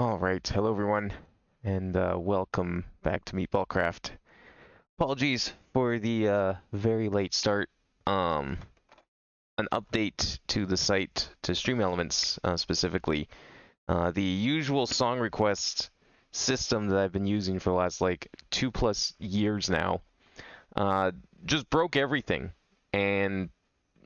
Alright, hello everyone, and welcome back to Meatballcraft. Apologies for the very late start. Um, an update to the site, to Stream Elements specifically. The usual song request system that I've been using for the last like 2+ years now uh, just broke everything. And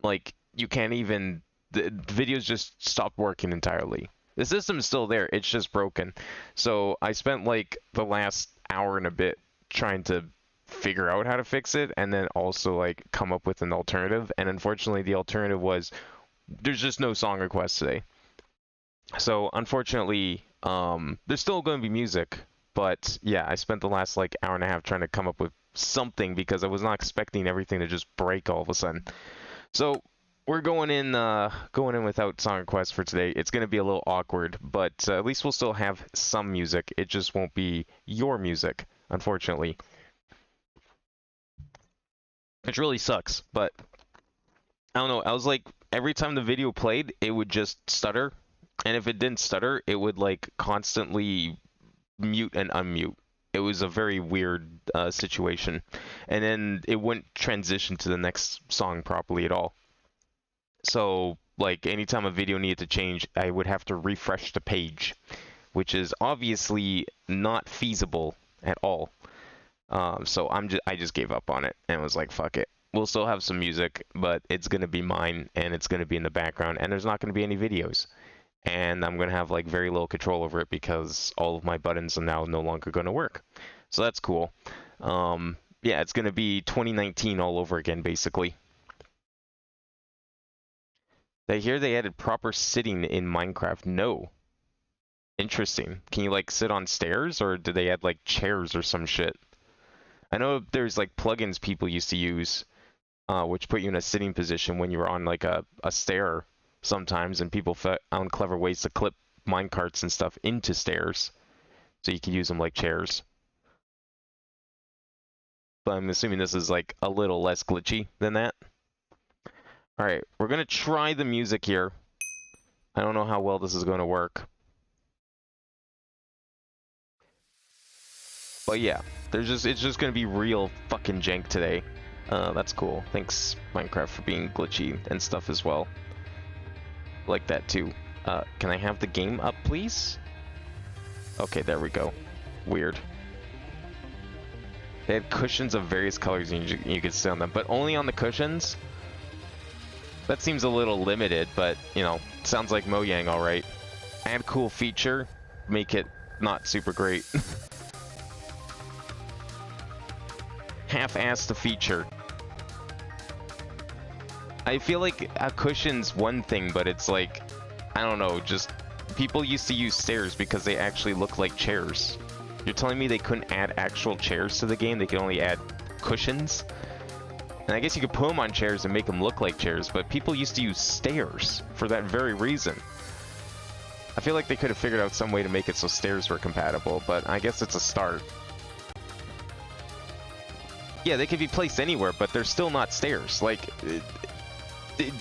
like, you can't even. The videos just stopped working entirely. The system's still there, it's just broken. So I spent like the last hour and a bit trying to figure out how to fix it and then also like come up with an alternative. And unfortunately, the alternative was there's just no song requests today. So unfortunately, there's still going to be music, but yeah, I spent the last like hour and a half trying to come up with something because I was not expecting everything to just break all of a sudden. So we're going in without song requests for today. It's gonna be a little awkward, but at least we'll still have some music. It just won't be your music, unfortunately. Which really sucks, but I don't know. I was like, every time the video played, it would just stutter, and if it didn't stutter, it would like constantly mute and unmute. It was a very weird situation, and then it wouldn't transition to the next song properly at all. So, like, anytime a video needed to change, I would have to refresh the page, which is obviously not feasible at all. So I just gave up on it and was like, fuck it. We'll still have some music, but it's gonna be mine and it's gonna be in the background, and there's not gonna be any videos. And I'm gonna have like very little control over it because all of my buttons are now no longer gonna work. So that's cool. Yeah, it's gonna be 2019 all over again, basically. I hear they added proper sitting in Minecraft. No. Interesting. Can you like sit on stairs or did they add like chairs or some shit? I know there's like plugins people used to use, which put you in a sitting position when you were on like a stair sometimes, and people found clever ways to clip minecarts and stuff into stairs so you can use them like chairs. But I'm assuming this is like a little less glitchy than that. Alright, we're gonna try the music here. I don't know how well this is going to work. But yeah, it's just gonna be real fucking jank today. That's cool. Thanks, Minecraft, for being glitchy and stuff as well. Like that too. Can I have the game up, please? Okay, there we go. Weird. They had cushions of various colors and you could sit on them, but only on the cushions? That seems a little limited, but, you know, sounds like Mojang alright. Add cool feature, make it not super great. Half-assed the feature. I feel like a cushion's one thing, but it's like, I don't know, just people used to use stairs because they actually look like chairs. You're telling me they couldn't add actual chairs to the game? They could only add cushions? And I guess you could put them on chairs and make them look like chairs, but people used to use stairs for that very reason. I feel like they could have figured out some way to make it so stairs were compatible, but I guess it's a start. Yeah, they could be placed anywhere, but they're still not stairs. Like,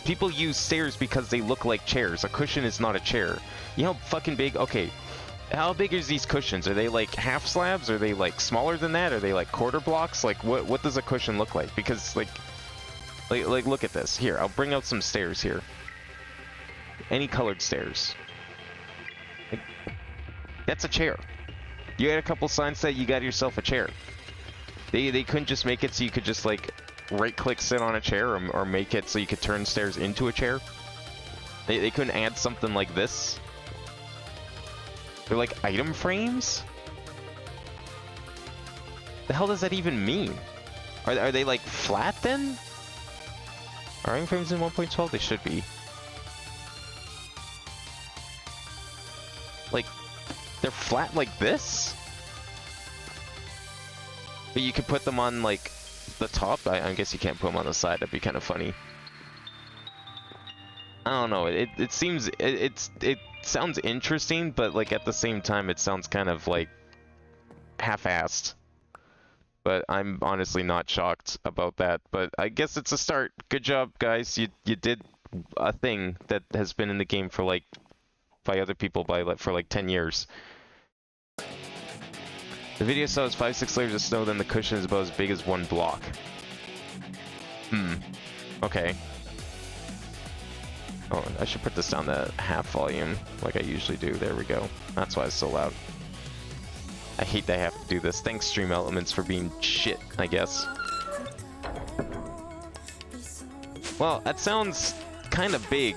people use stairs because they look like chairs. A cushion is not a chair. You know how fucking big? Okay, how big is these cushions? Are they like half slabs? Are they like smaller than that? Are they like quarter blocks? Like, what does a cushion look like? Because like look at this. Here, I'll bring out some stairs here. Any colored stairs. Like, that's a chair. You had a couple signs that you got yourself a chair. They couldn't just make it so you could just like right-click sit on a chair or make it so you could turn stairs into a chair. They couldn't add something like this. They're like item frames? The hell does that even mean? Are they like flat then? Are item frames in 1.12? They should be. Like, they're flat like this? But you could put them on like the top. I guess you can't put them on the side. That'd be kind of funny. I don't know. It seems it sounds interesting, but like at the same time, it sounds kind of like half-assed. But I'm honestly not shocked about that. But I guess it's a start. Good job, guys. You did a thing that has been in the game for like by other people for like 10 years. The video saw 5-6 layers of snow, then the cushion is about as big as one block. Okay. Oh, I should put this down to half volume, like I usually do. There we go. That's why it's so loud. I hate that I have to do this. Thanks, Stream Elements, for being shit, I guess. Well, that sounds kind of big,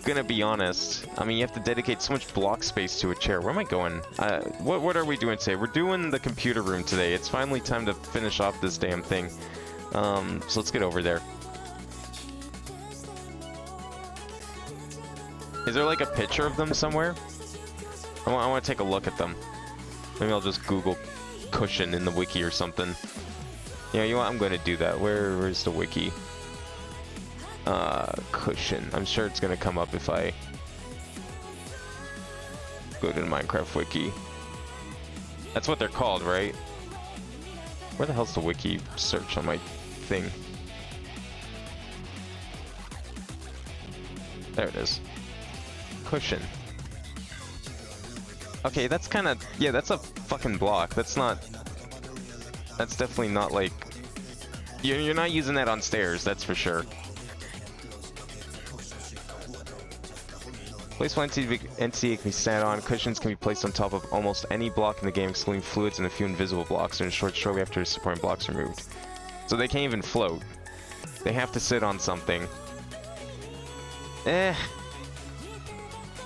gonna be honest. I mean, you have to dedicate so much block space to a chair. Where am I going? What are we doing today? We're doing the computer room today. It's finally time to finish off this damn thing. So let's get over there. Is there like a picture of them somewhere? I want to take a look at them. Maybe I'll just Google cushion in the wiki or something. Yeah, you know what? I'm going to do that. Where's the wiki? Cushion. I'm sure it's going to come up if I go to the Minecraft wiki. That's what they're called, right? Where the hell's the wiki search on my thing? There it is. Cushion. Okay, that's kind of... Yeah, that's a fucking block. That's not... That's definitely not like... You're not using that on stairs, that's for sure. Place one entity can be sat on. Cushions can be placed on top of almost any block in the game, excluding fluids and a few invisible blocks, and shortly after supporting blocks removed. So they can't even float. They have to sit on something.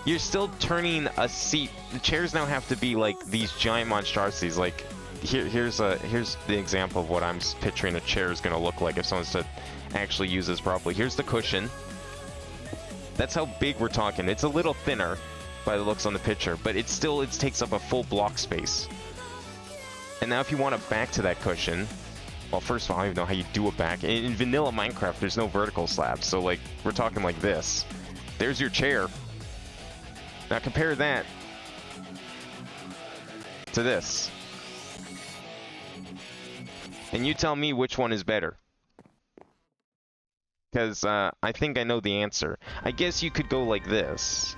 You're still turning a seat. The chairs now have to be like these giant monstrosities. Like, here's the example of what I'm picturing a chair is gonna look like if someone's to actually use this properly. Here's the cushion. That's how big we're talking. It's a little thinner by the looks on the picture, but it takes up a full block space. And now if you want a back to that cushion, well, first of all, I don't even know how you do a back. In vanilla Minecraft, there's no vertical slabs, so like we're talking like this. There's your chair. Now compare that to this. And you tell me which one is better. Because I think I know the answer. I guess you could go like this.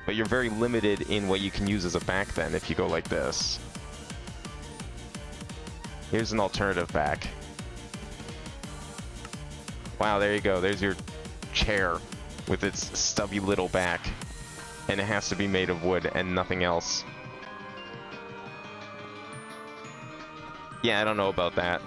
But you're very limited in what you can use as a back then if you go like this. Here's an alternative back. Wow, there you go. There's your chair with its stubby little back. And it has to be made of wood and nothing else. Yeah, I don't know about that.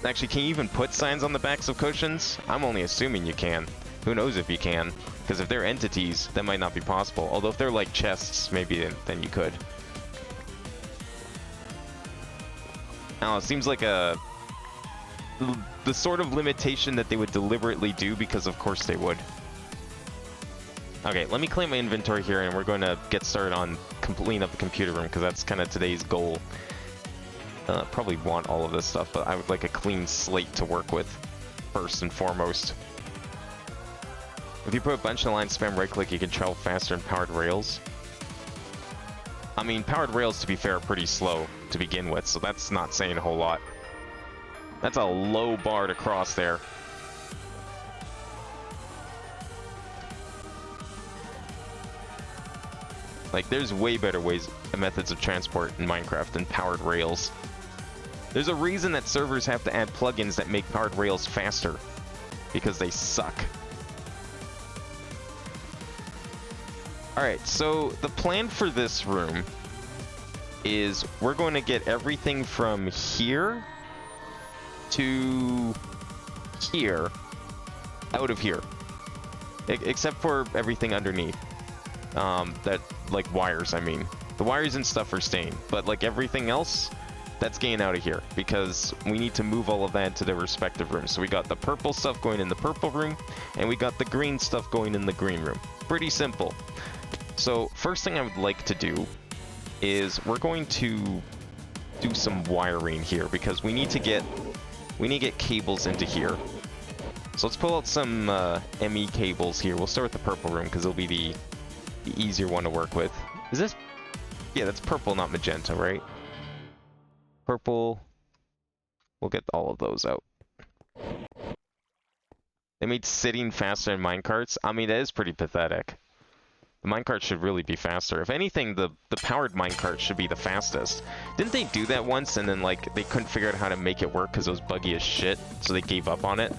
Actually, can you even put signs on the backs of cushions? I'm only assuming you can. Who knows if you can? Because if they're entities, that might not be possible. Although if they're like chests, maybe then you could. Now, it seems like the sort of limitation that they would deliberately do, because of course they would. Okay, let me claim my inventory here, and we're going to get started on completing up the computer room, because that's kind of today's goal. Probably want all of this stuff, but I would like a clean slate to work with, first and foremost. If you put a bunch in a line, spam right-click, you can travel faster in powered rails. I mean, powered rails, to be fair, are pretty slow to begin with, so that's not saying a whole lot. That's a low bar to cross there. Like, there's way better methods of transport in Minecraft than powered rails. There's a reason that servers have to add plugins that make powered rails faster. Because they suck. Alright, so the plan for this room is we're going to get everything from here to here out of here. Except for everything underneath. That, like, wires, I mean. The wires and stuff are staying, but, like, everything else, that's getting out of here, because we need to move all of that to their respective rooms. So we got the purple stuff going in the purple room, and we got the green stuff going in the green room. Pretty simple. So, first thing I would like to do is we're going to do some wiring here, because we need to get cables into here. So let's pull out some ME cables here. We'll start with the purple room, because it'll be the easier one to work with. Is this... Yeah, that's purple, not magenta, right? Purple. We'll get all of those out. They made sitting faster in minecarts. I mean, that is pretty pathetic. The minecart should really be faster. If anything, the powered minecart should be the fastest. Didn't they do that once and then like they couldn't figure out how to make it work because it was buggy as shit, so they gave up on it?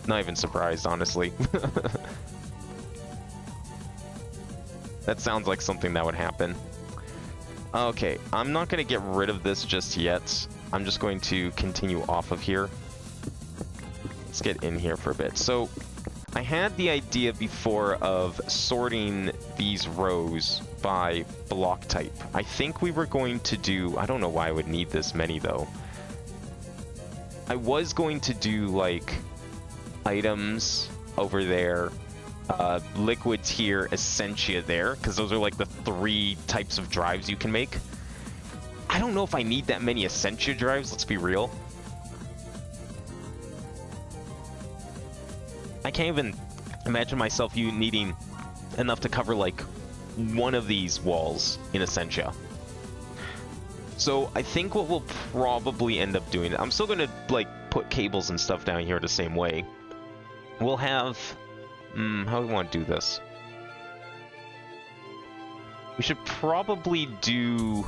Not even surprised, honestly. That sounds like something that would happen. Okay, I'm not going to get rid of this just yet. I'm just going to continue off of here. Let's get in here for a bit. So, I had the idea before of sorting these rows by block type. I think we were going to do... I don't know why I would need this many, though. I was going to do, like, items over there, liquids here, essentia there, because those are, like, the 3 types of drives you can make. I don't know if I need that many essentia drives, let's be real. I can't even imagine myself needing enough to cover like one of these walls in Essentia. So I think what we'll probably end up doing, I'm still going to like put cables and stuff down here the same way. We'll have, how do we want to do this? We should probably do,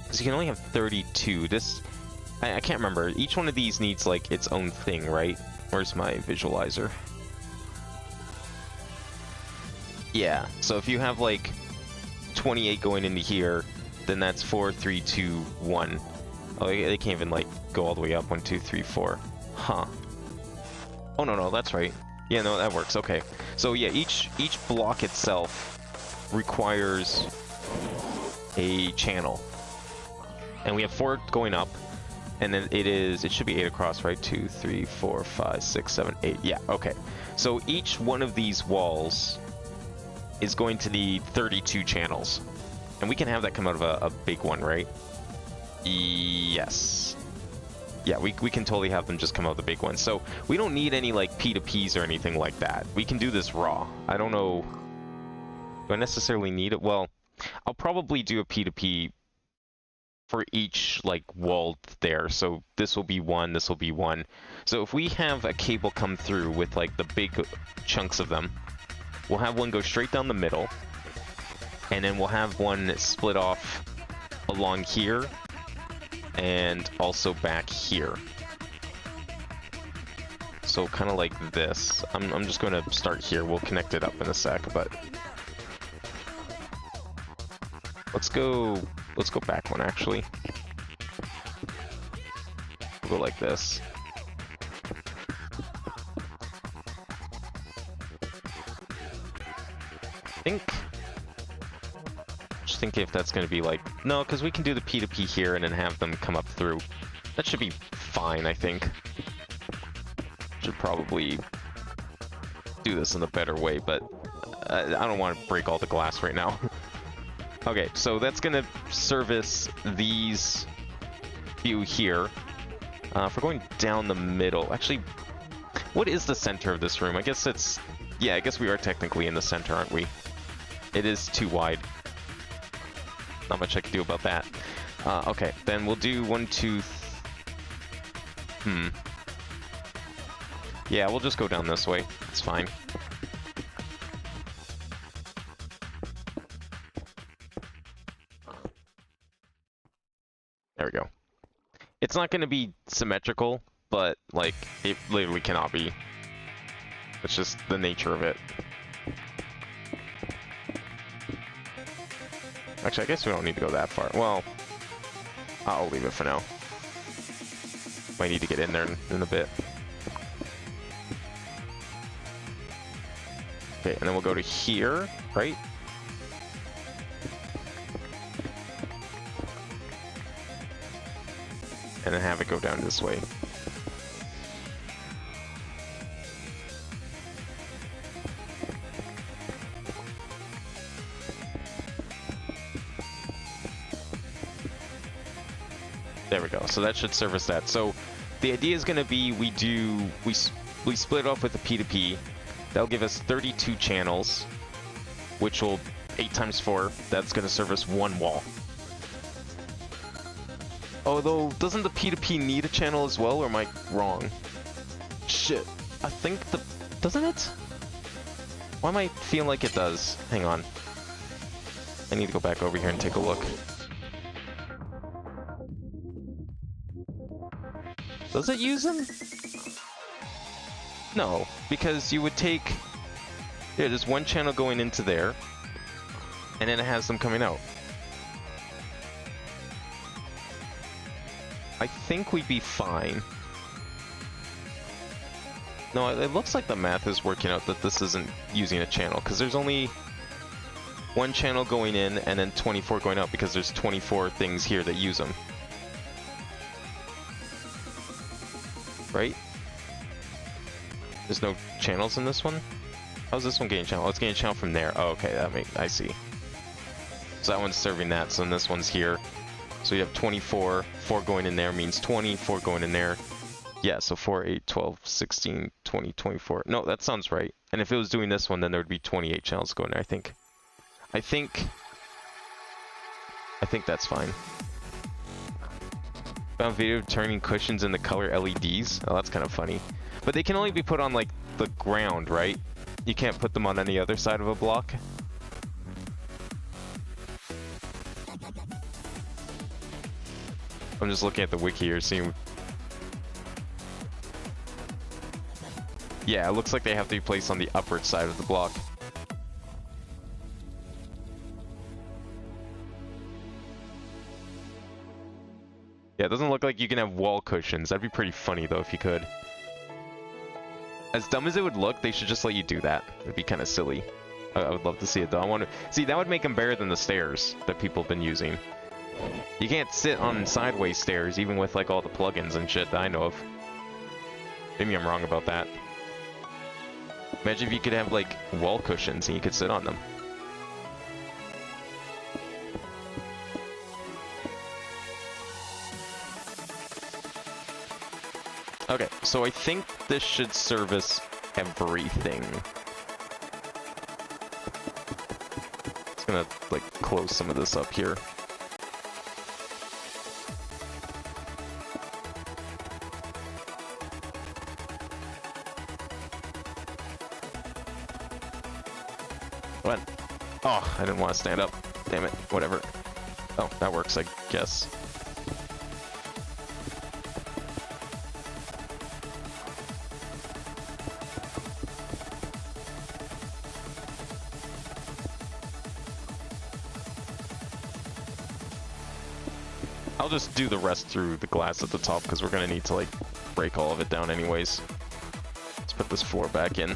because you can only have 32. This, I can't remember. Each one of these needs like its own thing, right? Where's my visualizer? Yeah, so if you have like 28 going into here, then that's 4, 3, 2, 1. Oh, they can't even like go all the way up. 1, 2, 3, 4. Huh. Oh no, that's right. Yeah, no, that works. Okay. So yeah, each block itself requires a channel. And we have 4 going up. And then it should be 8 across, right? 2, 3, 4, 5, 6, 7, 8. Yeah, okay. So each one of these walls is going to need 32 channels. And we can have that come out of a big one, right? Yes. Yeah, we can totally have them just come out of the big one. So we don't need any like P2Ps or anything like that. We can do this raw. I don't know. Do I necessarily need it? Well, I'll probably do a P2P for each like wall there. So this will be 1, this will be 1. So if we have a cable come through with like the big chunks of them, we'll have one go straight down the middle, and then we'll have one split off along here and also back here. So kind of like this. I'm just going to start here. We'll connect it up in a sec, but let's go back one, actually. We'll go like this. Just think if that's going to be like... No, because we can do the P2P here and then have them come up through. That should be fine, I think. Should probably do this in a better way, but I don't want to break all the glass right now. Okay, so that's going to service these few here. If we're going down the middle... Actually, what is the center of this room? I guess it's... Yeah, I guess we are technically in the center, aren't we? It is too wide. Not much I can do about that. Okay, then we'll do 1, 2... Yeah, we'll just go down this way. It's fine. There we go. It's not going to be symmetrical, but, like, it literally cannot be. It's just the nature of it. Actually, I guess we don't need to go that far. Well, I'll leave it for now. Might need to get in there in a bit. Okay, and then we'll go to here, right? And then have it go down this way. There we go. So that should service that. So the idea is going to be we split it off with a P2P. That'll give us 32 channels, which will 8 times 4. That's going to service 1 wall. Although, doesn't the P2P need a channel as well, or am I wrong? Shit. I think doesn't it? Why am I feeling like it does? Hang on. I need to go back over here and take a look. Does it use them? No, because you would take... Yeah, there's one channel going into there, and then it has them coming out. I think we'd be fine. No, it looks like the math is working out that this isn't using a channel, because there's only one channel going in and then 24 going out, because there's 24 things here that use them. Right? There's no channels in this one? How's this one getting channel? Oh, it's getting channel from there. Oh, okay, I see. So that one's serving that, so then this one's here. So you have 24, 4 going in there means 20, 4 going in there. Yeah, so 4, 8, 12, 16, 20, 24. No, that sounds right. And if it was doing this one, then there would be 28 channels going there, I think. I think that's fine. Found video of turning cushions into color LEDs. Oh, that's kind of funny. But they can only be put on, like, the ground, right? You can't put them on any other side of a block. I'm just looking at the wiki here, seeing... Yeah, it looks like they have to be placed on the upward side of the block. Yeah, it doesn't look like you can have wall cushions. That'd be pretty funny, though, if you could. As dumb as it would look, they should just let you do that. It'd be kind of silly. I would love to see it, though. I want to... See, that would make them better than the stairs that people have been using. You can't sit on sideways stairs, even with, like, all the plugins and shit that I know of. Maybe I'm wrong about that. Imagine if you could have, like, wall cushions and you could sit on them. Okay, so I think this should service everything. It's gonna, like, close some of this up here. What? Oh, I didn't want to stand up. Damn it. Whatever. Oh, that works, I guess. I'll just do the rest through the glass at the top, because we're going to need to, like, break all of it down anyways. Let's put this floor back in.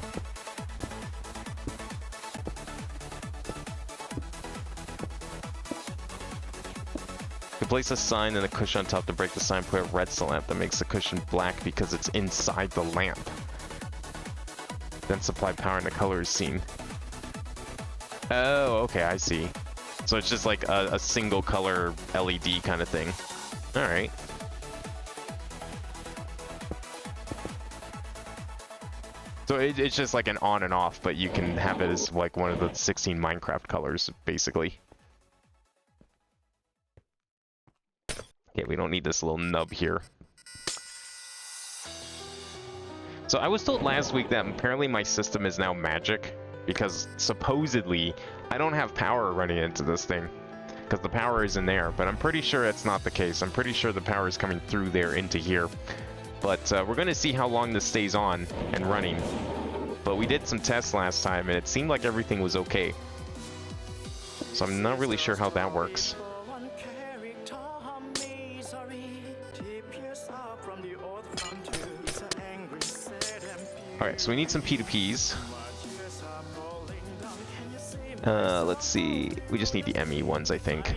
To place a sign and a cushion on top to break the sign, put a red lamp that makes the cushion black because it's inside the lamp. Then supply power and the color is seen. Oh, okay, I see. So it's just like a single color LED kind of thing. Alright. So it's just like an on and off, but you can have it as like one of the 16 Minecraft colors, basically. Okay, we don't need this little nub here. So I was told last week that apparently my system is now magic, because supposedly I don't have power running into this thing, because the power is in there, but I'm pretty sure that's not the case. I'm pretty sure the power is coming through there into here. But we're going to see how long this stays on and running. But we did some tests last time, and it seemed like everything was okay. So I'm not really sure how that works. Alright, so we need some P2Ps. Let's see. We just need the ME ones, I think.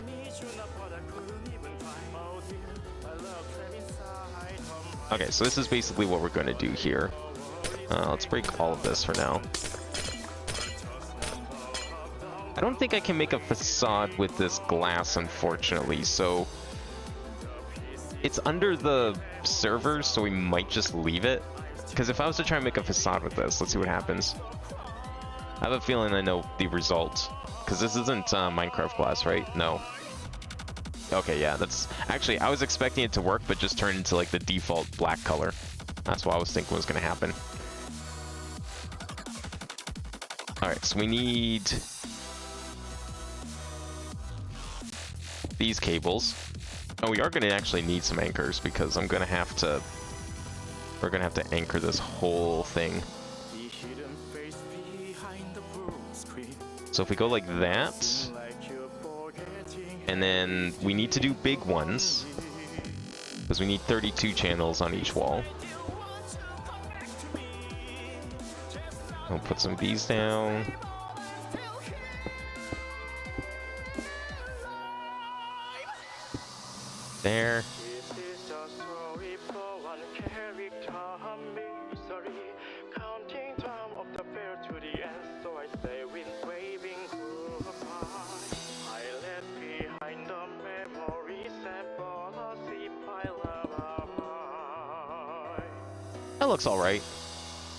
Okay, so this is basically what we're going to do here. Let's break all of this for now. I don't think I can make a facade with this glass, unfortunately, so... It's under the server, so we might just leave it. Because if I was to try and make a facade with this, let's see what happens. I have a feeling I know the result. Because this isn't Minecraft glass, right? No. Okay, yeah, that's... Actually, I was expecting it to work, but just turn into, like, the default black color. That's what I was thinking was going to happen. Alright, so we need these cables. Oh, we are going to actually need some anchors because we're going to have to anchor this whole thing. So if we go like that, and then we need to do big ones because we need 32 channels on each wall. We'll put some bees down. There. That looks all right.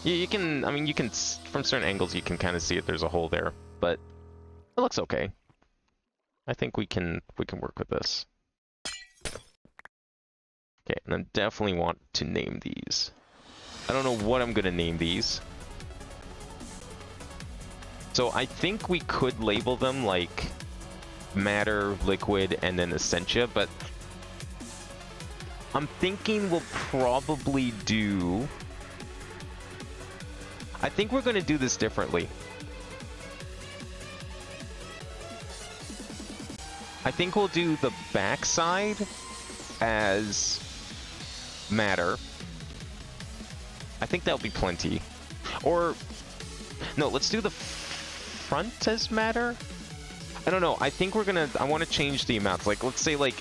You can, I mean, you can, from certain angles, you can kind of see it. There's a hole there, but it looks okay. I think we can work with this. Okay, and I definitely want to name these. I don't know what I'm gonna name these. So I think we could label them like matter, liquid, and then essentia, but I'm thinking we'll probably do... I think we're gonna do this differently. I think we'll do the backside as matter. I think that'll be plenty. Or, no, let's do the front as matter? I don't know, I think we're gonna, I want to change the amounts. Like, let's say like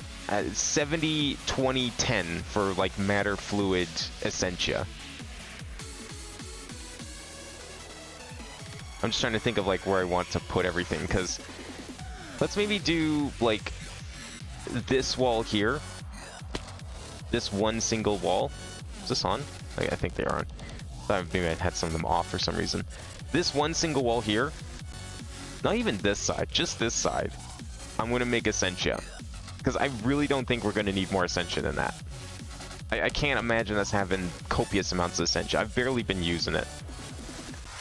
70, 20, 10 for like matter, fluid, essentia. I'm just trying to think of like where I want to put everything, because let's maybe do like this wall here. This one single wall. Is this on? I think they are on. Maybe I had some of them off for some reason. This one single wall here. Not even this side, just this side. I'm going to make essentia. Because I really don't think we're going to need more essentia than that. I can't imagine us having copious amounts of essentia. I've barely been using it.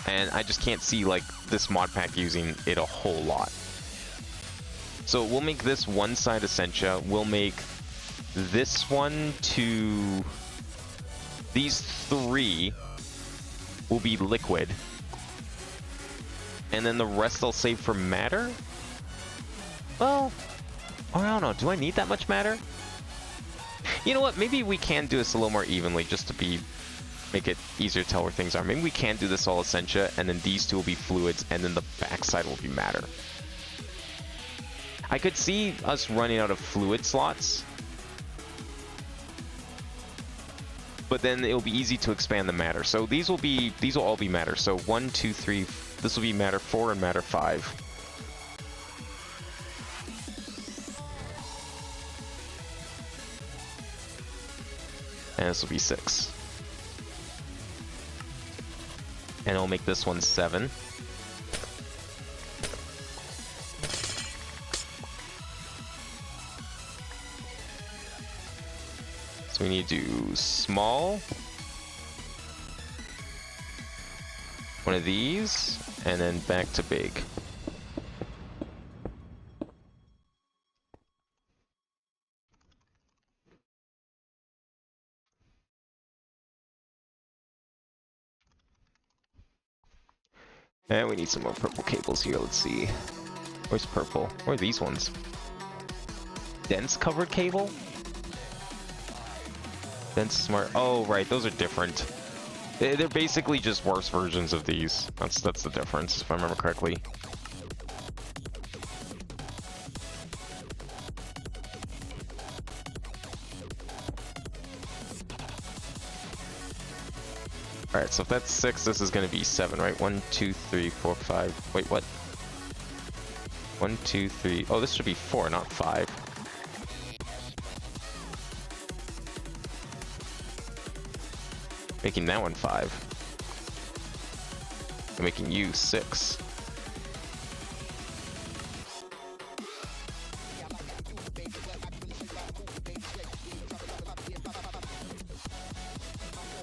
And I just can't see like this mod pack using it a whole lot. So we'll make this one side essentia. We'll make this one to... These three will be liquid. And then the rest I'll save for matter? Well, I don't know. Do I need that much matter? You know what? Maybe we can do this a little more evenly just to make it easier to tell where things are. Maybe we can do this all essentia, and then these two will be fluids, and then the backside will be matter. I could see us running out of fluid slots, but then it will be easy to expand the matter. So these will all be matter. So 1, 2, 3. This will be matter 4 and matter 5. And this will be 6. And I'll make this one 7. So we need to do small, one of these, and then back to big. And we need some more purple cables here. Let's see. Where's purple? Where are these ones? Dense covered cable? Dense smart. Oh, right. Those are different. They're basically just worse versions of these. That's the difference, if I remember correctly. Alright, so if that's 6, this is going to be 7, right? 1, 2, 3, 4, 5. Wait, what? 1, 2, 3. Oh, this should be 4, not 5. Making that one 5. I'm making you 6.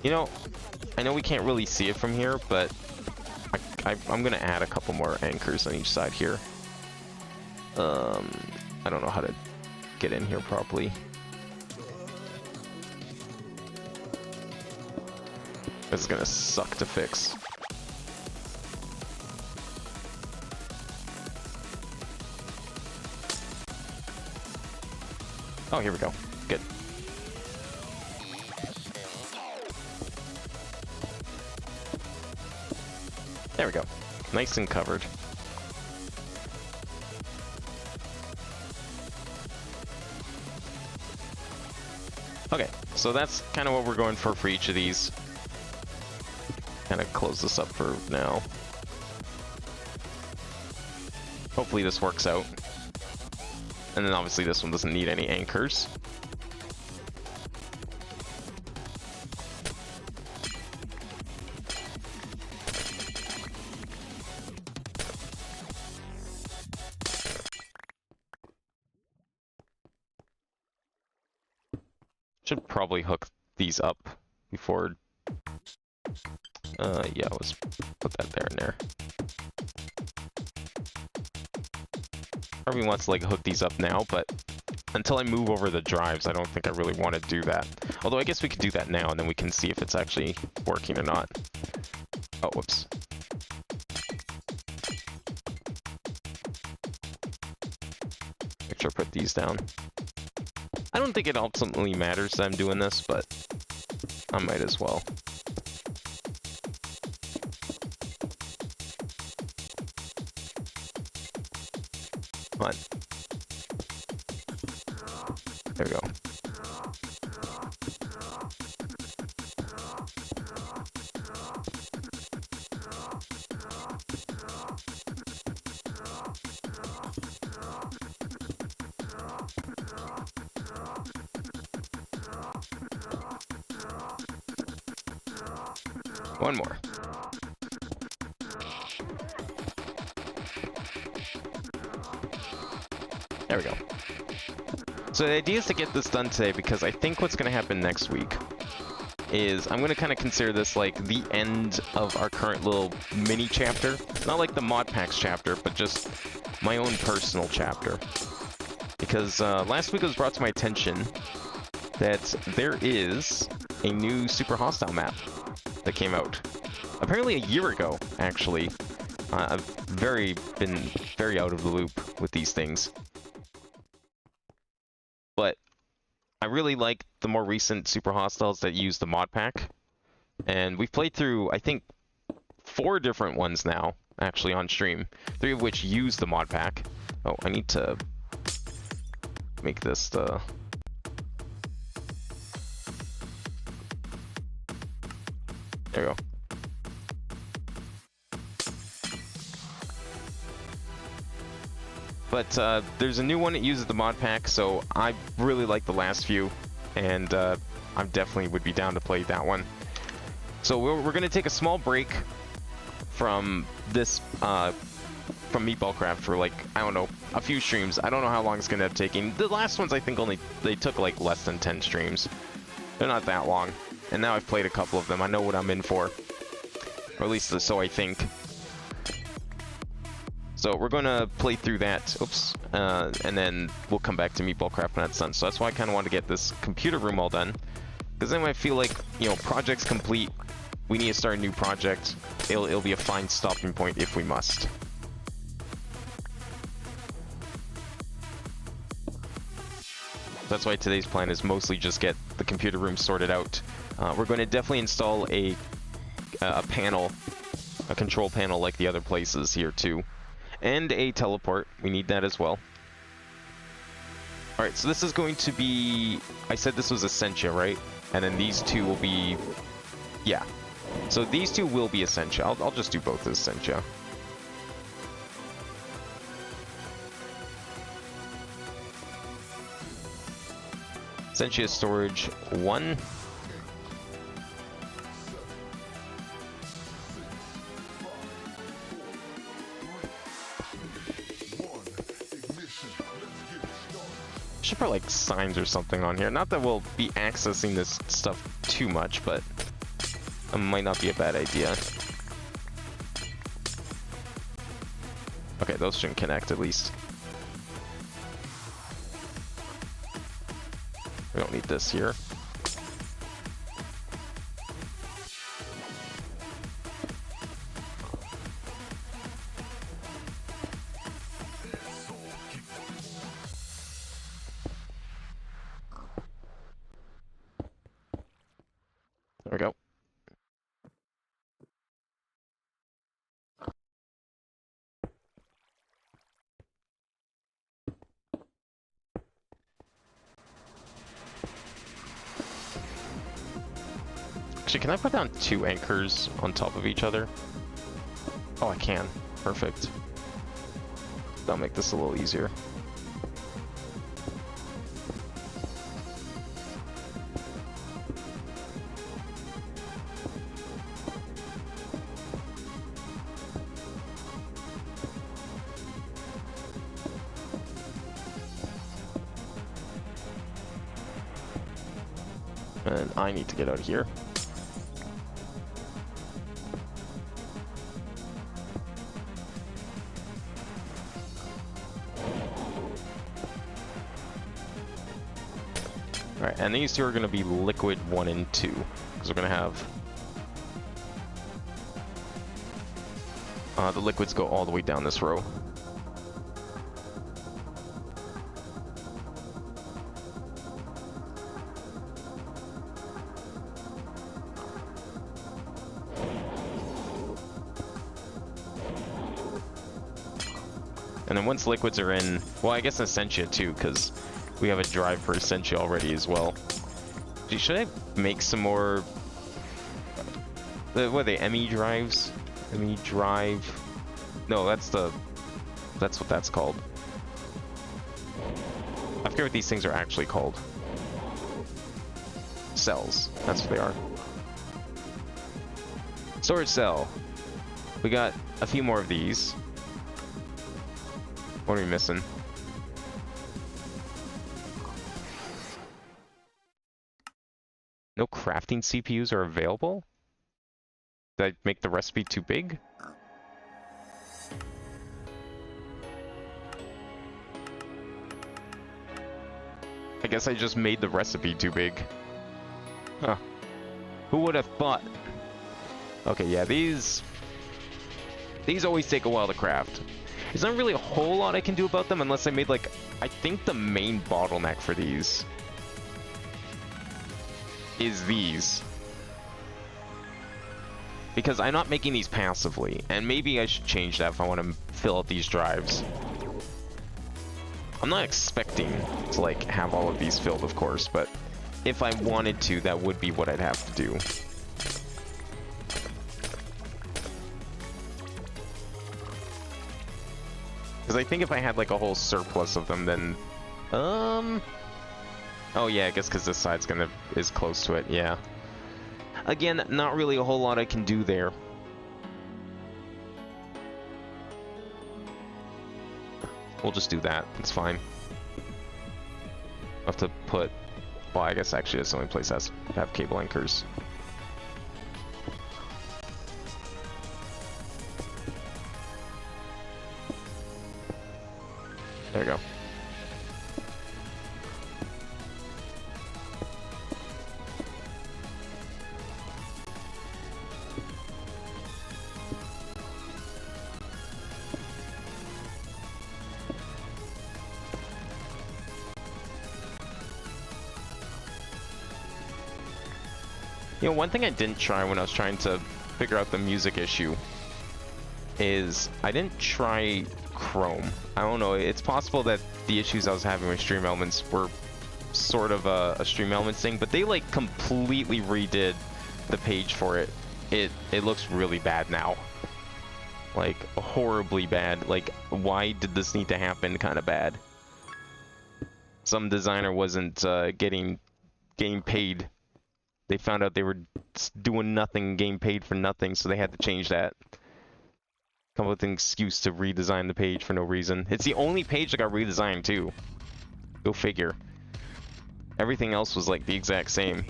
You know, I know we can't really see it from here, but I'm gonna add a couple more anchors on each side here. I don't know how to get in here properly. This is gonna suck to fix. Oh, here we go. Good. There we go. Nice and covered. Okay, so that's kind of what we're going for each of these. Kind of close this up for now. Hopefully this works out. And then obviously this one doesn't need any anchors. Should probably hook these up before... yeah, let's put that there and there. Probably wants to like hook these up now, but until I move over the drives, I don't think I really want to do that. Although I guess we could do that now, and then we can see if it's actually working or not. Oh, whoops. Make sure I put these down. I don't think it ultimately matters that I'm doing this, but I might as well. Come on. There we go. One more. There we go. So the idea is to get this done today, because I think what's going to happen next week is I'm going to kind of consider this like the end of our current little mini chapter. Not like the mod packs chapter, but just my own personal chapter. Because last week it was brought to my attention that there is a new Super Hostile map that came out. Apparently a year ago, actually. I've been very out of the loop with these things. But I really like the more recent Super Hostiles that use the mod pack. And we've played through, I think, 4 different ones now, actually, on stream. 3 of which use the mod pack. Oh, I need to make this the... There we go. But there's a new one that uses the mod pack, so I really like the last few, and I definitely would be down to play that one. So we're going to take a small break from this, from Meatballcraft for like, I don't know, a few streams. I don't know how long it's going to end up taking. The last ones I think they took like less than 10 streams. They're not that long. And now I've played a couple of them. I know what I'm in for. Or at least so I think. So we're going to play through that, oops, and then we'll come back to Meatballcraft when that's done. So that's why I kind of want to get this computer room all done. Because then I feel like, you know, project's complete, we need to start a new project. It'll be a fine stopping point if we must. That's why today's plan is mostly just get the computer room sorted out. We're going to definitely install a panel, a control panel like the other places here too. And a teleport. We need that as well. Alright, so this is going to be... I said this was Essentia, right? And then these two will be... Yeah. So these two will be Essentia. I'll just do both as Essentia. Essentia storage 1. Should put like signs or something on here. Not that we'll be accessing this stuff too much, but it might not be a bad idea. Okay, those shouldn't connect at least. We don't need this here. There we go. Actually, can I put down 2 anchors on top of each other? Oh, I can. Perfect. That'll make this a little easier. And I need to get out of here. Alright, and these two are going to be liquid 1 and 2, because we're going to have the liquids go all the way down this row. And then once liquids are in, well, I guess Essentia too, because we have a drive for Essentia already as well. Gee, should I make some more? What are they? ME drives? ME drive? No, that's what that's called. I forget what these things are actually called. Cells. That's what they are. Storage cell. We got a few more of these. What are we missing? No crafting CPUs are available? Did I make the recipe too big? I guess I just made the recipe too big. Huh. Who would have thought? Okay, yeah, these always take a while to craft. There's not really a whole lot I can do about them unless I made, like, I think the main bottleneck for these is these. Because I'm not making these passively, and maybe I should change that if I want to fill out these drives. I'm not expecting to, like, have all of these filled, of course, but if I wanted to, that would be what I'd have to do. Because I think if I had, like, a whole surplus of them, then... Oh, yeah, I guess because this side's is close to it, yeah. Again, not really a whole lot I can do there. We'll just do that. It's fine. I'll have to put... Well, I guess actually that's the only place that has to have cable anchors. There you go. You know, one thing I didn't try when I was trying to figure out the music issue is I didn't try Chrome. I don't know, it's possible that the issues I was having with Stream Elements were sort of a Stream Elements thing, but they like completely redid the page for it. It looks really bad now. Like, horribly bad. Like, why did this need to happen kind of bad? Some designer wasn't getting paid. They found out they were doing nothing, getting paid for nothing, so they had to change that. Come up with an excuse to redesign the page for no reason. It's the only page that got redesigned, too. Go figure. Everything else was, like, the exact same.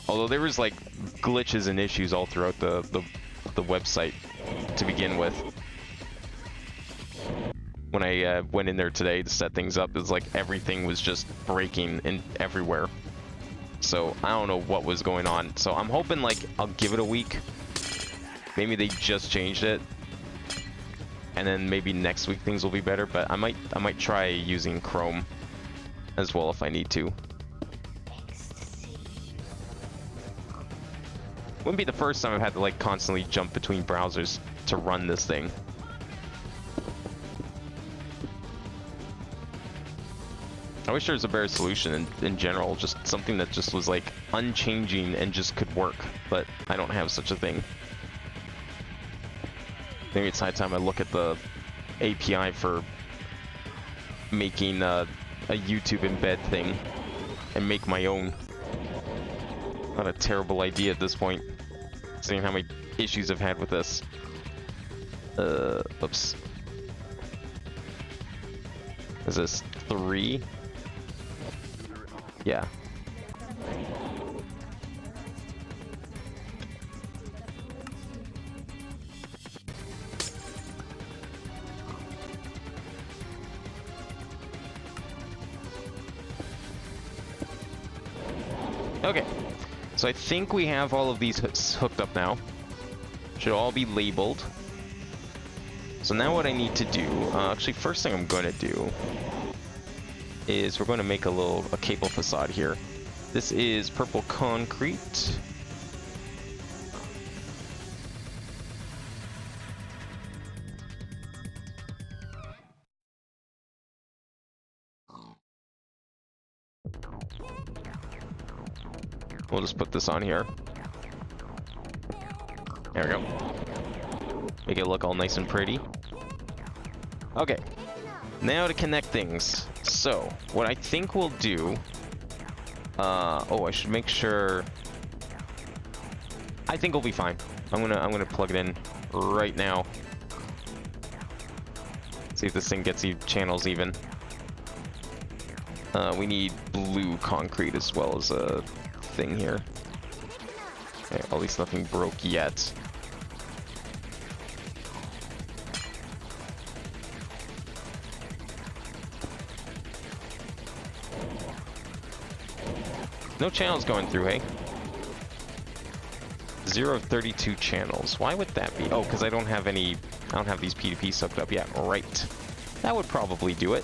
Although there was, like, glitches and issues all throughout the website to begin with. when I went in there today to set things up. It was like everything was just breaking in everywhere. So I don't know what was going on. So I'm hoping like I'll give it a week. Maybe they just changed it, and then maybe next week things will be better. But I might try using Chrome as well if I need to. Wouldn't be the first time I've had to like constantly jump between browsers to run this thing. I wish there was a better solution in general, just something that just was like unchanging and just could work, but I don't have such a thing. Maybe it's high time I look at the API for making a YouTube embed thing and make my own. Not a terrible idea at this point, seeing how many issues I've had with this. Oops. Is this 3? Yeah. Okay. So I think we have all of these hooked up now. Should all be labeled. So now what I need to do, actually first thing I'm going to do is we're going to make a cable facade here. This is purple concrete. We'll just put this on here. There we go. Make it look all nice and pretty. Okay. Now to connect things. So, what I think we'll do... oh, I should make sure... I think we'll be fine. I'm gonna plug it in right now. See if this thing gets channels even. We need blue concrete as well as a thing here. Okay, at least nothing broke yet. No channels going through, hey? 0 of 32 channels. Why would that be? Oh, because I don't have these P2Ps hooked up yet. Right. That would probably do it.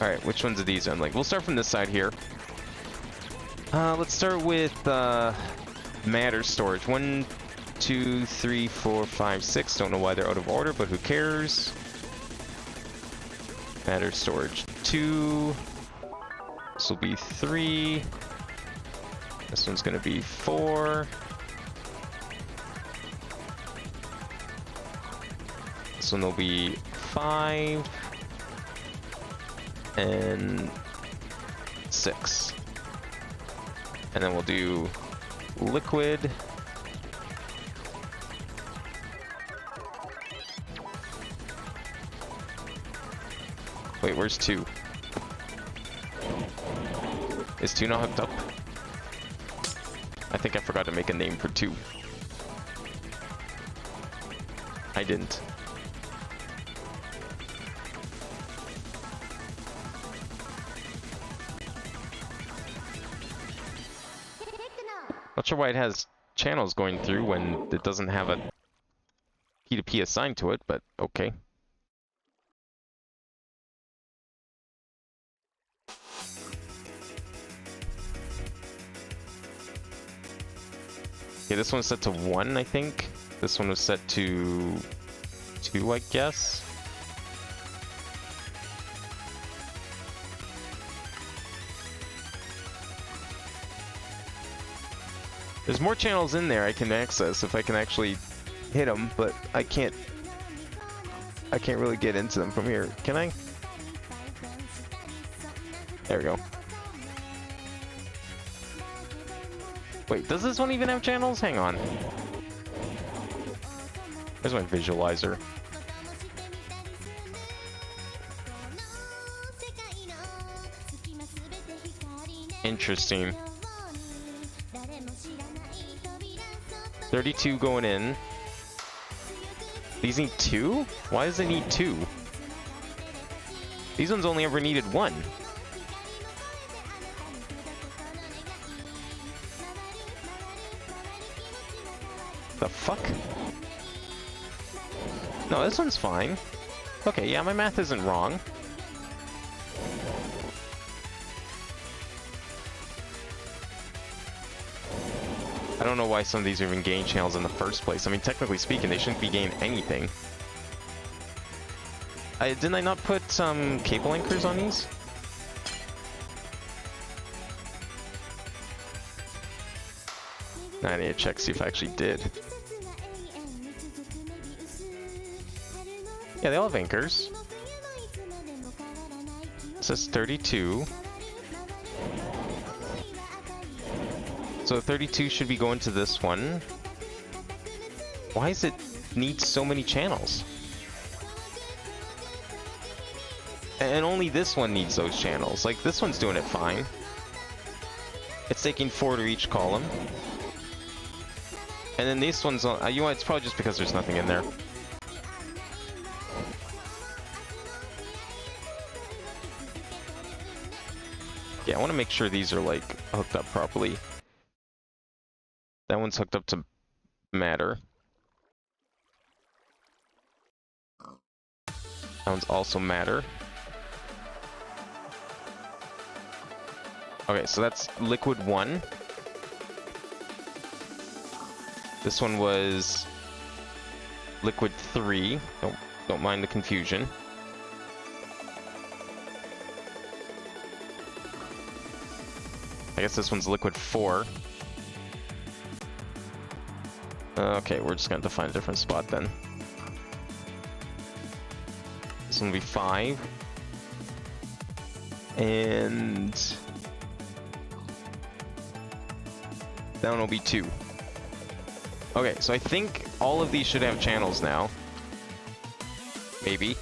Alright, which ones of these I'm like? We'll start from this side here. Let's start with matter storage. 1, 2, 3, 4, 5, 6. Don't know why they're out of order, but who cares? Matter storage 2. This will be 3. This one's gonna be 4. This one will be 5. And 6. And then we'll do liquid. Wait, where's 2? Is 2 not hooked up? I think I forgot to make a name for 2. I didn't. Not sure why it has channels going through when it doesn't have a P2P assigned to it, but okay. Okay, this one's set to 1, I think. This one was set to 2, I guess. There's more channels in there I can access if I can actually hit them, but I can't really get into them from here. Can I? There we go. Wait, does this one even have channels? Hang on. There's my visualizer. Interesting. 32 going in. These need 2? Why does it need 2? These ones only ever needed 1. The fuck? No, this one's fine. Okay, yeah, my math isn't wrong. I don't know why some of these are even gain channels in the first place. I mean, technically speaking, they shouldn't be gain anything. Didn't I not put some cable anchors on these? I need to check, see if I actually did. Yeah, they all have anchors. It says 32. So 32 should be going to this one. Why does it need so many channels? And only this one needs those channels. Like, this one's doing it fine. It's taking 4 to each column. And then this one's on... you know what, it's probably just because there's nothing in there. Yeah, I want to make sure these are, like, hooked up properly. That one's hooked up to matter. That one's also matter. Okay, so that's liquid 1. This one was liquid 3. Don't mind the confusion. I guess this one's liquid 4. Okay, we're just gonna have to find a different spot then. This one will be 5. And that one will be 2. Okay, so I think all of these should have channels now. Maybe.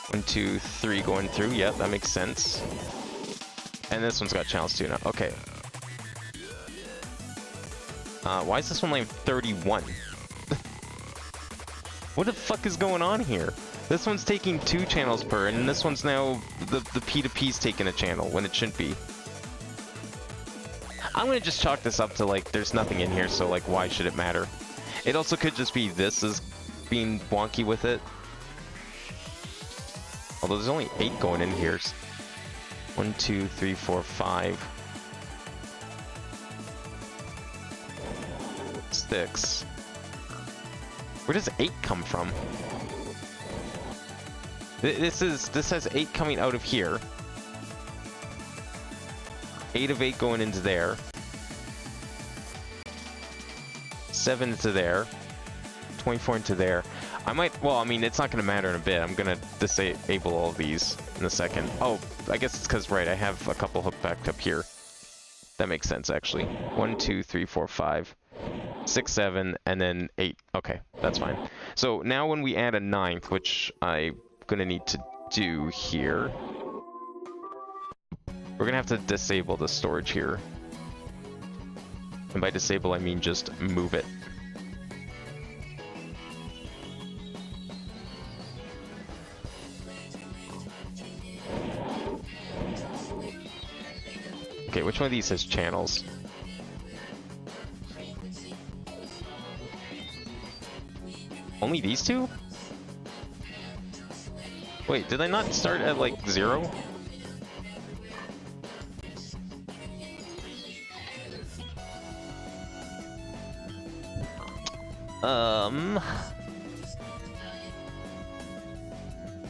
One, 2, 3 going through. Yep, that makes sense. And this one's got channels too now. Okay. Why is this one like 31? What the fuck is going on here? This one's taking 2 channels per, and this one's now the P2P's taking a channel when it shouldn't be. I'm gonna just chalk this up to, like, there's nothing in here, so, like, why should it matter? It also could just be this is being wonky with it. Although there's only 8 going in here. 1, 2, 3, 4, 5. 6. Where does 8 come from? This has 8 coming out of here. 8 of 8 going into there. 7 into there. 24 into there. I might, well, I mean, it's not going to matter in a bit. I'm going to disable all of these in a second. Oh, I guess it's because, right, I have a couple hooked back up here. That makes sense, actually. 1, 2, 3, 4, 5, 6, 7, and then 8. Okay, that's fine. So now when we add a 9th, which I'm going to need to do here, we're going to have to disable the storage here. And by disable, I mean just move it. Okay, which one of these has channels? Only these 2? Wait, did I not start at, like, 0?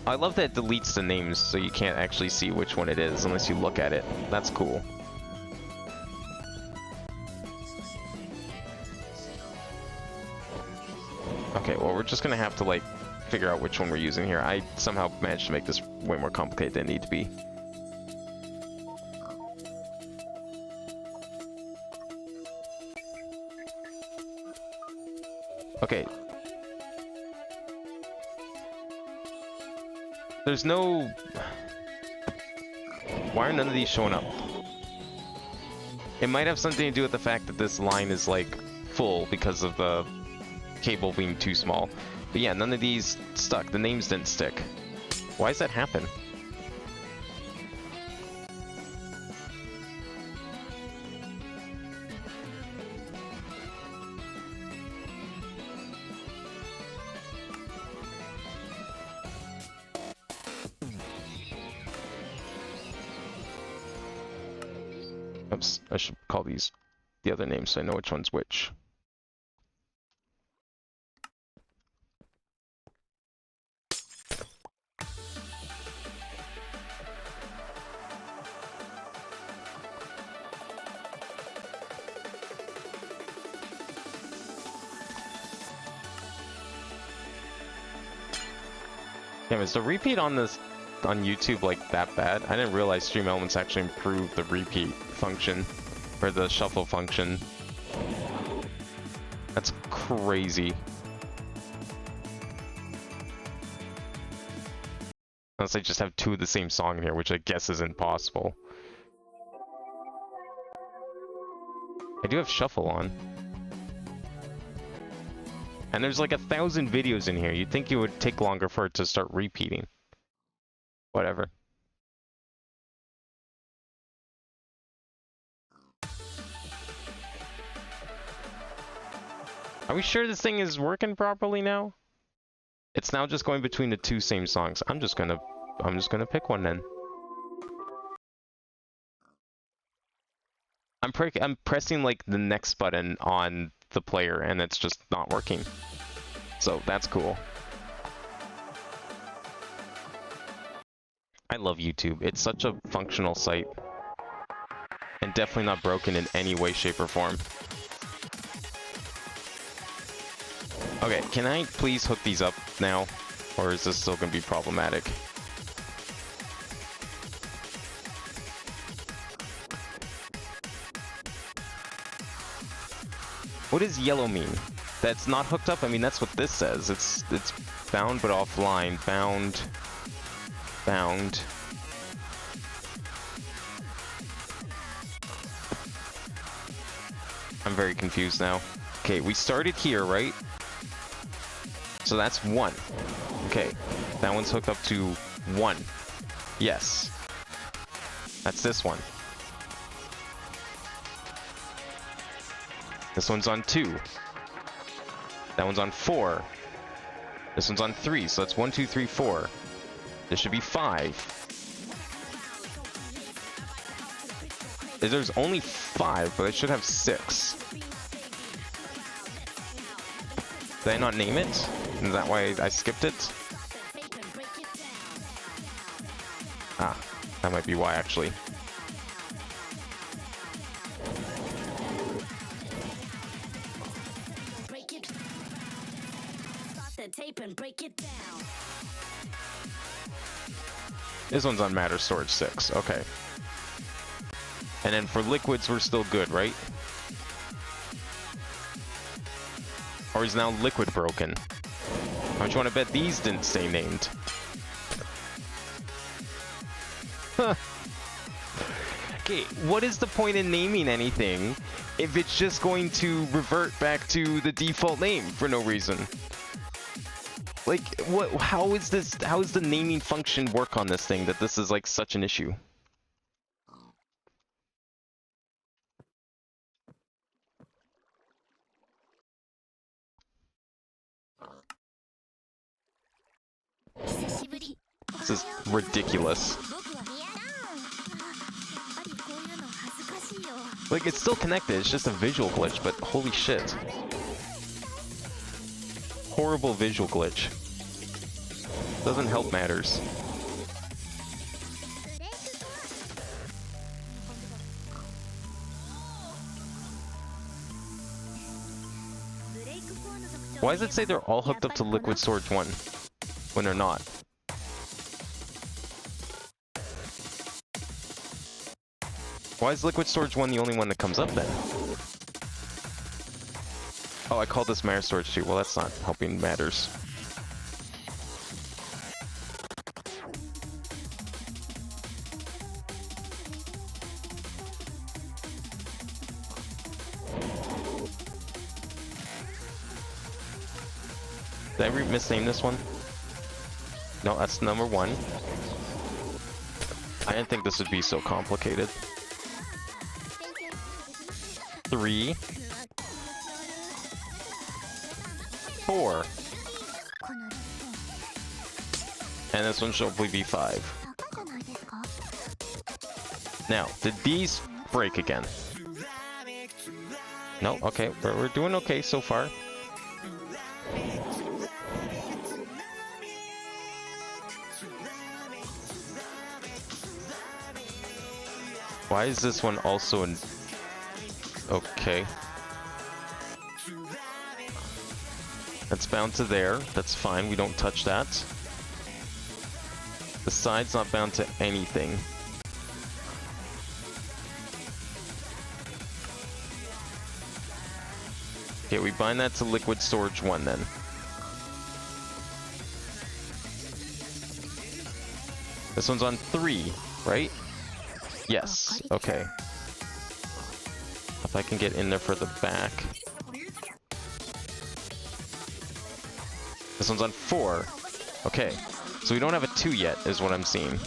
I love that it deletes the names so you can't actually see which one it is unless you look at it. That's cool. Okay, well, we're just gonna have to, like, figure out which one we're using here. I somehow managed to make this way more complicated than it needs to be. Okay. There's no... Why are none of these showing up? It might have something to do with the fact that this line is like full because of the cable being too small. But yeah, none of these stuck. The names didn't stick. Why does that happen? Oops, I should call these the other names so I know which one's which. Damn, is the repeat on this on YouTube like that bad? I didn't realize Stream Elements actually improved the repeat function or the shuffle function. That's crazy. Unless I just have two of the same song in here, which I guess is impossible. I do have shuffle on. And there's like 1,000 videos in here. You'd think it would take longer for it to start repeating. Whatever. Are we sure this thing is working properly now? It's now just going between the two same songs. I'm just gonna pick one then. I'm pressing like the next button on the player and it's just not working. So that's cool. I love YouTube. It's such a functional site. And definitely not broken in any way, shape, or form. Okay, can I please hook these up now? Or is this still gonna be problematic? What does yellow mean? That's not hooked up? I mean, that's what this says. It's bound but offline. Bound. Bound. I'm very confused now. Okay, we started here, right? So that's 1. Okay, that one's hooked up to 1. Yes. That's this one. This one's on 2. That one's on 4. This one's on 3, so that's 1, 2, 3, 4. This should be 5. There's only 5, but I should have 6. Did I not name it? Is that why I skipped it? Ah, that might be why, actually. This one's on matter storage 6, okay. And then for liquids, we're still good, right? Or is now liquid broken? How much you want to bet these didn't stay named? Huh. Okay, what is the point in naming anything if it's just going to revert back to the default name for no reason? Like, what? How is this? How is the naming function work on this thing that this is like such an issue? This is ridiculous. Like, it's still connected, it's just a visual glitch, but holy shit. Horrible visual glitch. Doesn't help matters. Why does it say they're all hooked up to Liquid Storage 1 when they're not? Why is Liquid Storage 1 the only one that comes up then? Oh, I called this Matter Storage 2. Well, that's not helping matters. Did I misname this one? No, that's number 1. I didn't think this would be so complicated. 3, 4. And this one should hopefully be 5. Now, did these break again? No, okay, we're doing okay so far. Why is this one also in... Okay. That's bound to there. That's fine. We don't touch that. The side's not bound to anything. Okay, we bind that to liquid storage 1 then. This one's on 3, right? Yes, okay. If I can get in there for the back. This one's on 4. Okay, so we don't have a 2 yet, is what I'm seeing.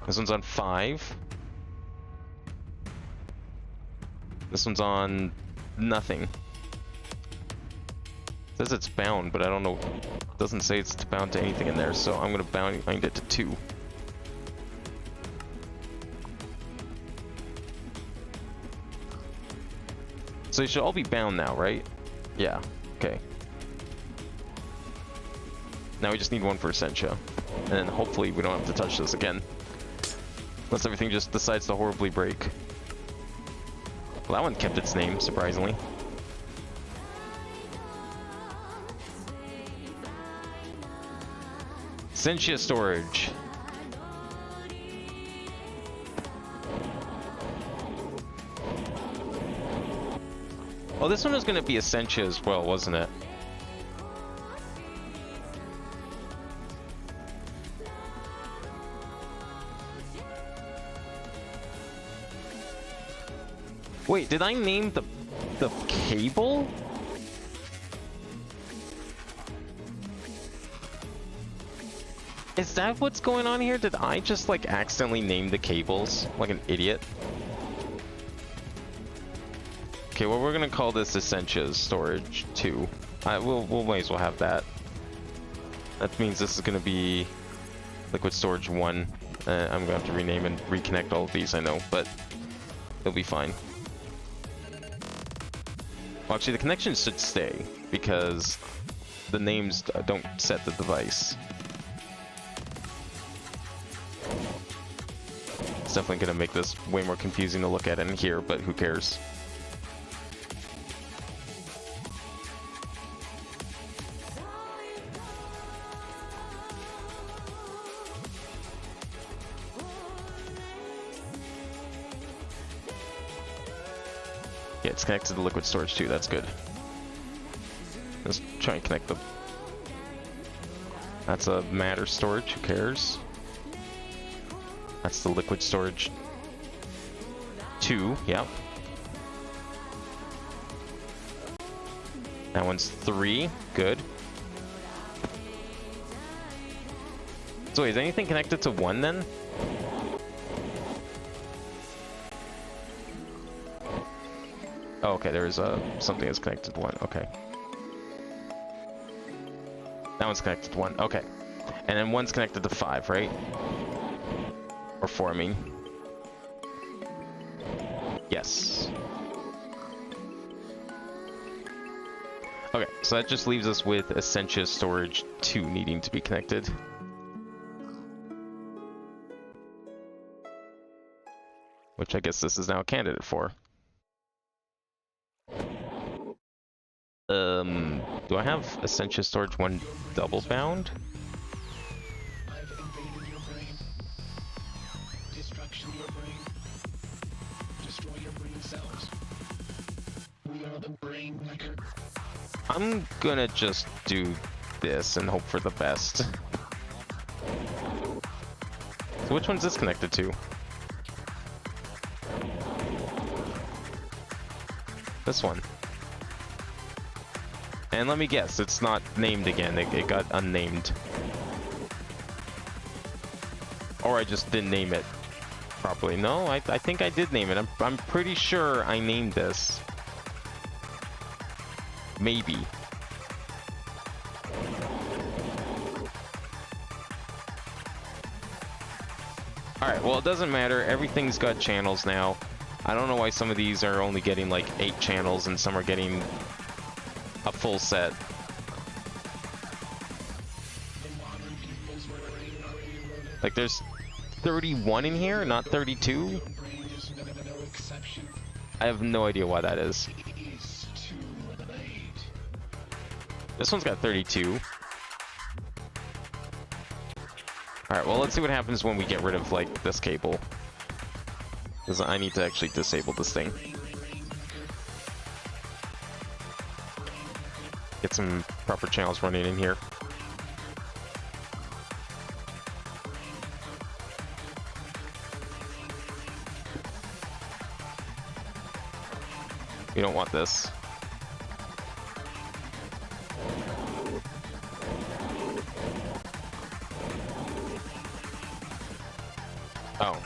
This one's on 5. This one's on nothing. It says it's bound, but I don't know. It doesn't say it's bound to anything in there, so I'm gonna bind it to 2. So they should all be bound now, right? Yeah, okay. Now we just need one for Essentia. And then hopefully we don't have to touch this again. Unless everything just decides to horribly break. Well, that one kept its name, surprisingly. Essentia storage. Oh, this one was going to be Essentia as well, wasn't it? Wait, did I name the cable? Is that what's going on here? Did I just like accidentally name the cables like an idiot? Okay, well we're gonna call this Essentia storage 2. We'll might as well have that. That means this is gonna be liquid storage 1. I'm gonna have to rename and reconnect all of these, I know, but it'll be fine. Well, actually, the connections should stay because the names don't set the device. It's definitely gonna make this way more confusing to look at in here, but who cares? Yeah, it's connected to the liquid storage too, that's good. Let's try and connect them. That's a matter storage, who cares? That's the liquid storage 2, yep. That one's 3, good. So wait, is anything connected to 1 then? Oh, okay, there is something that's connected to 1, okay. That one's connected to 1, okay. And then 1's connected to 5, right? Or 4, I mean. Yes. Okay, so that just leaves us with Essentia Storage 2 needing to be connected. Which I guess this is now a candidate for. Do I have Essentia Storage 1 double bound? I've invaded your brain. Destruction your brain. Destroy your brain cells. We are the brain maker. I'm gonna just do this and hope for the best. So which one's this connected to? This one. And let me guess, it's not named again. It got unnamed. Or I just didn't name it properly. No, I think I did name it. I'm pretty sure I named this. Maybe. Alright, well, it doesn't matter. Everything's got channels now. I don't know why some of these are only getting like 8 channels and some are getting a full set. Like, there's 31 in here, not 32? I have no idea why that is. This one's got 32. Alright, well, let's see what happens when we get rid of, like, this cable. Because I need to actually disable this thing. Get some proper channels running in here. We don't want this. Oh.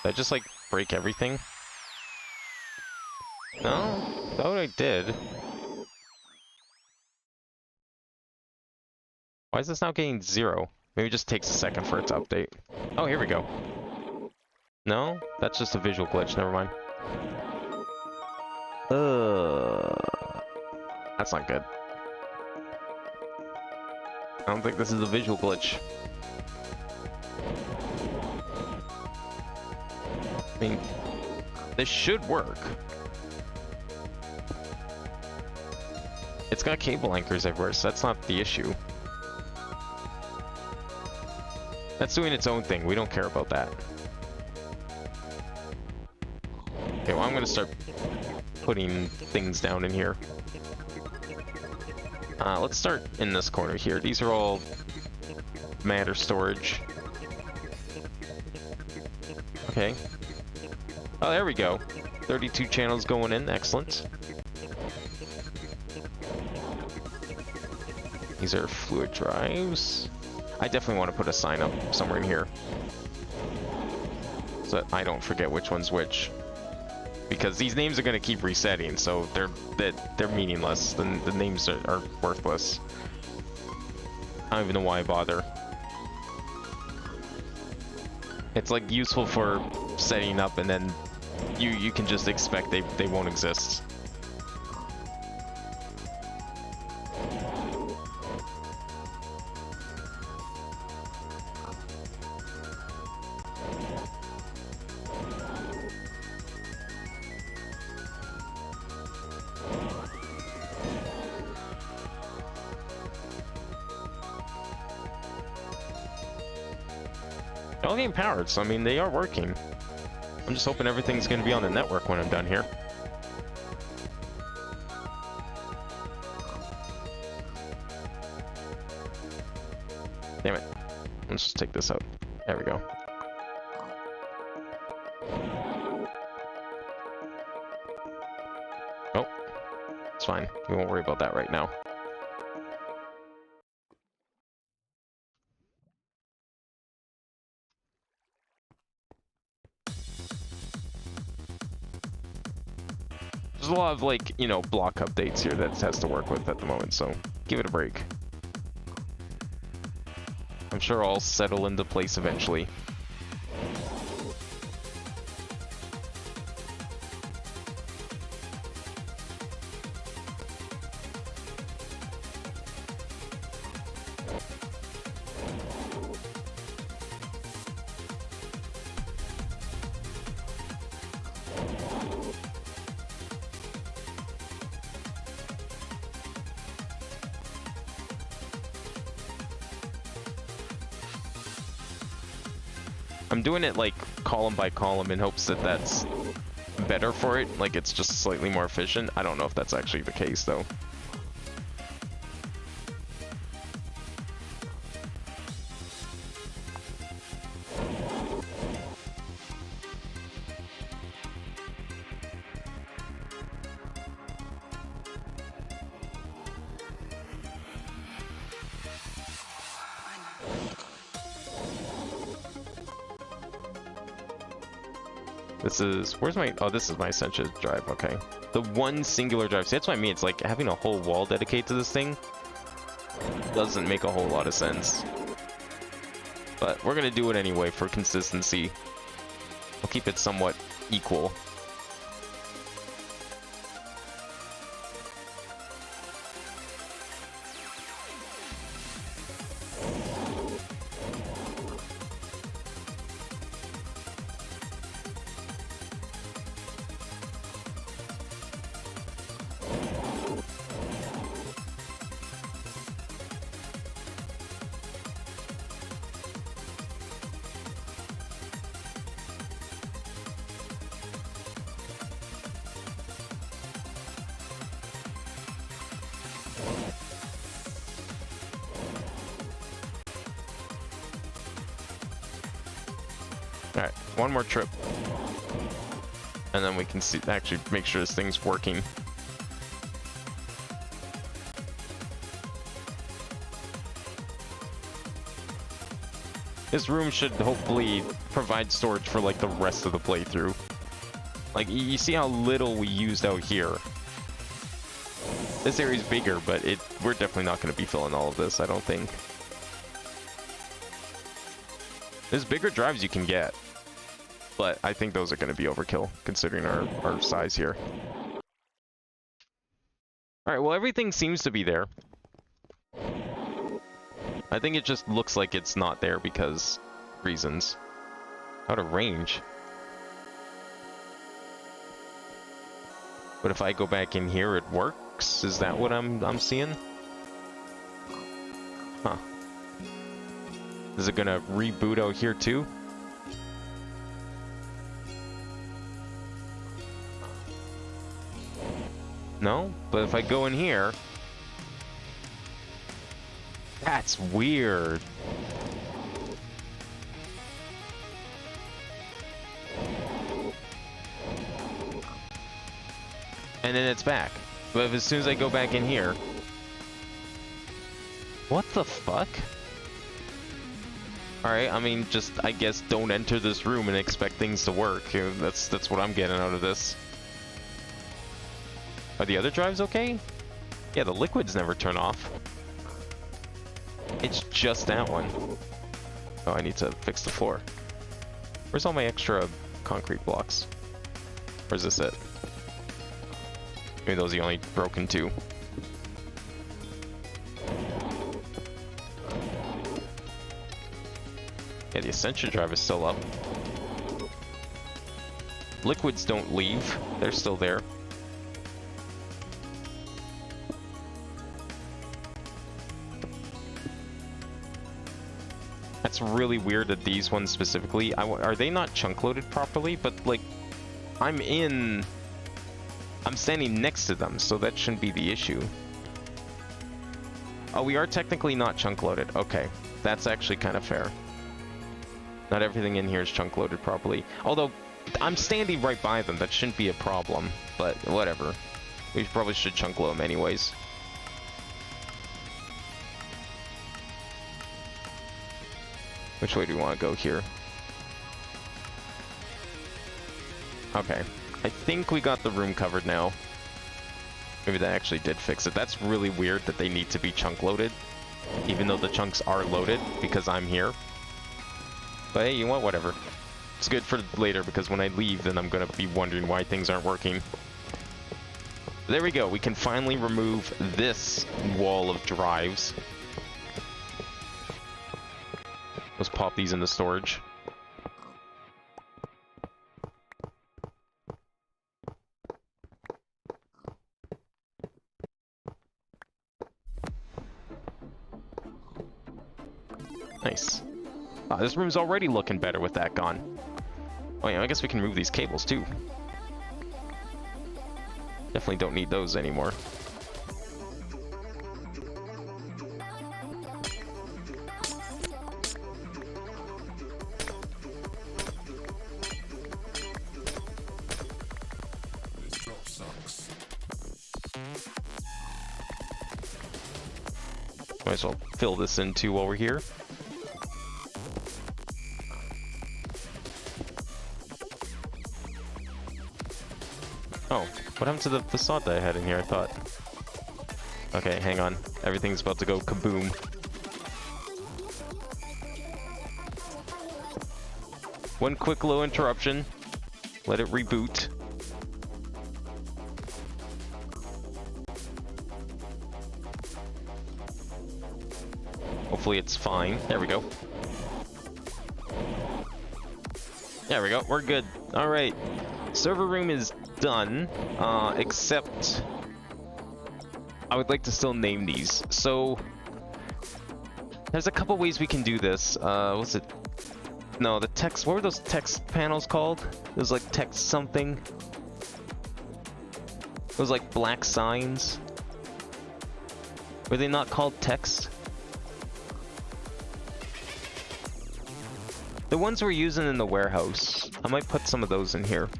Did I just, like, break everything? No? Thought I did. Why is this now getting 0? Maybe it just takes a second for it to update. Oh, here we go. No? That's just a visual glitch, never mind. That's not good. I don't think this is a visual glitch. I mean, this should work. It's got cable anchors everywhere, so that's not the issue. That's doing its own thing. We don't care about that. Okay, well, I'm gonna start putting things down in here. Let's start in this corner here. These are all matter storage. Okay. Oh, there we go. 32 channels going in. Excellent. These are fluid drives. I definitely want to put a sign up somewhere in here, so that I don't forget which one's which. Because these names are going to keep resetting, so they're meaningless. The names are worthless. I don't even know why I bother. It's like useful for setting up, and then you can just expect they won't exist. They're all getting powered, so I mean, they are working. I'm just hoping everything's going to be on the network when I'm done here. Damn it. Let's just take this out. There we go. Oh, it's fine. We won't worry about that right now. There's a lot of, like, you know, block updates here that it has to work with at the moment, so give it a break. I'm sure I'll settle into place eventually. I'm doing it like column by column in hopes that that's better for it, like it's just slightly more efficient. I don't know if that's actually the case though. This is, where's my, oh, this is my Essentia drive, okay. The one singular drive, see, that's what I mean, it's like having a whole wall dedicated to this thing doesn't make a whole lot of sense. But we're gonna do it anyway for consistency. We'll keep it somewhat equal. Alright, one more trip. And then we can see, actually make sure this thing's working. This room should hopefully provide storage for like the rest of the playthrough. Like, you see how little we used out here. This area's bigger, but we're definitely not going to be filling all of this, I don't think. There's bigger drives you can get, but I think those are going to be overkill, considering our size here. Alright, well, everything seems to be there. I think it just looks like it's not there because reasons. Out of range. But if I go back in here, it works? Is that what I'm seeing? Huh. Is it gonna reboot out here too? No? But if I go in here... That's weird. And then it's back. But if as soon as I go back in here... What the fuck? Alright, I mean, just, I guess, don't enter this room and expect things to work. That's what I'm getting out of this. Are the other drives okay? Yeah, the liquids never turn off. It's just that one. Oh, I need to fix the floor. Where's all my extra concrete blocks? Or is this it? Maybe those are the only broken two. Yeah, the Ascension drive is still up. Liquids don't leave. They're still there. That's really weird that these ones specifically... are they not chunk loaded properly? But, like, I'm standing next to them, so that shouldn't be the issue. Oh, we are technically not chunk loaded. Okay, that's actually kind of fair. Not everything in here is chunk loaded properly. Although, I'm standing right by them. That shouldn't be a problem. But, whatever. We probably should chunk load them anyways. Which way do we want to go here? Okay. I think we got the room covered now. Maybe that actually did fix it. That's really weird that they need to be chunk loaded. Even though the chunks are loaded because I'm here. But hey, you know what? Whatever. It's good for later because when I leave, then I'm going to be wondering why things aren't working. There we go. We can finally remove this wall of drives. Let's pop these into storage. Nice. This room's already looking better with that gone. Oh yeah, I guess we can move these cables too. Definitely don't need those anymore. Might as well fill this in too while we're here. Oh, what happened to the facade that I had in here, I thought? Okay, hang on. Everything's about to go kaboom. One quick little interruption. Let it reboot. Hopefully it's fine. There we go. There we go. We're good. Alright. Server room is done. Except... I would like to still name these. So... There's a couple ways we can do this. What's it? No, the text... What were those text panels called? It was like text something. It was like black signs. Were they not called text? The ones we're using in the warehouse. I might put some of those in here.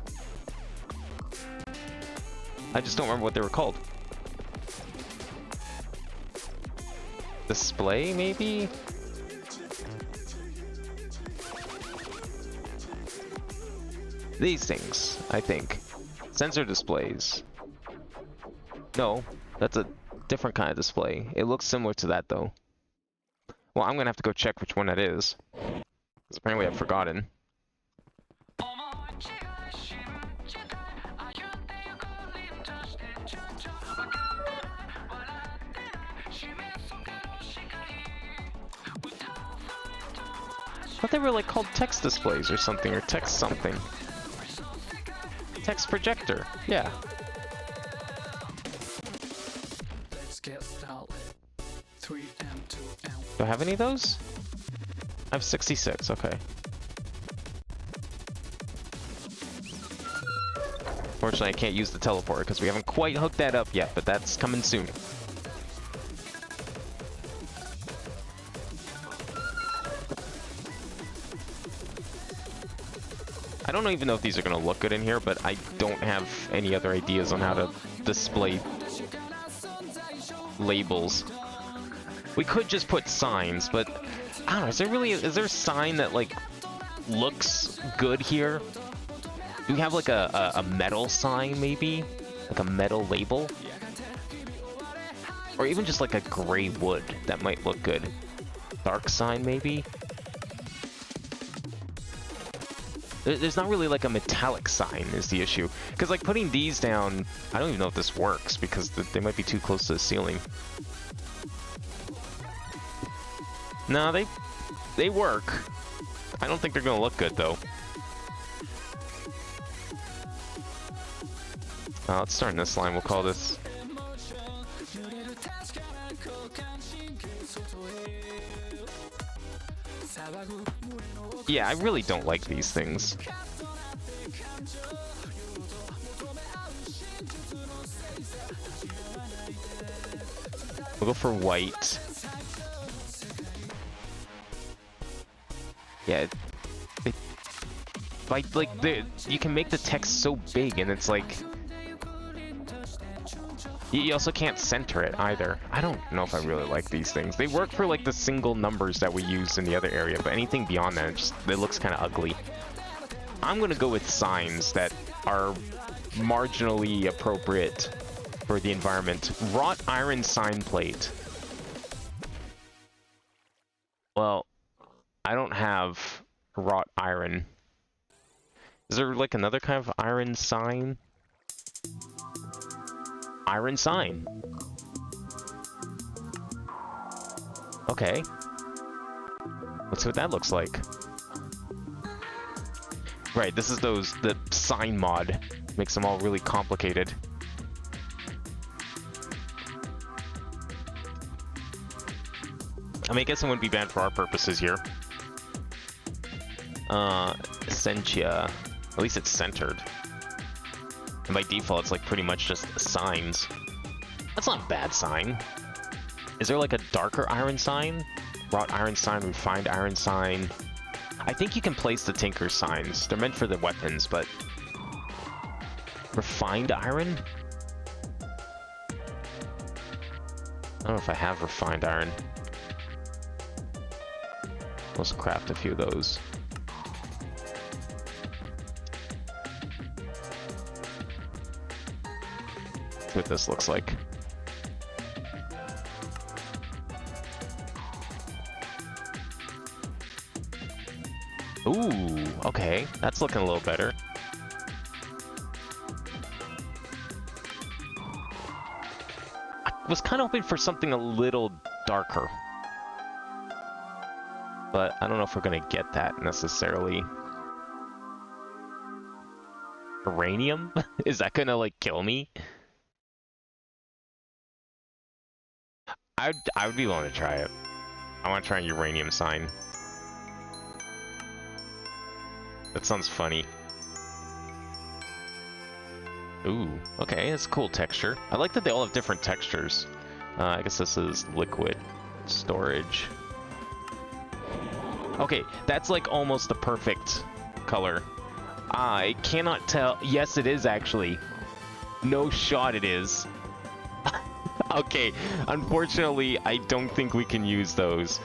I just don't remember what they were called. Display, maybe? These things, I think. Sensor displays. No, that's a different kind of display. It looks similar to that, though. Well, I'm gonna have to go check which one that is. Because apparently I've forgotten. I thought they were like called text displays or something, or text something. Text projector, yeah. Do I have any of those? I have 66, okay. Fortunately, I can't use the teleporter because we haven't quite hooked that up yet, but that's coming soon. I don't even know if these are going to look good in here, but I don't have any other ideas on how to display labels. We could just put signs, but I don't know, is there a sign that like looks good here? Do we have like a metal sign maybe? Like a metal label? Or even just like a gray wood that might look good. Dark sign maybe? There's not really like a metallic sign is the issue. Because like putting these down, I don't even know if this works because they might be too close to the ceiling. No, they work. I don't think they're gonna look good though. Let's start in this line. We'll call this. Yeah, I really don't like these things. We'll go for white. Yeah, you can make the text so big, and it's like you also can't center it either. I don't know if I really like these things. They work for like the single numbers that we use in the other area, but anything beyond that, it looks kind of ugly. I'm gonna go with signs that are marginally appropriate for the environment. Wrought iron sign plate. Well, I don't have wrought iron. Is there like another kind of iron sign? Iron sign. Okay. Let's see what that looks like. Right, this is the sign mod. Makes them all really complicated. I mean, I guess it wouldn't be bad for our purposes here. Essentia. At least it's centered. And by default, it's like pretty much just signs. That's not a bad sign. Is there like a darker iron sign? Wrought iron sign, refined iron sign. I think you can place the Tinker signs. They're meant for the weapons, but... Refined iron? I don't know if I have refined iron. Let's craft a few of those. See what this looks like. Ooh, okay. That's looking a little better. I was kind of hoping for something a little darker. But I don't know if we're gonna get that necessarily. Uranium? Is that gonna, like, kill me? I would be willing to try it. I want to try a uranium sign. That sounds funny. Ooh, okay, that's a cool texture. I like that they all have different textures. I guess this is liquid storage. Okay, that's like almost the perfect color. I cannot tell. Yes, it is actually. No shot it is. Okay, unfortunately, I don't think we can use those.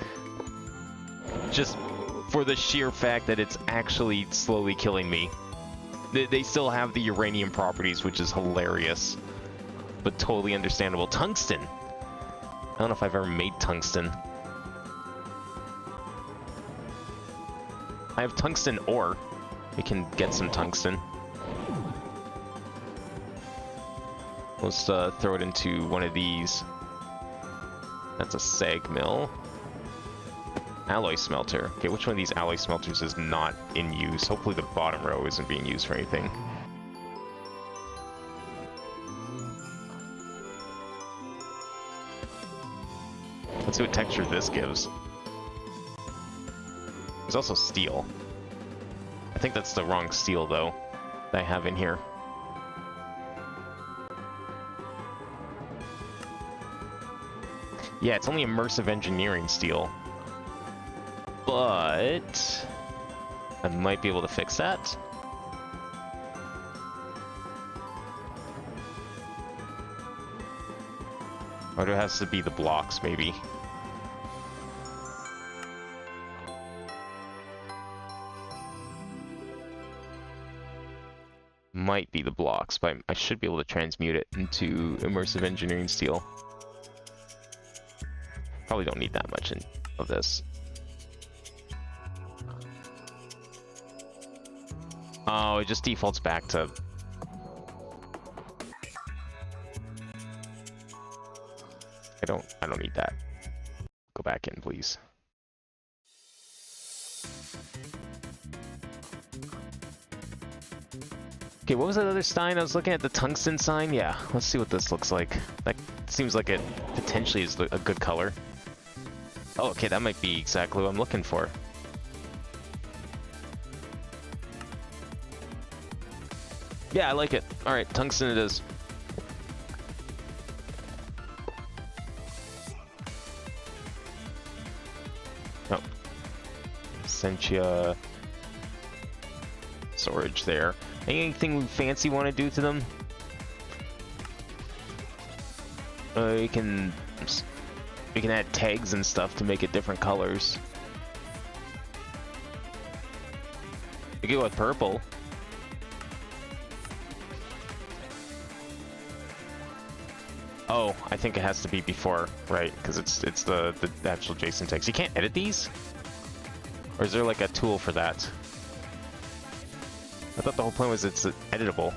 Just for the sheer fact that it's actually slowly killing me. They still have the uranium properties, which is hilarious. But totally understandable. Tungsten! I don't know if I've ever made tungsten. I have tungsten ore. We can get some tungsten. Let's throw it into one of these. That's a sag mill. Alloy smelter. Okay, which one of these alloy smelters is not in use? Hopefully the bottom row isn't being used for anything. Let's see what texture this gives. There's also steel. I think that's the wrong steel, though, that I have in here. Yeah, it's only immersive engineering steel. But I might be able to fix that. Or it has to be the blocks, maybe. Might be the blocks, but I should be able to transmute it into immersive engineering steel. Probably don't need that much of this. Oh, it just defaults back to... I don't need that. Go back in, please. Okay, what was that other sign? I was looking at the tungsten sign. Yeah, let's see what this looks like. That seems like it potentially is a good color. Oh, okay, that might be exactly what I'm looking for. Yeah, I like it. Alright, tungsten it is. Oh. Sentia... storage there. Anything fancy want to do to them? You can add tags and stuff to make it different colors. You go with purple. Oh, I think it has to be before, right? Because it's the actual JSON text. You can't edit these? Or is there like a tool for that? I thought the whole point was it's editable.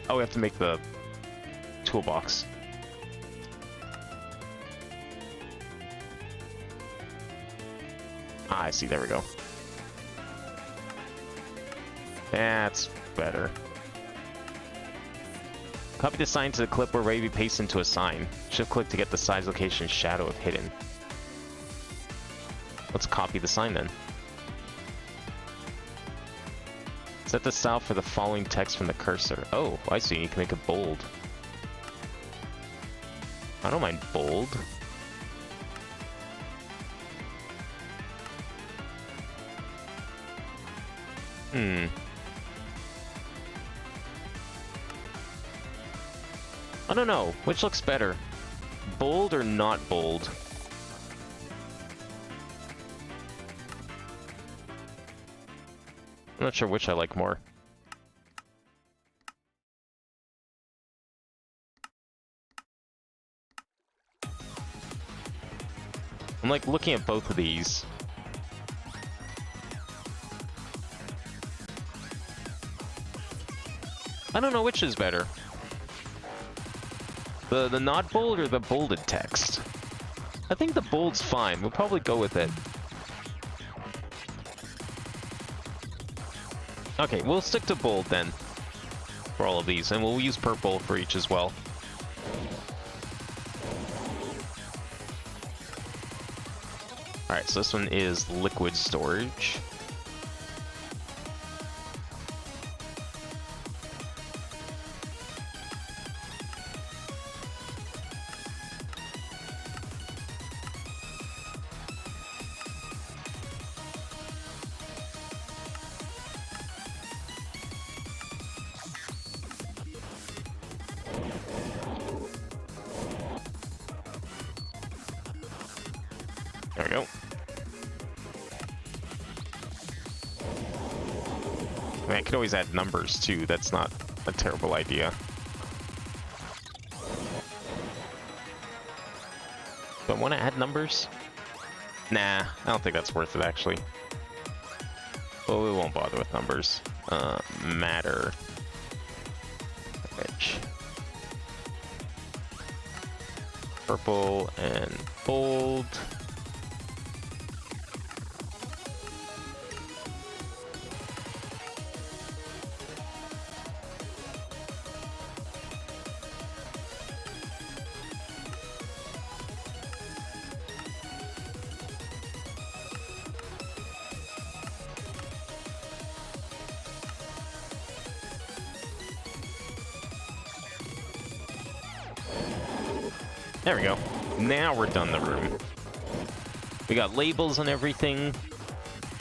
Oh, we have to make the toolbox. Ah, I see. There we go. That's better. Copy the sign to the clip where ready to be pasted into a sign. Shift click to get the size, location, shadow of hidden. Let's copy the sign then. Set the style for the following text from the cursor. Oh, I see. You can make it bold. I don't mind bold. I don't know. Which looks better? Bold or not bold? I'm not sure which I like more. I'm like looking at both of these. I don't know which is better. The not bold or the bolded text? I think the bold's fine. We'll probably go with it. Okay, we'll stick to bold then for all of these, and we'll use purple for each as well. Alright, so this one is liquid storage. There we go. I mean, I could always add numbers too. That's not a terrible idea. Do I want to add numbers? Nah, I don't think that's worth it actually. Well, we won't bother with numbers. Matter. Which? Purple and bold. There we go. Now we're done the room. We got labels and everything.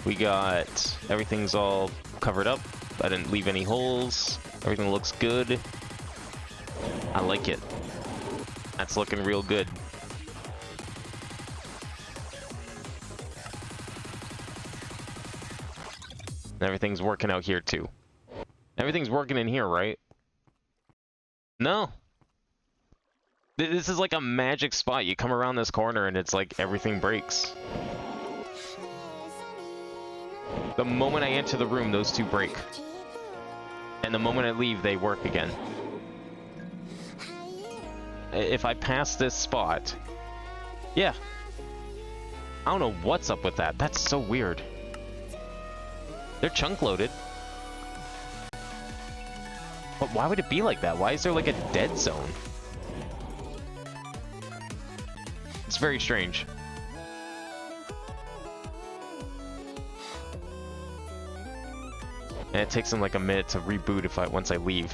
We got everything's all covered up. I didn't leave any holes. Everything looks good. I like it. That's looking real good. Everything's working out here too. Everything's working in here, right? No. This is like a magic spot. You come around this corner and it's like everything breaks. The moment I enter the room, those two break. And the moment I leave, they work again. If I pass this spot... Yeah. I don't know what's up with that. That's so weird. They're chunk loaded. But why would it be like that? Why is there like a dead zone? It's very strange. And it takes them like a minute to reboot once I leave.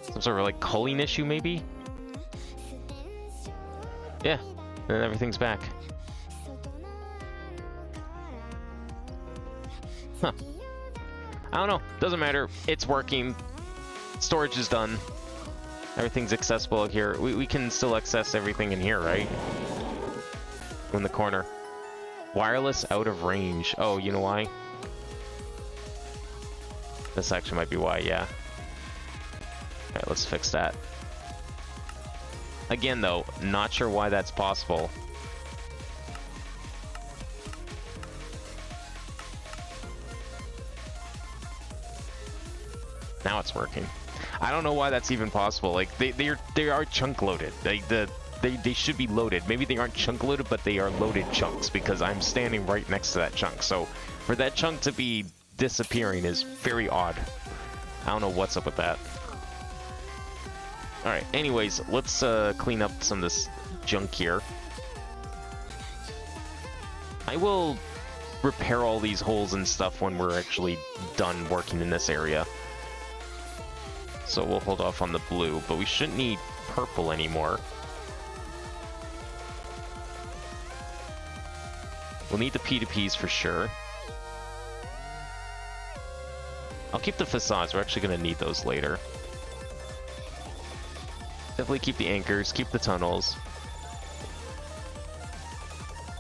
Some sort of like culling issue maybe? Yeah, and then everything's back. Huh. I don't know. Doesn't matter. It's working. Storage is done. Everything's accessible here. We can still access everything in here, right? In the corner. Wireless out of range. Oh, you know why? This actually might be why, yeah. Alright, let's fix that. Again, though, not sure why that's possible. Now it's working. I don't know why that's even possible. Like they are chunk loaded. They should be loaded. Maybe they aren't chunk loaded, but they are loaded chunks because I'm standing right next to that chunk. So for that chunk to be disappearing is very odd. I don't know what's up with that. All right. Anyways, let's clean up some of this junk here. I will repair all these holes and stuff when we're actually done working in this area. So we'll hold off on the blue, but we shouldn't need purple anymore. We'll need the P2Ps for sure. I'll keep the facades, we're actually going to need those later. Definitely keep the anchors, keep the tunnels.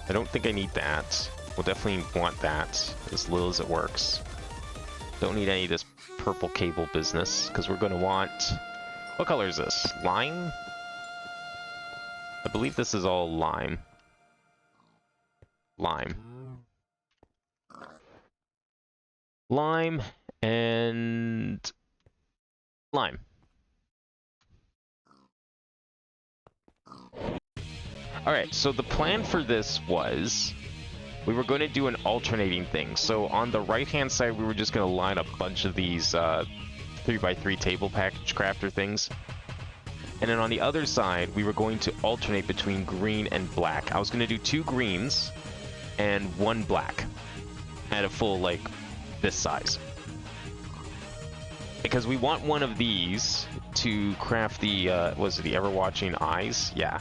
I don't think I need that. We'll definitely want that, as little as it works. Don't need any of this purple cable business, because we're going to want... What color is this? Lime? I believe this is all lime. lime. Lime and lime. Alright, so the plan for this was we were going to do an alternating thing. So on the right-hand side, we were just going to line up a bunch of these 3x3 table package crafter things. And then on the other side, we were going to alternate between green and black. I was going to do 2 greens and 1 black at a full, like, this size. Because we want one of these to craft the, was it the ever-watching eyes? Yeah.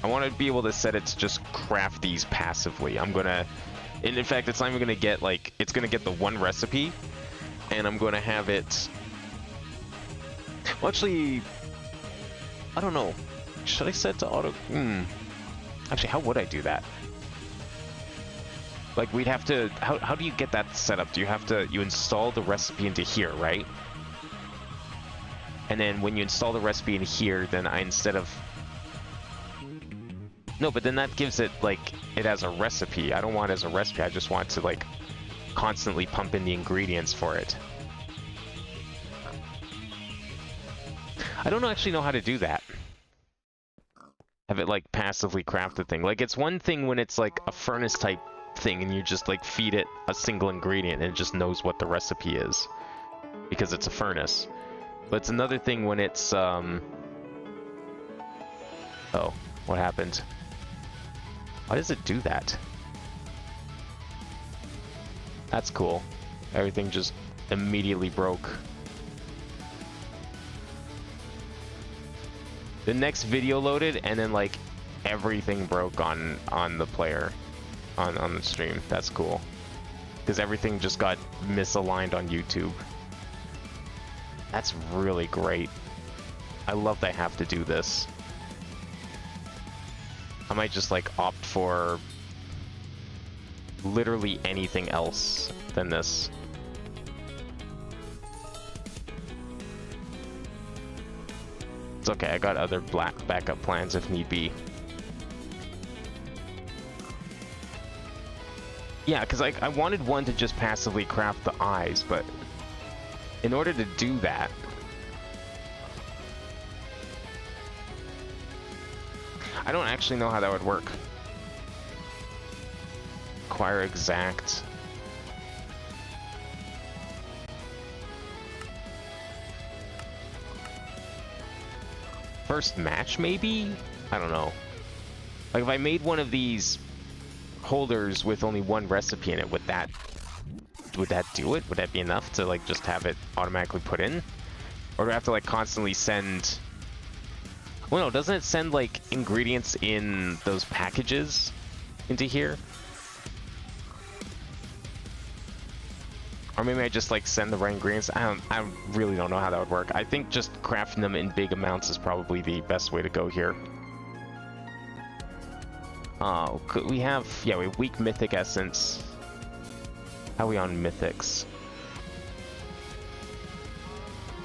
I want to be able to set it to just craft these passively. I'm going to, and in fact, it's not even going to get, like, it's going to get the 1 recipe, and I'm going to have it, well, actually, I don't know. Should I set to auto? Actually, how would I do that? Like, we'd have to, how do you get that set up? Do you have to, you install the recipe into here, right? And then when you install the recipe in here, then instead of, no, but then that gives it, like, it as a recipe. I don't want it as a recipe. I just want to, like, constantly pump in the ingredients for it. I don't actually know how to do that. Have it, like, passively craft the thing. Like, it's one thing when it's, like, a furnace type thing and you just, like, feed it a single ingredient and it just knows what the recipe is. Because it's a furnace. But it's another thing when it's, Oh, what happened? Why does it do that? That's cool. Everything just immediately broke. The next video loaded and then like everything broke on the player on the stream. That's cool. Because everything just got misaligned on YouTube. That's really great. I love that I have to do this. I might just like opt for literally anything else than this. It's okay, I got other black backup plans if need be. Yeah, because I wanted one to just passively craft the eyes, but in order to do that, I don't actually know how that would work. Acquire exact. First match, maybe? I don't know. Like, if I made one of these holders with only 1 recipe in it, would that do it? Would that be enough to, like, just have it automatically put in? Or do I have to, like, constantly send... Well, no, doesn't it send, like, ingredients in those packages into here? Or maybe I just, like, send the right ingredients? I really don't know how that would work. I think just crafting them in big amounts is probably the best way to go here. Oh, we have weak mythic essence. How are we on mythics?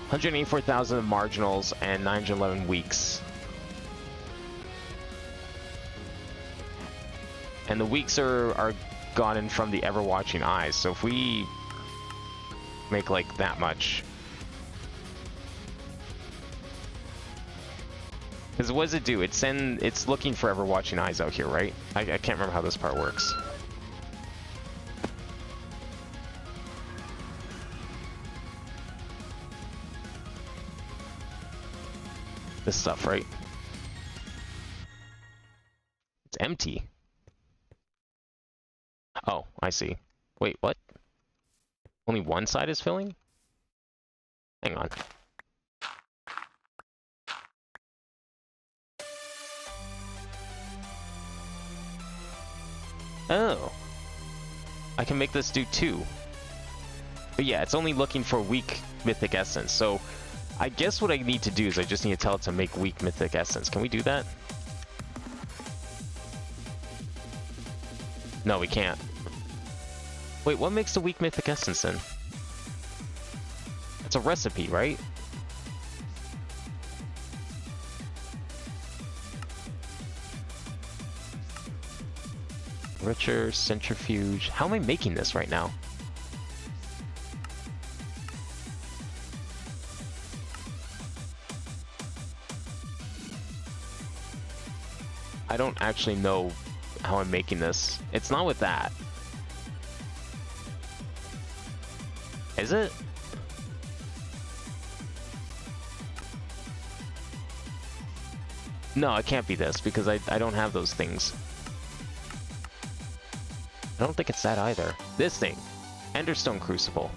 184,000 of marginals and 911 weeks. And the weeks are gotten from the ever-watching eyes, so if we make like that much. Because what does it do? It's looking for ever-watching eyes out here, right? I can't remember how this part works. This stuff, right? It's empty. Oh, I see. Wait, what? Only one side is filling? Hang on. Oh. I can make this do 2. But yeah, it's only looking for weak mythic essence. So I guess what I need to do is I just need to tell it to make weak mythic essence. Can we do that? No, we can't. Wait, what makes the weak mythic essence then? It's a recipe, right? Richer, centrifuge. How am I making this right now? I don't actually know how I'm making this. It's not with that. Is it? No, it can't be this because I don't have those things. I don't think it's that either. This thing. Enderstone Crucible.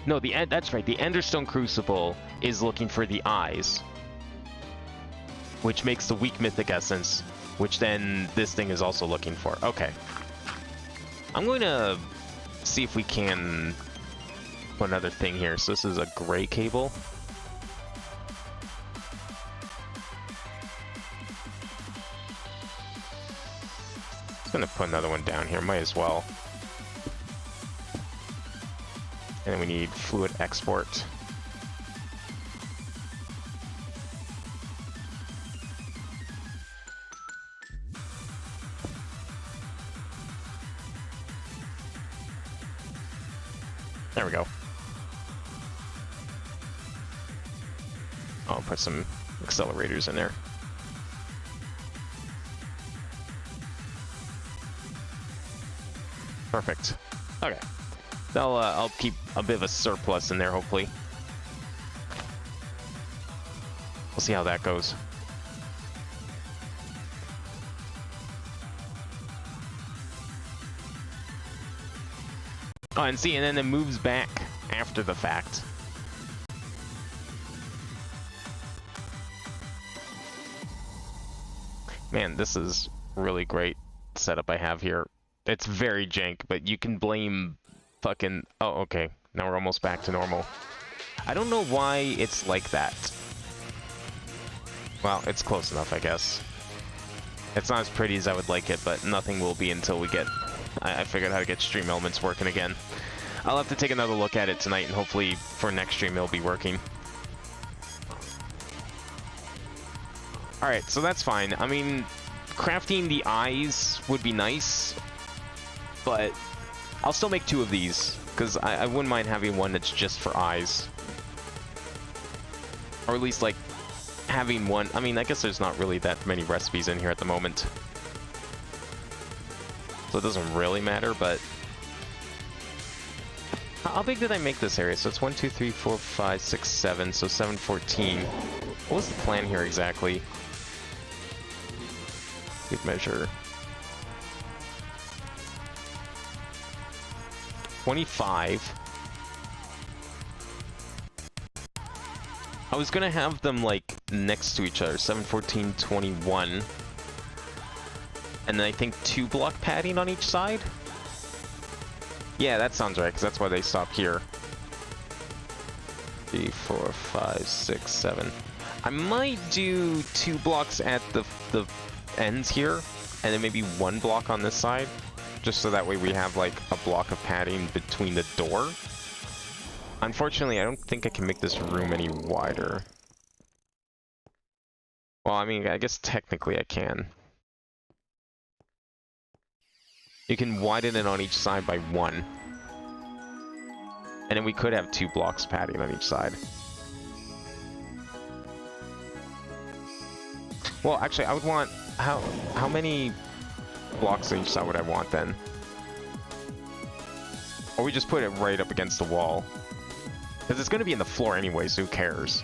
No, that's right. The Enderstone Crucible is looking for the eyes, which makes the weak mythic essence, which then this thing is also looking for. Okay. I'm going to see if we can put another thing here. So this is a gray cable. I'm going to put another one down here. Might as well. And then we need fluid export. There we go. I'll put some accelerators in there. Perfect. Okay. I'll keep a bit of a surplus in there, hopefully. We'll see how that goes. Oh, and see, and then it moves back after the fact. Man, this is really great setup I have here. It's very jank, but you can blame fucking... Oh, okay. Now we're almost back to normal. I don't know why it's like that. Well, it's close enough, I guess. It's not as pretty as I would like it, but nothing will be until we get... I figured out how to get stream elements working again. I'll have to take another look at it tonight, and hopefully for next stream it'll be working. Alright, so that's fine. I mean, crafting the eyes would be nice, but I'll still make 2 of these, because I wouldn't mind having one that's just for eyes. Or at least, like, having one... I mean, I guess there's not really that many recipes in here at the moment. So it doesn't really matter, but... How big did I make this area? So it's 1, 2, 3, 4, 5, 6, 7, so 714. What was the plan here exactly? Good measure. 25. I was gonna have them like next to each other, 7, 14, 21. And then I think 2 block padding on each side? Yeah, that sounds right, because that's why they stop here. 3, 4, 5, 6, 7. I might do 2 blocks at the ends here, and then maybe 1 block on this side, just so that way we have like a block of padding between the door. Unfortunately, I don't think I can make this room any wider. Well, I mean, I guess technically I can. You can widen it on each side by 1. And then we could have 2 blocks padding on each side. Well, actually, I would want... How many blocks on each side would I want then? Or we just put it right up against the wall. Because it's going to be in the floor anyway, so who cares?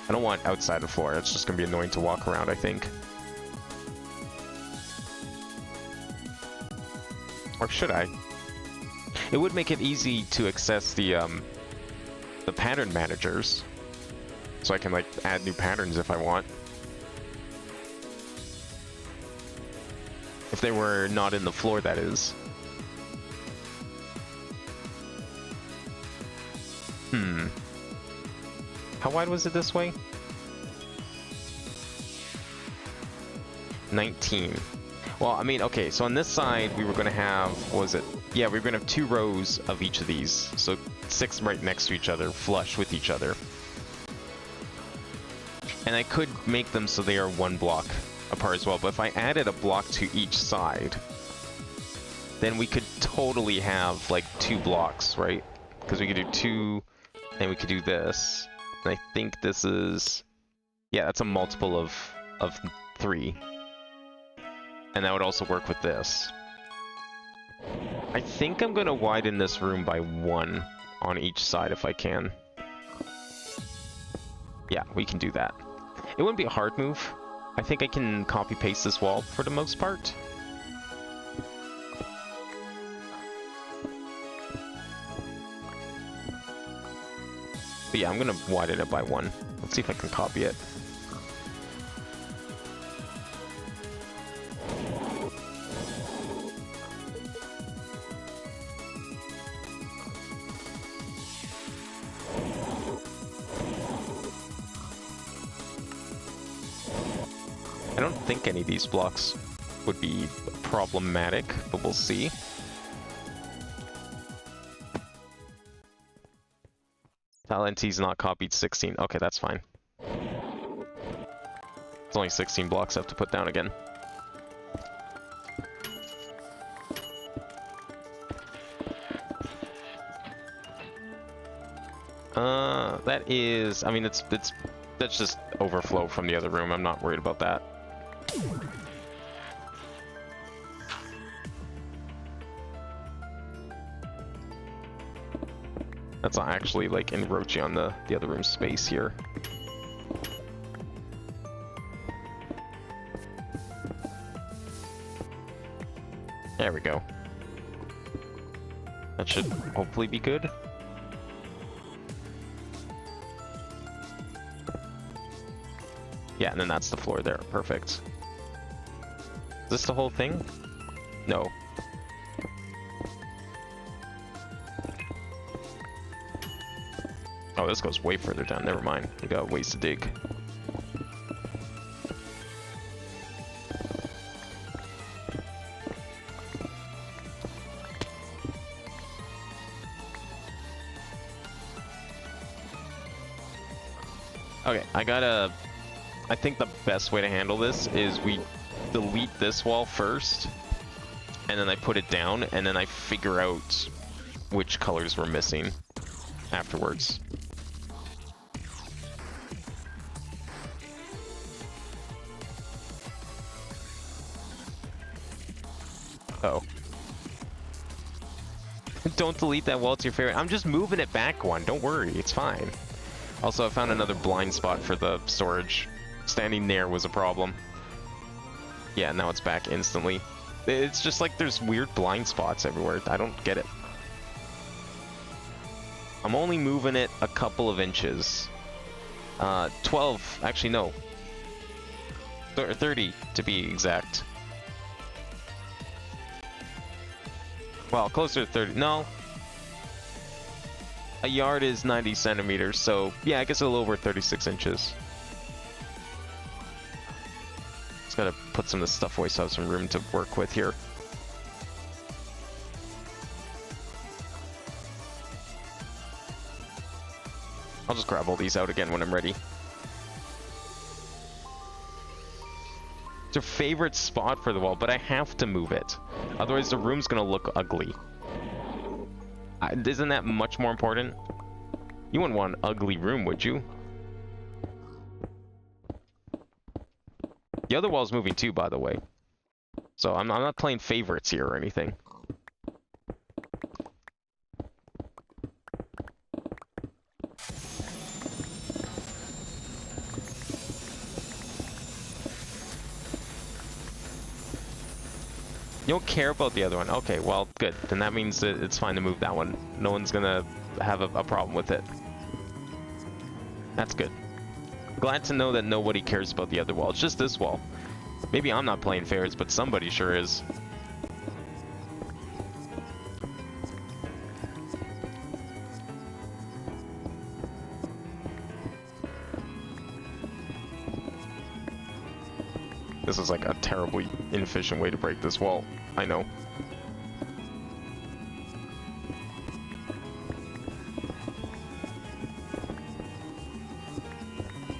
I don't want outside the floor. It's just going to be annoying to walk around, I think. Or should I? It would make it easy to access the pattern managers. So I can, like, add new patterns if I want. If they were not in the floor, that is. How wide was it this way? 19. Well, I mean, okay, so on this side, we were going to have, what was it? Yeah, we were going to have 2 rows of each of these. So 6 right next to each other, flush with each other. And I could make them so they are 1 block apart as well. But if I added a block to each side, then we could totally have like 2 blocks, right? Because we could do 2, and we could do this. And I think this is, yeah, that's a multiple of 3. And that would also work with this. I think I'm gonna widen this room by 1 on each side if I can. Yeah, we can do that. It wouldn't be a hard move. I think I can copy paste this wall for the most part. But yeah, I'm gonna widen it by 1. Let's see if I can copy it. I don't think any of these blocks would be problematic, but we'll see. Talenti's not copied 16. Okay, that's fine. It's only 16 blocks I have to put down again. That is, I mean, that's just overflow from the other room. I'm not worried about that. That's not actually like encroaching on the other room's space here. There we go. That should hopefully be good. Yeah, and then that's the floor there. Perfect. Is this the whole thing? No. Oh, this goes way further down. Never mind. We got ways to dig. Okay, I think the best way to handle this is we delete this wall first, and then I put it down, and then I figure out which colors we're missing afterwards. Oh. Don't delete that wall, it's your favorite. I'm just moving it back 1, don't worry, it's fine. Also, I found another blind spot for the storage. Standing there was a problem. Yeah, now it's back instantly. It's just like there's weird blind spots everywhere. I don't get it. I'm only moving it a couple of inches. 12, actually no. 30 to be exact. Well, closer to 30, no. A yard is 90 centimeters, so yeah, I guess a little over 36 inches. Just gotta put some of this stuff away so I have some room to work with here. I'll just grab all these out again when I'm ready. It's your favorite spot for the wall, but I have to move it. Otherwise the room's gonna look ugly. Isn't that much more important? You wouldn't want an ugly room, would you? The other wall's moving too, by the way. So I'm not playing favorites here or anything. You don't care about the other one. Okay, well, good. Then that means that it's fine to move that one. No one's gonna have a problem with it. That's good. Glad to know that nobody cares about the other wall. It's just this wall. Maybe I'm not playing favorites, but somebody sure is. This is like a terribly inefficient way to break this wall. I know.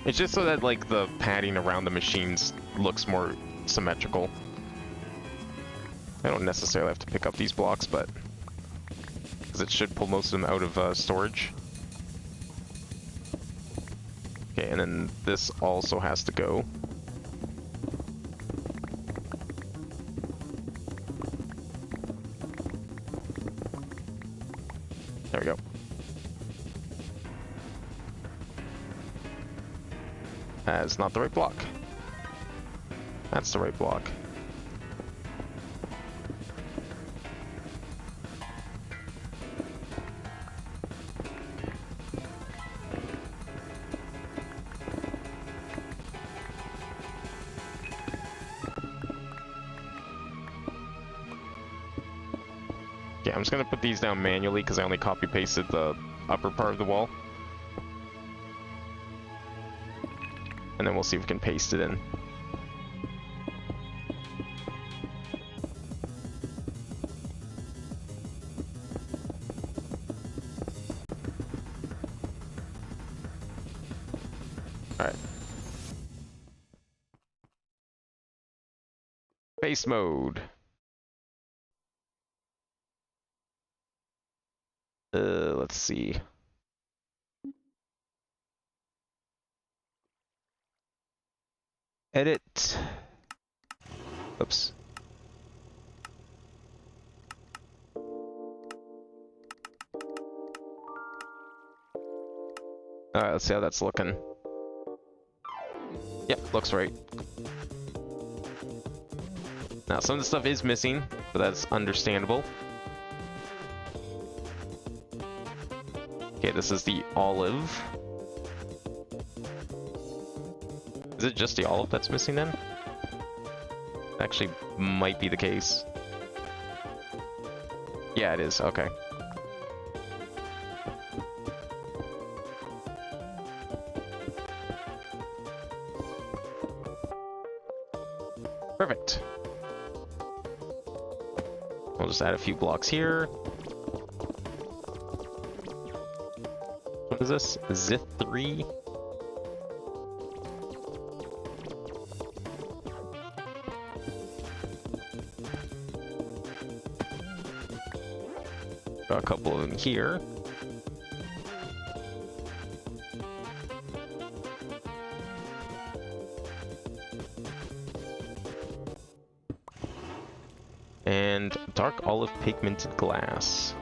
It's just so that like the padding around the machines looks more symmetrical. I don't necessarily have to pick up these blocks, but because it should pull most of them out of storage. Okay, and then this also has to go. There we go. That's not the right block. That's the right block. Okay, I'm just gonna put these down manually because I only copy pasted the upper part of the wall. And then we'll see if we can paste it in. Alright. Base mode. Let's see. Edit. Oops. Alright, let's see how that's looking. Yep, looks right. Now, some of the stuff is missing, but that's understandable. Okay, this is the olive. Is it just the olive that's missing then? Actually, might be the case. Yeah, it is. Okay. Perfect. We'll just add a few blocks here. What is this? Zith 3? Got a couple of them here. And dark olive pigmented glass.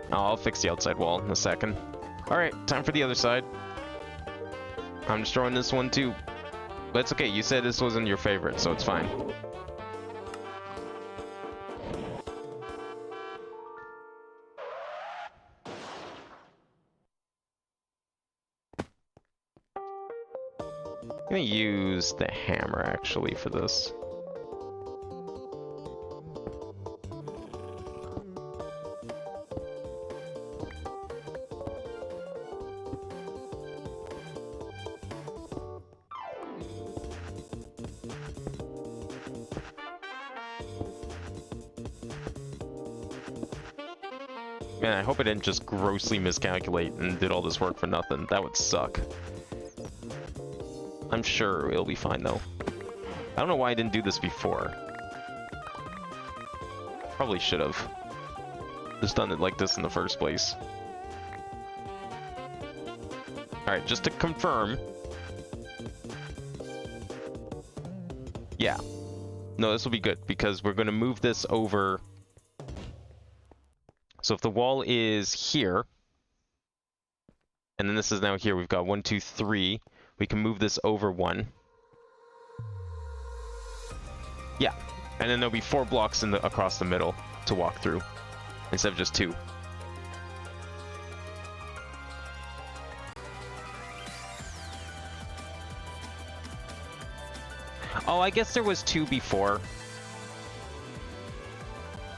I'll fix the outside wall in a second. Alright, time for the other side. I'm destroying this one too. But it's okay, you said this wasn't your favorite, so it's fine. I'm gonna use the hammer actually for this. Man, I hope I didn't just grossly miscalculate and did all this work for nothing. That would suck. I'm sure it'll be fine though. I don't know why I didn't do this before. Probably should have. Just done it like this in the first place. Alright, just to confirm. Yeah. No, this will be good because we're going to move this over. So if the wall is here, and then this is now here, we've got 1, 2, 3. We can move this over 1. Yeah, and then there'll be 4 blocks in the across the middle to walk through, instead of just 2. Oh, I guess there was 2 before.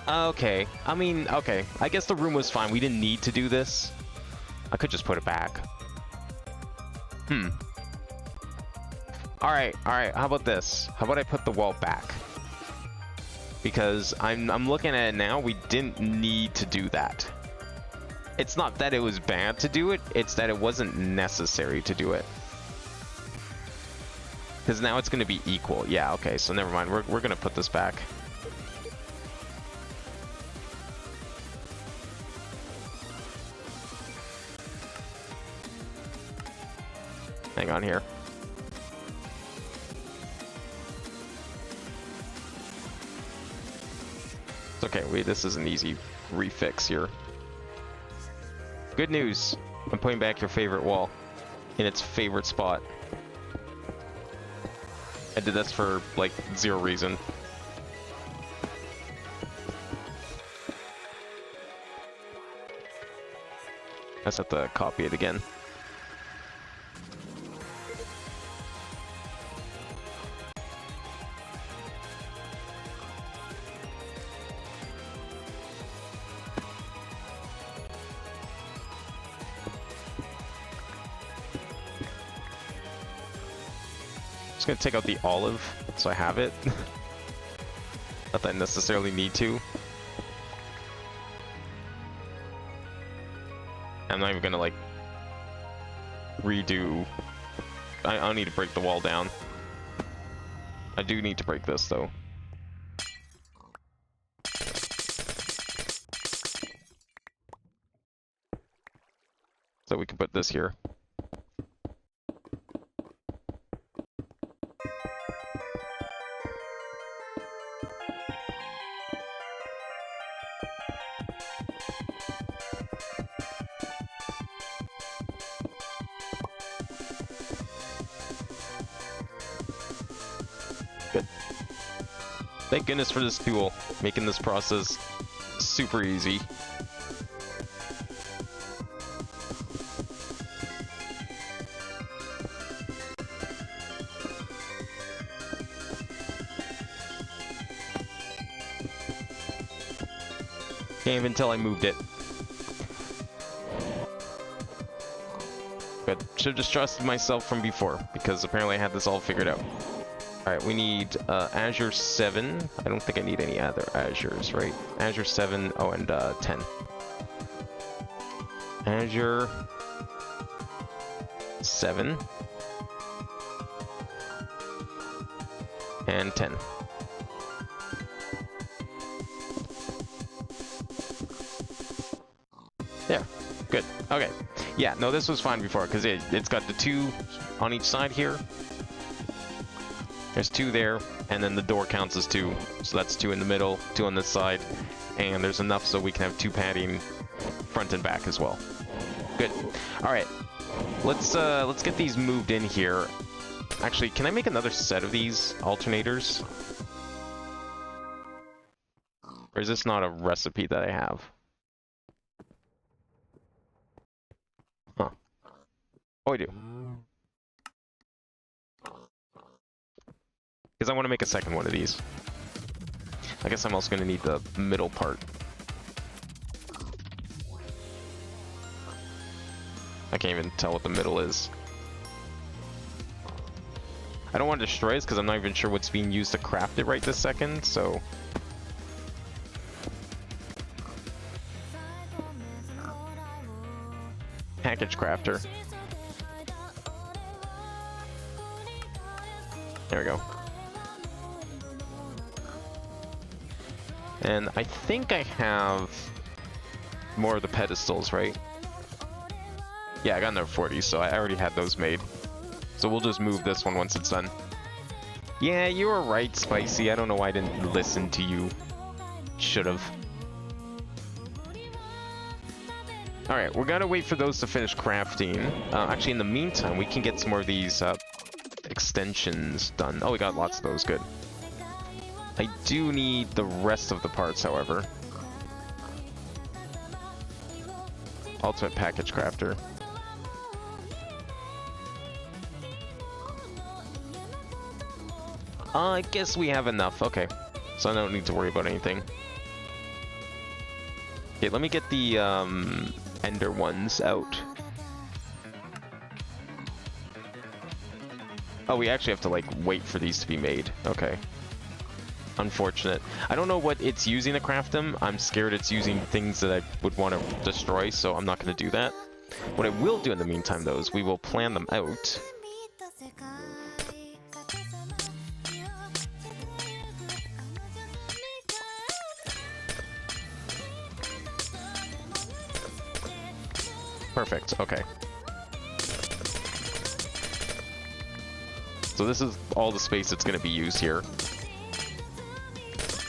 Okay, I mean, okay. I guess the room was fine. We didn't need to do this. I could just put it back. Alright, alright, how about this? How about I put the wall back? Because I'm looking at it now, we didn't need to do that. It's not that it was bad to do it, it's that it wasn't necessary to do it. Because now it's going to be equal. Yeah, okay, so never mind. We're going to put this back. Hang on here. It's okay, this is an easy refix here. Good news. I'm putting back your favorite wall in its favorite spot. I did this for, like, zero reason. I just have to copy it again. Just gonna take out the olive, so I have it. Not that I necessarily need to. I'm not even gonna, like, redo... I don't need to break the wall down. I do need to break this, though. So we can put this here. Good. Thank goodness for this tool, making this process super easy. Can't even tell I moved it. But should have just trusted myself from before, because apparently I had this all figured out. Alright, we need Azure 7. I don't think I need any other Azures, right? Azure 7, oh, and 10. Azure 7. And 10. There. Good. Okay. Yeah, no, this was fine before, because it's got the 2 on each side here. There's 2 there, and then the door counts as 2. So that's 2 in the middle, 2 on this side, and there's enough so we can have 2 padding front and back as well. Good. All right. Let's get these moved in here. Actually, can I make another set of these alternators? Or is this not a recipe that I have? Huh. Oh, I do. Because I want to make a second one of these. I guess I'm also going to need the middle part. I can't even tell what the middle is. I don't want to destroy this because I'm not even sure what's being used to craft it right this second, so... Package crafter. There we go. And I think I have more of the pedestals, right? Yeah, I got another 40, so I already had those made. So we'll just move this one once it's done. Yeah, you were right, Spicy. I don't know why I didn't listen to you. Should've. Alright, we're gonna wait for those to finish crafting. Actually, in the meantime, we can get some more of these extensions done. Oh, we got lots of those. Good. I do need the rest of the parts, however. Ultimate package crafter. I guess we have enough. Okay. So I don't need to worry about anything. Okay, let me get the ender ones out. Oh, we actually have to, like, wait for these to be made. Okay. Unfortunate. I don't know what it's using to craft them. I'm scared it's using things that I would want to destroy, so I'm not going to do that. What I will do in the meantime, though, is we will plan them out. Perfect. Okay. So this is all the space that's going to be used here.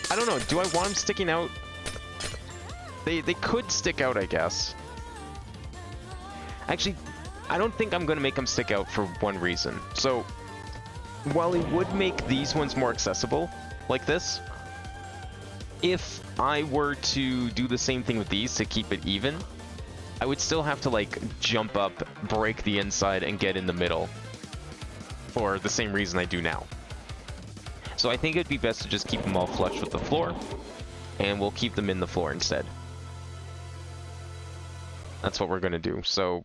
I don't know. Do I want them sticking out? They could stick out, I guess. Actually, I don't think I'm going to make them stick out for one reason. So, while it would make these ones more accessible, like this, if I were to do the same thing with these to keep it even, I would still have to, like, jump up, break the inside, and get in the middle. For the same reason I do now. So I think it'd be best to just keep them all flush with the floor, and we'll keep them in the floor instead. That's what we're gonna do. So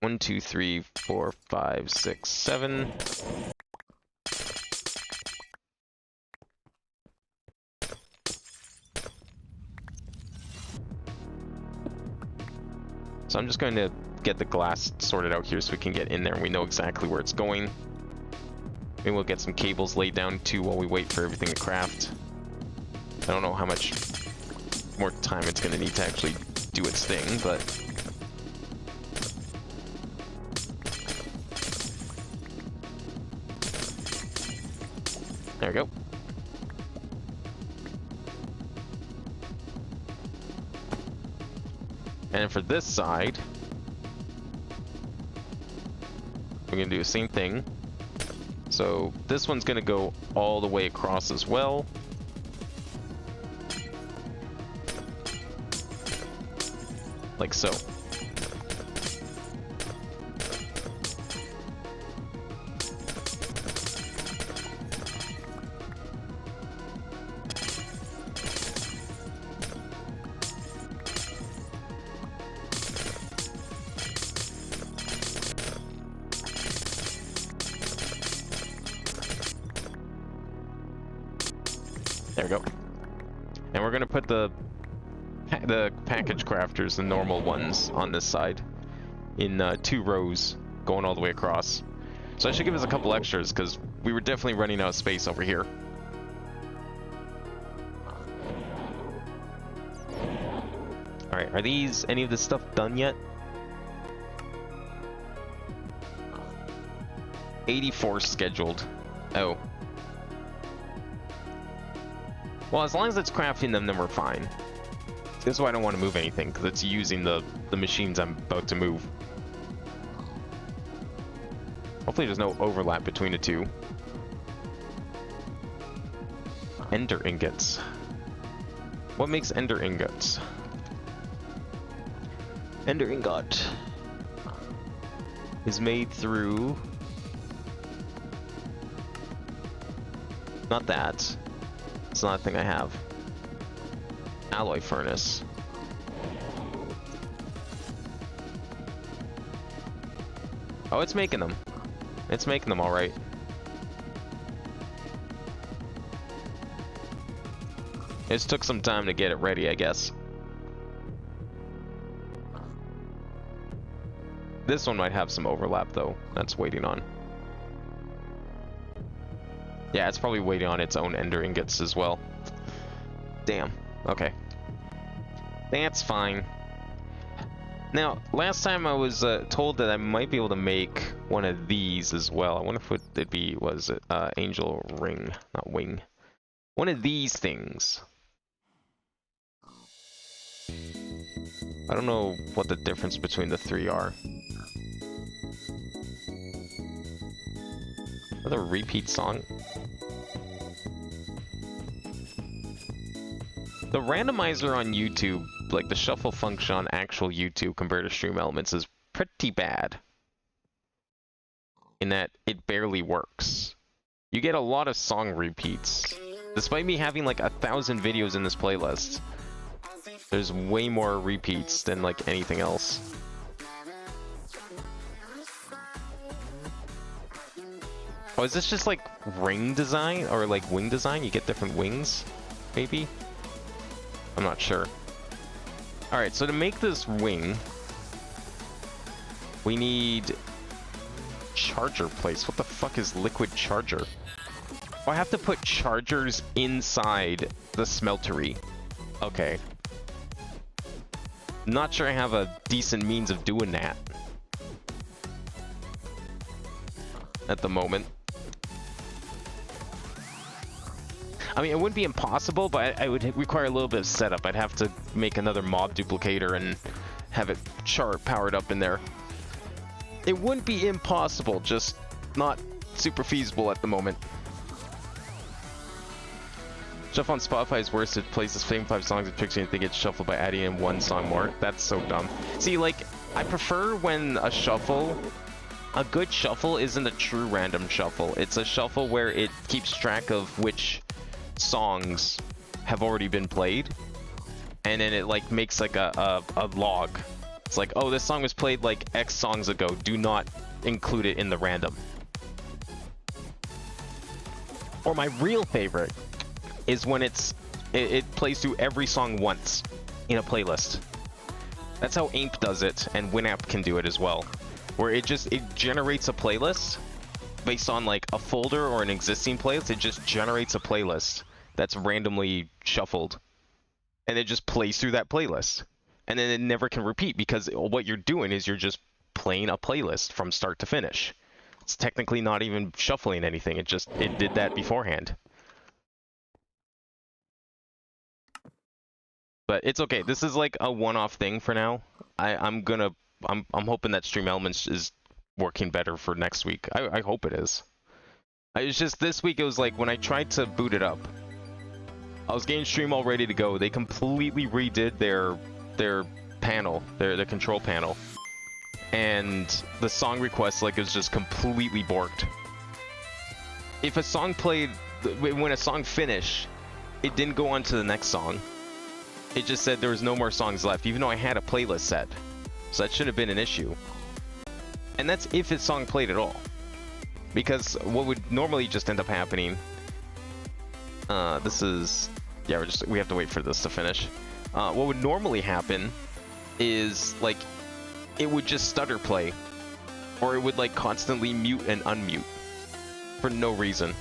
1, 2, 3, 4, 5, 6, 7. So I'm just going to get the glass sorted out here so we can get in there and we know exactly where it's going. Maybe we'll get some cables laid down too while we wait for everything to craft. I don't know how much more time it's going to need to actually do its thing, but... There we go. And for this side, we're going to do the same thing. So this one's going to go all the way across as well. Like so. There we go. And we're gonna put the package crafters, the normal ones, on this side in 2 rows going all the way across. So I should give us a couple extras because we were definitely running out of space over here. Alright, are these any of this stuff done yet? 84 scheduled. Oh. Well, as long as it's crafting them, then we're fine. This is why I don't want to move anything, because it's using the machines I'm about to move. Hopefully there's no overlap between the two. Ender ingots. What makes ender ingots? Ender ingot is made through... Not that. It's not a thing I have. Alloy furnace. Oh, it's making them. It's making them all right. It just took some time to get it ready, I guess. This one might have some overlap, though. That's waiting on. Yeah, it's probably waiting on its own ender ingots as well. Damn. Okay. That's fine. Now, last time I was told that I might be able to make one of these as well. I wonder if it'd be, was it angel ring, not wing. One of these things. I don't know what the difference between the 3 are. Another repeat song? The randomizer on YouTube, like the shuffle function on actual YouTube compared to Stream Elements, is pretty bad. In that it barely works. You get a lot of song repeats. Despite me having like 1,000 videos in this playlist, there's way more repeats than like anything else. Oh, is this just like ring design or like wing design? You get different wings, maybe? I'm not sure. Alright, so to make this wing, we need charger plates. What the fuck is liquid charger? Oh, I have to put chargers inside the smeltery. Okay. Not sure I have a decent means of doing that at the moment. I mean, it wouldn't be impossible, but I would require a little bit of setup. I'd have to make another mob duplicator and have it powered up in there. It wouldn't be impossible, just not super feasible at the moment. Shuffle on Spotify is worse. It plays the same 5 songs and picks you and think it's shuffled by adding in 1 song more. That's so dumb. See, like, I prefer when a good shuffle isn't a true random shuffle. It's a shuffle where it keeps track of which songs have already been played, and then it like makes like a log. It's like, oh, this song was played like X songs ago. Do not include it in the random. Or my real favorite is when it plays through every song once in a playlist. That's how AIMP does it, and Winamp can do it as well. Where it generates a playlist based on like a folder or an existing playlist. It just generates a playlist that's randomly shuffled, and it just plays through that playlist, and then it never can repeat, because what you're doing is you're just playing a playlist from start to finish. It's technically not even shuffling anything. It did that beforehand. But it's okay. This is like a one-off thing for now. I'm hoping that Stream Elements is working better for next week. I hope it is. It's just this week it was like when I tried to boot it up, I was getting Stream all ready to go. They completely redid their panel, their control panel, and the song request like it was just completely borked. If a song played, when a song finished, it didn't go on to the next song. It just said there was no more songs left, even though I had a playlist set. So that shouldn't have been an issue. And that's if it's song played at all. Because what would normally just end up happening... Yeah, we have to wait for this to finish. What would normally happen is, like, it would just stutter play. Or it would, like, constantly mute and unmute. For no reason.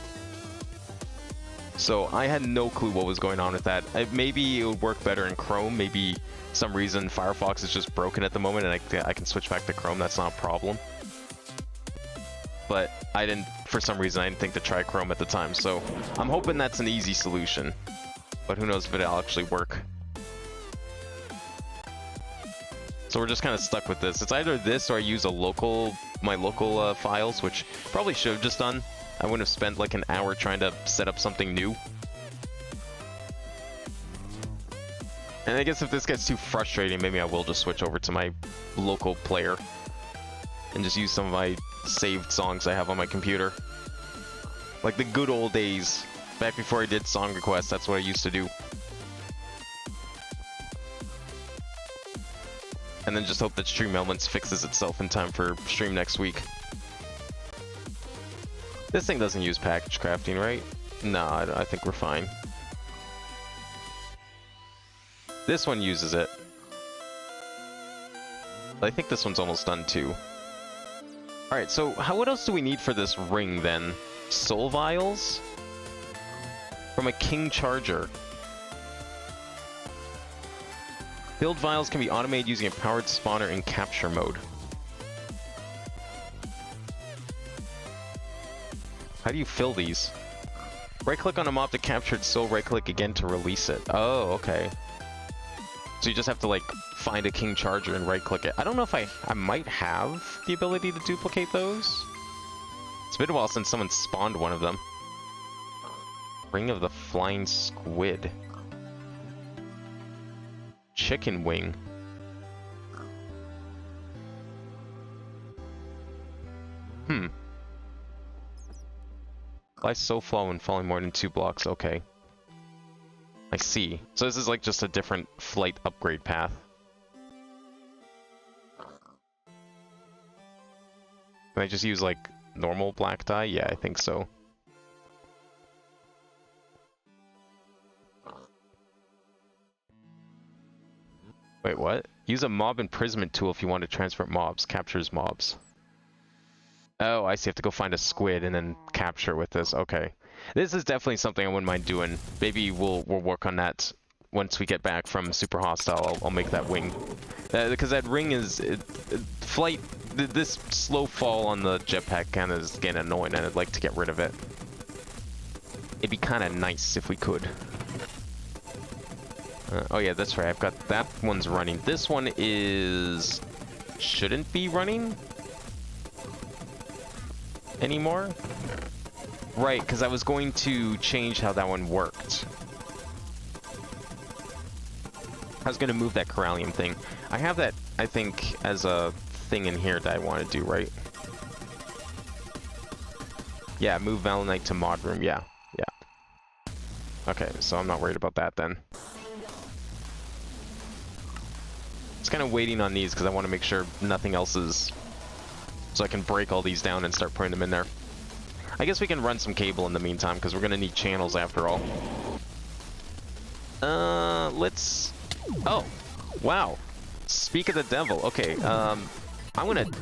So I had no clue what was going on with that. Maybe it would work better in Chrome. Maybe some reason Firefox is just broken at the moment and I can switch back to Chrome. That's not a problem. But for some reason, I didn't think to try Chrome at the time. So I'm hoping that's an easy solution. But who knows if it'll actually work. So we're just kind of stuck with this. It's either this or I use my local files, which probably should have just done. I wouldn't have spent like an hour trying to set up something new. And I guess if this gets too frustrating, maybe I will just switch over to my local player and just use some of my saved songs I have on my computer. Like the good old days, back before I did song requests, that's what I used to do. And then just hope that Stream Elements fixes itself in time for stream next week. This thing doesn't use package crafting, right? No, I think we're fine. This one uses it. I think this one's almost done too. Alright, so what else do we need for this ring then? Soul vials? From a king charger. Build vials can be automated using a powered spawner in capture mode. How do you fill these? Right-click on a mob to capture its soul, right-click again to release it. Oh, okay. So you just have to, like, find a king charger and right-click it. I don't know if I might have the ability to duplicate those. It's been a while since someone spawned one of them. Ring of the Flying Squid. Chicken wing. Fly so slow when falling more than 2 blocks. Okay. I see. So this is like just a different flight upgrade path. Can I just use like normal black dye? Yeah, I think so. Wait, what? Use a mob imprisonment tool if you want to transfer mobs. Captures mobs. Oh, I see. I have to go find a squid and then capture with this. Okay. This is definitely something I wouldn't mind doing. Maybe we'll work on that once we get back from Super Hostile. I'll make that wing. Because that ring is... flight... This slow fall on the jetpack kind of is getting annoying, and I'd like to get rid of it. It'd be kind of nice if we could. Oh yeah, that's right. I've got... That one's running. This one is... shouldn't be running anymore? Right, because I was going to change how that one worked. I was going to move that Corallium thing. I have that, I think, as a thing in here that I want to do, right? Yeah, move Valenite to mod room. Yeah, yeah. Okay, so I'm not worried about that then. Just kind of waiting on these because I want to make sure nothing else is... so I can break all these down and start putting them in there. I guess we can run some cable in the meantime, because we're going to need channels after all. Let's... oh, wow. Speak of the devil. Okay, I'm going to...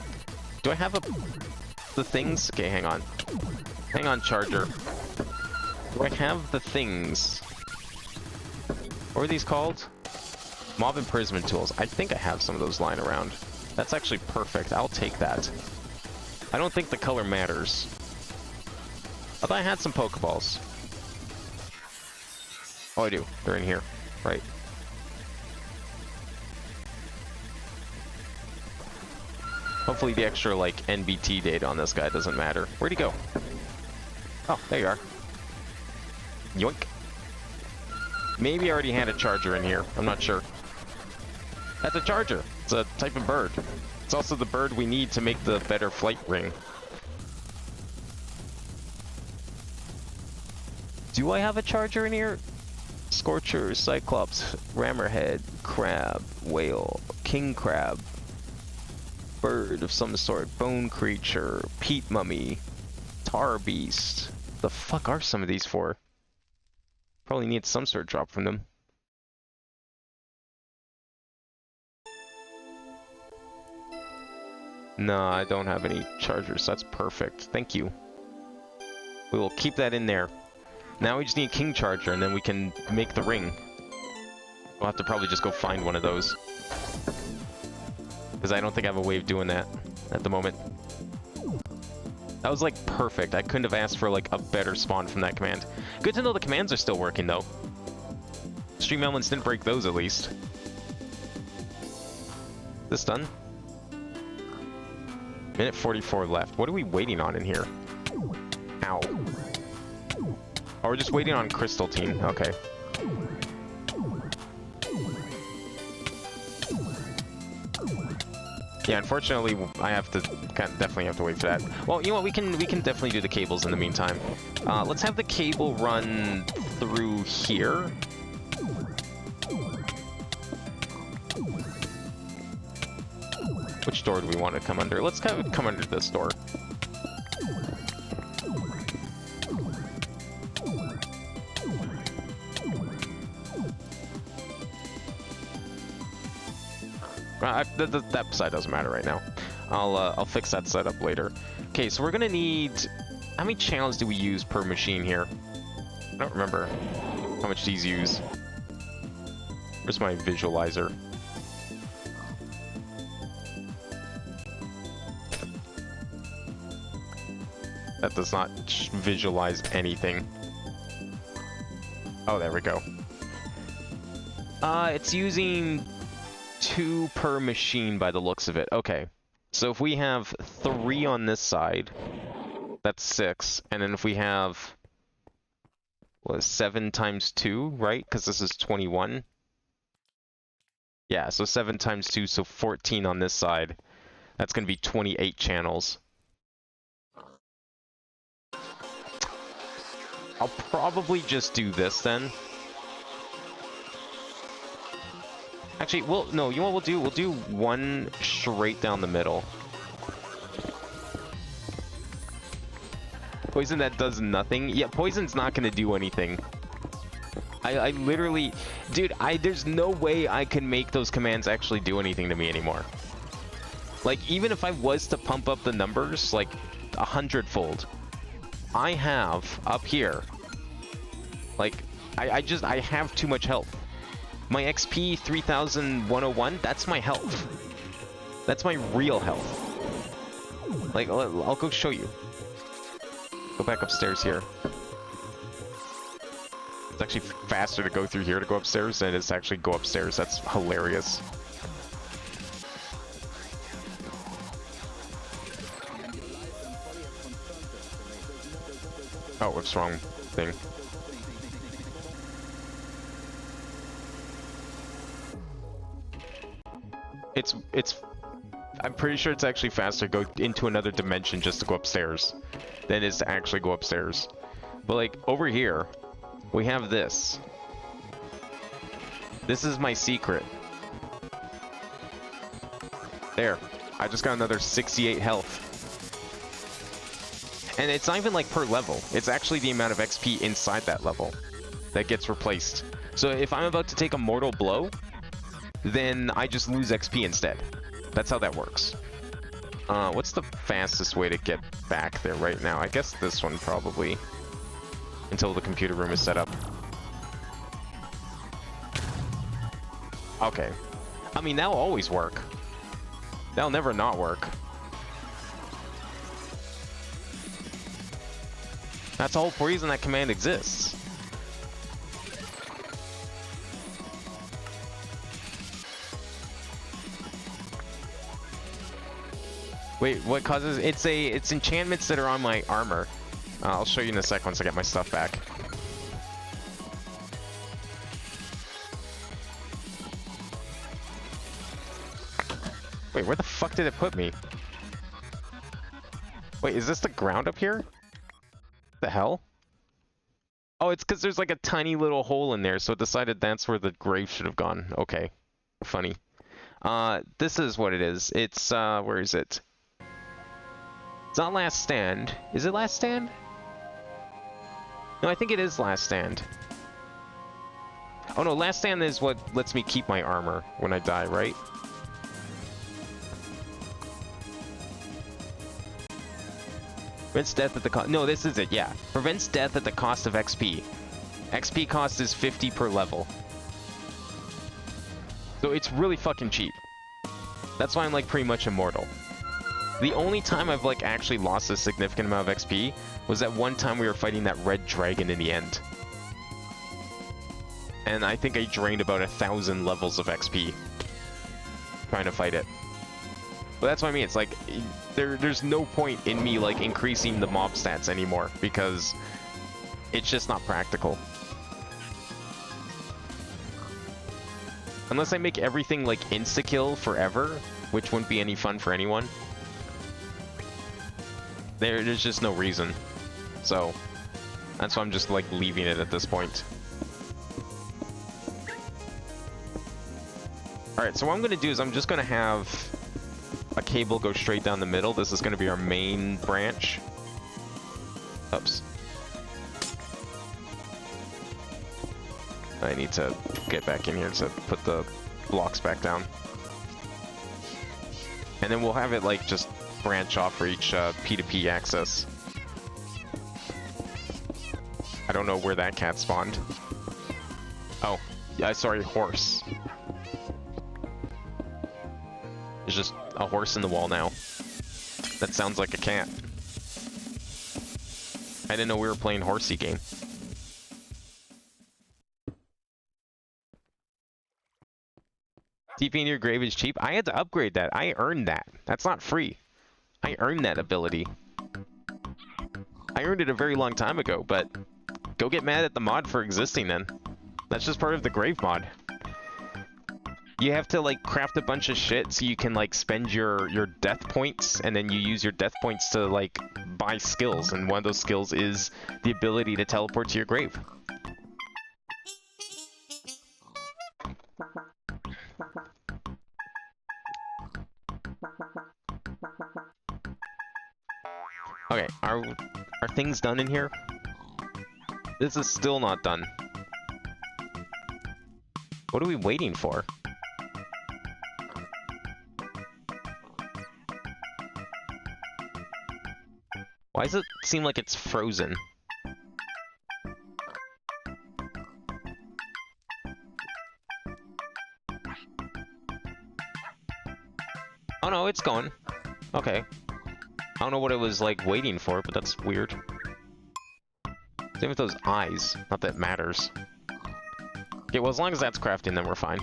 do I have the things? Okay, hang on. Hang on, charger. Do I have the things? What are these called? Mob imprisonment tools. I think I have some of those lying around. That's actually perfect. I'll take that. I don't think the color matters. I thought I had some Pokeballs. Oh, I do. They're in here. Right. Hopefully the extra, like, NBT data on this guy doesn't matter. Where'd he go? Oh, there you are. Yoink. Maybe I already had a charger in here. I'm not sure. That's a charger. It's a type of bird. It's also the bird we need to make the better flight ring. Do I have a charger in here? Scorcher, Cyclops, Rammerhead, Crab, Whale, King Crab, Bird of some sort, Bone Creature, Peat Mummy, Tar Beast. The fuck are some of these for? Probably need some sort of drop from them. No, I don't have any chargers. That's perfect. Thank you. We will keep that in there. Now we just need a King Charger, and then we can make the ring. We'll have to probably just go find one of those. Because I don't think I have a way of doing that at the moment. That was, like, perfect. I couldn't have asked for, like, a better spawn from that command. Good to know the commands are still working, though. Stream Elements didn't break those, at least. This done? Minute 44 left. What are we waiting on in here? Ow. Oh, we're just waiting on Crystal Team. Okay. Yeah, unfortunately, I have to definitely have to wait for that. Well, you know what? We can definitely do the cables in the meantime. Let's have the cable run through here. Which door do we want to come under? Let's kind of come under this door. That side doesn't matter right now. I'll fix that setup later. Okay, so we're gonna need... how many channels do we use per machine here? I don't remember how much these use. Where's my visualizer? That does not visualize anything. Oh, there we go. It's using 2 per machine by the looks of it. Okay. So if we have 3 on this side, that's 6. And then if we have... what, 7 times 2, right? Because this is 21. Yeah, so 7 times 2, so 14 on this side. That's going to be 28 channels. I'll probably just do this then. Actually, no, you know what we'll do? We'll do 1 straight down the middle. Poison that does nothing? Yeah, poison's not gonna do anything. I literally... Dude, there's no way I can make those commands actually do anything to me anymore. Like, even if I was to pump up the numbers, like, 100-fold, I have, up here, like, I have too much health. My XP 3101, that's my health. That's my real health. Like, I'll go show you. Go back upstairs here. It's actually faster to go through here to go upstairs than it is to actually go upstairs. That's hilarious. Oh, what's wrong thing? It's I'm pretty sure it's actually faster to go into another dimension just to go upstairs than it is to actually go upstairs. But like over here, we have this. This is my secret. There. I just got another 68 health. And it's not even like per level. It's actually the amount of XP inside that level that gets replaced. So if I'm about to take a mortal blow, then I just lose XP instead. That's how that works. What's the fastest way to get back there right now? I guess this one probably. Until the computer room is set up. Okay. I mean, that'll always work. That'll never not work. That's the whole reason that command exists. Wait, what causes... It's enchantments that are on my armor. I'll show you in a sec once I get my stuff back. Wait, where the fuck did it put me? Wait, is this the ground up here? The hell? Oh, it's because there's like a tiny little hole in there, so it decided that's where the grave should have gone. Okay. Funny. This is what it is. It's, where is it? It's not Last Stand. Is it Last Stand? No, I think it is Last Stand. Oh no, Last Stand is what lets me keep my armor when I die, right? Prevents death at the cost... No, this is it, yeah. Prevents death at the cost of XP. XP cost is 50 per level. So it's really fucking cheap. That's why I'm like pretty much immortal. The only time I've like actually lost a significant amount of XP was that one time we were fighting that red dragon in the end. And I think I drained about 1,000 levels of XP trying to fight it. But that's what I mean, it's like, there's no point in me like increasing the mob stats anymore because it's just not practical. Unless I make everything like insta-kill forever, which wouldn't be any fun for anyone. There's just no reason. So, that's why I'm just like leaving it at this point. Alright, so what I'm going to do is I'm just going to have a cable go straight down the middle. This is going to be our main branch. Oops. I need to get back in here to put the blocks back down. And then we'll have it like just branch off for each P2P access. I don't know where that cat spawned. Oh, yeah, sorry, horse. There's just a horse in the wall now. That sounds like a cat. I didn't know we were playing horsey game. TP in your grave is cheap. I had to upgrade that. I earned that. That's not free. I earned that ability. I earned it a very long time ago, but go get mad at the mod for existing then. That's just part of the grave mod. You have to like craft a bunch of shit so you can like spend your death points, and then you use your death points to like buy skills, and one of those skills is the ability to teleport to your grave. Okay, Are things done in here? This is still not done. What are we waiting for? Why does it seem like it's frozen? Oh no, it's going. Okay. I don't know what it was like waiting for, but that's weird. Same with those eyes. Not that it matters. Okay, well as long as that's crafting, then we're fine.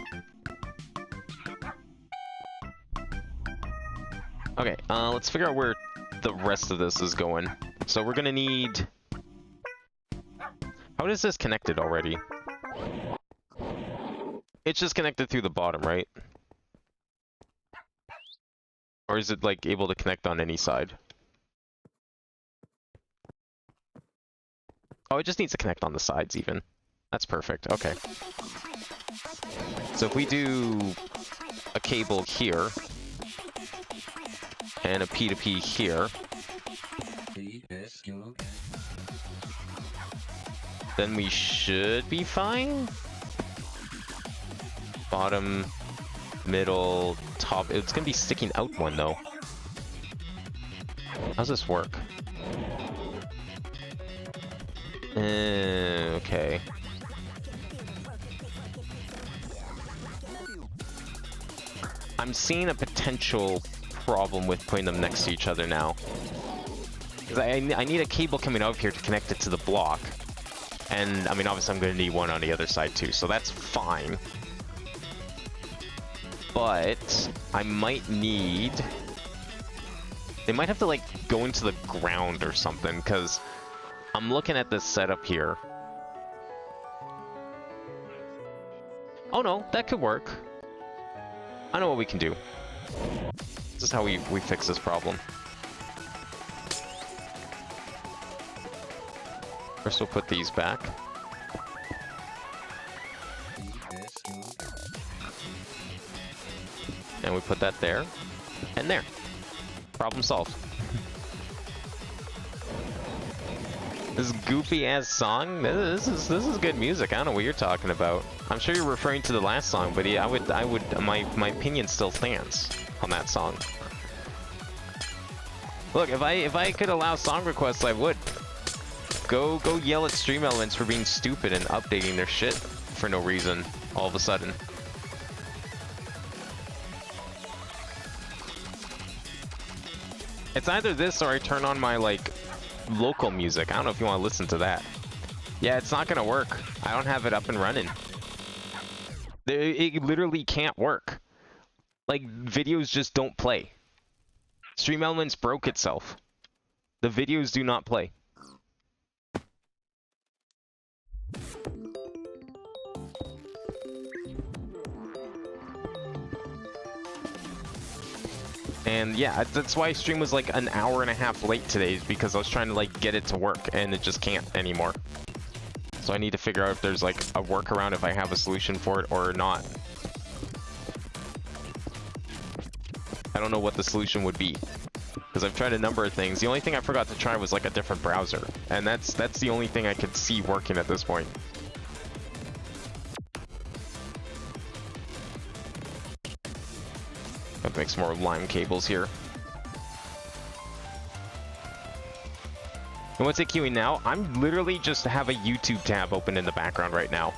Okay, let's figure out where the rest of this is going. So we're gonna need... How is this connected already? It's just connected through the bottom, right? Or is it, like, able to connect on any side? Oh, it just needs to connect on the sides, even. That's perfect, okay. So if we do a cable here, and a P2P here, then we should be fine? Bottom, middle, top. It's gonna be sticking out one, though. How's this work? Okay. I'm seeing a potential problem with putting them next to each other now. Because I need a cable coming out of here to connect it to the block. And, I mean, obviously I'm going to need one on the other side too, so that's fine. But I might need... They might have to, like, go into the ground or something, because I'm looking at this setup here. Oh no, that could work. I know what we can do. This is how we fix this problem. First we'll put these back. And we put that there. And there. Problem solved. This goofy ass song? This is good music. I don't know what you're talking about. I'm sure you're referring to the last song, but yeah, my opinion still stands on that song. Look, if I could allow song requests, I would. Go yell at Stream Elements for being stupid and updating their shit for no reason all of a sudden. It's either this or I turn on my, like, local music. I don't know if you want to listen to that. Yeah, it's not gonna work. I don't have it up and running. It literally can't work. Like, videos just don't play. Stream Elements broke itself. The videos do not play. And yeah, that's why stream was like an hour and a half late today, is because I was trying to like get it to work and it just can't anymore. So I need to figure out if there's like a workaround, if I have a solution for it or not. I don't know what the solution would be, because I've tried a number of things. The only thing I forgot to try was like a different browser, and that's the only thing I could see working at this point. I'll make some more lime cables here. And what's it queuing now? I'm literally just have a YouTube tab open in the background right now.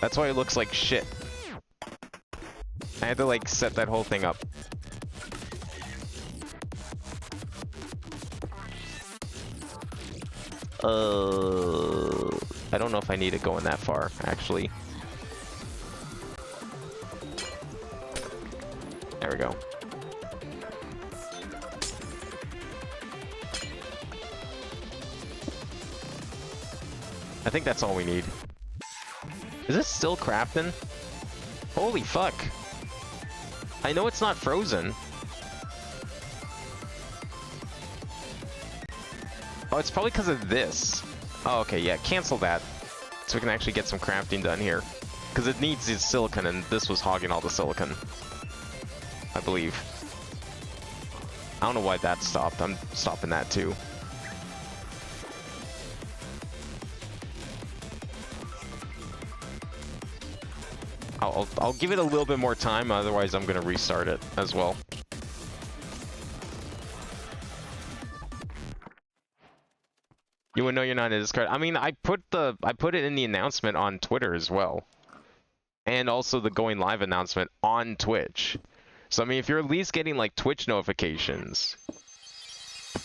That's why it looks like shit. I had to like set that whole thing up. I don't know if I need it going that far, actually. There we go. I think that's all we need. Is this still crafting? Holy fuck. I know it's not frozen. Oh, it's probably because of this. Oh, okay, yeah, cancel that. So we can actually get some crafting done here. Because it needs the silicon, and this was hogging all the silicon, I believe. I don't know why that stopped. I'm stopping that too. I'll give it a little bit more time, otherwise I'm gonna restart it as well. You would know you're not in Discord. I mean, I put it in the announcement on Twitter as well, and also the going live announcement on Twitch. So I mean, if you're at least getting like Twitch notifications,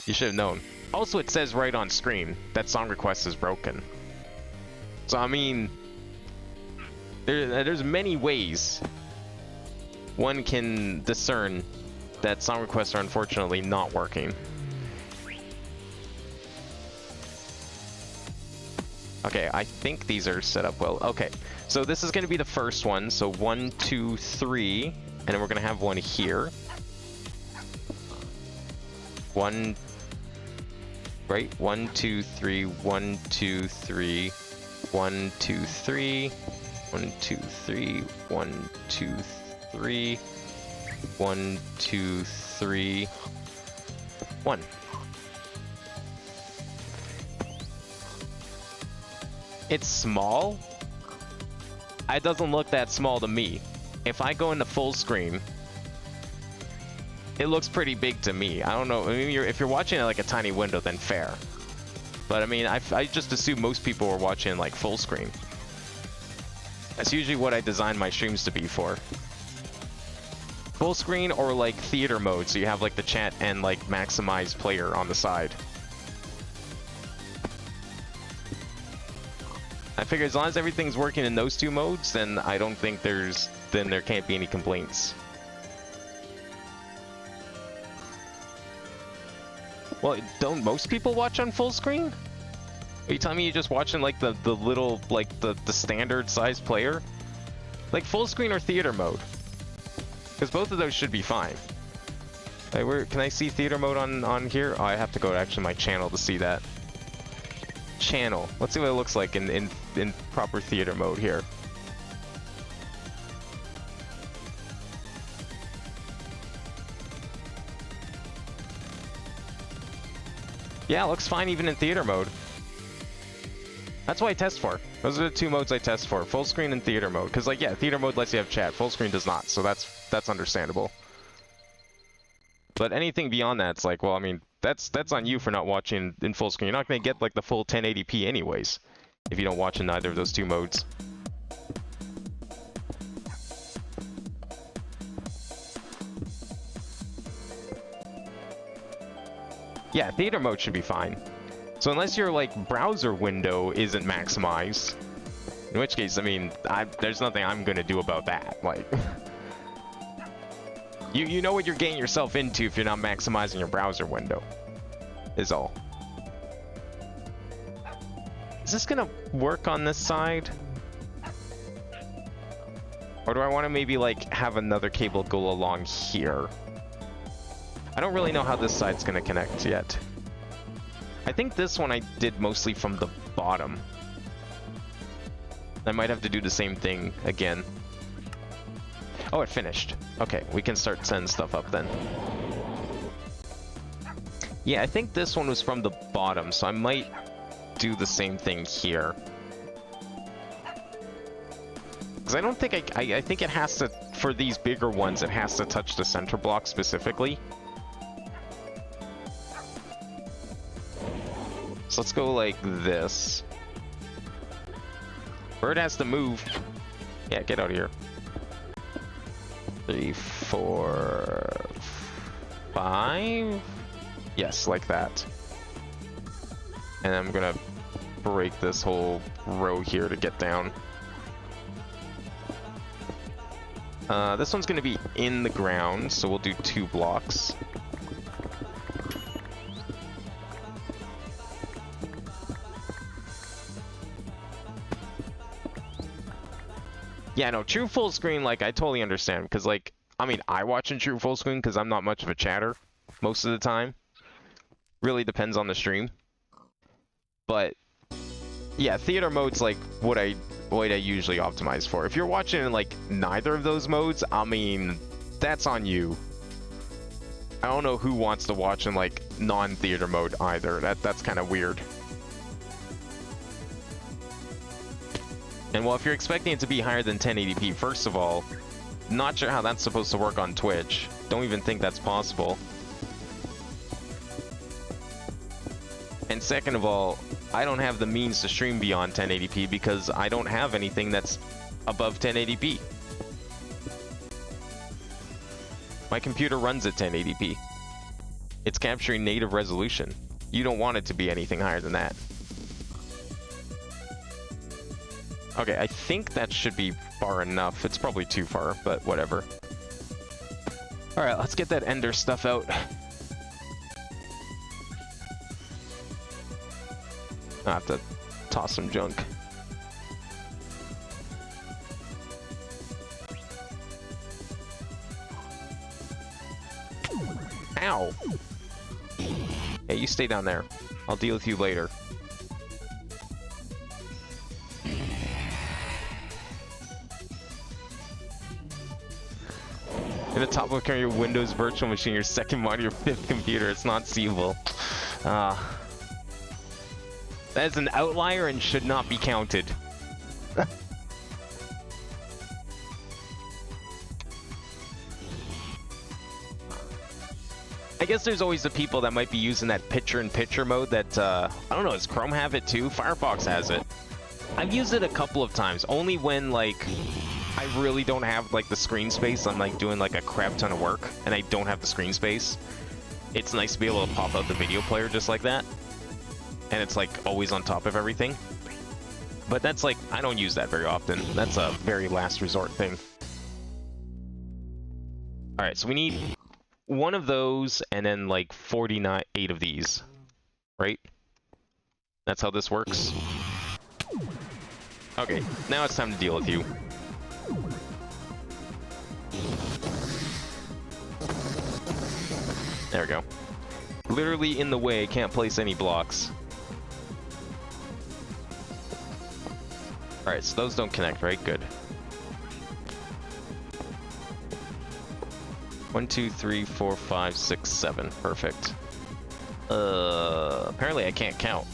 you should have known. Also, it says right on screen that song request is broken. So I mean, there's many ways one can discern that song requests are unfortunately not working. Okay, I think these are set up well. Okay, so this is going to be the first one. So 1, 2, 3, and then we're going to have one here. One, right? 1, 2, 3, 1, 2, 3, 1, 2, 3, 1, 2, 3, 1, 2, 3, 1, 2, 3, 1. It's small. It doesn't look that small to me. If I go into full screen, it looks pretty big to me. I don't know. I mean, if you're watching at like a tiny window, then fair. But I mean, I just assume most people are watching like full screen. That's usually what I design my streams to be for. Full screen or like theater mode, so you have like the chat and like maximize player on the side. I figure as long as everything's working in those two modes, then I don't think there can't be any complaints. Well, don't most people watch on full screen? Are you telling me you're just watching like the little, like the standard size player? Like full screen or theater mode? Because both of those should be fine. Hey, can I see theater mode on here? Oh, I have to go to actually my channel to see that. Channel. Let's see what it looks like in proper theater mode here. Yeah, it looks fine even in theater mode. That's what I test for. Those are the two modes I test for: full screen and theater mode. Because like, yeah, theater mode lets you have chat, full screen does not, so that's understandable. But anything beyond that, it's like, well, I mean, that's on you for not watching in full screen. You're not going to get like the full 1080p anyways, if you don't watch in either of those two modes. Yeah, theater mode should be fine. So unless your like browser window isn't maximized, in which case, I mean, there's nothing I'm going to do about that. Like, you know what you're getting yourself into if you're not maximizing your browser window, is all. Is this gonna work on this side? Or do I want to maybe like have another cable go along here? I don't really know how this side's gonna connect yet. I think this one I did mostly from the bottom. I might have to do the same thing again. Oh, it finished. Okay, we can start sending stuff up then. Yeah, I think this one was from the bottom, so I might do the same thing here. Because I don't think I think it has to, for these bigger ones, it has to touch the center block specifically. So let's go like this. Bird has to move. Yeah, get out of here. 3, 4, 5. Yes, like that. And I'm gonna break this whole row here to get down. This one's gonna be in the ground, so we'll do 2 blocks. Yeah, no, true full screen, like, I totally understand, because, like, I mean, I watch in true full screen because I'm not much of a chatter most of the time. Really depends on the stream. But, yeah, theater mode's, like, what I usually optimize for. If you're watching in, like, neither of those modes, I mean, that's on you. I don't know who wants to watch in like non-theater mode either. That's kind of weird. And well, if you're expecting it to be higher than 1080p, first of all, not sure how that's supposed to work on Twitch. Don't even think that's possible. And second of all, I don't have the means to stream beyond 1080p because I don't have anything that's above 1080p. My computer runs at 1080p. It's capturing native resolution. You don't want it to be anything higher than that. Okay, I think that should be far enough. It's probably too far, but whatever. Alright, let's get that Ender stuff out. I have to toss some junk. Ow! Hey, you stay down there. I'll deal with you later. In the top of your Windows virtual machine, your second monitor, your fifth computer. It's not seeable. That is an outlier and should not be counted. I guess there's always the people that might be using that picture-in-picture mode that, I don't know, does Chrome have it too? Firefox has it. I've used it a couple of times, only when, like, I really don't have, like, the screen space. I'm, like, doing, like, a crap ton of work, and I don't have the screen space. It's nice to be able to pop out the video player just like that. And it's, like, always on top of everything. But that's, like, I don't use that very often. That's a very last resort thing. Alright, so we need one of those, and then, like, 8 of these. Right? That's how this works. Okay, now it's time to deal with you. There we go. Literally in the way, can't place any blocks. Alright, so those don't connect, right? Good. 1, 2, 3, 4, 5, 6, 7. Perfect. Apparently I can't count.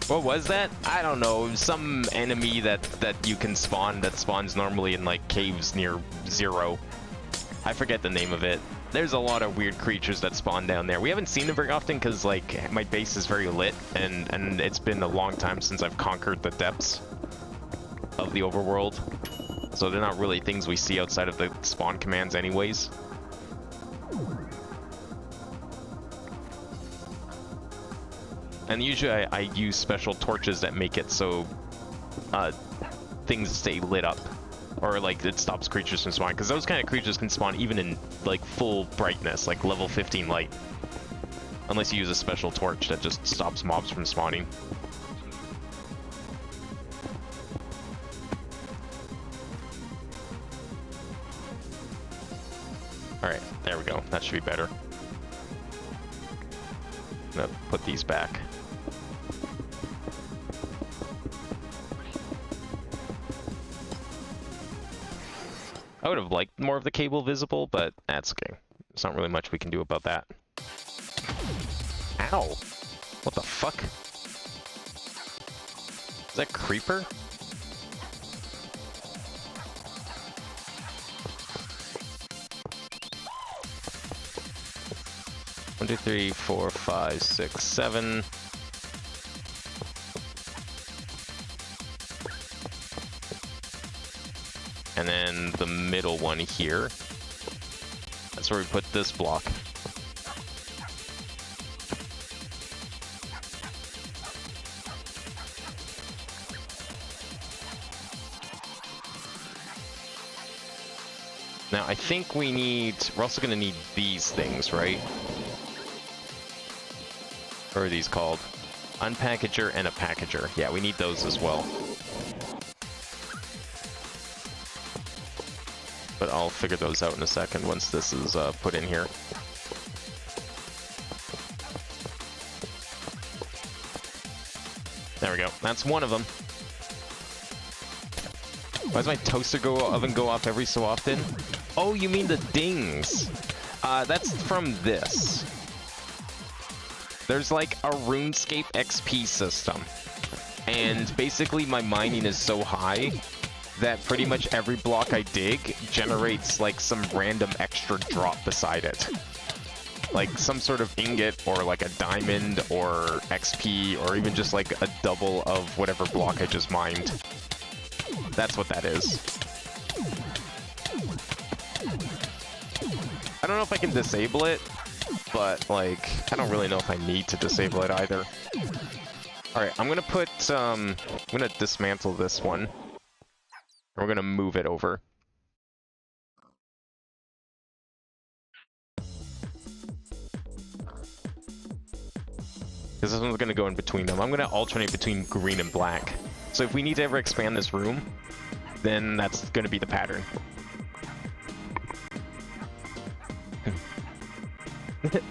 What was that? I don't know. Some enemy that you can spawn that spawns normally in like caves near zero. I forget the name of it. There's a lot of weird creatures that spawn down there. We haven't seen them very often because like my base is very lit and it's been a long time since I've conquered the depths of the overworld. So they're not really things we see outside of the spawn commands anyways. And usually I use special torches that make it so things stay lit up. Or like it stops creatures from spawning. Because those kind of creatures can spawn even in like full brightness, like level 15 light. Unless you use a special torch that just stops mobs from spawning. Alright, there we go. That should be better. I'm gonna put these back. I would have liked more of the cable visible, but that's okay. There's not really much we can do about that. Ow! What the fuck? Is that Creeper? One, 2, 3, 4, 5, 6, 7. And then the middle one here. That's where we put this block. Now I think we need, we're also gonna need these things, right? What are these called? Unpackager and a packager. Yeah, we need those as well. But I'll figure those out in a second once this is put in here. There we go. That's one of them. Why does my toaster oven go off every so often? Oh, you mean the dings. That's from this. There's like a RuneScape XP system. And basically my mining is so high that pretty much every block I dig generates like some random extra drop beside it. Like some sort of ingot or like a diamond or XP or even just like a double of whatever block I just mined. That's what that is. I don't know if I can disable it, but like I don't really know if I need to disable it either. Alright, I'm gonna put I'm gonna dismantle this one. We're gonna move it over. This one's gonna go in between them. I'm gonna alternate between green and black. So if we need to ever expand this room, then that's gonna be the pattern.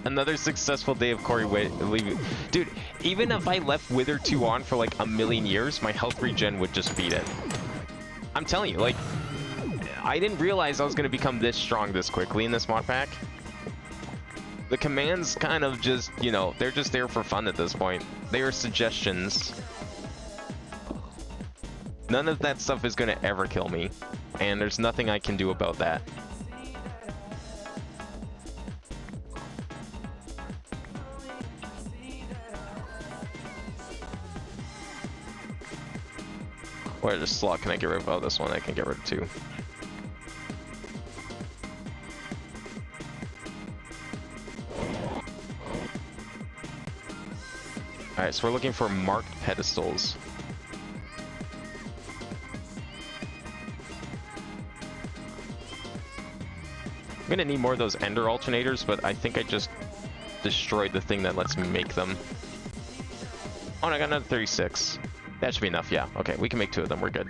Another successful day of Corey leaving. Dude, even if I left Wither 2 on for like a million years, my health regen would just beat it. I'm telling you, like, I didn't realize I was gonna become this strong this quickly in this mod pack. The commands kind of just, you know, they're just there for fun at this point. They are suggestions. None of that stuff is gonna ever kill me, and there's nothing I can do about that. What other slot can I get rid of? Oh, this one I can get rid of too. Alright, so we're looking for marked pedestals. I'm gonna need more of those ender alternators, but I think I just destroyed the thing that lets me make them. Oh, and I got another 36. That should be enough, yeah. Okay, we can make 2 of them, we're good.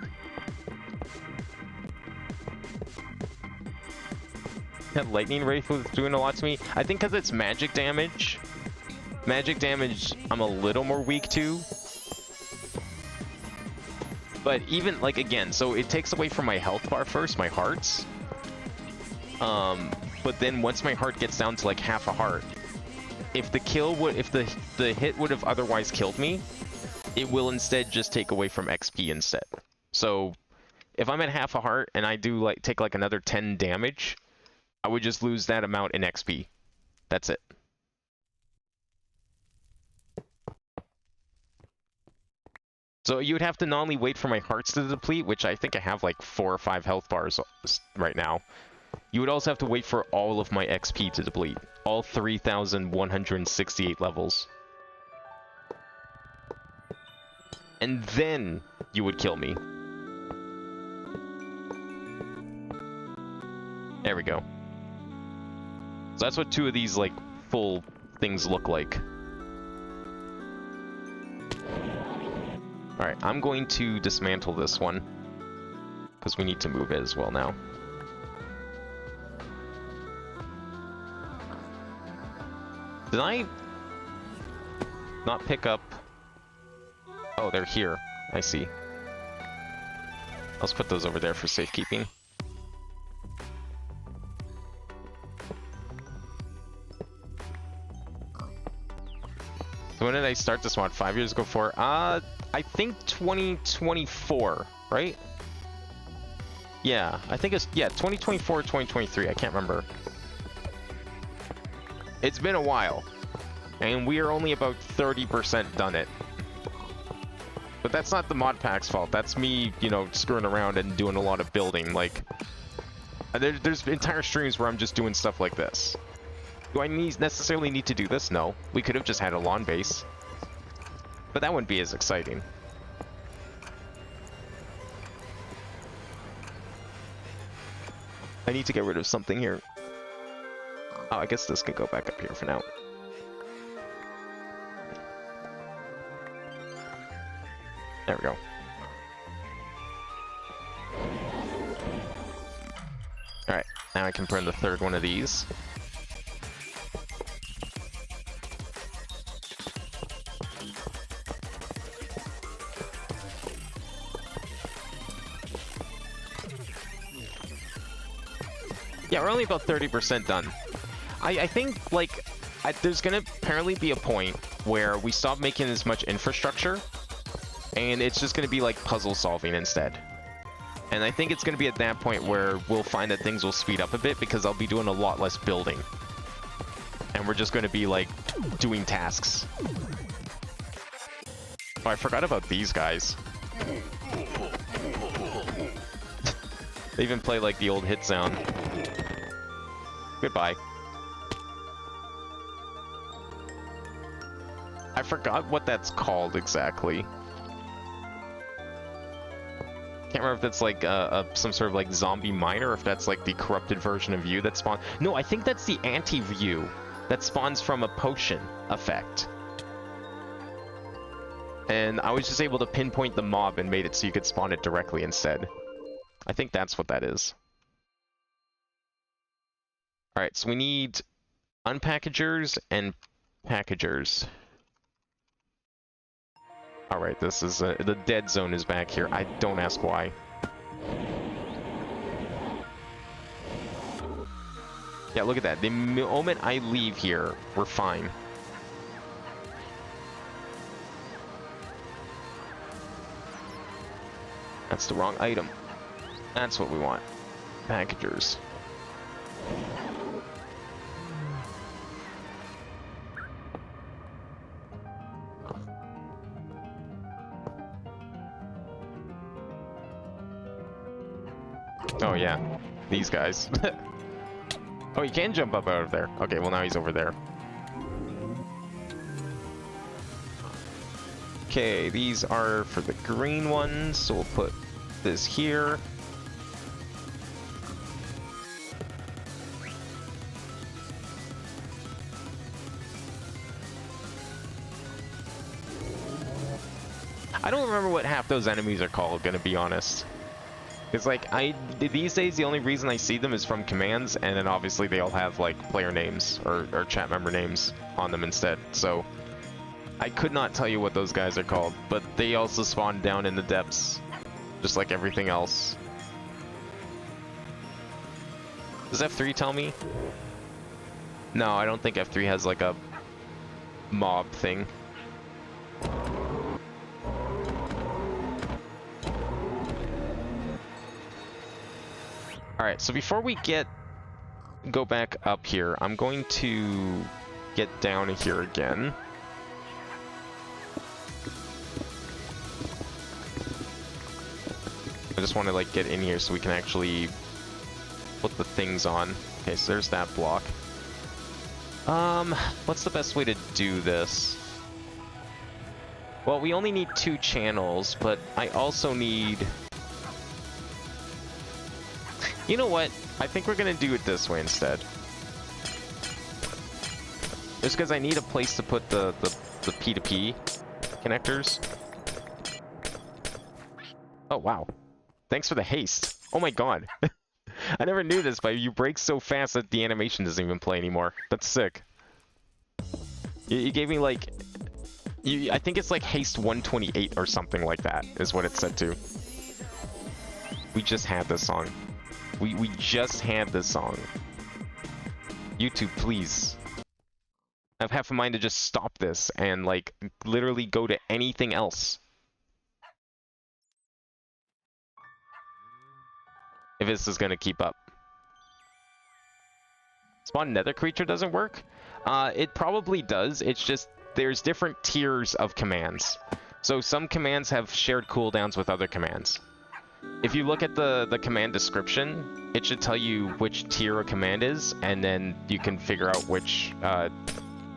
That lightning wraith was doing a lot to me. I think because it's magic damage. Magic damage, I'm a little more weak to. But even, like, again, so it takes away from my health bar first, my hearts. But then once my heart gets down to, like, half a heart, if the kill would, if the hit would have otherwise killed me, it will instead just take away from XP instead. So, if I'm at half a heart and I do, like, take, like, another 10 damage, I would just lose that amount in XP. That's it. So you would have to not only wait for my hearts to deplete, which I think I have like 4 or 5 health bars right now. You would also have to wait for all of my XP to deplete. All 3,168 levels. And then you would kill me. There we go. So that's what 2 of these like full things look like. Alright, I'm going to dismantle this one, because we need to move it as well now. Did I not pick up... Oh, they're here. I see. Let's put those over there for safekeeping. So when did I start this mod? 5 years ago? 4? I think 2024, right? Yeah, I think it's, yeah, 2024 or 2023, I can't remember. It's been a while, and we are only about 30% done it. But that's not the mod pack's fault, that's me, you know, screwing around and doing a lot of building, like... There's entire streams where I'm just doing stuff like this. Do I necessarily need to do this? No. We could have just had a lawn base. But that wouldn't be as exciting. I need to get rid of something here. Oh, I guess this can go back up here for now. There we go. Alright, now I can burn the 3rd one of these. Yeah, we're only about 30% done. I think, like, there's gonna apparently be a point where we stop making as much infrastructure, and it's just gonna be, like, puzzle solving instead. And I think it's gonna be at that point where we'll find that things will speed up a bit, because I'll be doing a lot less building. And we're just gonna be, like, doing tasks. Oh, I forgot about these guys. They even play, like, the old hit sound. Goodbye. I forgot what that's called exactly. Can't remember if that's like some sort of like zombie miner, or if that's like the corrupted version of you that spawns. No, I think that's the anti-view that spawns from a potion effect. And I was just able to pinpoint the mob and made it so you could spawn it directly instead. I think that's what that is. Alright, so we need unpackagers and packagers. Alright, this is the dead zone is back here. I don't ask why. Yeah, look at that. The moment I leave here, we're fine. That's the wrong item. That's what we want. Packagers. Oh yeah, these guys. Oh, you can jump up out of there. Okay, well now he's over there. Okay, these are for the green ones, so we'll put this here. I don't remember what half those enemies are called, gonna be honest. It's like, these days the only reason I see them is from commands, and then obviously they all have like player names or chat member names on them instead, so I could not tell you what those guys are called, but they also spawn down in the depths, just like everything else. Does F3 tell me? No, I don't think F3 has like a mob thing. Alright, so before we go back up here, I'm going to get down here again. I just want to like get in here so we can actually put the things on. Okay, so there's that block. What's the best way to do this? Well, we only need 2 channels, but I also need... You know what? I think we're gonna do it this way instead. Just because I need a place to put the P2P connectors. Oh, wow. Thanks for the haste. Oh my god. I never knew this, but you break so fast that the animation doesn't even play anymore. That's sick. You gave me like... I think it's like haste 128 or something like that, is what it said to. We just had this song. We just had this song. YouTube, please. I have half a mind to just stop this and, like, literally go to anything else. If this is gonna keep up. Spawn nether creature doesn't work? It probably does, it's just there's different tiers of commands. So some commands have shared cooldowns with other commands. If you look at the command description, it should tell you which tier a command is, and then you can figure out which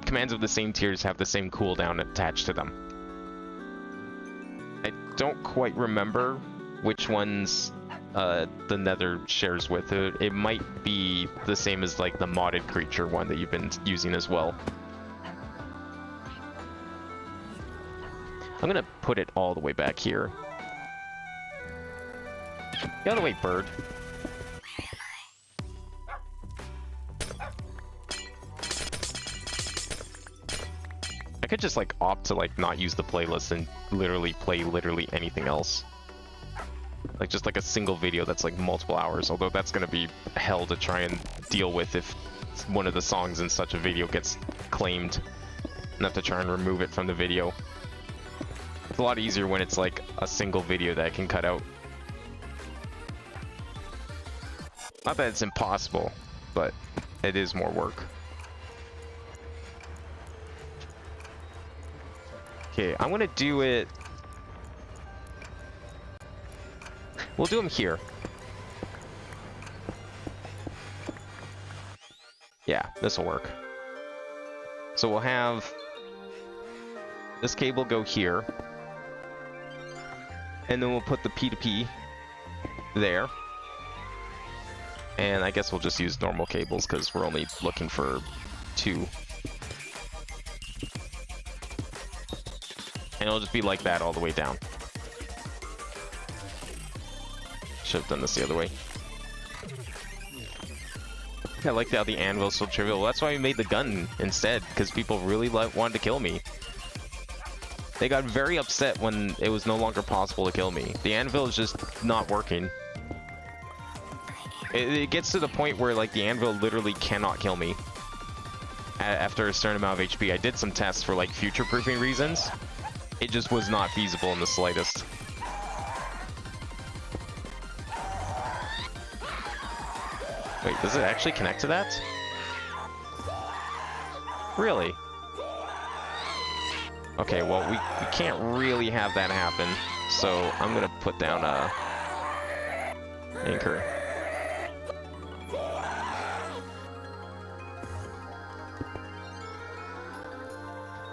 commands of the same tiers have the same cooldown attached to them. I don't quite remember which ones the nether shares with it. It might be the same as like the modded creature one that you've been using as well. I'm gonna put it all the way back here. Get out of the way, bird. I could just like opt to like not use the playlist and literally play literally anything else. Like just like a single video that's like multiple hours, although that's gonna be hell to try and deal with if one of the songs in such a video gets claimed and have to try and remove it from the video. It's a lot easier when it's like a single video that I can cut out. Not that it's impossible, but it is more work. Okay, I'm gonna do it. We'll do them here. Yeah, this will work. So we'll have this cable go here. And then we'll put the P2P there. And I guess we'll just use normal cables because we're only looking for 2. And it'll just be like that all the way down. Should have done this the other way. I like how the anvil's so trivial. That's why we made the gun instead, because people really wanted to kill me. They got very upset when it was no longer possible to kill me. The anvil is just not working. It gets to the point where like the anvil literally cannot kill me after a certain amount of HP. I did some tests for like future-proofing reasons. It just was not feasible in the slightest. Wait, does it actually connect to that? Really? Okay, well, we can't really have that happen, so I'm gonna put down a anchor.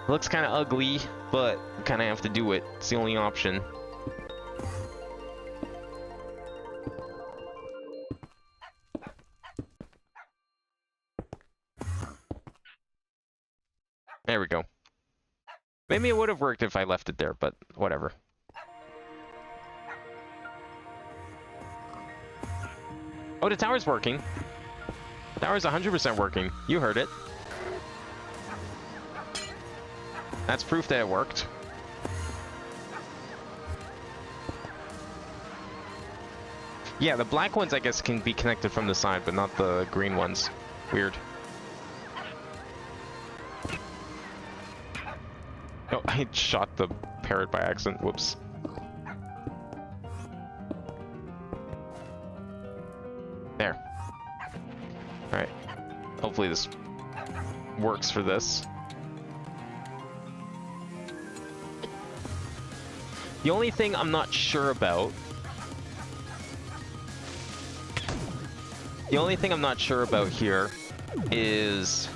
It looks kind of ugly, but we kind of have to do it. It's the only option. There we go. Maybe it would have worked if I left it there, but whatever. Oh, the tower's working. The tower's 100% working. You heard it. That's proof that it worked. Yeah, the black ones, I guess, can be connected from the side, but not the green ones. Weird. Oh, I shot the parrot by accident. Whoops. There. Alright. Hopefully this works for this. The only thing I'm not sure about... The only thing I'm not sure about here is...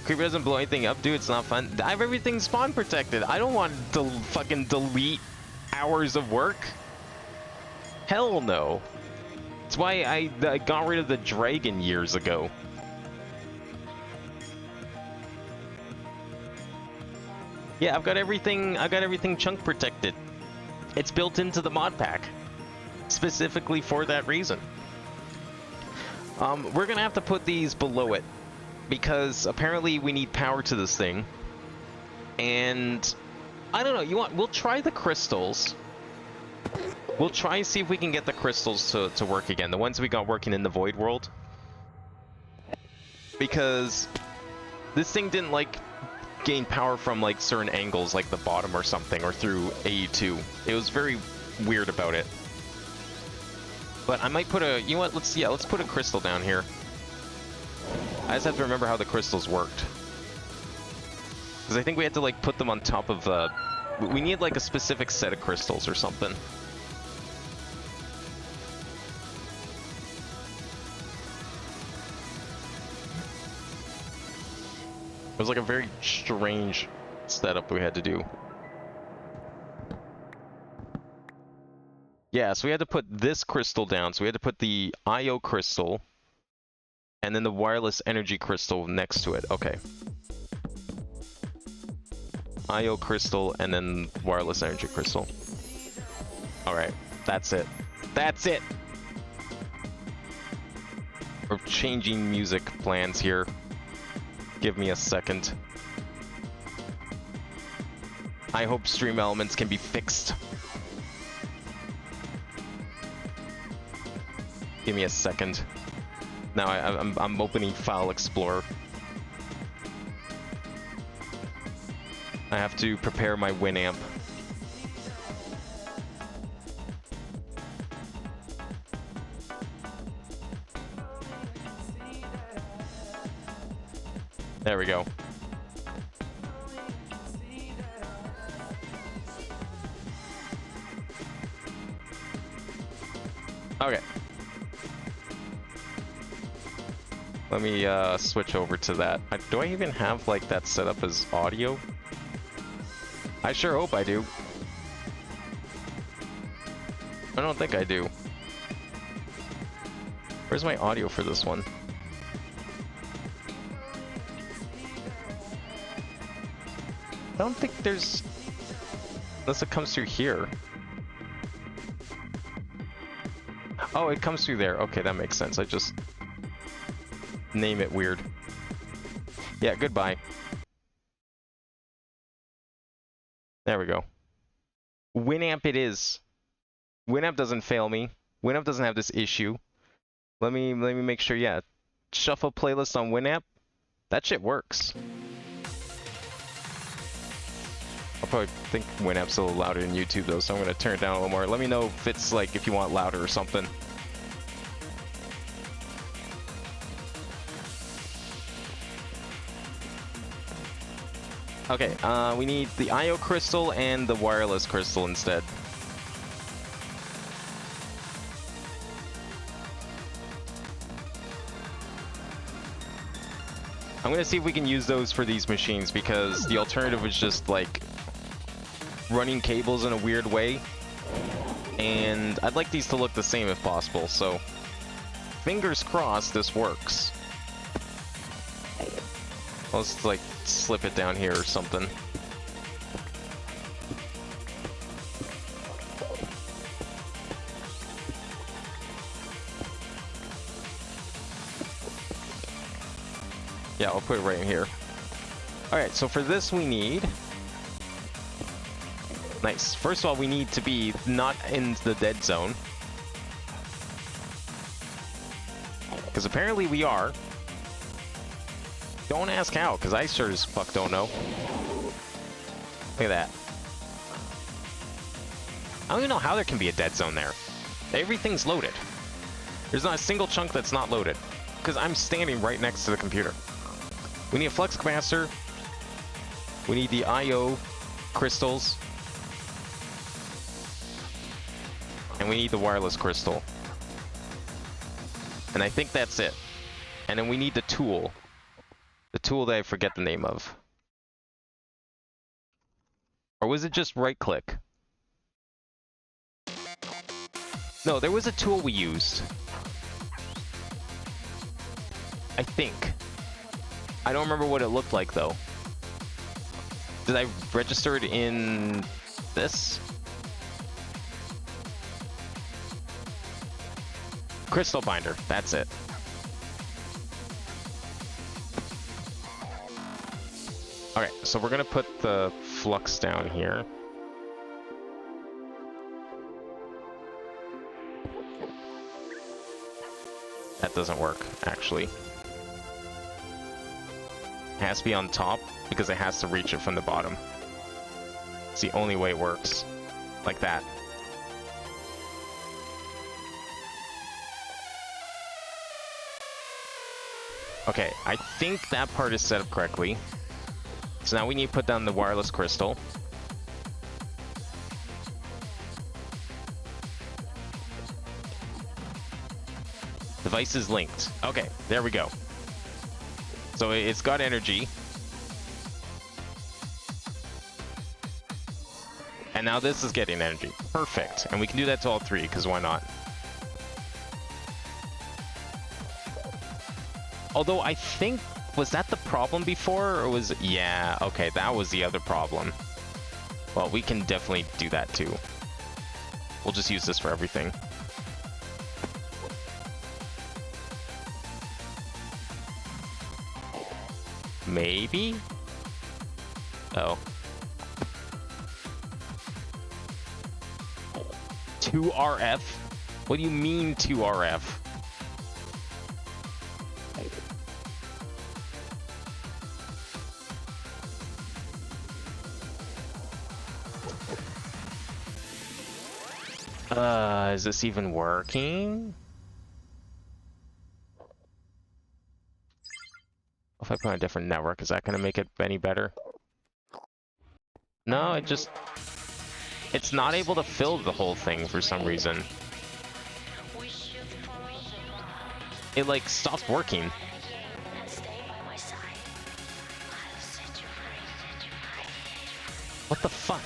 Creeper doesn't blow anything up, dude. It's not fun. I have everything spawn protected. I don't want to fucking delete hours of work. Hell no. That's why I got rid of the dragon years ago. Yeah, I've got everything chunk protected. It's built into the mod pack. Specifically for that reason. We're gonna have to put these below it. Because apparently we need power to this thing. And I don't know, we'll try the crystals. We'll try and see if we can get the crystals to work again. The ones we got working in the Void World. Because this thing didn't like gain power from like certain angles, like the bottom or something, or through AE2. It was very weird about it. But I might put a, you know what, let's put a crystal down here. I just have to remember how the crystals worked. Because I think we had to like put them on top of, we need like a specific set of crystals or something. It was like a very strange setup we had to do. Yeah, so we had to put this crystal down. So we had to put the IO crystal and then the wireless energy crystal next to it. Okay. IO crystal and then wireless energy crystal. Alright, that's it. That's it! We're changing music plans here. Give me a second. I hope stream elements can be fixed. Give me a second. Now I'm opening File Explorer. I have to prepare my Winamp. There we go. Okay. Let me switch over to that. Do I even have like that set up as audio? I sure hope I do. I don't think I do. Where's my audio for this one? I don't think there's... Unless it comes through here. Oh, it comes through there. Okay, that makes sense. I just... name it weird. Yeah, goodbye. There we go. Winamp it is. Winamp doesn't fail me. Winamp doesn't have this issue. Let me make sure, yeah. Shuffle playlist on Winamp. That shit works. I'll probably think Winamp's a little louder than YouTube though, so I'm gonna turn it down a little more. Let me know if it's like, if you want louder or something. Okay, we need the IO crystal and the wireless crystal instead. I'm gonna see if we can use those for these machines because the alternative is just like running cables in a weird way. And I'd like these to look the same if possible, so fingers crossed this works. Let's like slip it down here or something. Yeah, I'll put it right in here. Alright, so for this we need... Nice. First of all, we need to be not in the dead zone. Because apparently we are. Don't ask how, because I sure as fuck don't know. Look at that. I don't even know how there can be a dead zone there. Everything's loaded. There's not a single chunk that's not loaded. Because I'm standing right next to the computer. We need a flux capacitor. We need the IO crystals. And we need the wireless crystal. And I think that's it. And then we need the tool. The tool that I forget the name of. Or was it just right click? No, there was a tool we used. I think. I don't remember what it looked like though. Did I register it in this? Crystal binder, that's it. Alright, so we're gonna put the flux down here. That doesn't work, actually. It has to be on top because it has to reach it from the bottom. It's the only way it works. Like that. Okay, I think that part is set up correctly. So now we need to put down the wireless crystal. Device is linked. Okay, there we go. So it's got energy. And now this is getting energy. Perfect. And we can do that to all three, because why not? Although I think, was that the problem before, or was it, yeah, okay, that was the other problem. Well, we can definitely do that too. We'll just use this for everything. Maybe? Oh. 2 RF? What do you mean 2 RF? Is this even working? If I put on a different network, is that gonna make it any better? No, it's not able to fill the whole thing for some reason. It like stopped working. What the fuck?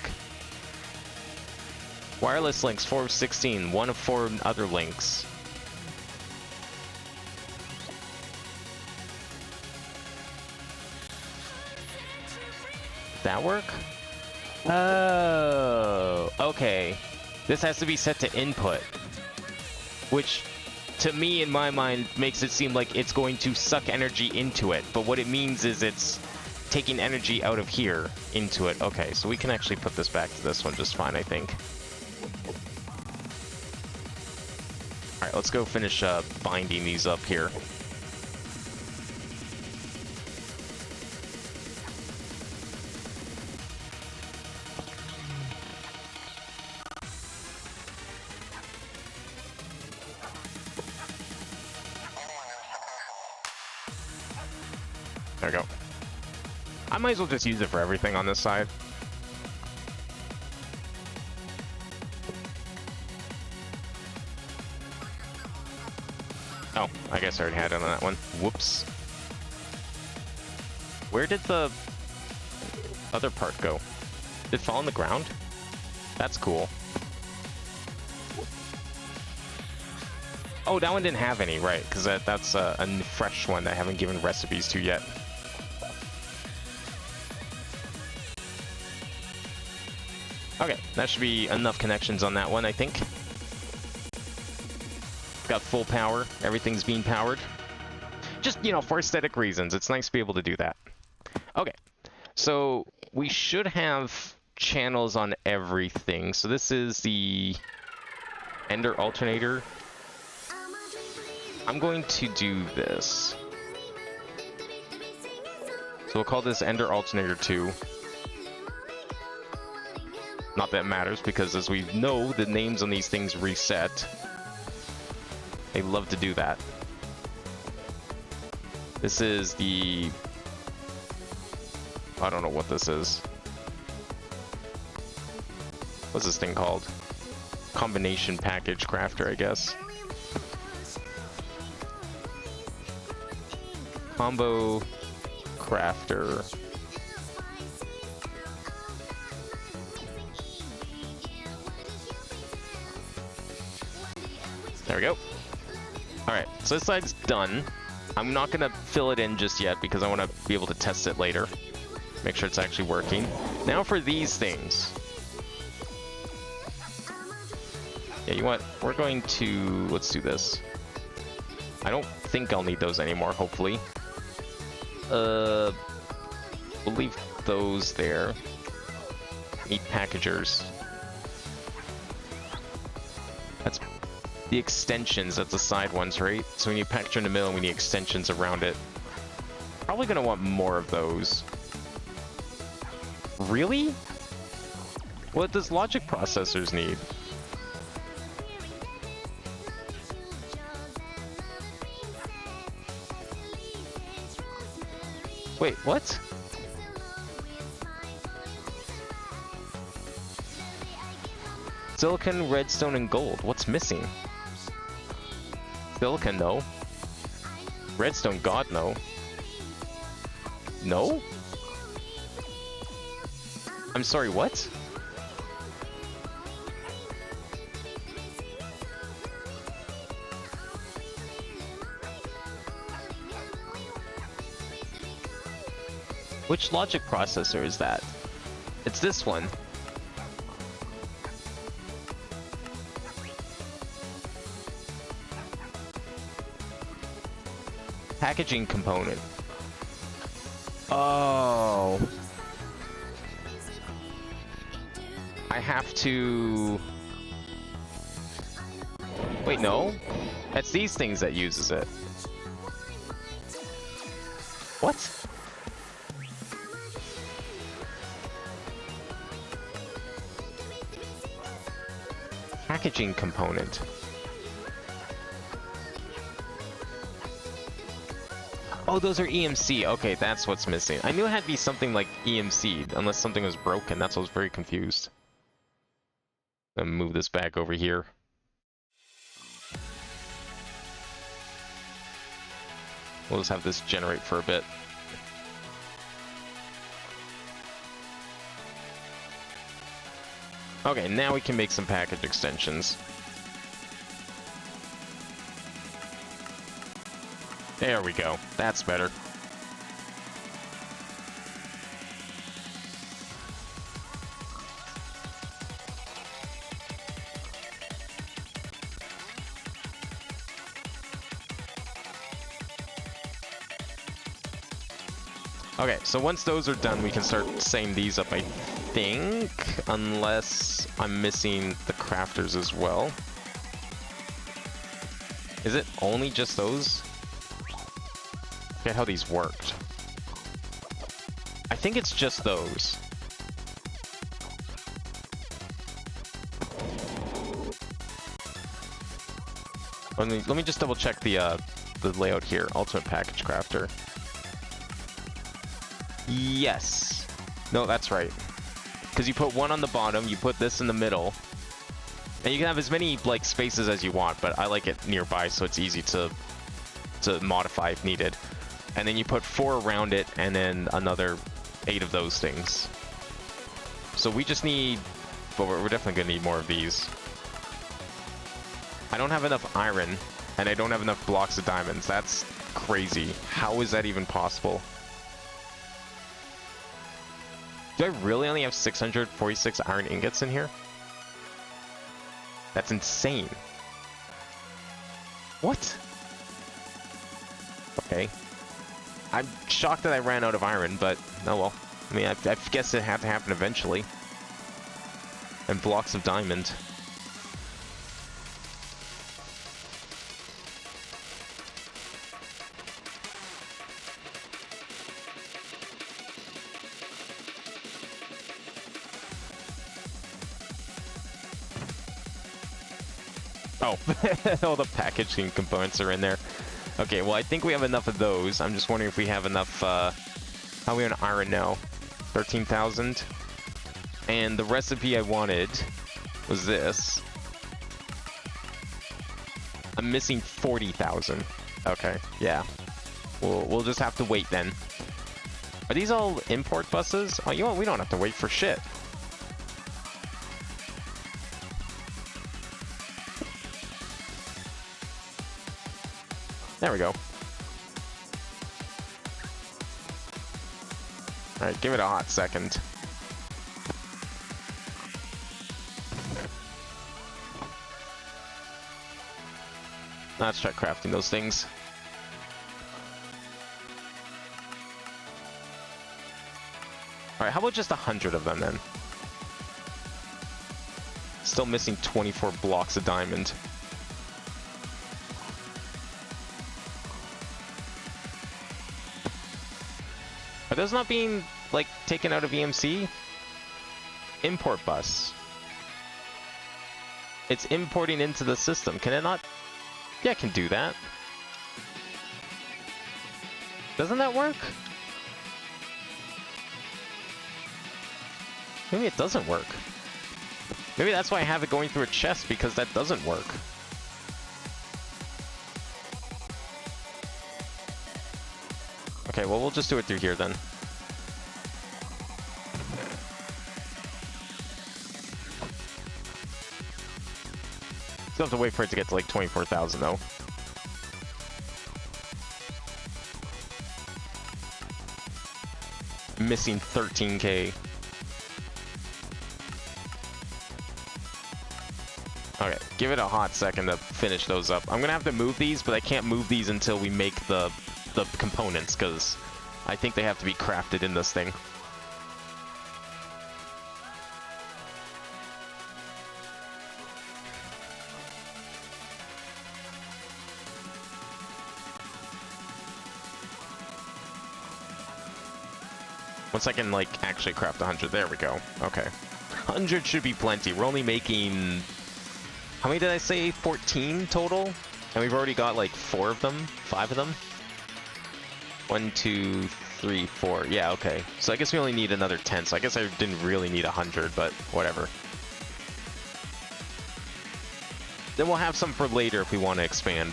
Wireless links 4 of 16, 1 of 4 other links. Did that work? Oh, okay. This has to be set to input, which to me in my mind makes it seem like it's going to suck energy into it, but what it means is it's taking energy out of here into it. Okay, so we can actually put this back to this one just fine, I think. Alright, let's go finish binding these up here. There we go. I might as well just use it for everything on this side. Oh, I guess I already had it on that one. Whoops. Where did the other part go? Did it fall on the ground? That's cool. Oh, that one didn't have any, right? Because that's a fresh one that I haven't given recipes to yet. Okay, that should be enough connections on that one, I think. Got full power. Everything's being powered. Just, you know, for aesthetic reasons. It's nice to be able to do that. Okay, so we should have channels on everything. So this is the Ender alternator. I'm going to do this. So we'll call this Ender Alternator 2. Not that it matters, because as we know, the names on these things reset. They love to do that. This is the... I don't know what this is. What's this thing called? Combination package crafter, I guess. Combo crafter. There we go. Alright, so this side's done. I'm not going to fill it in just yet because I want to be able to test it later. Make sure it's actually working. Now for these things. Yeah, you know what? We're going to... Let's do this. I don't think I'll need those anymore, hopefully. We'll leave those there. Meat packagers. That's the extensions, that's the side ones, right? So we need a packager in the middle and we need extensions around it. Probably gonna want more of those. Really? What does logic processors need? Wait, what? Silicon, redstone, and gold. What's missing? Silicon, no. Redstone, god, no. No? I'm sorry, what? Which logic processor is that? It's this one. Packaging component. Oh. I have to... Wait, no. That's these things that uses it. What? packaging component. Oh, those are EMC. Okay, that's what's missing. I knew it had to be something like EMC, unless something was broken. That's why I was very confused. I'm gonna move this back over here. We'll just have this generate for a bit. Okay, now we can make some package extensions. There we go. That's better. Okay, so once those are done, we can start setting these up, I think. Unless I'm missing the crafters as well. Is it only just those? I forget how these worked. I think it's just those. Let me just double check the layout here. Ultimate Package Crafter. Yes. No, that's right. Because you put one on the bottom, you put this in the middle, and you can have as many like spaces as you want. But I like it nearby, so it's easy to modify if needed. And then you put 4 around it, and then another 8 of those things. So we just need, but we're definitely gonna need more of these. I don't have enough iron, and I don't have enough blocks of diamonds. That's crazy. How is that even possible? Do I really only have 646 iron ingots in here? That's insane. What? Okay. I'm shocked that I ran out of iron, but oh well. I mean, I guess it had to happen eventually. And blocks of diamond. Oh, all the packaging components are in there. Okay, well, I think we have enough of those. I'm just wondering if we have enough, how are we on iron now? 13,000. And the recipe I wanted was this. I'm missing 40,000. Okay, yeah. We'll just have to wait then. Are these all import buses? Oh, you know what? We don't have to wait for shit. There we go. Alright, give it a hot second. Let's try crafting those things. Alright, how about just 100 of them then? Still missing 24 blocks of diamond. Are those not being, like, taken out of EMC? Import bus. It's importing into the system. Can it not? Yeah, it can do that. Doesn't that work? Maybe it doesn't work. Maybe that's why I have it going through a chest, because that doesn't work. Okay, well, we'll just do it through here then. Still have to wait for it to get to like 24,000 though. Missing 13k. Okay, give it a hot second to finish those up. I'm gonna have to move these, but I can't move these until we make the components, because I think they have to be crafted in this thing. Once I can, like, actually craft 100. There we go. Okay. 100 should be plenty. We're only making How many did I say? 14 total? And we've already got like 4 of them? 5 of them? 1, 2, 3, 4. Yeah, okay. So I guess we only need another 10. So I guess I didn't really need 100, but whatever. Then we'll have some for later if we want to expand.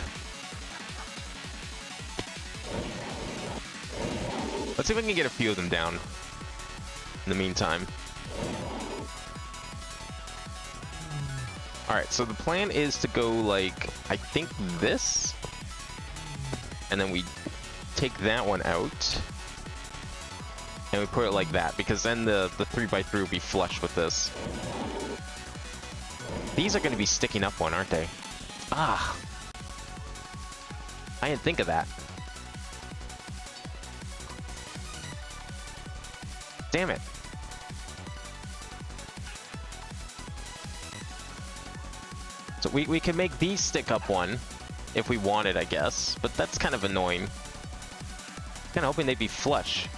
Let's see if we can get a few of them down in the meantime. Alright, so the plan is to go like, I think this, and then we take that one out, and we put it like that, because then the 3x3 will be flush with this. These are going to be sticking up one, aren't they? Ah! I didn't think of that. Damn it. So we can make these stick up one if we wanted, I guess, but that's kind of annoying. Kind of hoping they'd be flush.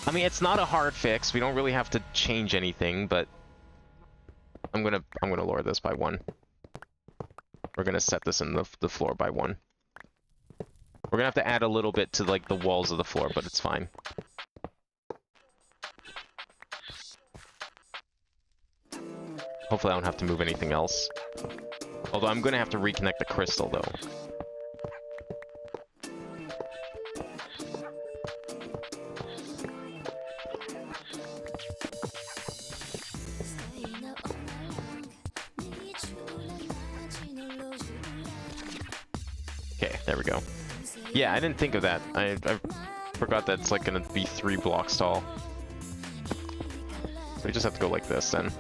I mean, it's not a hard fix. We don't really have to change anything, but I'm gonna lower this by 1. We're gonna set this in the floor by 1. We're gonna have to add a little bit to like the walls of the floor, but it's fine. Hopefully I don't have to move anything else. Although I'm gonna have to reconnect the crystal though. Okay, there we go. Yeah, I didn't think of that. I forgot that it's like gonna be 3 blocks tall. So we just have to go like this then.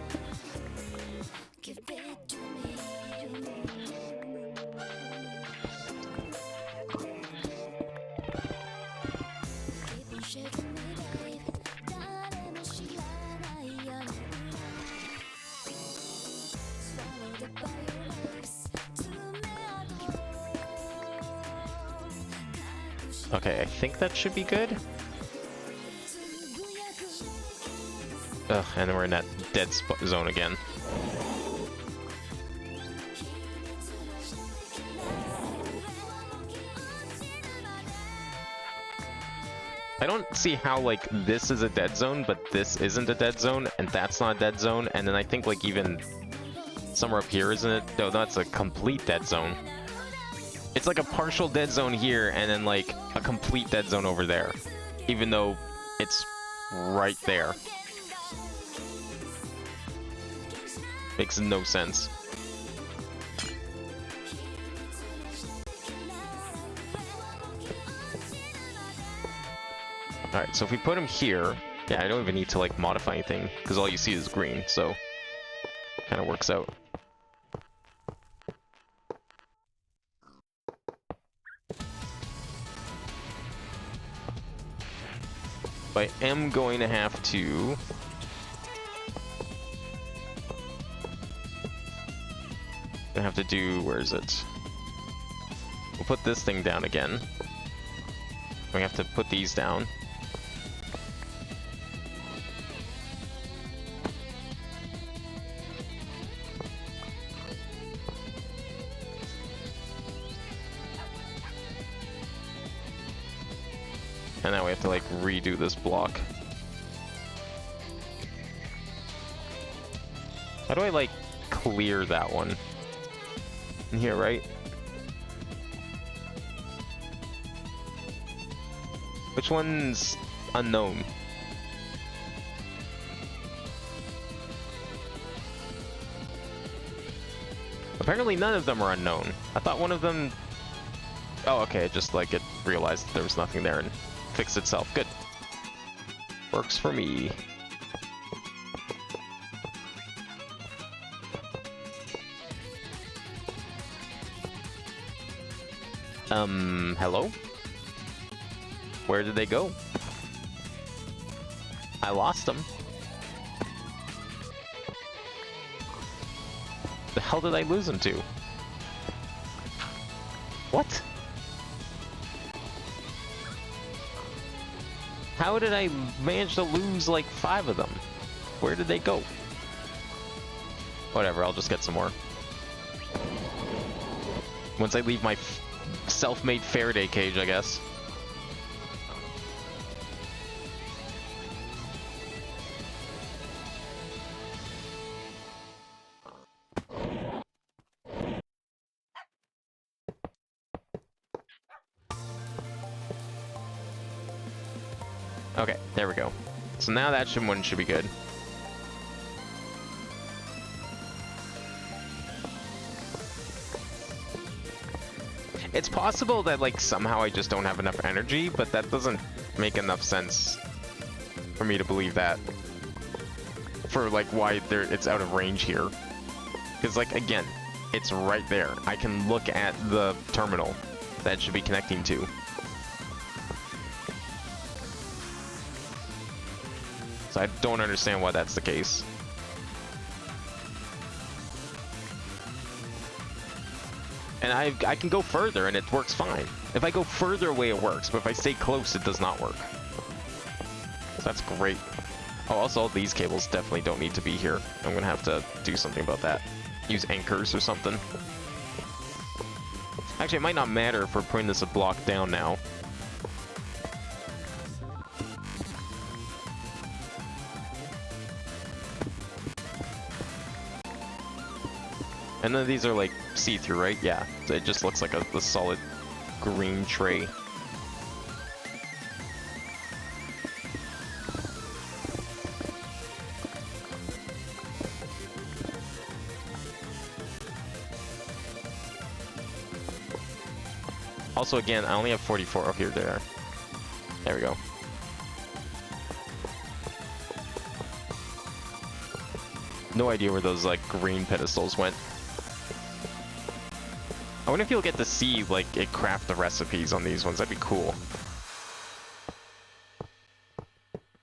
Okay, I think that should be good. Ugh, and then we're in that dead zone again. I don't see how, like, this is a dead zone, but this isn't a dead zone, and that's not a dead zone, and then I think, like, even somewhere up here, isn't it? No, that's a complete dead zone. It's like a partial dead zone here, and then, like, a complete dead zone over there. Even though it's right there. Makes no sense. Alright, so if we put him here, yeah, I don't even need to, like, modify anything, because all you see is green, so kind of works out. I am going to have to... where is it? We'll put this thing down again. We have to put these down. And now we have to, like, redo this block. How do I, like, clear that one? In here, right? Which one's unknown? Apparently none of them are unknown. I thought one of them... Oh, okay, just, like, it realized there was nothing there and fixed itself. Good. Works for me. Hello? Where did they go? I lost them. The hell did I lose them to? What? How did I manage to lose like 5 of them? Where did they go? Whatever, I'll just get some more. Once I leave my self-made Faraday cage, I guess. Okay, there we go. So now that one should be good. It's possible that, like, somehow I just don't have enough energy, but that doesn't make enough sense for me to believe that. For, like, why it's out of range here. Because, like, again, it's right there. I can look at the terminal that it should be connecting to. So I don't understand why that's the case. And I can go further and it works fine. If I go further away, it works, but if I stay close, it does not work. So that's great. Oh, also, all these cables definitely don't need to be here. I'm gonna have to do something about that. Use anchors or something. Actually, it might not matter if we're putting this a block down now. And then these are like see-through, right? Yeah. So it just looks like a solid green tray. Also, again, I only have 44. Oh, here they are. There we go. No idea where those, like, green pedestals went. I wonder if you'll get to see, like, it craft the recipes on these ones. That'd be cool.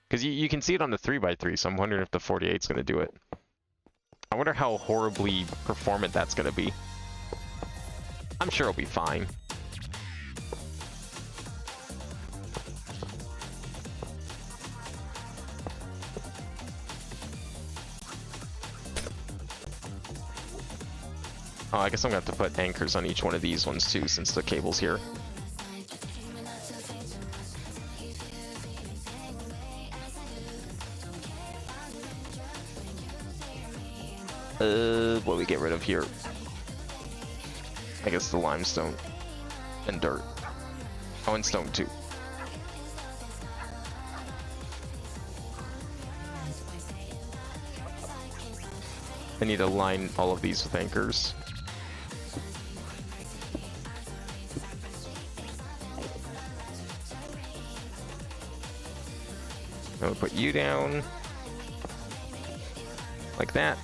Because you can see it on the 3x3, so I'm wondering if the 48's going to do it. I wonder how horribly performant that's going to be. I'm sure it'll be fine. Oh, I guess I'm gonna have to put anchors on each one of these ones too, since the cable's here. What do we get rid of here? I guess the limestone and dirt. Oh, and stone too. I need to line all of these with anchors. I'm gonna put you down like that,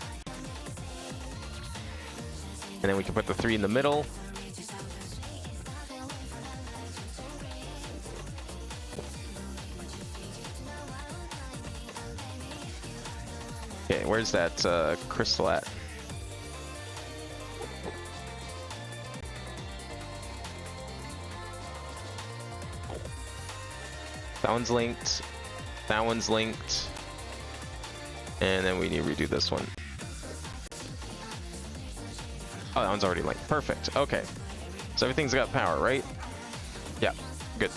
and then we can put the 3 in the middle. Okay, where's that crystal at? That one's linked. That one's linked. And then we need to redo this one. Oh, that one's already linked. Perfect. Okay. So everything's got power, right? Yeah. Good.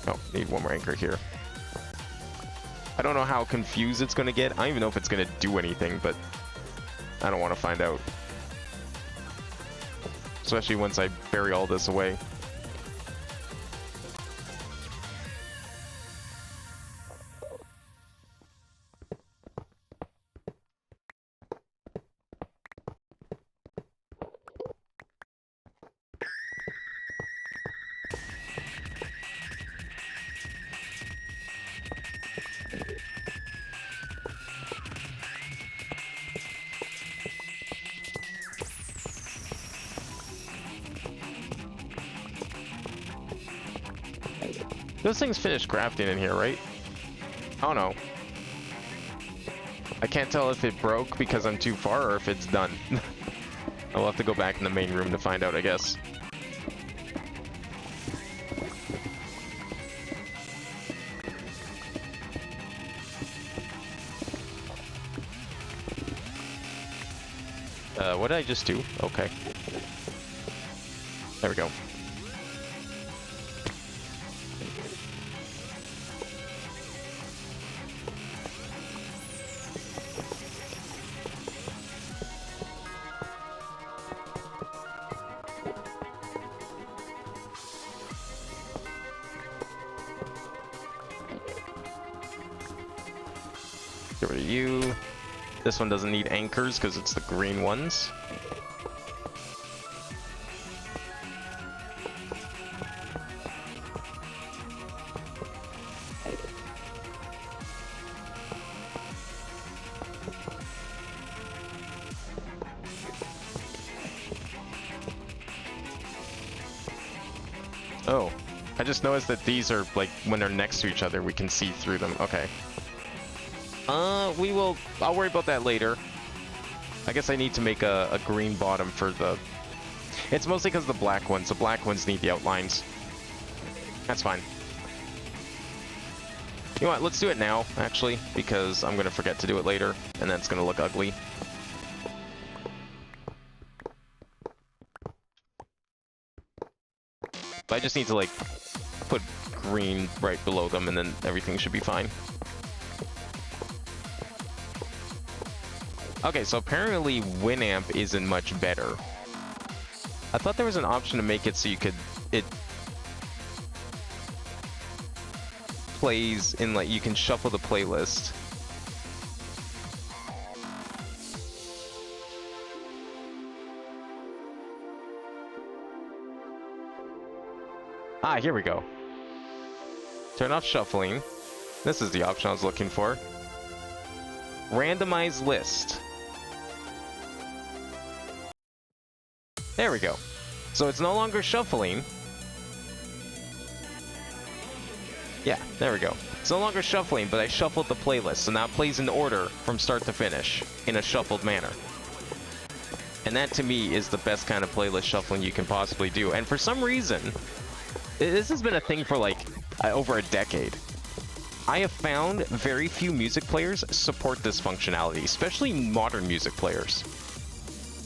Oh, need one more anchor here. I don't know how confused it's going to get. I don't even know if it's going to do anything, but I don't want to find out. Especially once I bury all this away. Those things finish crafting in here, right? Oh no. I can't tell if it broke because I'm too far or if it's done. I'll have to go back in the main room to find out, I guess. What did I just do? Okay. There we go. Get rid of you. This one doesn't need anchors because it's the green ones. Oh, I just noticed that these are, like, when they're next to each other, we can see through them. Okay. I'll worry about that later. I guess I need to make a green bottom for the... It's mostly because the black ones need the outlines. That's fine. You know what, let's do it now, actually, because I'm going to forget to do it later, and then it's going to look ugly. But I just need to, like, put green right below them, and then everything should be fine. Okay, so apparently Winamp isn't much better. I thought there was an option to make it so it plays in, like, you can shuffle the playlist. Ah, here we go. Turn off shuffling. This is the option I was looking for. Randomize list. There we go. So it's no longer shuffling. Yeah, there we go. It's no longer shuffling, but I shuffled the playlist, so now it plays in order from start to finish in a shuffled manner. And that, to me, is the best kind of playlist shuffling you can possibly do. And for some reason, this has been a thing for, like, over a decade. I have found very few music players support this functionality, especially modern music players.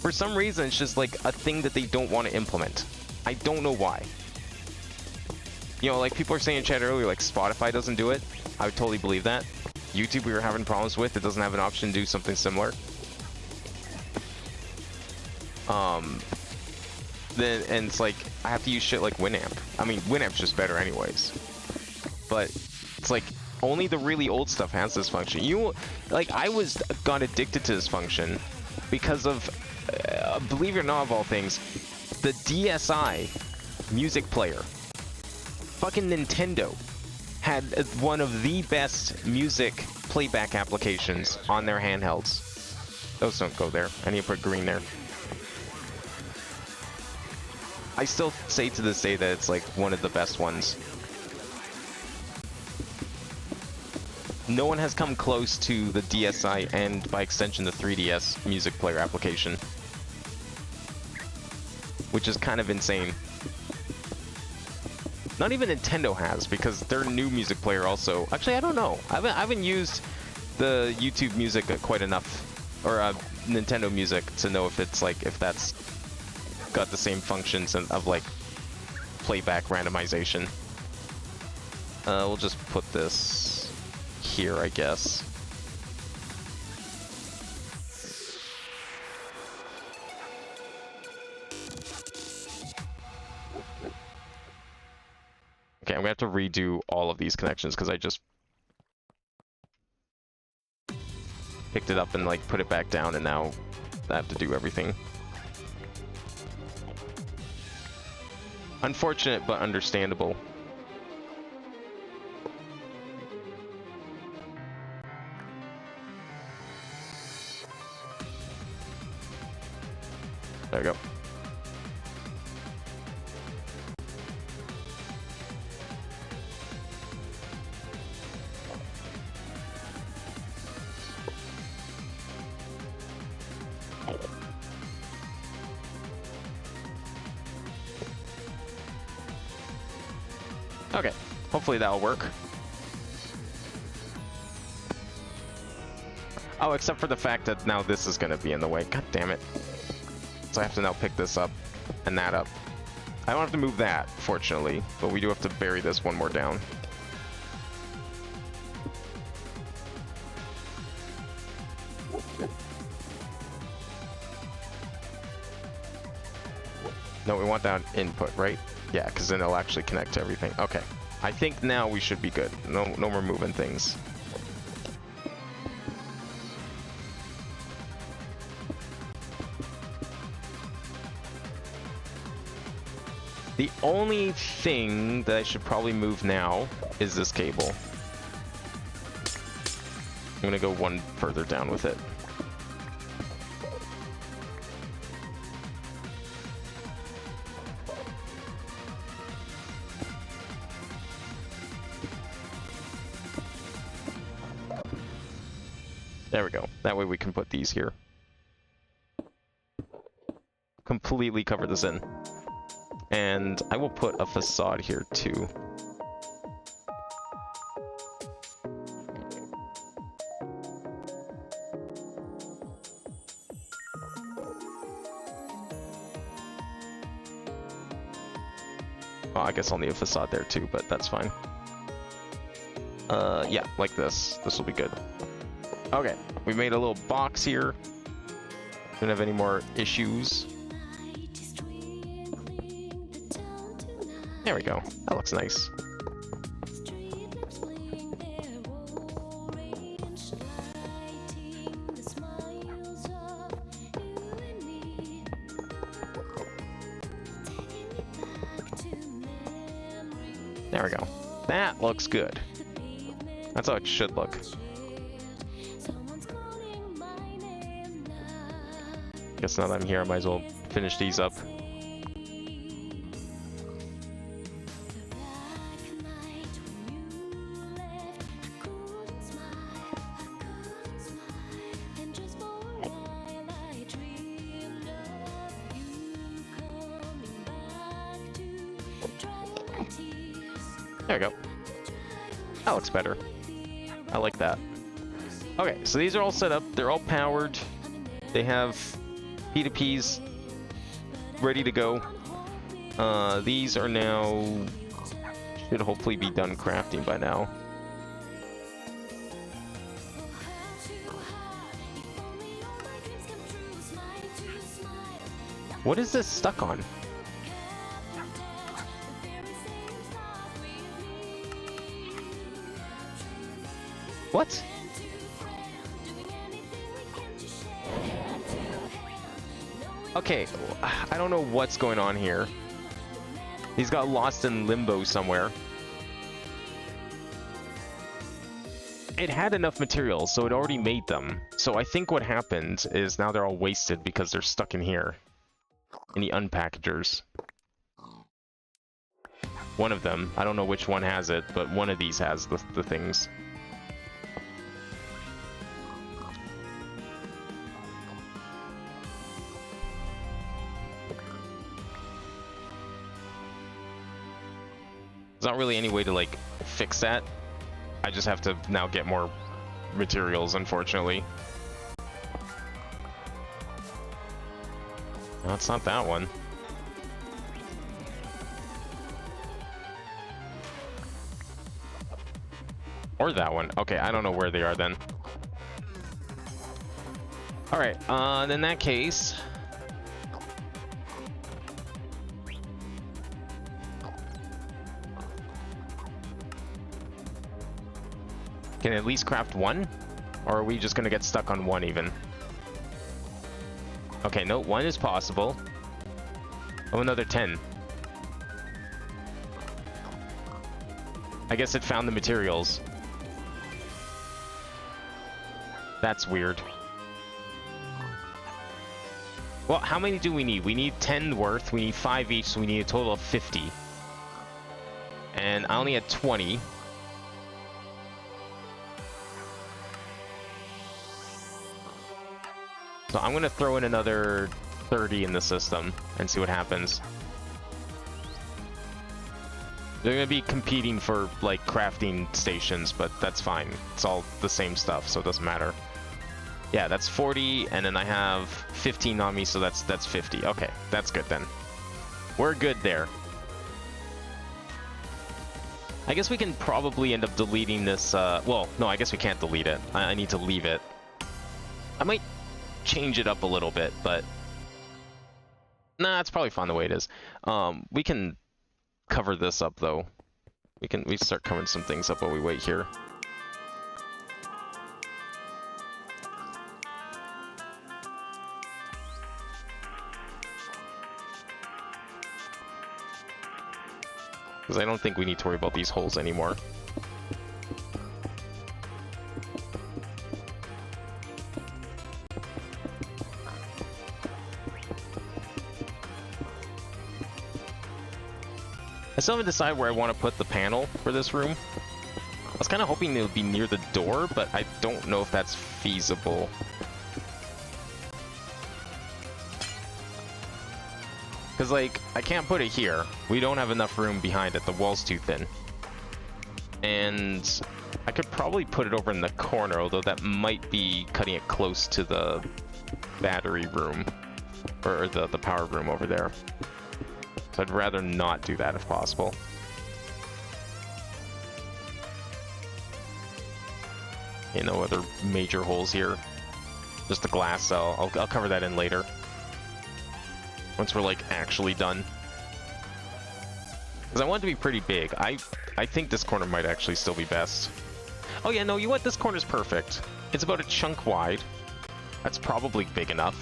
For some reason, it's just like a thing that they don't want to implement. I don't know why. You know, like people are saying in chat earlier, like Spotify doesn't do it. I would totally believe that. YouTube we were having problems with. It doesn't have an option to do something similar. And it's like, I have to use shit like Winamp. I mean, Winamp's just better anyways. But it's like, only the really old stuff has this function. Like, I got addicted to this function because of, believe it or not, of all things, the DSi music player. Fucking Nintendo had one of the best music playback applications on their handhelds. Those don't go there. I need to put green there. I still say to this day that it's like one of the best ones. No one has come close to the DSi and, by extension, the 3DS music player application. Which is kind of insane. Not even Nintendo has, because their new music player also... Actually, I don't know. I haven't used the YouTube music quite enough, or Nintendo music, to know if it's like, if that's got the same functions of like playback randomization. We'll just put this here, I guess. Okay, I'm gonna have to redo all of these connections because I just picked it up and like put it back down, and now I have to do everything. Unfortunate, but understandable. There we go. Okay, hopefully that'll work. Oh, except for the fact that now this is gonna be in the way. God damn it. So I have to now pick this up and that up. I don't have to move that, fortunately, but we do have to bury this one more down. No, we want that input, right? Yeah, because then it'll actually connect to everything. Okay. I think now we should be good. No more moving things. The only thing that I should probably move now is this cable. I'm gonna go one further down with it. There we go. That way we can put these here. Completely cover this in. And I will put a facade here too. Well, I guess I'll need a facade there too, but that's fine. Yeah, like this. This will be good. Okay, we made a little box here. Don't have any more issues. There we go. That looks nice. There we go. That looks good. That's how it should look. Guess now that I'm here, I might as well finish these up. There we go. That looks better. I like that. Okay, so these are all set up. They're all powered. They have P2Ps ready to go. These are now... should hopefully be done crafting by now. What is this stuck on? What? Okay, I don't know what's going on here. He's got lost in limbo somewhere. It had enough materials, so it already made them. So I think what happened is now they're all wasted because they're stuck in here. In the unpackagers. One of them, I don't know which one has it, but one of these has the things. There's not really any way to, like, fix that. I just have to now get more materials, unfortunately. No, it's not that one. Or that one. Okay, I don't know where they are then. Alright, in that case... can I at least craft one? Or are we just gonna get stuck on one even? Okay, no, one is possible. Oh, another 10. I guess it found the materials. That's weird. Well, how many do we need? We need 10 worth, we need 5 each, so we need a total of 50. And I only had 20. So I'm gonna throw in another 30 in the system and see what happens. They're gonna be competing for, like, crafting stations, but that's fine. It's all the same stuff, so it doesn't matter. Yeah, that's 40, and then I have 15 on me, so that's 50. Okay, that's good then. We're good there. I guess we can probably end up deleting this, well, no, I guess we can't delete it. I need to leave it. I might change it up a little bit, but... Nah, it's probably fine the way it is. We can cover this up, though. We start covering some things up while we wait here. Because I don't think we need to worry about these holes anymore. I still haven't decided where I want to put the panel for this room. I was kind of hoping it would be near the door, but I don't know if that's feasible. Because, like, I can't put it here. We don't have enough room behind it. The wall's too thin. And I could probably put it over in the corner, although that might be cutting it close to the battery room. Or the power room over there. So I'd rather not do that if possible. You know, other major holes here. Just the glass cell. I'll cover that in later. Once we're, like, actually done. Because I want it to be pretty big. I think this corner might actually still be best. Oh yeah, no, you know what? This corner's perfect. It's about a chunk wide. That's probably big enough.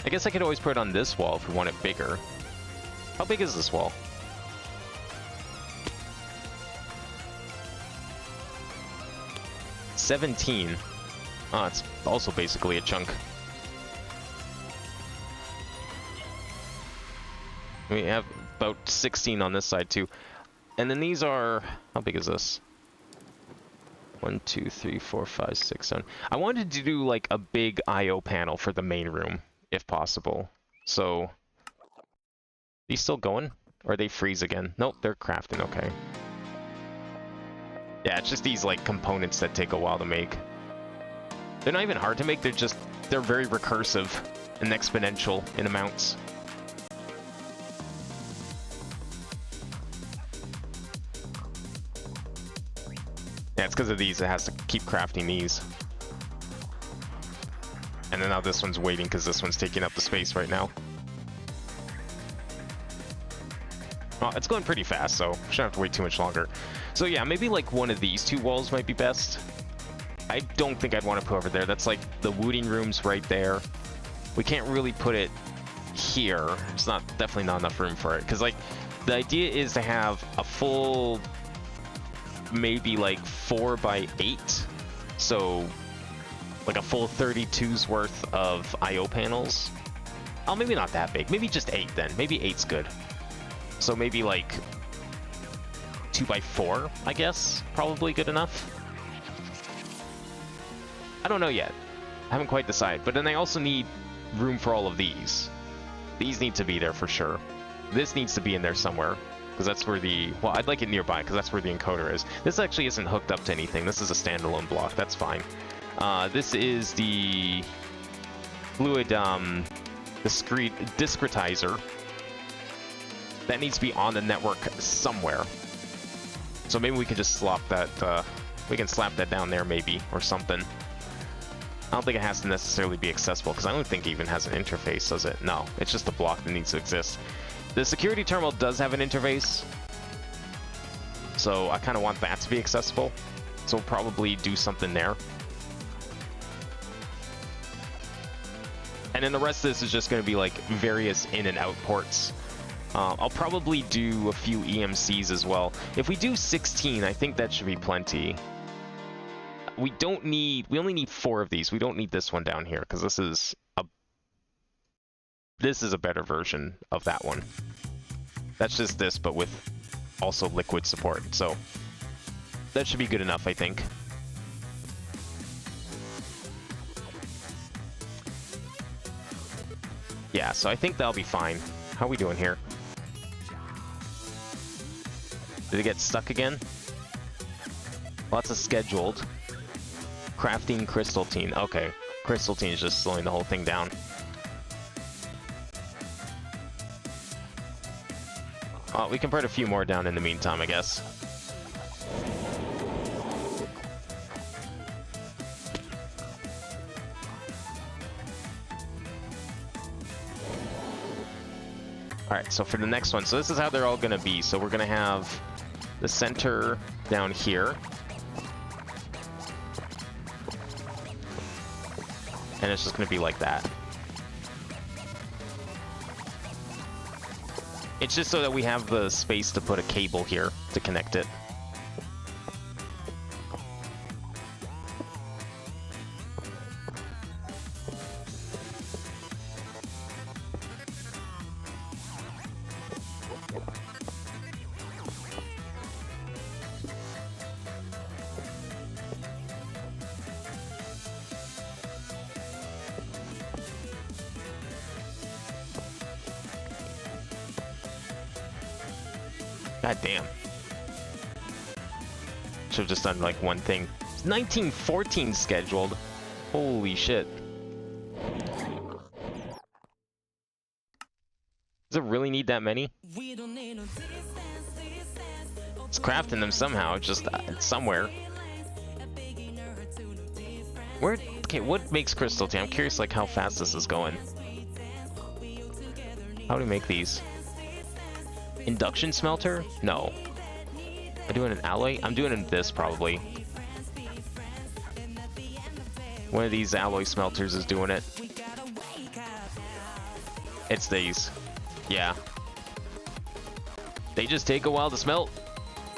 I guess I could always put it on this wall if we want it bigger. How big is this wall? $17. Oh, it's also basically a chunk. We have about 16 on this side too. And then these are... How big is this? 1, 2, 3, 4, 5, 6, 7. I wanted to do like a big I/O panel for the main room, if possible. So... These still going? Or they freeze again? Nope, they're crafting, okay. Yeah, it's just these like components that take a while to make. They're not even hard to make, they're very recursive and exponential in amounts. Yeah, it's because of these, it has to keep crafting these. And then now this one's waiting because this one's taking up the space right now. Oh, it's going pretty fast, so shouldn't have to wait too much longer. So yeah, maybe like one of these two walls might be best. I don't think I'd want to put over there. That's like the wooting room's right there. We can't really put it here. It's definitely not enough room for it. Because like the idea is to have a full, maybe like 4 by 8. So like a full 32's worth of I/O panels. Oh, maybe not that big. Maybe just 8 then. Maybe 8's good. So maybe like 2 by 4, I guess. Probably good enough. I don't know yet. I haven't quite decided. But then I also need room for all of these. These need to be there for sure. This needs to be in there somewhere. Because that's where the... Well, I'd like it nearby because that's where the encoder is. This actually isn't hooked up to anything. This is a standalone block. That's fine. This is the fluid discretizer. That needs to be on the network somewhere. So maybe we can just slap that... we can slap that down there maybe, or something. I don't think it has to necessarily be accessible, because I don't think it even has an interface, does it? No, it's just a block that needs to exist. The security terminal does have an interface, so I kind of want that to be accessible. So we'll probably do something there. And then the rest of this is just going to be like various in and out ports. I'll probably do a few EMCs as well. If we do 16, I think that should be plenty. We only need 4 of these. We don't need this one down here because this is a better version of that one. That's just this, but with also liquid support. So that should be good enough, I think. Yeah, so I think that'll be fine. How are we doing here? Did it get stuck again? Lots of scheduled. Crafting crystalline. Okay. Crystalline is just slowing the whole thing down. We can put a few more down in the meantime, I guess. Alright, so for the next one, so this is how they're all going to be. So we're going to have the center down here. And it's just going to be like that. It's just so that we have the space to put a cable here to connect it. God damn. Should have just done like one thing. It's 1914 scheduled. Holy shit. Does it really need that many? It's crafting them somehow, just somewhere. Where? Okay, what makes crystal tea? I'm curious like how fast this is going. How do we make these? Induction smelter? No. Am I doing an alloy? I'm doing this probably. One of these alloy smelters is doing it. It's these. Yeah. They just take a while to smelt.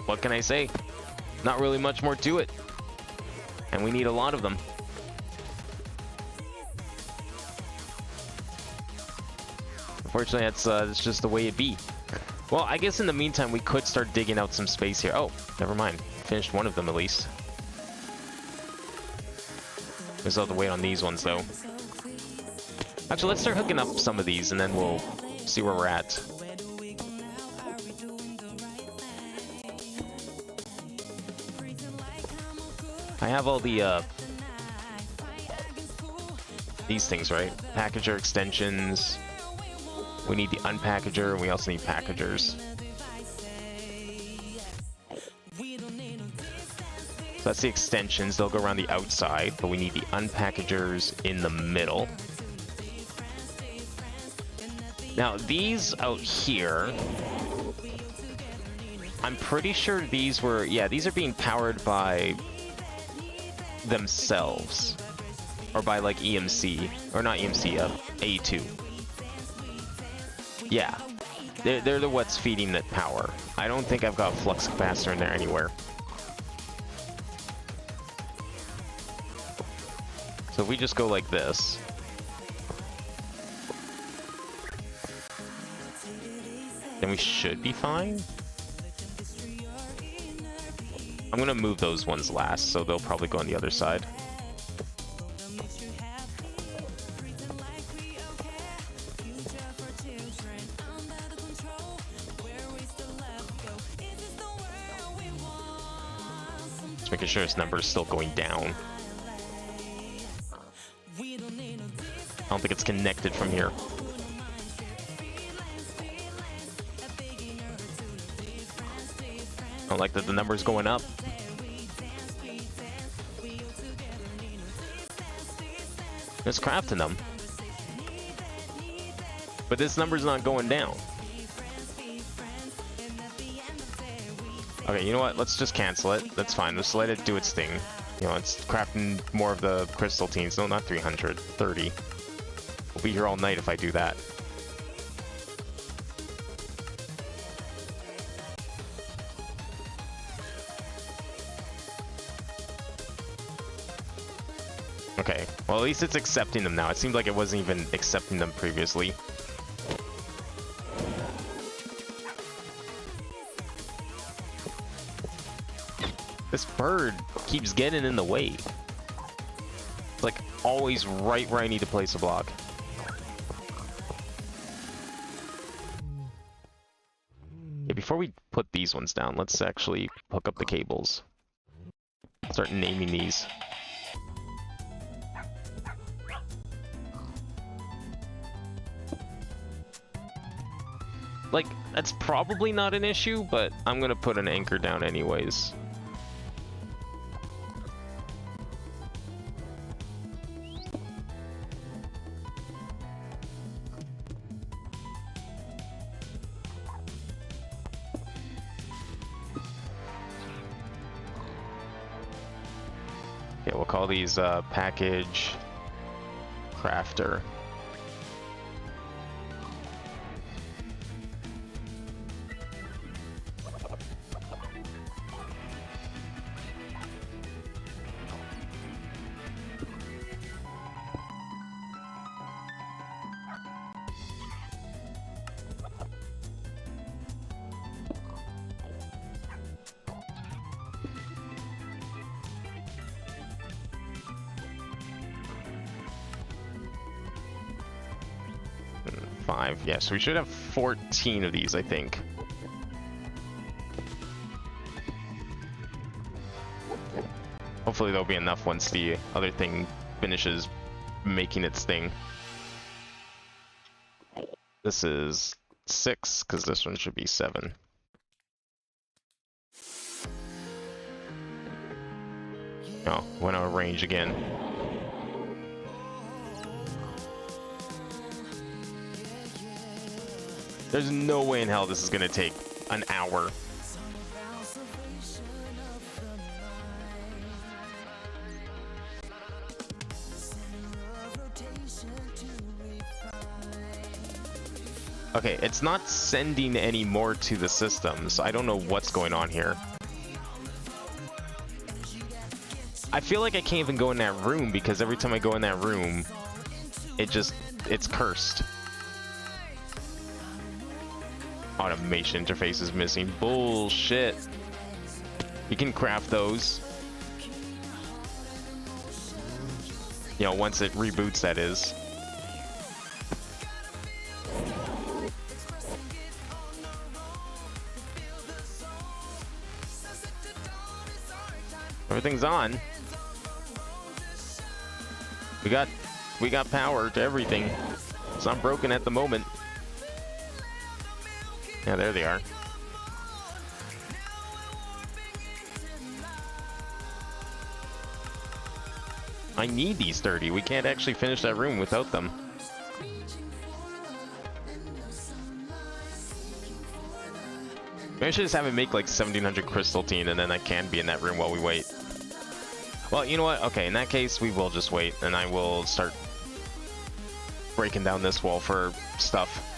What can I say? Not really much more to it. And we need a lot of them. Unfortunately, that's just the way it be. Well, I guess in the meantime, we could start digging out some space here. Oh, never mind. Finished one of them at least. We still have to wait on these ones, though. Actually, let's start hooking up some of these, and then we'll see where we're at. I have all the, these things, right? Packager extensions. We need the unpackager, and we also need packagers. So that's the extensions. They'll go around the outside, but we need the unpackagers in the middle. Now, these out here, I'm pretty sure these were... Yeah, these are being powered by themselves. Or by, like, EMC. Or not EMC, A2. Yeah, they're the what's feeding that power. I don't think I've got flux capacitor in there anywhere. So if we just go like this. Then we should be fine. I'm gonna move those ones last, so they'll probably go on the other side. Making sure this number is still going down. I don't think it's connected from here. I don't like that the number's going up. It's crafting them. But this number's not going down. Okay, you know what? Let's just cancel it. That's fine. Let's let it do its thing. You know, it's crafting more of the crystal teams. No, not 300. 30. We'll be here all night if I do that. Okay. Well, at least it's accepting them now. It seemed like it wasn't even accepting them previously. This bird keeps getting in the way. It's like always right where I need to place a block. Yeah, before we put these ones down, let's actually hook up the cables. Start naming these. Like, that's probably not an issue, but I'm gonna put an anchor down anyways. Yeah, we'll call these package crafter. Five. Yeah, so we should have 14 of these, I think. Hopefully there'll be enough once the other thing finishes making its thing. This is 6, because this one should be 7. Oh, went out of range again. There's no way in hell this is gonna take an hour. Okay, it's not sending any more to the system, so I don't know what's going on here. I feel like I can't even go in that room because every time I go in that room, it's cursed. Automation interface is missing. Bullshit. You can craft those. You know, once it reboots, that is. Everything's on. We got power to everything. It's not broken at the moment. Yeah, there they are. I need these 30. We can't actually finish that room without them. Maybe I should just have it make like 1700 crystalline and then I can be in that room while we wait. Well, you know what? Okay, in that case, we will just wait and I will start breaking down this wall for stuff.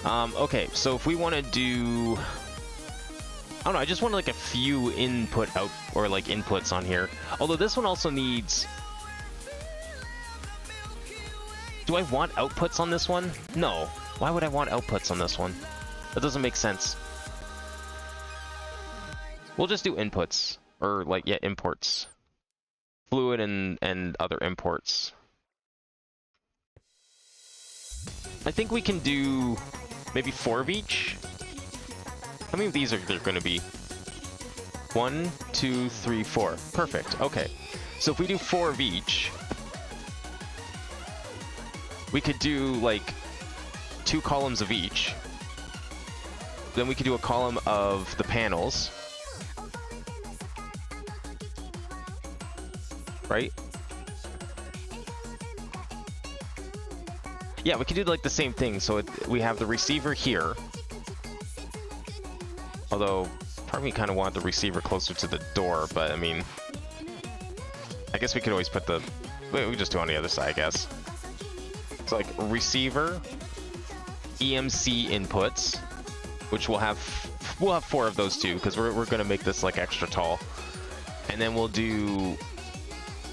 Okay, so if we want to do... I don't know, I just want like a few input out or like inputs on here. Although this one also needs... Do I want outputs on this one? No. Why would I want outputs on this one? That doesn't make sense. We'll just do inputs. Or like, yeah, imports. Fluid and other imports. I think we can do maybe 4 of each. How many of these are there going to be? 1, 2, 3, 4. Perfect. Okay. So if we do 4 of each, we could do like 2 columns of each. Then we could do a column of the panels. Right? Yeah, we could do like the same thing. So we have the receiver here. Although, part of me kind of wanted the receiver closer to the door, but I mean... I guess we could always put the... We could just do it on the other side, I guess. So like, receiver, EMC inputs, which we'll have 4 of those too, because we're going to make this like extra tall. And then we'll do...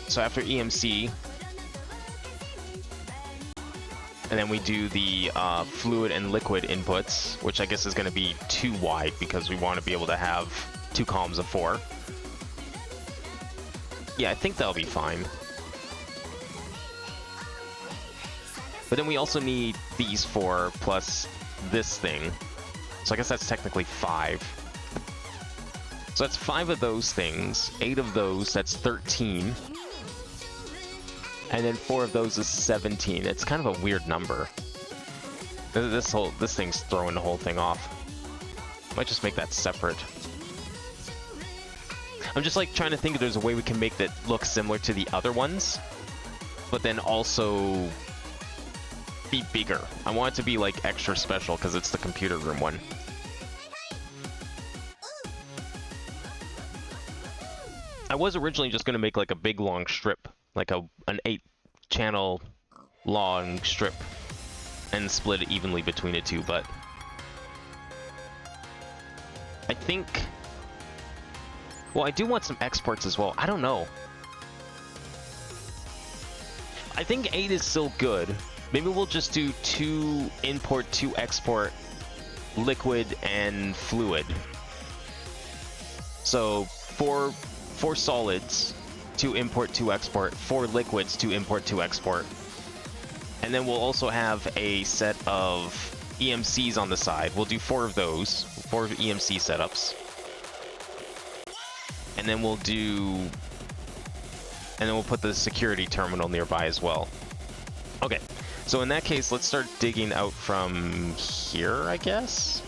So after EMC, and then we do the fluid and liquid inputs, which I guess is going to be too wide because we want to be able to have 2 columns of 4. Yeah, I think that'll be fine. But then we also need these 4 plus this thing. So I guess that's technically 5. So that's 5 of those things, 8 of those, that's 13. And then 4 of those is 17. It's kind of a weird number. This thing's throwing the whole thing off. Might just make that separate. I'm just like trying to think if there's a way we can make that look similar to the other ones, but then also be bigger. I want it to be like extra special because it's the computer room one. I was originally just going to make like a big long strip, like an 8-channel long strip, and split it evenly between the two, but I think, well, I do want some exports as well. I don't know. I think 8 is still good. Maybe we'll just do 2 import, 2 export, liquid and fluid. So 4 solids, 2 import, 2 export, 4 liquids, 2 import, 2 export. And then we'll also have a set of EMCs on the side. We'll do 4 of those, 4 EMC setups. And then we'll put the security terminal nearby as well. Okay, so in that case, let's start digging out from here, I guess?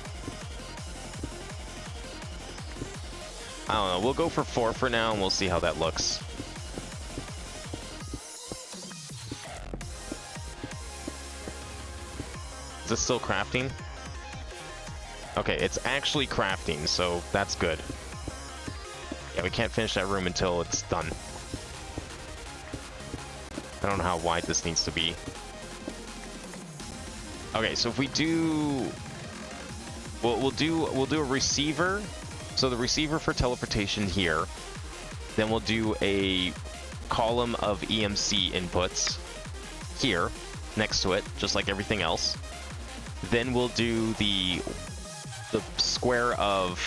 I don't know, we'll go for 4 for now, and we'll see how that looks. Is this still crafting? Okay, it's actually crafting, so that's good. Yeah, we can't finish that room until it's done. I don't know how wide this needs to be. Okay, so if we do... We'll do a receiver. So the receiver for teleportation here. Then we'll do a column of EMC inputs here, next to it, just like everything else. Then we'll do the square of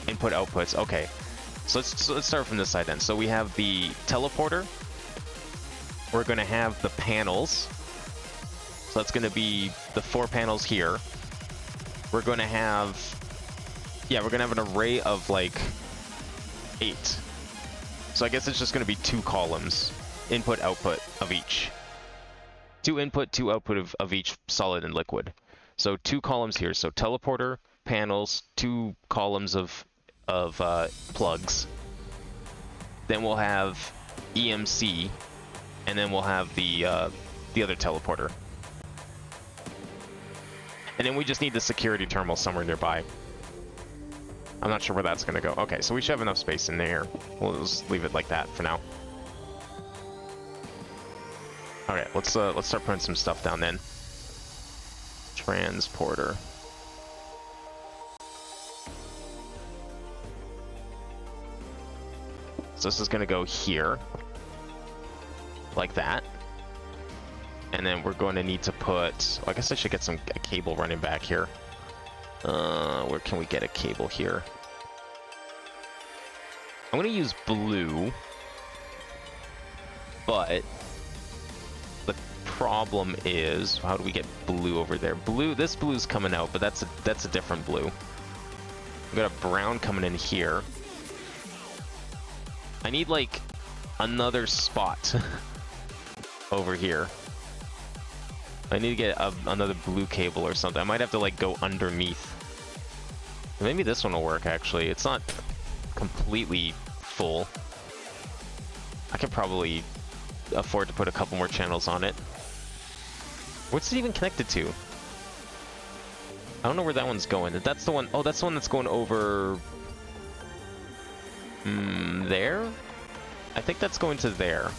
input outputs. Okay, so let's start from this side then. So we have the teleporter. We're going to have the panels. So that's going to be the 4 panels here. We're going to have, yeah, we're going to have an array of like 8. So I guess it's just going to be 2 columns, input, output of each. 2 input, 2 output of each solid and liquid. So 2 columns here. So teleporter, panels, 2 columns of plugs. Then we'll have EMC, and then we'll have the other teleporter. And then we just need the security terminal somewhere nearby. I'm not sure where that's going to go. Okay, so we should have enough space in there. We'll just leave it like that for now. Okay, let's start putting some stuff down then. Transporter. So this is going to go here, like that. And then we're going to need to put, well, I guess I should get a cable running back here. Where can we get a cable here? I'm going to use blue, but the problem is, how do we get blue over there? This blue's coming out, but that's a different blue. We've got a brown coming in here. I need like another spot over here. I need to get another blue cable or something. I might have to like go underneath. Maybe this one will work actually. It's not completely full. I could probably afford to put a couple more channels on it. What's it even connected to? I don't know where that one's going. That's the one. Oh, that's the one that's going over... there? I think that's going to there.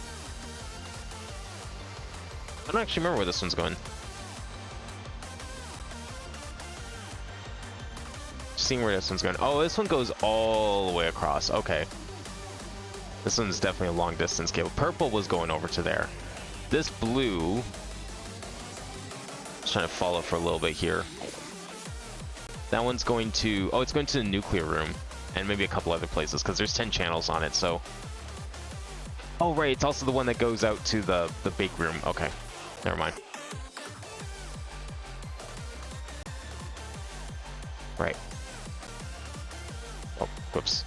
I don't actually remember where this one's going. Seeing where this one's going. Oh, this one goes all the way across. Okay. This one's definitely a long distance cable. Purple was going over to there. This blue... Just trying to follow for a little bit here. That one's going to... Oh, it's going to the nuclear room. And maybe a couple other places, because there's 10 channels on it, so... Oh, right, it's also the one that goes out to the big room. Okay, never mind. Right. Oh, whoops.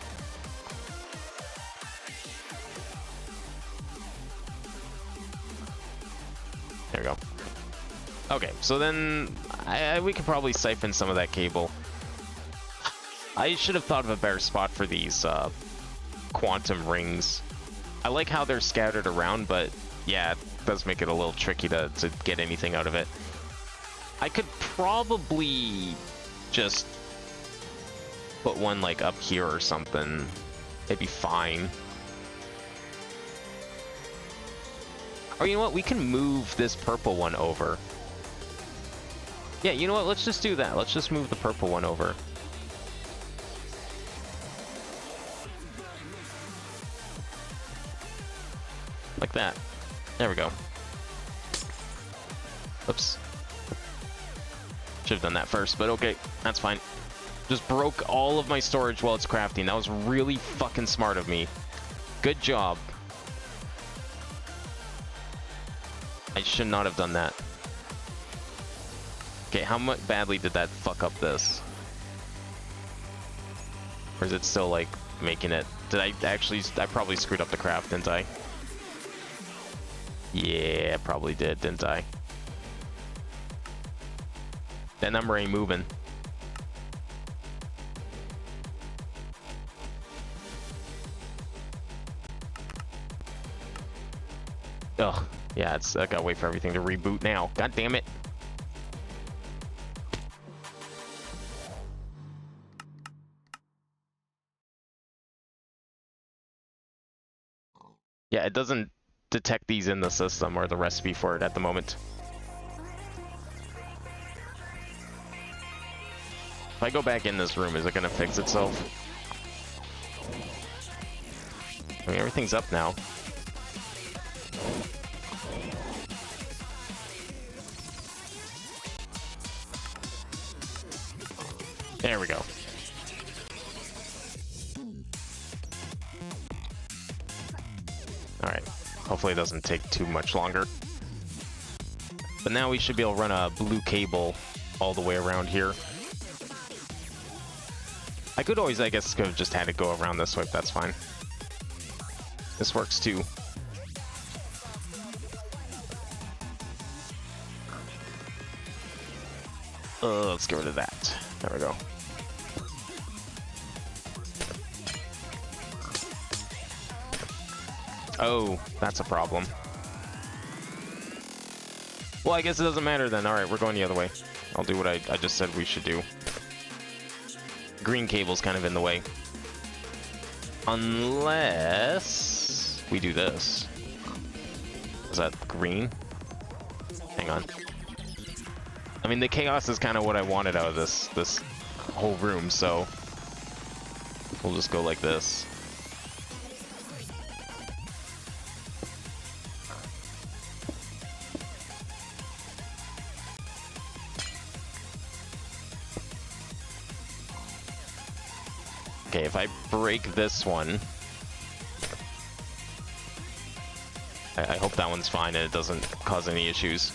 Okay, so then we could probably siphon some of that cable. I should have thought of a better spot for these quantum rings. I like how they're scattered around, but yeah, it does make it a little tricky to get anything out of it. I could probably just put one like up here or something. It'd be fine. Or you know what? We can move this purple one over. Yeah, you know what? Let's just do that. Let's just move the purple one over. Like that. There we go. Oops. Should have done that first, but okay. That's fine. Just broke all of my storage while it's crafting. That was really fucking smart of me. Good job. I should not have done that. Okay, how much badly did that fuck up this? Or is it still, like, making it... Did I actually... I probably screwed up the craft, didn't I? Yeah, probably did, didn't I? That number ain't moving. Ugh. Yeah, it's... I gotta wait for everything to reboot now. God damn it. Yeah, it doesn't detect these in the system or the recipe for it at the moment. If I go back in this room, is it gonna fix itself? I mean, everything's up now. There we go. Alright. Hopefully it doesn't take too much longer. But now we should be able to run a blue cable all the way around here. I could always, I guess, could have just had it go around this way, but that's fine. This works too. Let's get rid of that. There we go. Oh, that's a problem. Well, I guess it doesn't matter then. Alright, we're going the other way. I'll do what I just said we should do. Green cable's kind of in the way. Unless we do this. Is that green? Hang on. I mean, the chaos is kind of what I wanted out of this whole room, so we'll just go like this. Okay, if I break this one, I hope that one's fine and it doesn't cause any issues.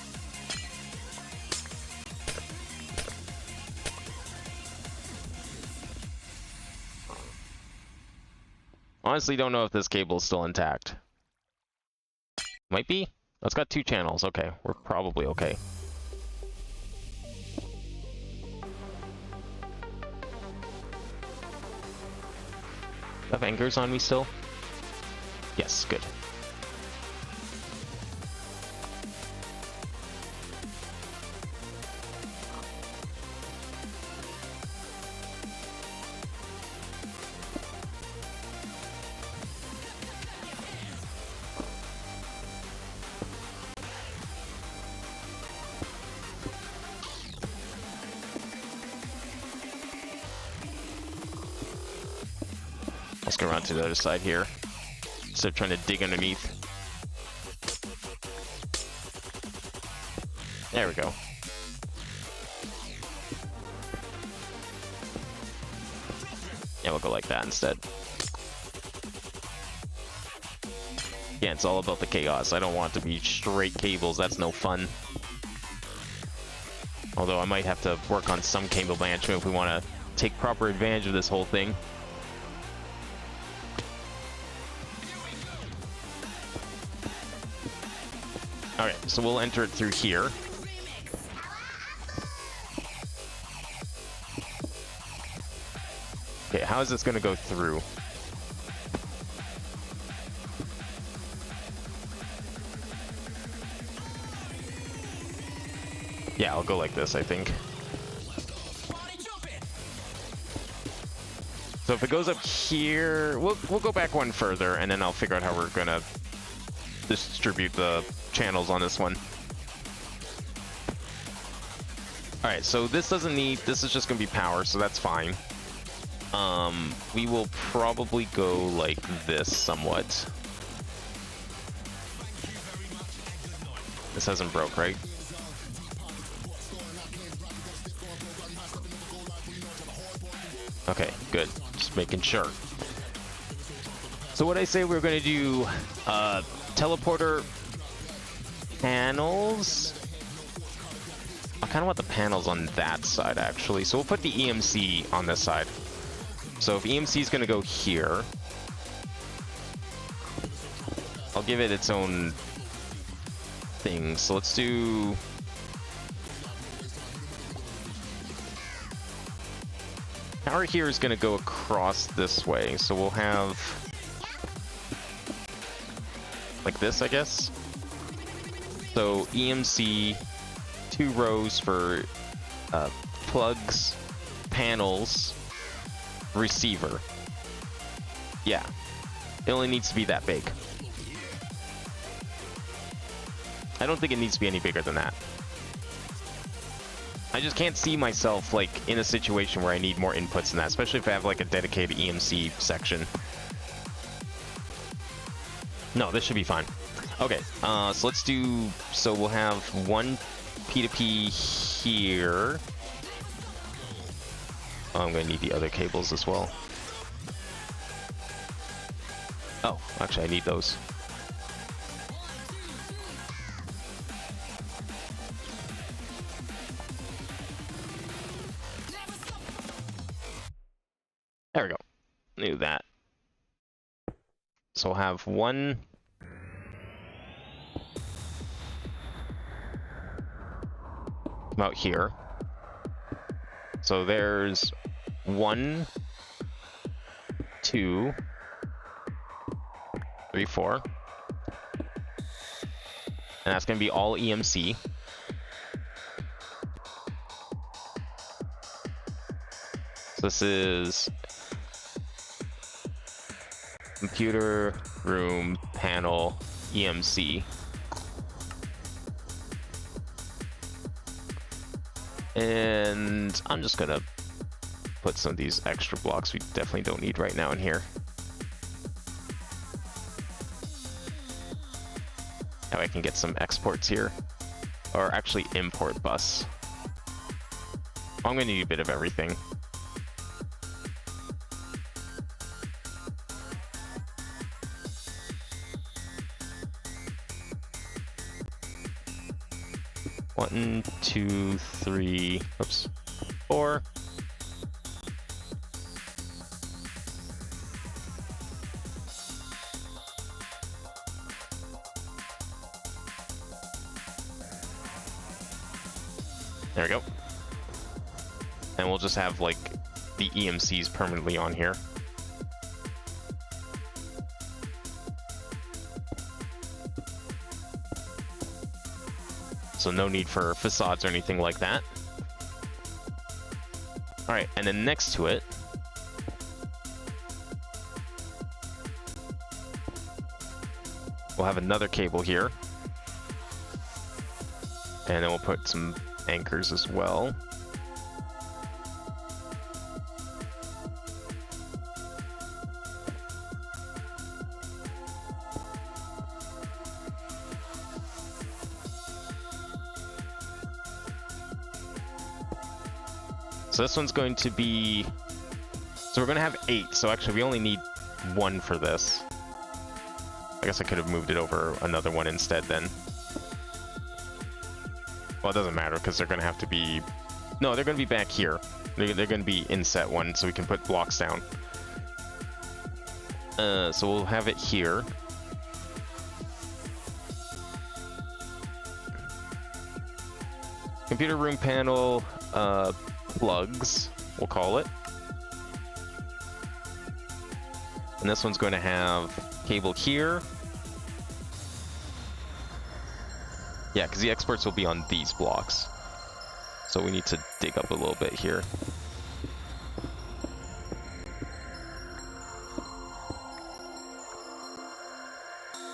Honestly, don't know if this cable is still intact. Might be. It's got 2 channels. Okay, we're probably okay. Have anchors on me still? Yes, good. Let's go around to the other side here. Instead of trying to dig underneath. There we go. Yeah, we'll go like that instead. Yeah, it's all about the chaos. I don't want it to be straight cables. That's no fun. Although I might have to work on some cable management if we want to take proper advantage of this whole thing. Alright, so we'll enter it through here. Okay, how is this gonna go through? Yeah, I'll go like this, I think. So if it goes up here, we'll go back one further, and then I'll figure out how we're gonna distribute the channels on this one. All right, so this doesn't need. This is just gonna be power, so that's fine. We will probably go like this somewhat. This hasn't broke, right? Okay, good. Just making sure. So what I say we're going to do, teleporter panels. I kind of want the panels on that side, actually. So we'll put the EMC on this side. So if EMC is going to go here, I'll give it its own thing. So let's do... Power here is going to go across this way, so we'll have like this, I guess. So EMC, 2 rows for plugs, panels, receiver. Yeah, it only needs to be that big. I don't think it needs to be any bigger than that. I just can't see myself, like, in a situation where I need more inputs than that, especially if I have, like, a dedicated EMC section. No, this should be fine. Okay, so let's do... So we'll have one P2P here. Oh, I'm going to need the other cables as well. Oh, actually, I need those. There we go. Knew that. So we'll have one. Come out here. So there's 1, 2, 3, 4. And that's going to be all EMC. So this is computer room panel EMC. And I'm just gonna put some of these extra blocks we definitely don't need right now in here. Now I can get some exports here, or actually import bus. I'm gonna need a bit of everything. One, two, three, oops, 4. There we go. And we'll just have like the EMCs permanently on here. So no need for facades or anything like that. All right, and then next to it, we'll have another cable here. And then we'll put some anchors as well. So this one's going to be, so we're going to have 8. So actually we only need 1 for this. I guess I could have moved it over another one instead then. Well, it doesn't matter because they're going to have to be, no, they're going to be back here. They're going to be in set 1 so we can put blocks down. So we'll have it here. Computer room panel, plugs, we'll call it. And this one's going to have cable here. Yeah, because the exports will be on these blocks. So we need to dig up a little bit here.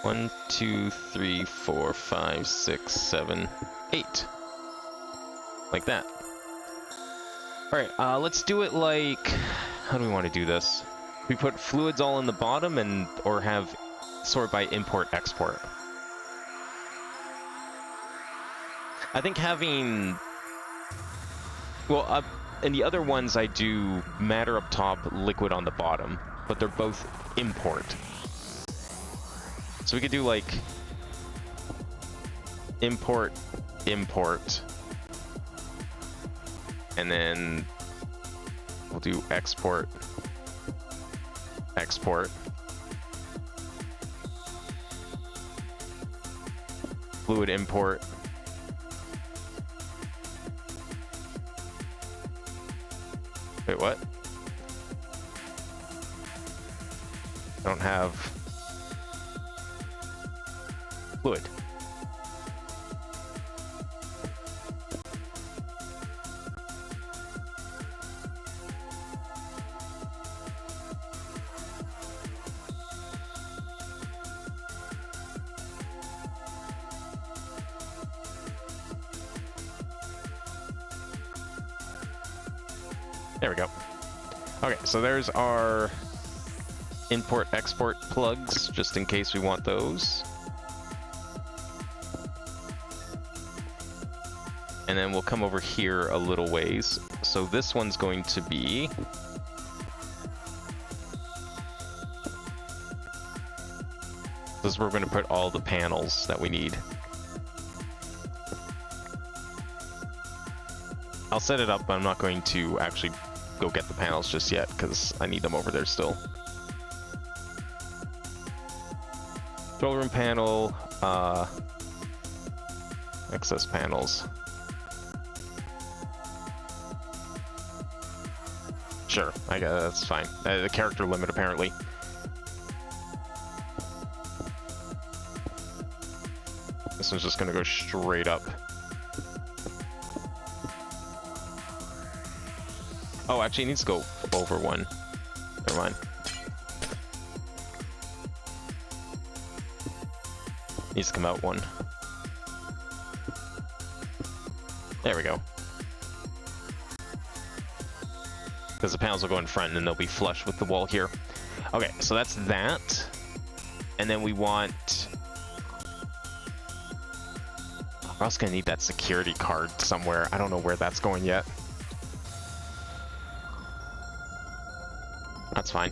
One, two, three, four, five, six, 7, 8. Like that. Alright, let's do it like... How do we want to do this? We put fluids all in the bottom and or have sort by import-export. I think having... Well, in the other ones I do matter up top, liquid on the bottom, but they're both import. So we could do like import, import, and then we'll do export, export, fluid import, wait, what? I don't have fluid. There we go. Okay, so there's our import-export plugs, just in case we want those. And then we'll come over here a little ways. So this one's going to be... This is where we're going to put all the panels that we need. I'll set it up, but I'm not going to actually go get the panels just yet, because I need them over there still. Control room panel, access panels. Sure, I guess that's fine. The character limit, apparently. This one's just gonna go straight up. Oh, actually, it needs to go over one. Never mind. Needs to come out one. There we go. Because the panels will go in front and they'll be flush with the wall here. Okay, so that's that. And then we want... We're also gonna need that security card somewhere. I don't know where that's going yet. That's fine.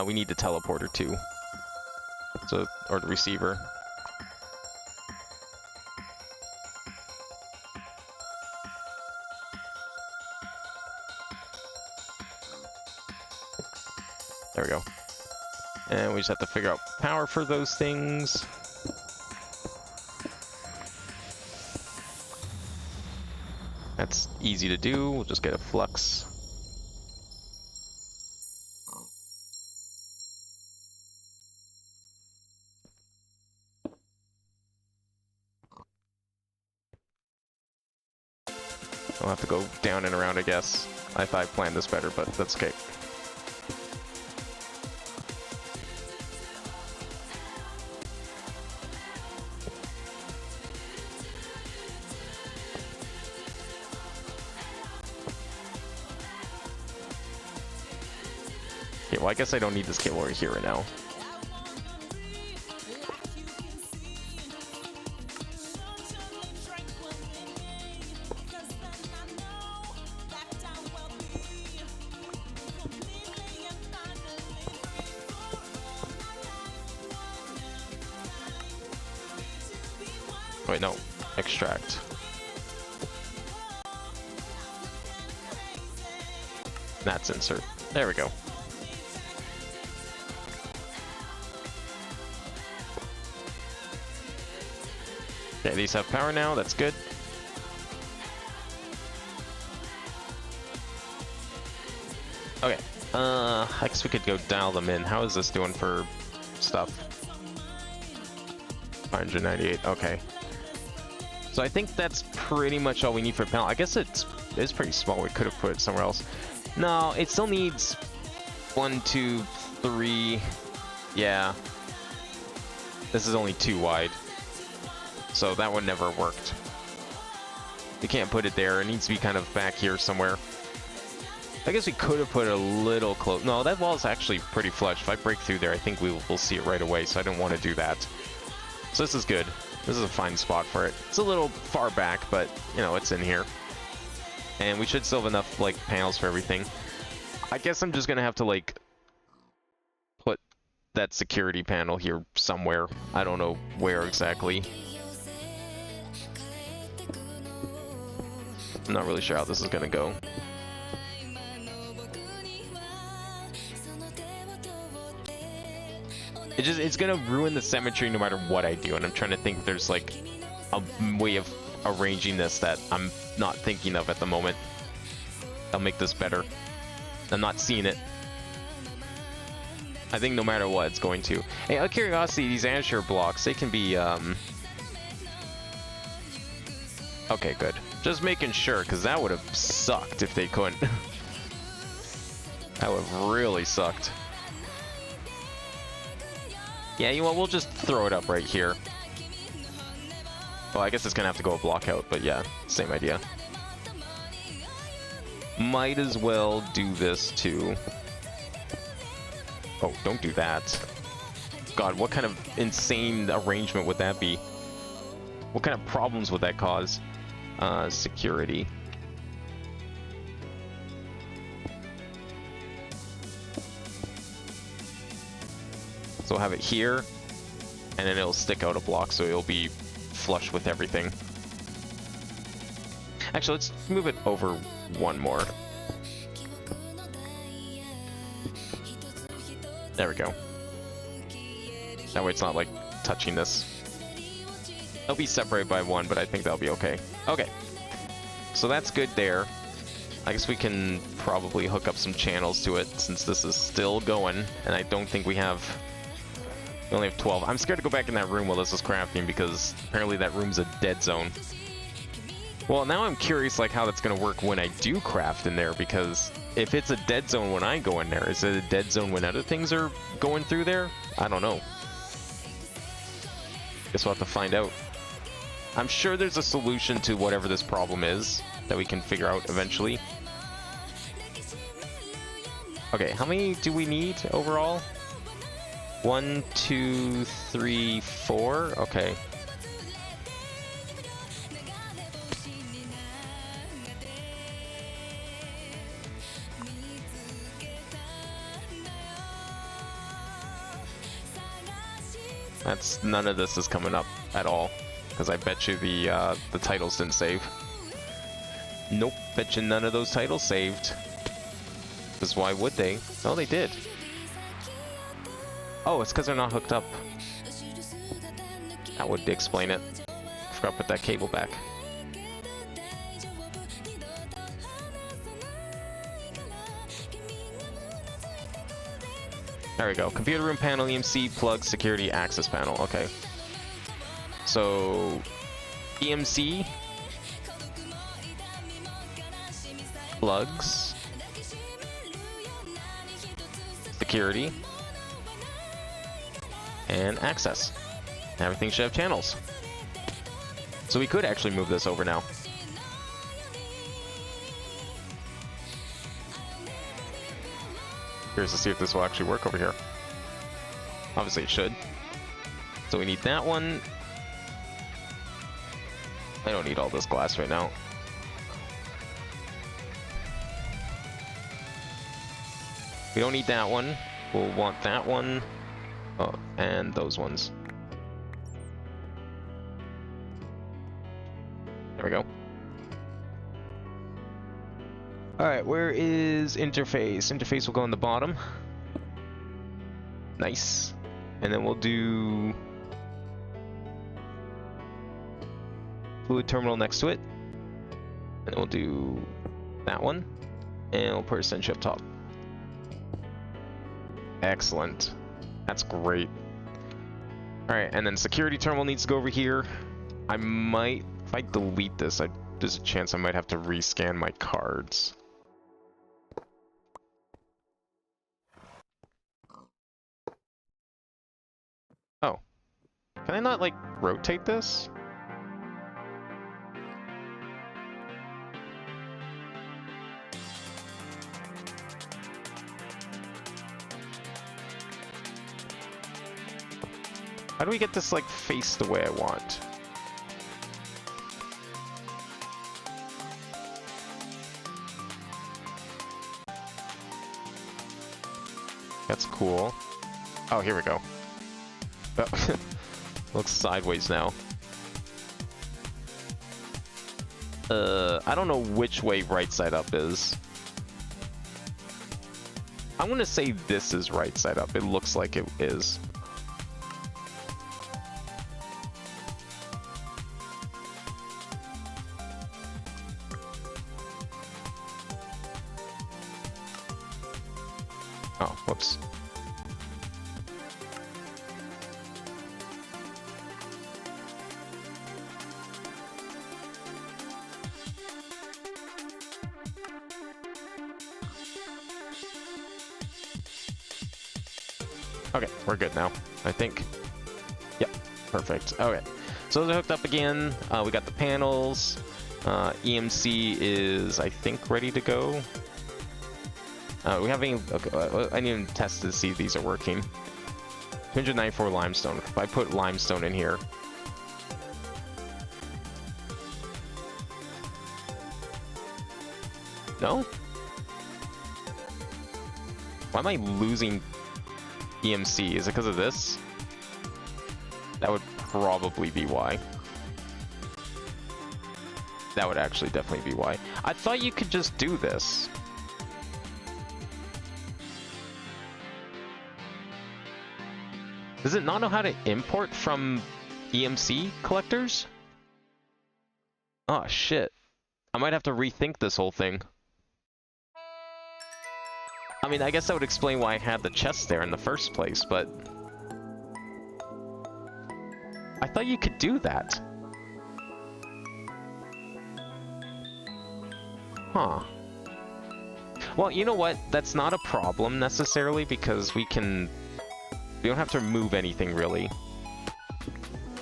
We need the teleporter too. So, or the receiver. There we go. And we just have to figure out power for those things. That's easy to do. We'll just get a flux. I'll have to go down and around, I guess. I thought I planned this better, but that's okay. Okay, well, I guess I don't need this cable over here right now. Wait, no. Extract. That's insert. There we go. Okay, these have power now. That's good. Okay. I guess we could go dial them in. How is this doing for stuff? 198, okay. So I think that's pretty much all we need for a panel. I guess it's pretty small. We could have put it somewhere else. No, it still needs 1, 2, 3. Yeah. This is only 2 wide. So that one never worked. You can't put it there. It needs to be kind of back here somewhere. I guess we could have put it a little close. No, that wall's actually pretty flush. If I break through there, I think we'll see it right away, so I don't want to do that. So this is good. This is a fine spot for it. It's a little far back, but, you know, it's in here. And we should still have enough, like, panels for everything. I guess I'm just going to have to, like, put that security panel here somewhere. I don't know where exactly. I'm not really sure how this is going to go. It's gonna ruin the symmetry no matter what I do, and I'm trying to think if there's like a way of arranging this that I'm not thinking of at the moment. I'll make this better. I'm not seeing it. I think no matter what, it's going to. Hey, out of curiosity, these Azure blocks, they can be, okay, good. Just making sure, because that would have sucked if they couldn't. That would have really sucked. Yeah, you know what, we'll just throw it up right here. Well, I guess it's gonna have to go a block out, but yeah, same idea. Might as well do this too. Oh, don't do that. God, what kind of insane arrangement would that be? What kind of problems would that cause? Security. So we'll have it here, and then it'll stick out a block, so it'll be flush with everything. Actually, let's move it over one more. There we go. That way it's not like touching this. They'll be separated by one, but I think that'll be okay. Okay. So that's good there. I guess we can probably hook up some channels to it since this is still going, and I don't think we have... We only have 12. I'm scared to go back in that room while this is crafting because apparently that room's a dead zone. Well, now I'm curious like how that's going to work when I do craft in there, because if it's a dead zone when I go in there, is it a dead zone when other things are going through there? I don't know. Guess we'll have to find out. I'm sure there's a solution to whatever this problem is that we can figure out eventually. Okay, how many do we need overall? 1, 2, 3, 4. Okay. That's none of this is coming up at all, because I bet you the titles didn't save. Nope, bet you none of those titles saved. Because why would they? Oh, they did. Oh, it's because they're not hooked up. That would explain it. Forgot to put that cable back. There we go. Computer room panel, EMC, plug, security, access panel. Okay. So, EMC, plugs, security, and access. Everything should have channels. So we could actually move this over now. Curious to see if this will actually work over here. Obviously it should. So we need that one. I don't need all this glass right now. We don't need that one. We'll want that one. Oh, and those ones. There we go. Alright, where is interface? Interface will go on the bottom. Nice. And then we'll do fluid terminal next to it. And then we'll do that one. And we'll put a sensor up top. Excellent. That's great. Alright, and then security terminal needs to go over here. I might, if I delete this, there's a chance I might have to rescan my cards. Oh. Can I not, like, rotate this? How do we get this, like, face the way I want? That's cool. Oh, here we go. Oh, looks sideways now. I don't know which way right side up is. I'm gonna say this is right side up. It looks like it is. Oh, whoops. Okay, we're good now, I think. Yep, perfect. Okay, so those are hooked up again. We got the panels. EMC is, I think, ready to go. We haven't. Okay, I need to test to see if these are working. 294 limestone. If I put limestone in here. No? Why am I losing EMC? Is it because of this? That would probably be why. That would actually definitely be why. I thought you could just do this. Does it not know how to import from EMC collectors? Oh shit. I might have to rethink this whole thing. I mean, I guess that would explain why I had the chest there in the first place, but... I thought you could do that. Huh. Well, you know what? That's not a problem, necessarily, because we don't have to remove anything, really.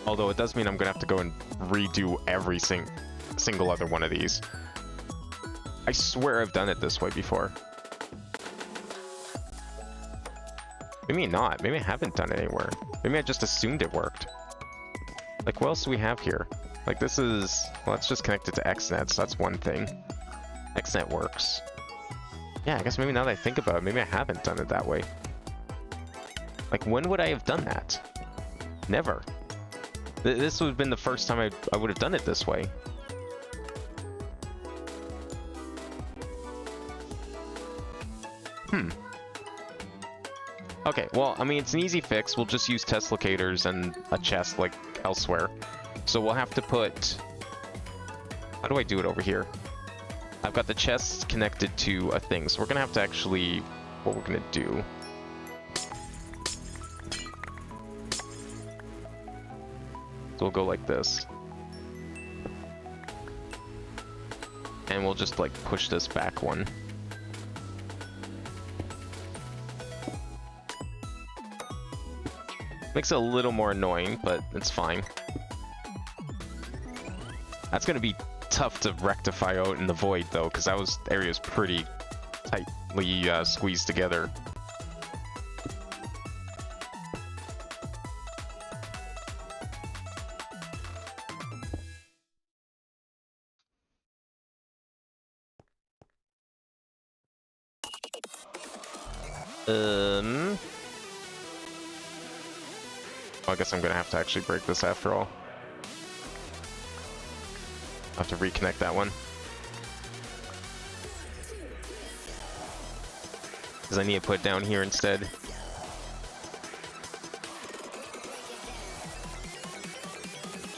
Although it does mean I'm gonna have to go and redo every single other one of these. I swear I've done it this way before. Maybe not. Maybe I haven't done it anywhere. Maybe I just assumed it worked. Like, what else do we have here? Like, this is... Well, it's just connected to XNet, so that's one thing. XNet works. Yeah, I guess maybe now that I think about it, maybe I haven't done it that way. Like, when would I have done that? Never. This would have been the first time I would have done it this way. Okay, well, I mean, it's an easy fix. We'll just use test locators and a chest like elsewhere. So we'll have to put... How do I do it over here? I've got the chest connected to a thing, so we're gonna have to actually... What we're gonna do... So we'll go like this. And we'll just, like, push this back one. Makes it a little more annoying, but it's fine. That's gonna be tough to rectify out in the void, though, because that area's pretty tightly squeezed together. I guess I'm gonna have to actually break this after all. I'll have to reconnect that one. Because I need to put it down here instead.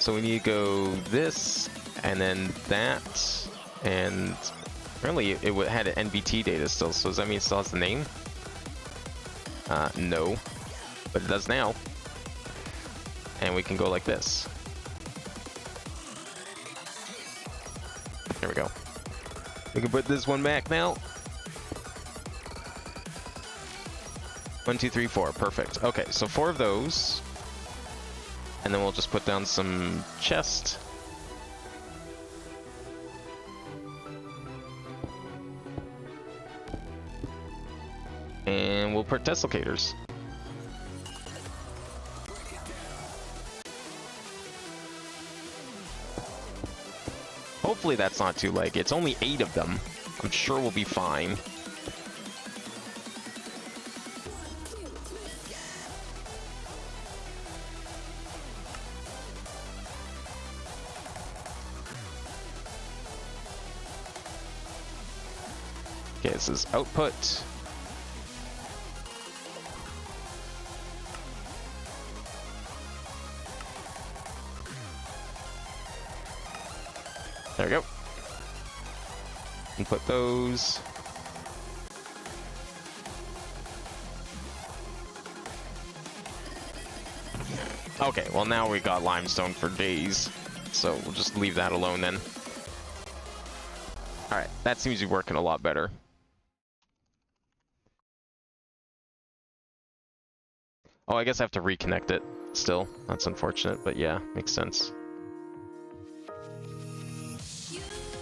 So we need to go this, and then that, and apparently it had an NBT data still, so does that mean it still has the name? No. But it does now. And we can go like this. There we go. We can put this one back now. 1, 2, 3, 4. Perfect. Okay, so 4 of those. And then we'll just put down some chest. And we'll put deslocators. Hopefully that's not too leggy. It's only 8 of them. I'm sure we'll be fine. Okay, this is output. There we go. And put those. Okay, well now we got limestone for days. So we'll just leave that alone then. Alright, that seems to be working a lot better. Oh, I guess I have to reconnect it still. That's unfortunate, but yeah, makes sense.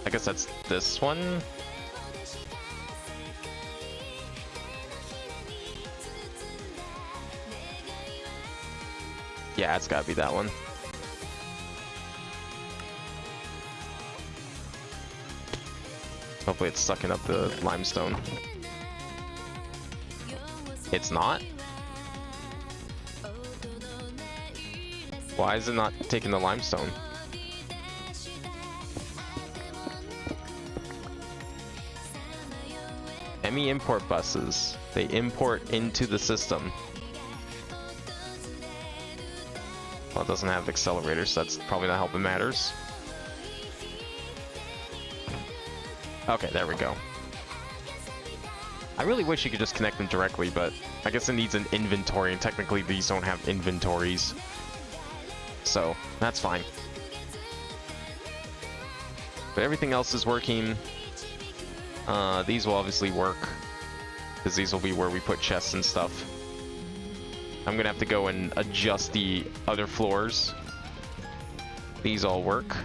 I guess that's this one. Yeah, it's gotta be that one. Hopefully it's sucking up the limestone. It's not? Why is it not taking the limestone? ME import buses. They import into the system. Well, it doesn't have accelerators, so that's probably not helping matters. Okay, there we go. I really wish you could just connect them directly, but I guess it needs an inventory, and technically these don't have inventories. So, that's fine. But everything else is working. These will obviously work, because these will be where we put chests and stuff. I'm gonna have to go and adjust the other floors. These all work.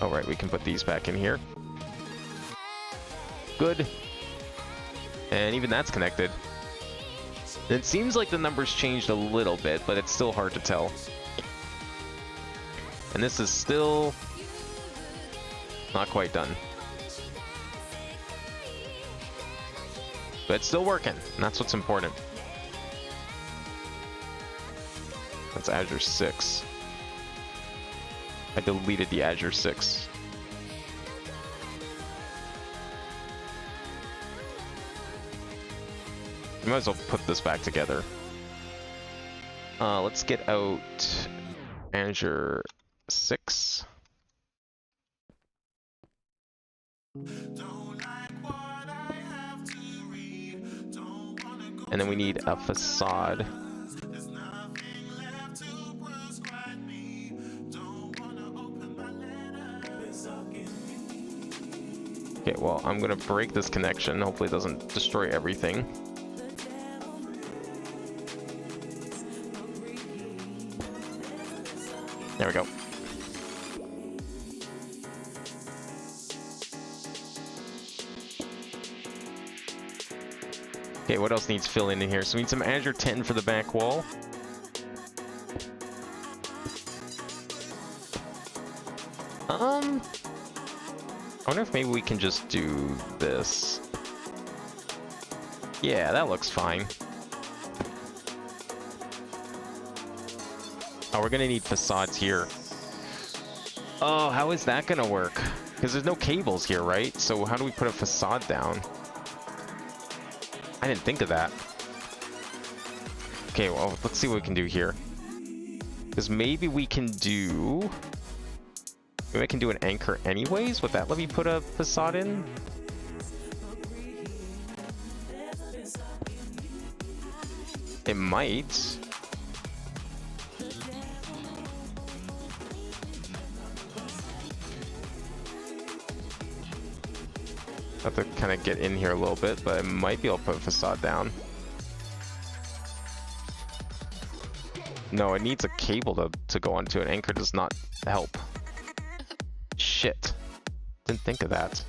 Oh, right, we can put these back in here. Good. And even that's connected. It seems like the numbers changed a little bit, but it's still hard to tell. And this is still not quite done. But it's still working, and that's what's important. That's Azure 6. I deleted the Azure 6. We might as well put this back together. Let's get out Azure 6. And then we need a facade. Okay, well, I'm gonna break this connection. Hopefully it doesn't destroy everything. There we go. Okay, what else needs filling in here? So we need some Azure 10 for the back wall. I wonder if maybe we can just do this. Yeah, that looks fine. Oh, we're gonna need facades here. Oh, how is that gonna work? Because there's no cables here, right? So how do we put a facade down? I didn't think of that. Okay, well, let's see what we can do here. Because maybe we can do... Maybe I can do an anchor anyways? Would that let me put a facade in? It might. Have to kind of get in here a little bit, but I might be able to put a facade down. No, it needs a cable to go onto an anchor. Does not help. Shit. Didn't think of that.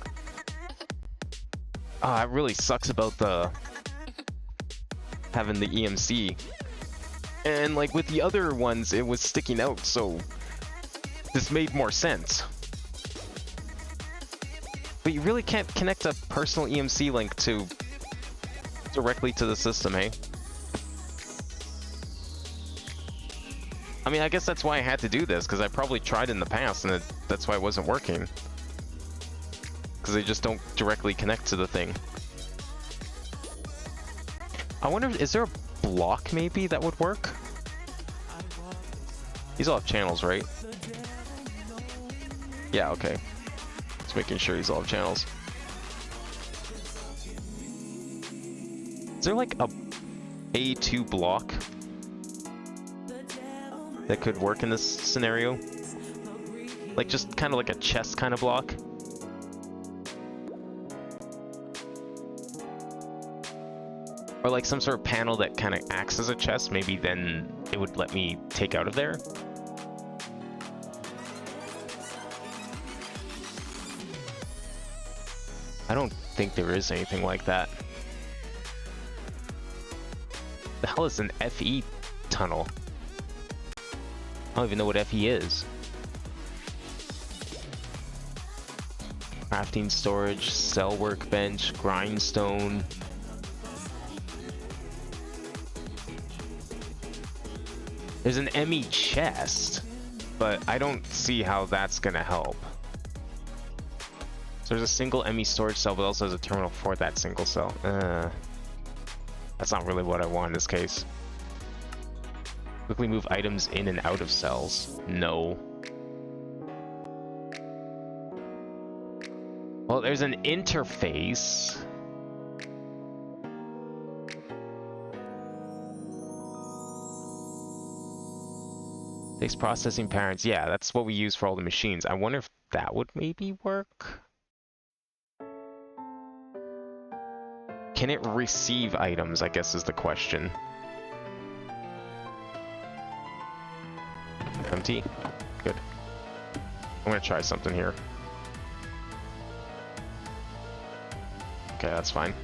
Ah, it really sucks about the having the EMC. And like with the other ones, it was sticking out, so this made more sense. But you really can't connect a personal EMC link directly to the system, hey? I mean, I guess that's why I had to do this, because I probably tried in the past, and that's why it wasn't working. Because they just don't directly connect to the thing. I wonder, is there a block maybe that would work? These all have channels, right? Yeah, okay. Just making sure these all have channels. Is there like a A2 block that could work in this scenario? Like just kind of like a chest kind of block? Or like some sort of panel that kind of acts as a chest, maybe then it would let me take out of there? I don't think there is anything like that. The hell is an FE tunnel? I don't even know what FE is. Crafting storage, cell workbench, grindstone. There's an ME chest, but I don't see how that's gonna help. So there's a single ME storage cell, but also has a terminal for that single cell. That's not really what I want in this case. Quickly move items in and out of cells. No. Well, there's an interface. Takes processing patterns. Yeah, that's what we use for all the machines. I wonder if that would maybe work. Can it receive items, I guess is the question. Empty? Good. I'm gonna try something here. Okay, that's fine.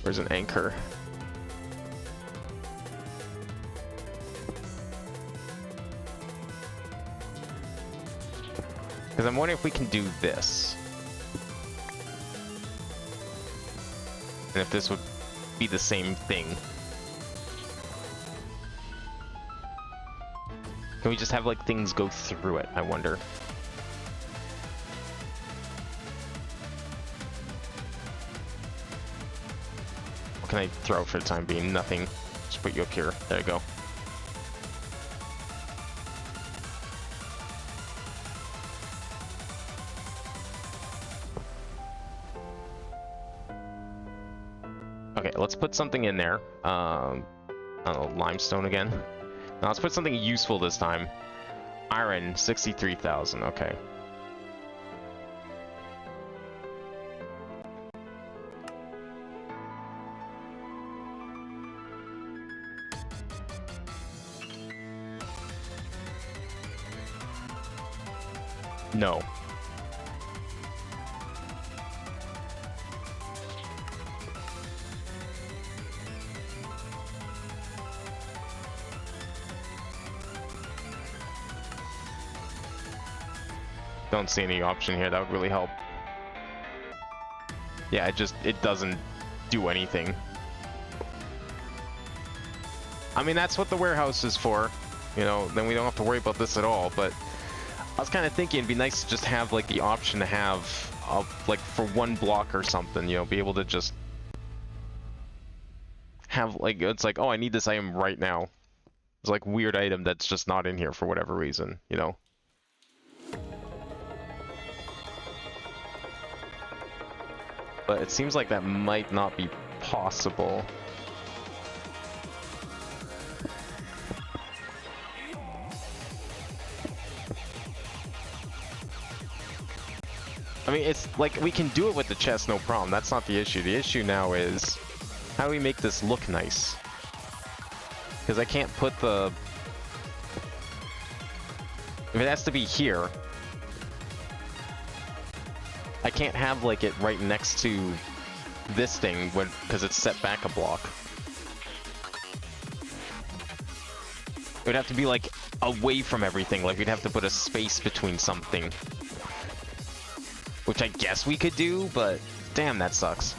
Where's an anchor? Because I'm wondering if we can do this. And if this would be the same thing. Can we just have like things go through it, I wonder? What can I throw for the time being? Nothing. Just put you up here. There you go. Okay, let's put something in there. I don't know, limestone again. Now let's put something useful this time. Iron, 63,000, okay. No. Don't see any option here that would really help. Yeah, it doesn't do anything. I mean, that's what the warehouse is for. You know, then we don't have to worry about this at all, but I was kind of thinking it'd be nice to just have like the option to have like for one block or something, you know, be able to just have like, it's like, oh, I need this item right now. It's like weird item that's just not in here for whatever reason, you know. But it seems like that might not be possible. I mean, it's like, we can do it with the chest, no problem. That's not the issue. The issue now is, how do we make this look nice? Because I can't put the... If it has to be here, I can't have, like, it right next to this thing when, because it's set back a block. It would have to be, like, away from everything. Like, we'd have to put a space between something. Which I guess we could do, but damn, that sucks.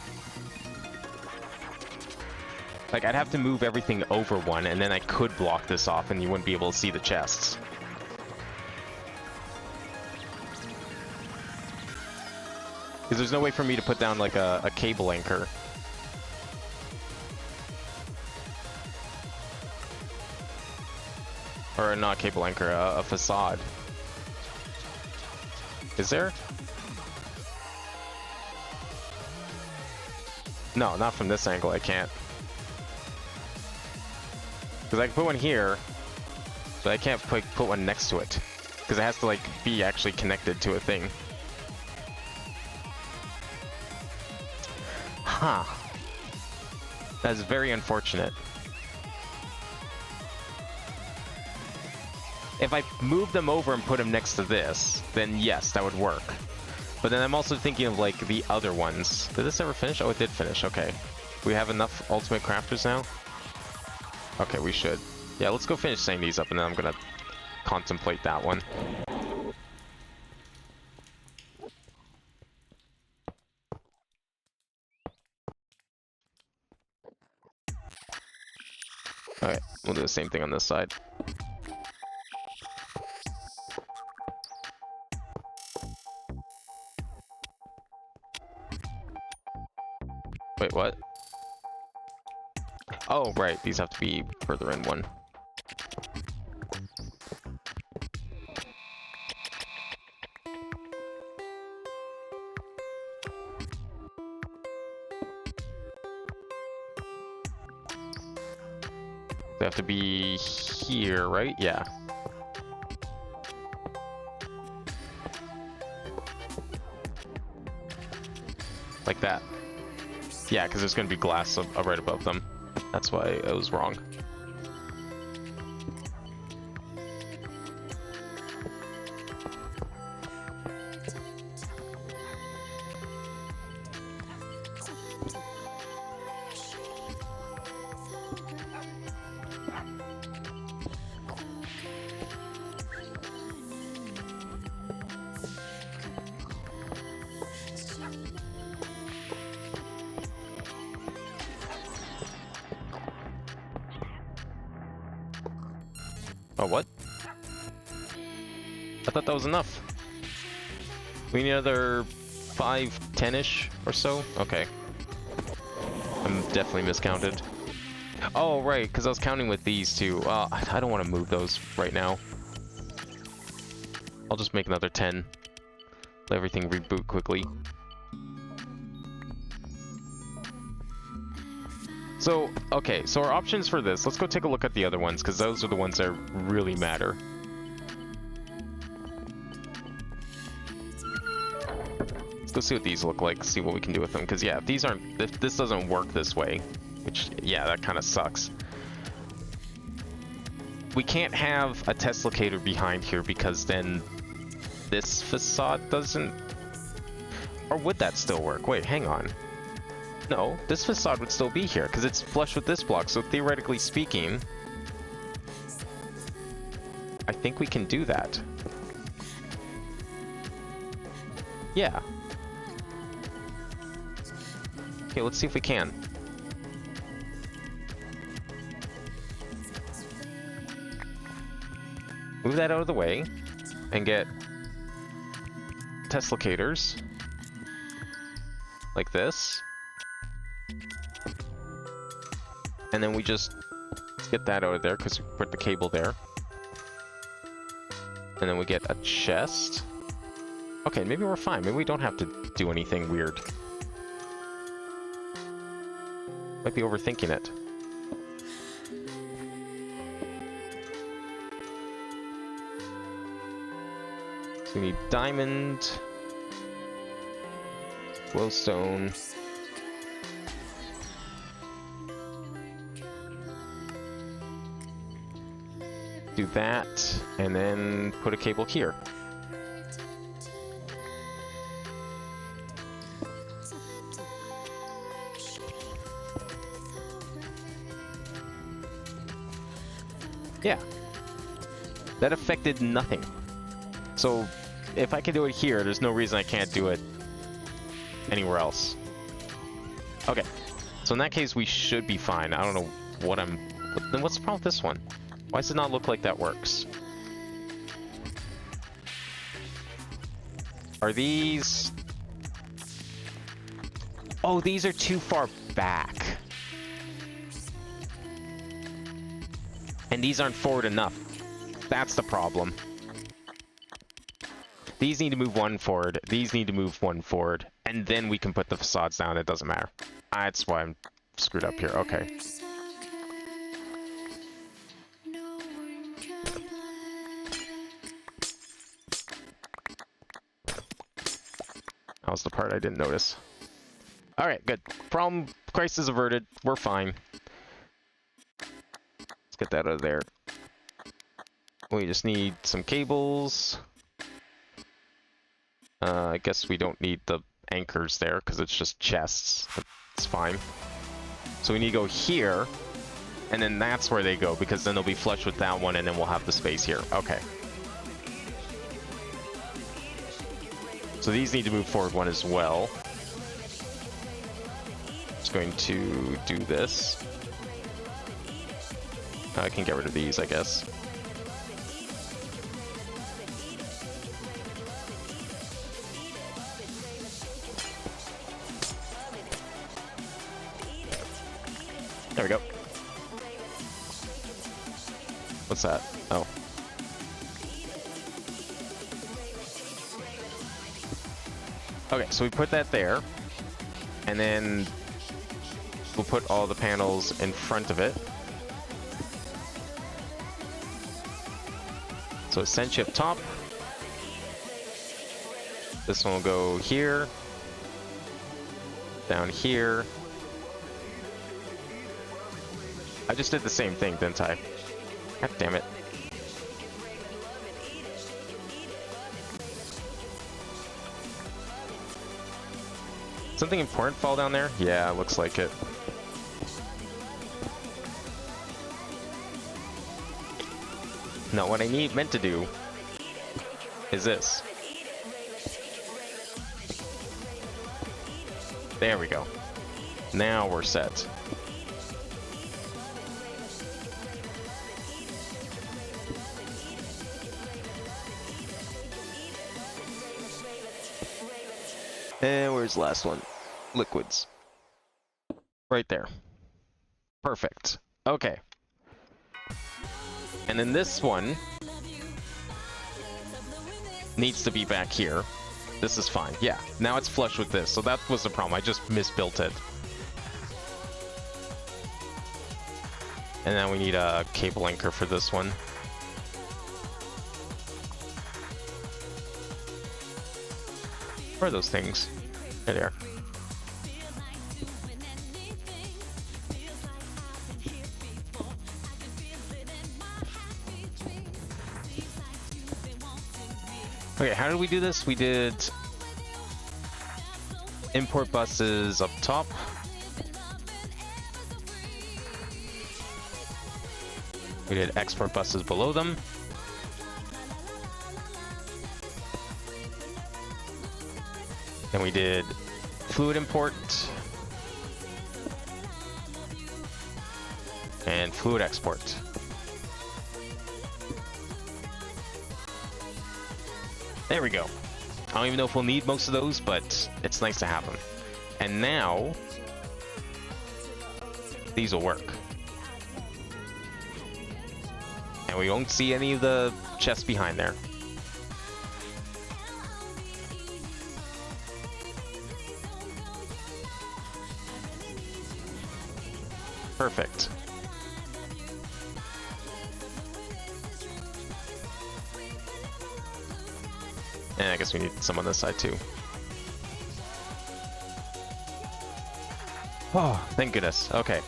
Like, I'd have to move everything over one, and then I could block this off, and you wouldn't be able to see the chests. Because there's no way for me to put down, like, a cable anchor. Or not cable anchor, a facade. Is there? No, not from this angle, I can't. Because I can put one here, but I can't put one next to it. Because it has to, like, be actually connected to a thing. Huh. That's very unfortunate. If I move them over and put them next to this, then yes, that would work. But then I'm also thinking of, like, the other ones. Did this ever finish? Oh, it did finish. Okay. We have enough ultimate crafters now? Okay, we should. Yeah, let's go finish setting these up, and then I'm gonna contemplate that one. Alright, we'll do the same thing on this side. Wait, what? Oh, right, these have to be further in one. They have to be here, right? Yeah. Like that. Yeah, because there's going to be glass right above them. That's why I was wrong. Oh, what? I thought that was enough. We need another 5, 10-ish or so? Okay. I'm definitely miscounted. Oh, right, because I was counting with these two. I don't want to move those right now. I'll just make another 10. Let everything reboot quickly. So, okay, so our options for this, let's go take a look at the other ones, because those are the ones that really matter. Let's go see what these look like, see what we can do with them, because yeah, if these aren't, if this doesn't work this way, which, yeah, that kind of sucks. We can't have a test locator behind here, because then this facade doesn't... Or would that still work? Wait, hang on. No, this facade would still be here, because it's flush with this block, so theoretically speaking... I think we can do that. Yeah. Okay, let's see if we can. Move that out of the way, and get test locators. Like this. And then we just get that out of there because we put the cable there. And then we get a chest. Okay, maybe we're fine. Maybe we don't have to do anything weird. Might be overthinking it. So we need diamond, glowstone. Do that, and then put a cable here. Yeah. That affected nothing. So, if I can do it here, there's no reason I can't do it anywhere else. Okay. So in that case, we should be fine. I don't know what I'm... Then what's the problem with this one? Why does it not look like that works? Are these... Oh, these are too far back. And these aren't forward enough. That's the problem. These need to move one forward. These need to move one forward. And then we can put the facades down. It doesn't matter. That's why I'm screwed up here. Okay. That was the part I didn't notice. Alright, good. Problem, crisis averted. We're fine. Let's get that out of there. We just need some cables. I guess we don't need the anchors there because it's just chests. It's fine. So we need to go here, and then that's where they go because then they'll be flush with that one, and then we'll have the space here. Okay. So these need to move forward one as well. Just going to do this. I can get rid of these, I guess. There we go. What's that? Oh. Okay, so we put that there. And then we'll put all the panels in front of it. So essentially up top. This one will go here. Down here. I just did the same thing, didn't I? God damn it. Something important fall down there? Yeah, looks like it. No, what I meant to do is this. There we go. Now we're set. And where's the last one? Liquids. Right there. Perfect. Okay. And then this one needs to be back here. This is fine. Yeah, now it's flush with this. So that was the problem. I just misbuilt it. And now we need a cable anchor for this one. Where are those things? There they are. Okay, how did we do this? We did import buses up top. We did export buses below them. Then we did fluid import and fluid export. There we go. I don't even know if we'll need most of those, but it's nice to have them. And now, these will work. And we won't see any of the chests behind there. Perfect. And I guess we need some on this side too. Oh, thank goodness. Okay.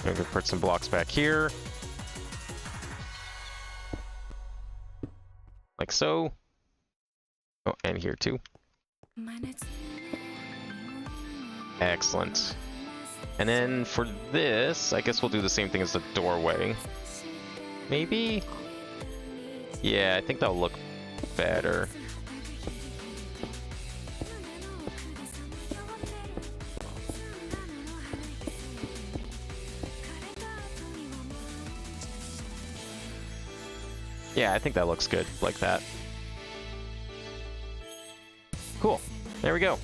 I'm gonna put some blocks back here. Like so. Oh, and here too. Excellent. And then for this, I guess we'll do the same thing as the doorway. Maybe? Yeah, I think that'll look better. Yeah, I think that looks good, like that. Cool. There we go.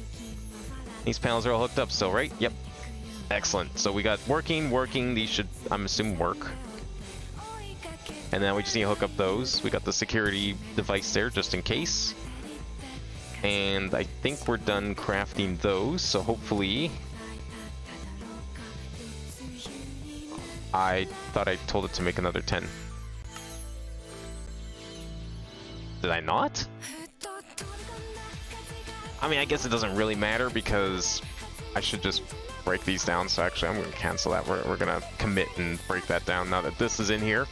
These panels are all hooked up still, right? Yep. Excellent. So we got working. These should, I'm assuming, work. And then we just need to hook up those. We got the security device there, just in case. And I think we're done crafting those, so hopefully... I thought I told it to make another 10. Did I not? I mean, I guess it doesn't really matter because I should just break these down. So actually, I'm going to cancel that. We're going to commit and break that down now that this is in here.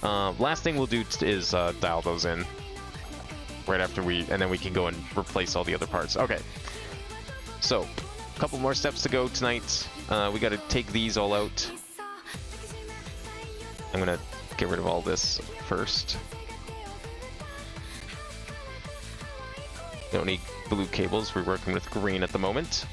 Last thing we'll do is dial those in right after and then we can go and replace all the other parts. Okay. So, a couple more steps to go tonight. We got to take these all out. I'm going to get rid of all this first. Don't need blue cables. We're working with green at the moment.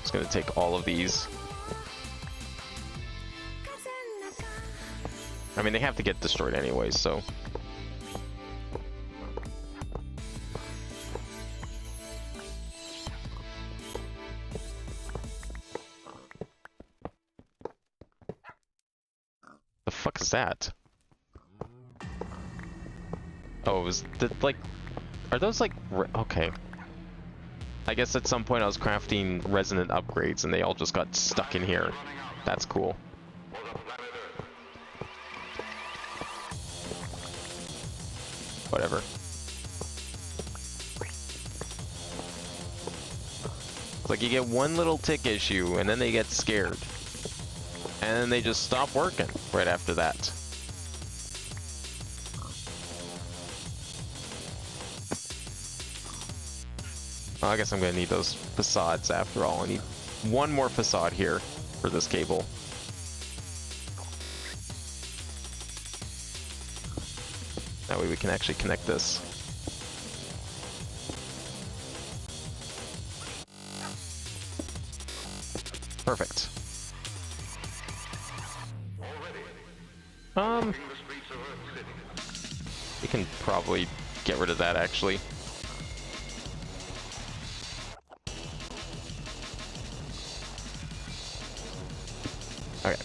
Just gonna take all of these. I mean, they have to get destroyed anyways, so. The fuck is that? Oh, it was like, are those like, okay. I guess at some point I was crafting resonant upgrades and they all just got stuck in here. That's cool. Whatever. It's like you get one little tick issue and then they get scared. And then they just stop working right after that. Well, I guess I'm gonna need those facades after all. I need one more facade here for this cable. That way we can actually connect this. Perfect. We can probably get rid of that actually. Okay.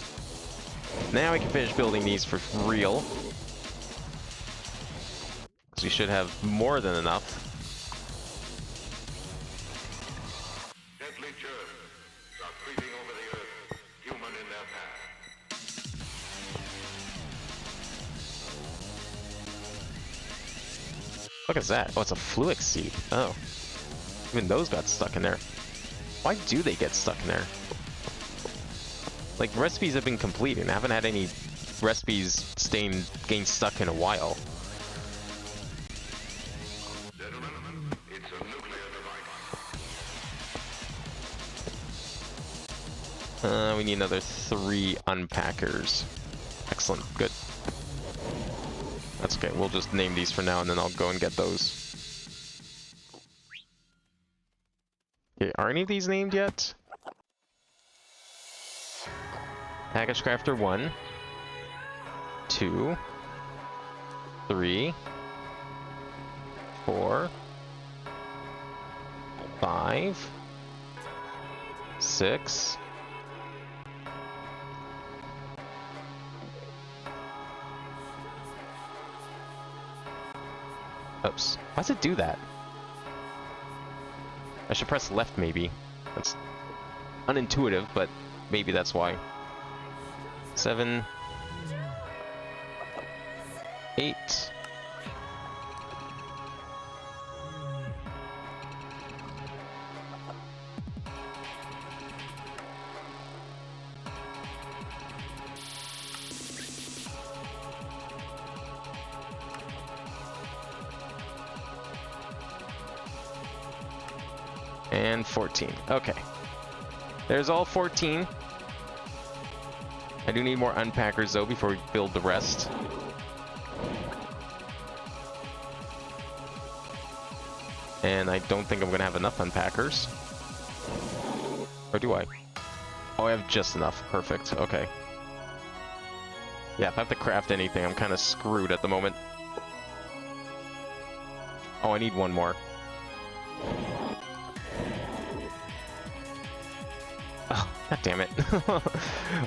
Now we can finish building these for real. So we should have more than enough. Deadly germs are creeping over the earth, human in their path. Look at that. Oh, it's a fluix seed. Oh. Even those got stuck in there. Why do they get stuck in there? Like, recipes have been completed. I haven't had any recipes getting stuck in a while. Gentlemen, it's a nuclear device. We need another 3 unpackers. Excellent. Good. That's okay. We'll just name these for now, and then I'll go and get those. Okay, are any of these named yet? Package Crafter 1, 2, 3, 4, 5, 6, 7, Oops. Why does it do that? I should press left, maybe. That's unintuitive, but maybe that's why. 7, 8. And 14. Okay. There's all 14. I do need more unpackers though before we build the rest. And I don't think I'm gonna have enough unpackers. Or do I? Oh, I have just enough. Perfect. Okay. Yeah, if I have to craft anything, I'm kind of screwed at the moment. Oh, I need one more. Oh, god damn it.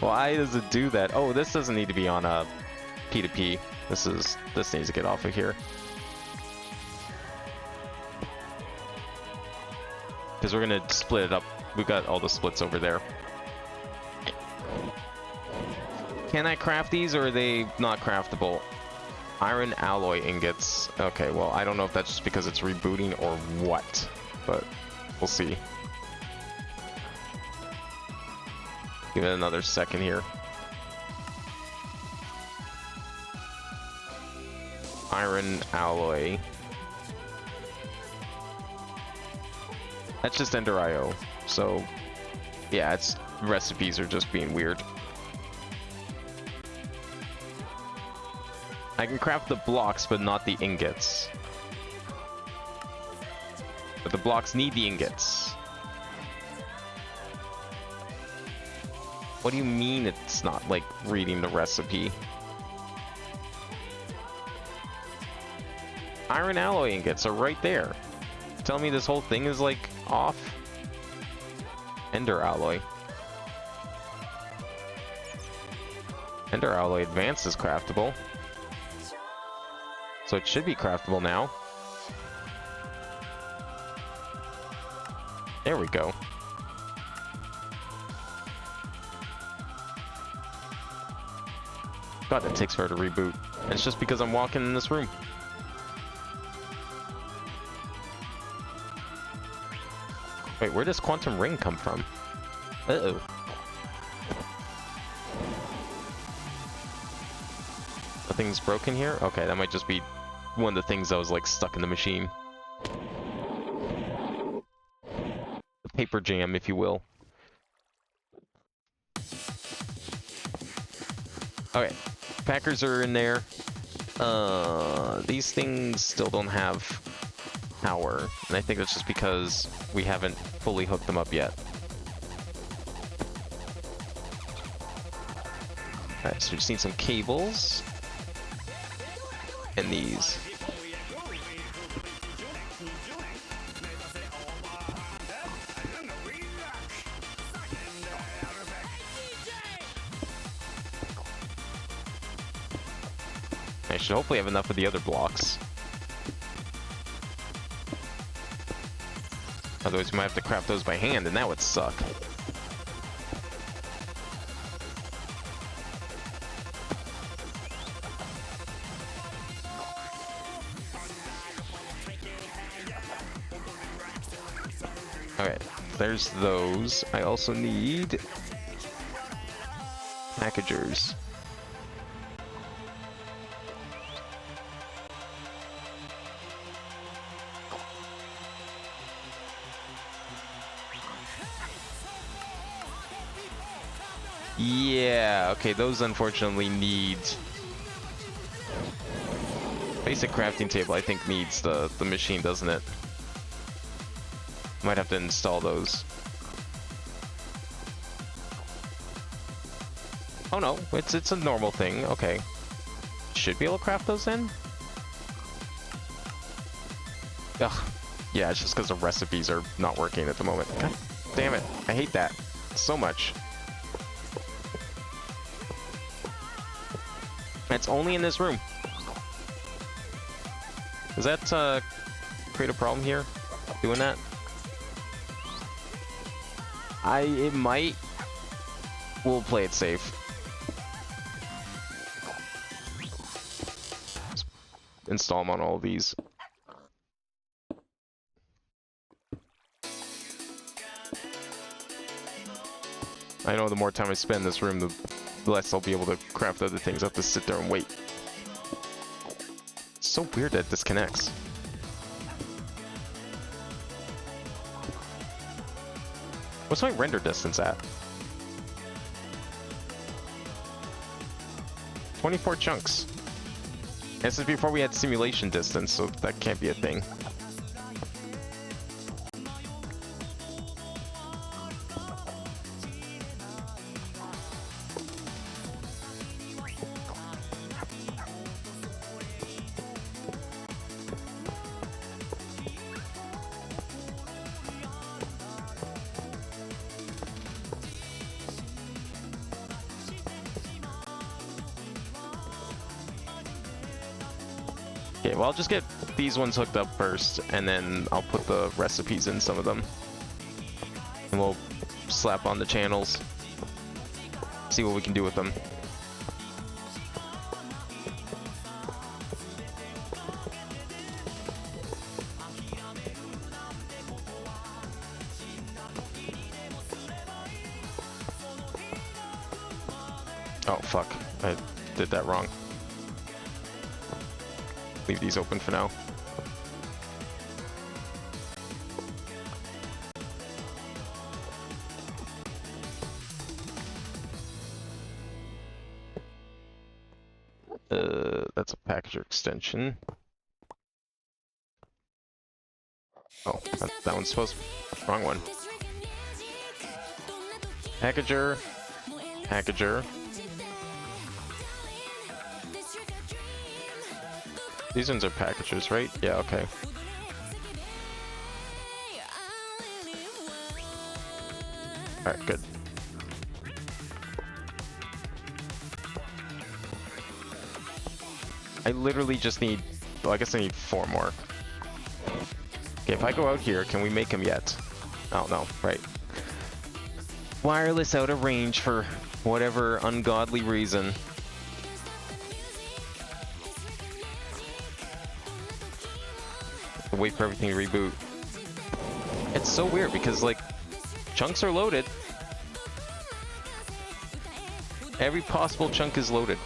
Why does it do that? Oh, this doesn't need to be on a P2P. This needs to get off of here. Because we're gonna split it up. We've got all the splits over there. Can I craft these, or are they not craftable? Iron alloy ingots. Okay, well, I don't know if that's just because it's rebooting or what, but we'll see. Give it another second here. Iron alloy. That's just Ender IO. So, yeah, its recipes are just being weird. I can craft the blocks, but not the ingots. But the blocks need the ingots. What do you mean it's not, like, reading the recipe? Iron alloy ingots are right there. Tell me this whole thing is, like, off? Ender alloy. Ender alloy advanced is craftable. So it should be craftable now. There we go. God, that takes forever to reboot. And it's just because I'm walking in this room. Wait, where does Quantum Ring come from? Uh-oh. Nothing's broken here? Okay, that might just be one of the things that was, like, stuck in the machine. The paper jam, if you will. Okay, packers are in there. These things still don't have power, and I think that's just because we haven't fully hooked them up yet. Alright, so we just need some cables. And these. I should hopefully have enough of the other blocks. Otherwise we might have to craft those by hand, and that would suck. Okay, there's those. I also need packagers. Yeah, okay, those unfortunately need... Basic crafting table, I think, needs the machine, doesn't it? Might have to install those. Oh no, it's a normal thing, okay. Should be able to craft those then? Ugh. Yeah, it's just because the recipes are not working at the moment. God damn it, I hate that so much. It's only in this room. Does that create a problem here? Doing that? It might. We'll play it safe. Just install them on all of these. I know the more time I spend in this room, the less I'll be able to craft other things. I have to sit there and wait. It's so weird that it disconnects. What's my render distance at? 24 chunks. This is before we had simulation distance, so that can't be a thing. Okay, well, I'll just get these ones hooked up first, and then I'll put the recipes in some of them. And we'll slap on the channels. See what we can do with them. Oh, fuck. I did that wrong. Leave these open for now. That's a packager extension. Oh, that one's supposed to... Wrong one. Packager. Packager. These ones are packagers, right? Yeah, okay. Alright, good. I literally just need... Well, I guess I need 4 more. Okay, if I go out here, can we make them yet? Oh, no, right. Wireless out of range for whatever ungodly reason. Wait for everything to reboot. It's so weird because, like, chunks are loaded. Every possible chunk is loaded.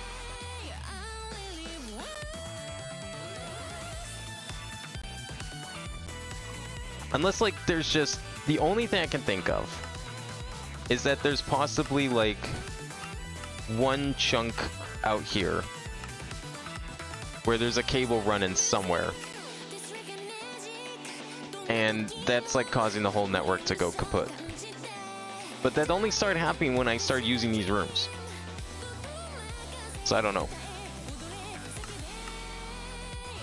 Unless, like, there's just... The only thing I can think of is that there's possibly, like, one chunk out here where there's a cable running somewhere. And that's like causing the whole network to go kaput. But that only started happening when I started using these rooms. So I don't know.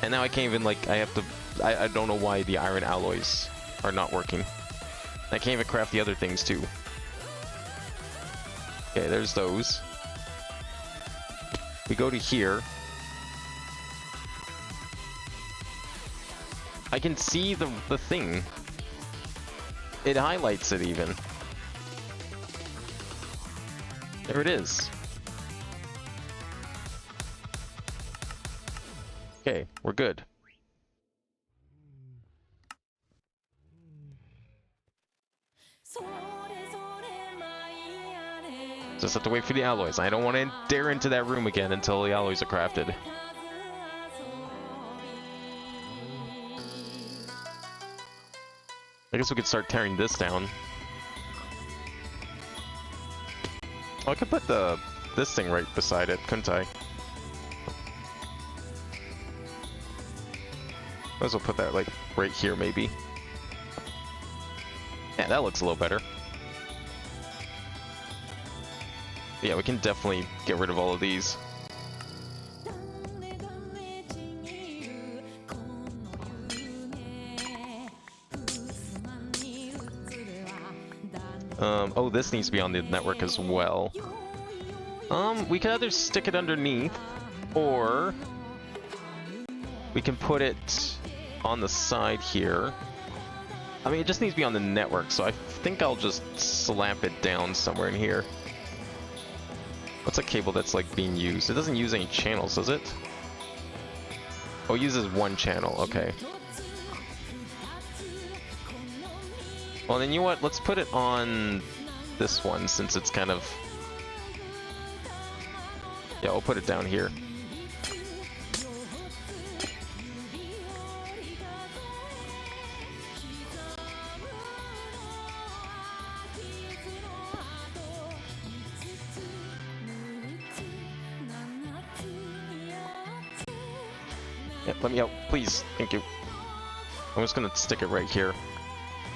And now I can't even, like, I have to... I don't know why the iron alloys are not working. I can't even craft the other things too. Okay, there's those. We go to here. I can see the thing. It highlights it even. There it is. Okay, we're good. Just have to wait for the alloys. I don't want to dare into that room again until the alloys are crafted. I guess we could start tearing this down. Oh, I could put this thing right beside it, couldn't I? Might as well put that, like, right here, maybe. Yeah, that looks a little better. Yeah, we can definitely get rid of all of these. Oh, this needs to be on the network as well. We could either stick it underneath, or... We can put it on the side here. I mean, it just needs to be on the network, so I think I'll just slap it down somewhere in here. What's a cable that's like being used? It doesn't use any channels, does it? Oh, it uses one channel, okay. Well, then you know what? Let's put it on this one since it's kind of... Yeah, we'll put it down here. Yeah, let me out, please. Thank you. I'm just gonna stick it right here.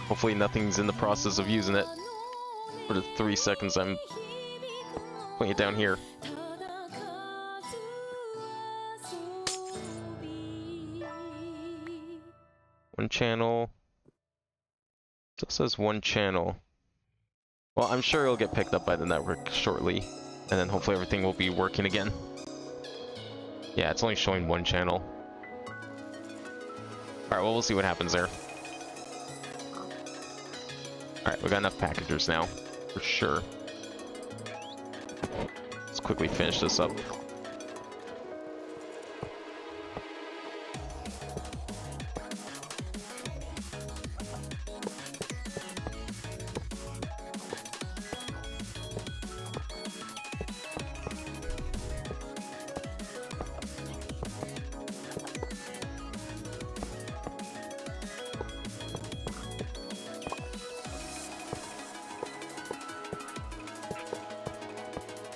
Hopefully nothing's in the process of using it for the 3 seconds I'm putting it down here. One channel. Still says one channel. Well, I'm sure it'll get picked up by the network shortly, and then hopefully everything will be working again. Yeah, it's only showing one channel. Alright, well, we'll see what happens there. Alright, we got enough packagers now, for sure. Let's quickly finish this up.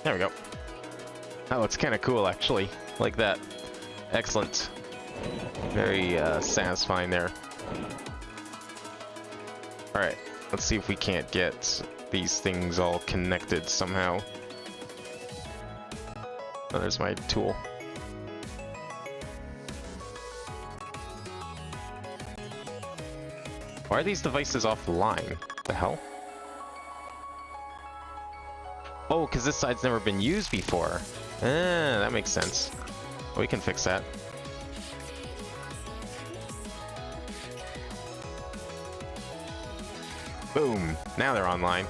There we go. Oh, it's kind of cool, actually. Like that. Excellent. Very satisfying there. Alright, let's see if we can't get these things all connected somehow. Oh, there's my tool. Why are these devices offline? The hell? Oh, because this side's never been used before. Ah, that makes sense. We can fix that. Boom. Now they're online.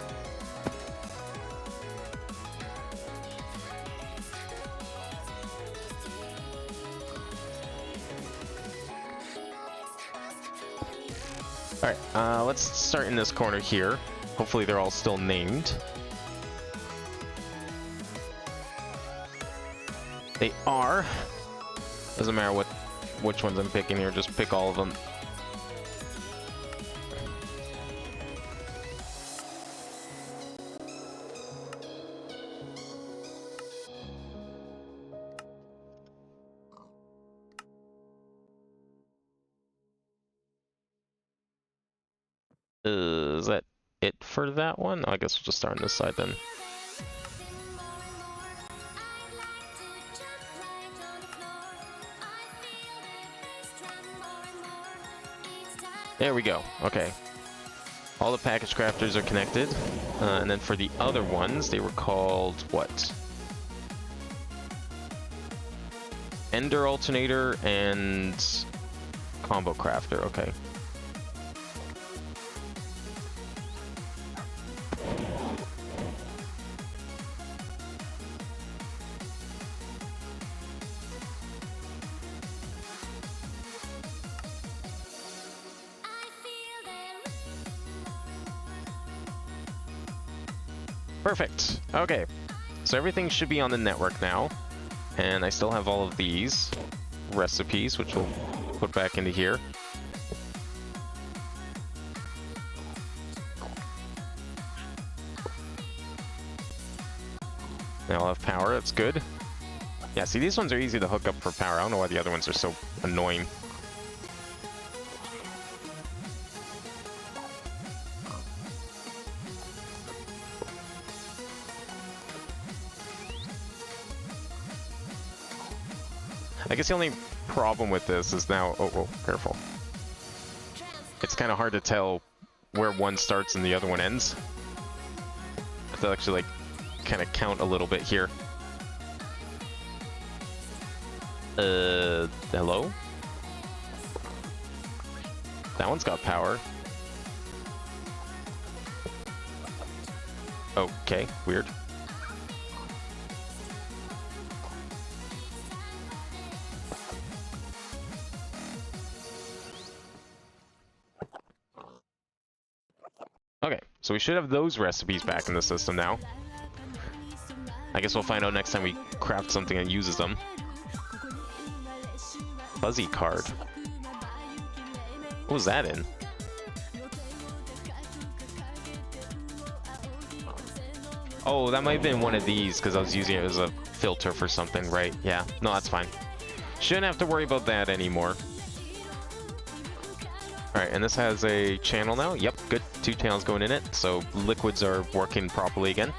Alright, let's start in this corner here. Hopefully they're all still named. They are. Doesn't matter which ones I'm picking here, just pick all of them. Is that it for that one? I guess we'll just start on this side then. There we go. Okay. All the package crafters are connected. And then for the other ones, they were called what? Ender Alternator and Combo Crafter. Okay. Perfect. Okay. So everything should be on the network now. And I still have all of these recipes, which we'll put back into here. Now I'll have power. That's good. Yeah, see, these ones are easy to hook up for power. I don't know why the other ones are so annoying. I guess the only problem with this is now... Oh, careful. It's kind of hard to tell where one starts and the other one ends. I have to actually, like, kind of count a little bit here. Hello? That one's got power. Okay, weird. Okay, so we should have those recipes back in the system now. I guess we'll find out next time we craft something that uses them. Fuzzy card. What was that in? Oh, that might have been one of these because I was using it as a filter for something, right? Yeah, no, that's fine. Shouldn't have to worry about that anymore. Alright, and this has a channel now. Yep, good. 2 channels going in it, so liquids are working properly again.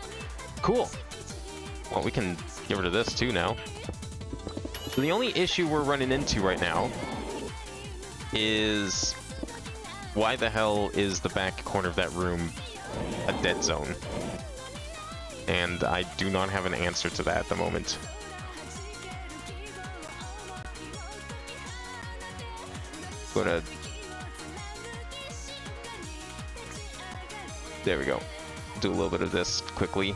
Cool. Well, we can get rid of this too now. So the only issue we're running into right now is why the hell is the back corner of that room a dead zone? And I do not have an answer to that at the moment. Gonna... There we go. Do a little bit of this quickly.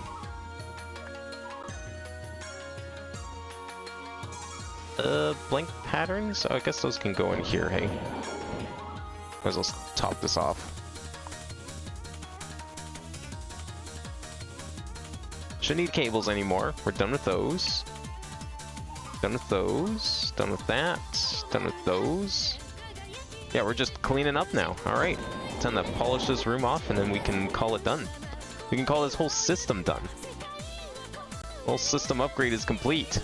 Blank patterns? Oh, I guess those can go in here, hey. Might as well top this off. Shouldn't need cables anymore. We're done with those. Done with those. Done with that. Done with those. Yeah, we're just cleaning up now. Alright. Time to polish this room off and then we can call it done. We can call this whole system done. Whole system upgrade is complete.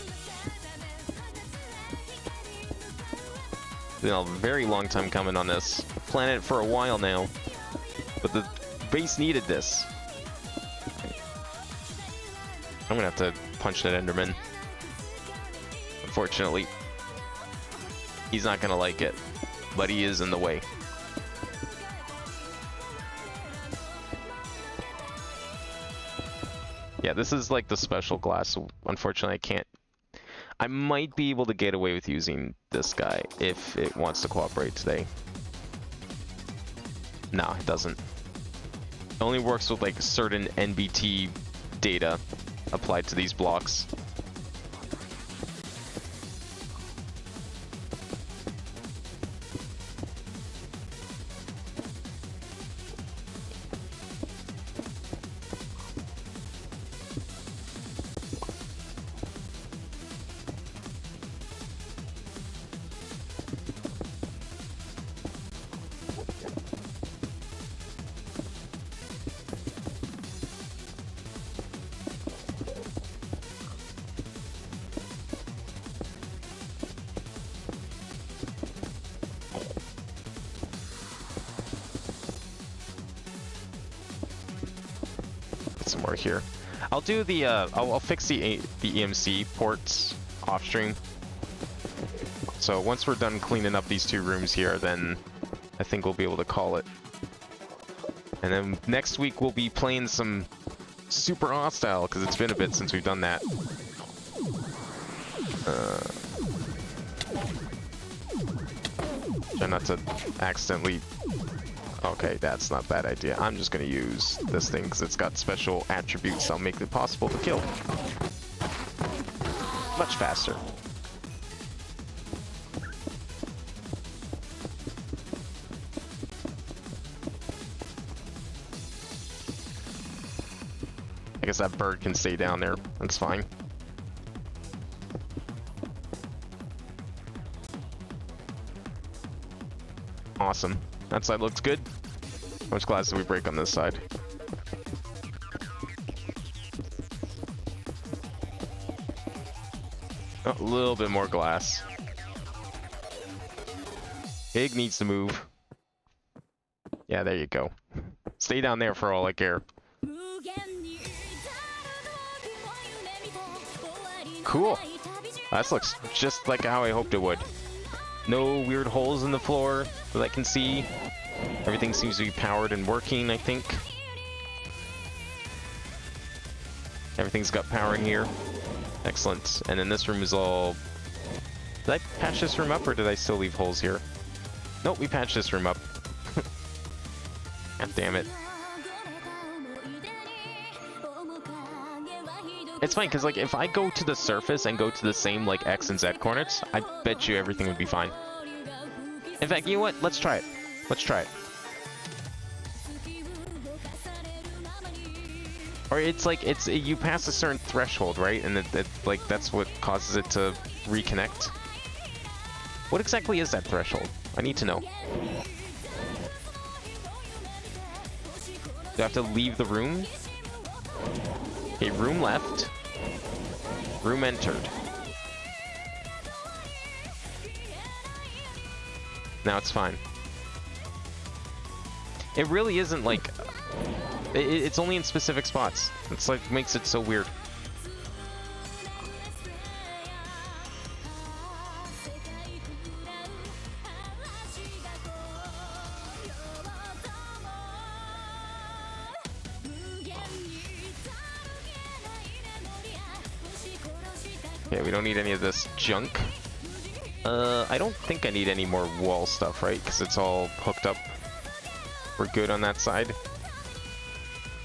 Been a very long time coming on this. Planning it for a while now. But the base needed this. I'm gonna have to punch that Enderman. Unfortunately. He's not gonna like it. But he is in the way. Yeah, this is like the special glass, so unfortunately I can't. I might be able to get away with using this guy if it wants to cooperate today. No, it doesn't. It only works with like certain NBT data applied to these blocks. Some more here. I'll do the I'll fix the EMC ports off stream. So once we're done cleaning up these 2 rooms here, then I think we'll be able to call it. And then next week we'll be playing some Super Hostile because it's been a bit since we've done that. Try not to accidentally. Okay, that's not a bad idea. I'm just gonna use this thing because it's got special attributes that'll make it possible to kill. Much faster. I guess that bird can stay down there. That's fine. Awesome. That side looks good. How much glass did we break on this side? Oh, a little bit more glass. Pig needs to move. Yeah, there you go. Stay down there for all I care. Cool. That looks just like how I hoped it would. No weird holes in the floor that I can see. Everything seems to be powered and working, I think. Everything's got power in here. Excellent. And then this room is all... Did I patch this room up or did I still leave holes here? Nope, we patched this room up. Damn it. It's fine, because, like, if I go to the surface and go to the same, like, X and Z coordinates, I bet you everything would be fine. In fact, you know what? Let's try it. Let's try it. Or it's like, you pass a certain threshold, right? And like, that's what causes it to reconnect. What exactly is that threshold? I need to know. Do I have to leave the room? Okay, room left. Room entered. Now it's fine. It really isn't like... It's only in specific spots. It's like, makes it so weird. Okay, we don't need any of this junk. I don't think I need any more wall stuff, right? Because it's all hooked up. We're good on that side.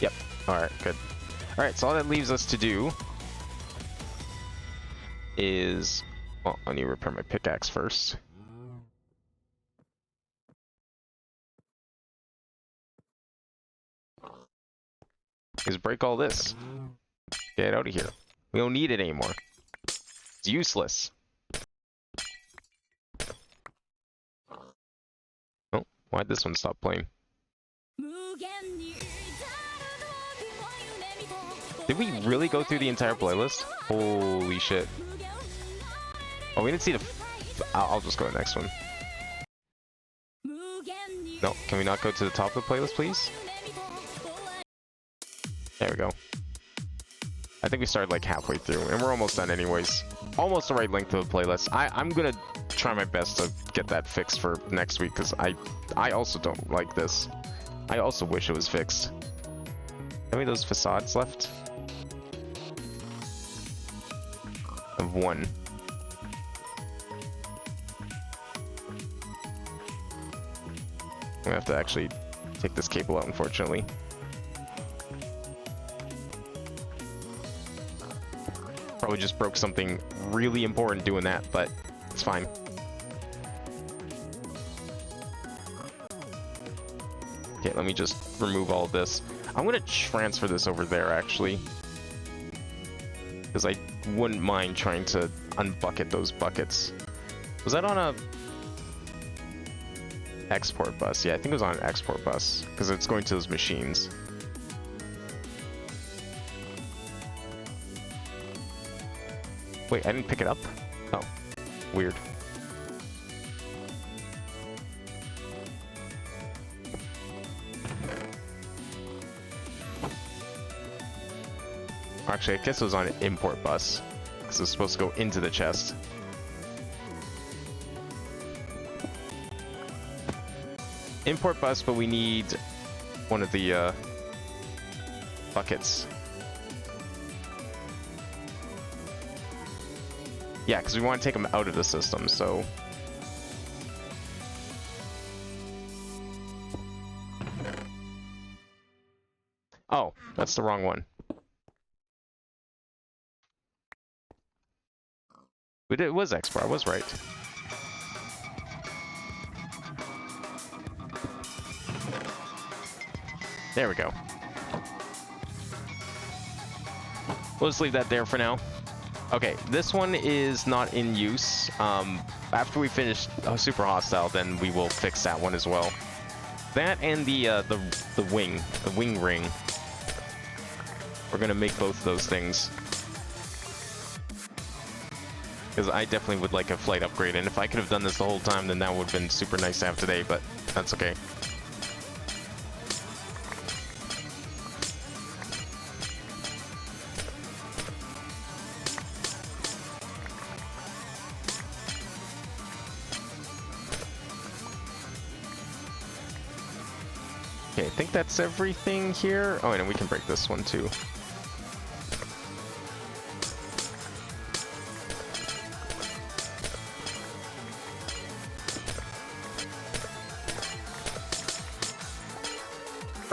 Yep. Alright, good. Alright, so all that leaves us to do is... Well, I need to repair my pickaxe first. Is break all this. Get out of here. We don't need it anymore. It's useless. Oh, why'd this one stop playing? Did we really go through the entire playlist? Holy shit. Oh, we didn't see the... I'll just go to the next one. No, can we not go to the top of the playlist, please? There we go. I think we started like halfway through, and we're almost done anyways. Almost the right length of the playlist. I'm gonna try my best to get that fixed for next week, because I also don't like this. I also wish it was fixed. How many of those facades left? I have one. I'm gonna have to actually take this cable out, unfortunately. Probably just broke something really important doing that, but it's fine. Okay, let me just remove all of this. I'm gonna transfer this over there, actually. Because I wouldn't mind trying to unbucket those buckets. Was that on a... export bus? Yeah, I think it was on an export bus. Because it's going to those machines. Wait, I didn't pick it up? Oh, weird. Actually, I guess it was on an import bus, because it was supposed to go into the chest. Import bus, but we need one of the buckets. Yeah, because we want to take them out of the system, so... Oh, that's the wrong one. It was export, I was right. There we go. We'll just leave that there for now. Okay, this one is not in use. After we finish Super Hostile, then we will fix that one as well. That and the wing ring. We're gonna make both of those things. Because I definitely would like a flight upgrade, and if I could have done this the whole time, then that would have been super nice to have today, but that's okay. Okay, I think that's everything here. Oh, and we can break this one too.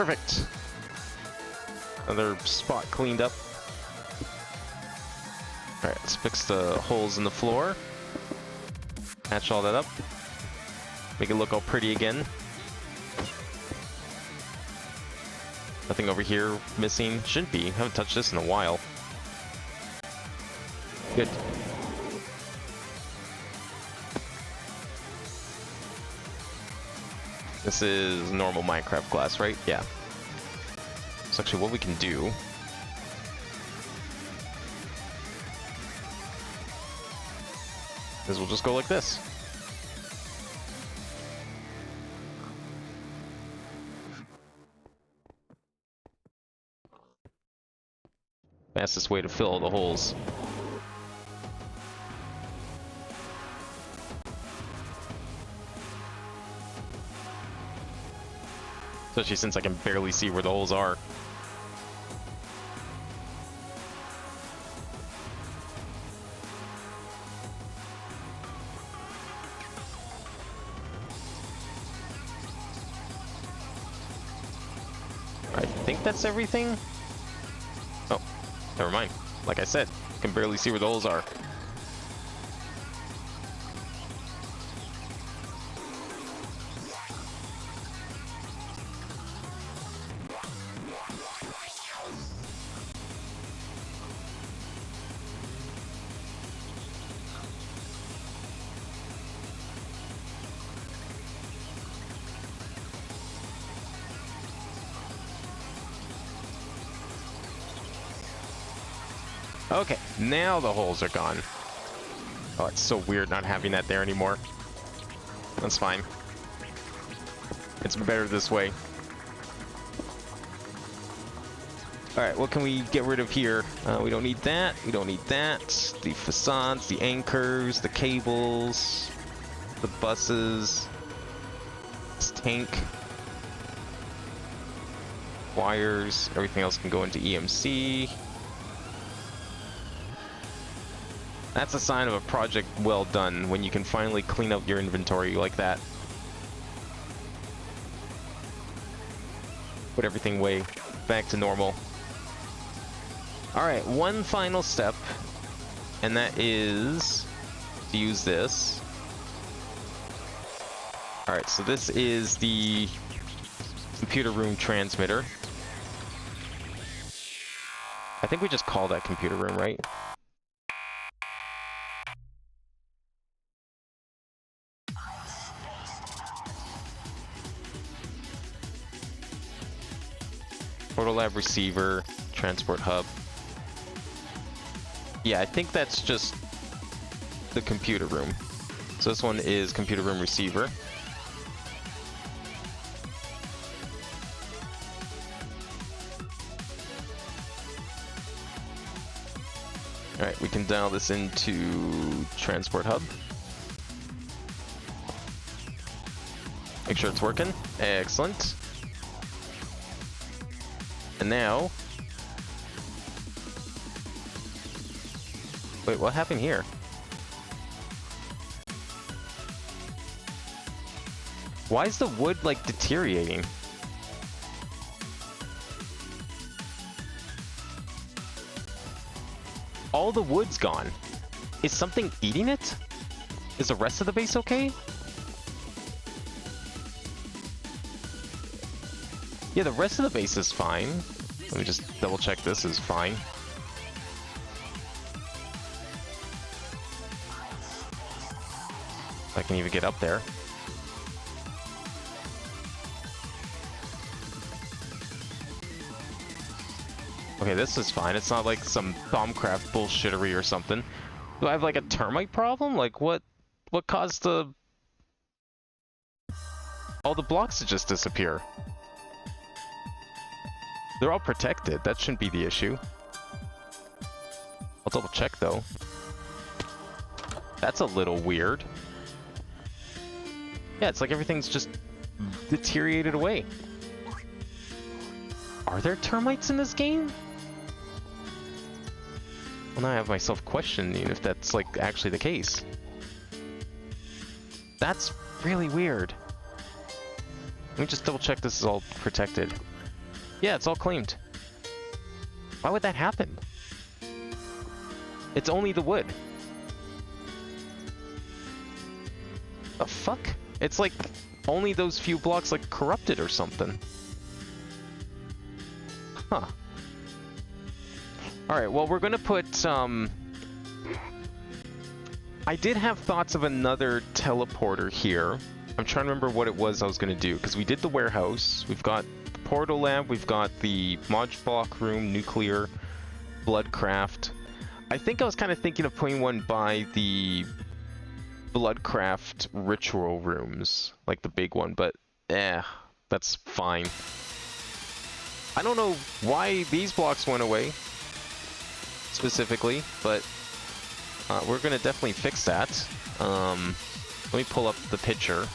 Perfect. Another spot cleaned up. Alright, let's fix the holes in the floor. Patch all that up. Make it look all pretty again. Nothing over here missing. Shouldn't be. Haven't touched this in a while. Good. This is normal Minecraft glass, right? Yeah. So actually what we can do is we'll just go like this. Fastest way to fill the holes. Especially since I can barely see where the holes are. I think that's everything. Oh, never mind. Like I said, can barely see where the holes are. Okay, now the holes are gone. Oh, it's so weird not having that there anymore. That's fine. It's better this way. Alright, what can we get rid of here? We don't need that. We don't need that. The facades, the anchors, the cables, the buses, this tank, wires, everything else can go into EMC. That's a sign of a project well done, when you can finally clean up your inventory like that. Put everything way back to normal. Alright, one final step, and that is to use this. Alright, so this is the computer room transmitter. I think we just call that computer room, right? Protolab receiver, transport hub. Yeah, I think that's just the computer room. So this one is computer room receiver. Alright, we can dial this into transport hub. Make sure it's working. Excellent. And now... Wait, what happened here? Why is the wood, like, deteriorating? All the wood's gone. Is something eating it? Is the rest of the base okay? Yeah, the rest of the base is fine. Let me just double check this is fine. If I can even get up there. Okay, this is fine. It's not like some Bombcraft bullshittery or something. Do I have like a termite problem? Like what caused all the blocks to just disappear? They're all protected. That shouldn't be the issue. I'll double check though. That's a little weird. Yeah, it's like everything's just deteriorated away. Are there termites in this game? Well, now I have myself questioning if that's like actually the case. That's really weird. Let me just double check this is all protected. Yeah, it's all claimed. Why would that happen? It's only the wood. The fuck? It's like only those few blocks like corrupted or something. Huh. Alright, well we're gonna put I did have thoughts of another teleporter here. I'm trying to remember what it was I was gonna do, because we did the warehouse, we've got the portal lab, we've got the mod block room, nuclear, bloodcraft. I think I was kind of thinking of putting one by the Bloodcraft ritual rooms, like the big one, but that's fine. I don't know why these blocks went away specifically, but we're gonna definitely fix that. Let me pull up the picture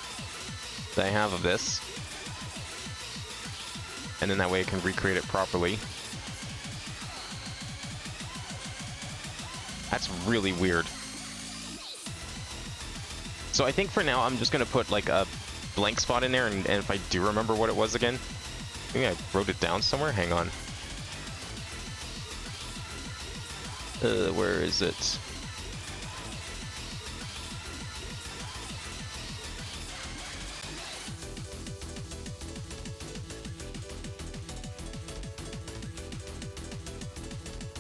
that I have of this, and then that way I can recreate it properly. That's really weird. So I think for now I'm just gonna put like a blank spot in there, and if I do remember what it was again, maybe I wrote it down somewhere. Hang on. Where is it?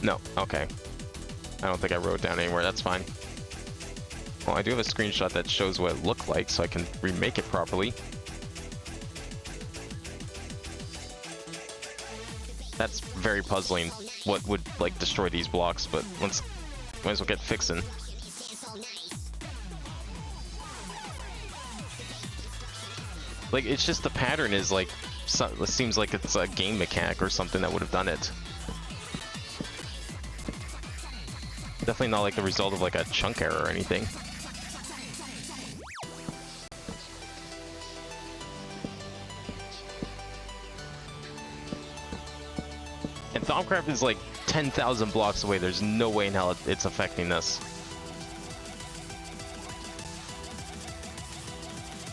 No, okay. I don't think I wrote it down anywhere, that's fine. Well, I do have a screenshot that shows what it looked like, so I can remake it properly. That's very puzzling, what would, like, destroy these blocks, but might as well get fixing. Like, it's just the pattern is, like, it seems like it's a game mechanic or something that would have done it. Definitely not like the result of like a chunk error or anything. And Thaumcraft is like 10,000 blocks away. There's no way in hell it's affecting this.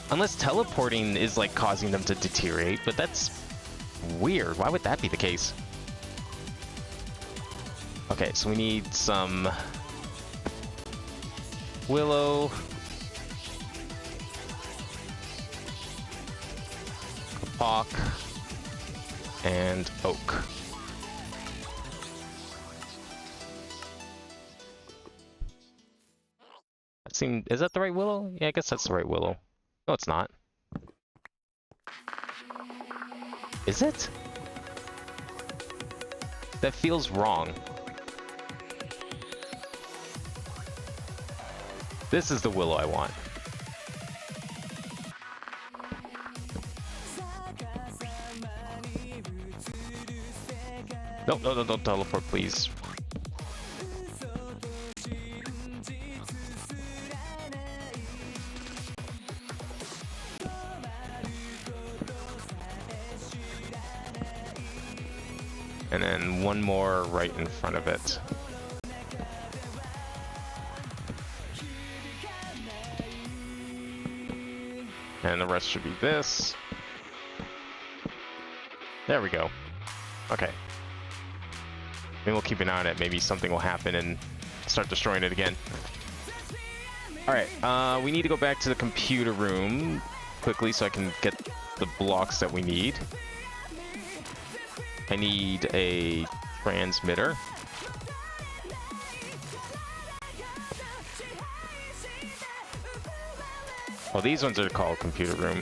Unless teleporting is like causing them to deteriorate, but that's weird. Why would that be the case? Okay, so we need some willow, kapok, and oak. Is that the right willow? Yeah, I guess that's the right willow. No, it's not. Is it? That feels wrong. This is the willow I want. No, no, no, don't teleport, please. And then one more right in front of it. And the rest should be this. There we go. Okay. Maybe we'll keep an eye on it. Maybe something will happen and start destroying it again. Alright, we need to go back to the computer room quickly so I can get the blocks that we need. I need a transmitter. Oh, these ones are called computer room.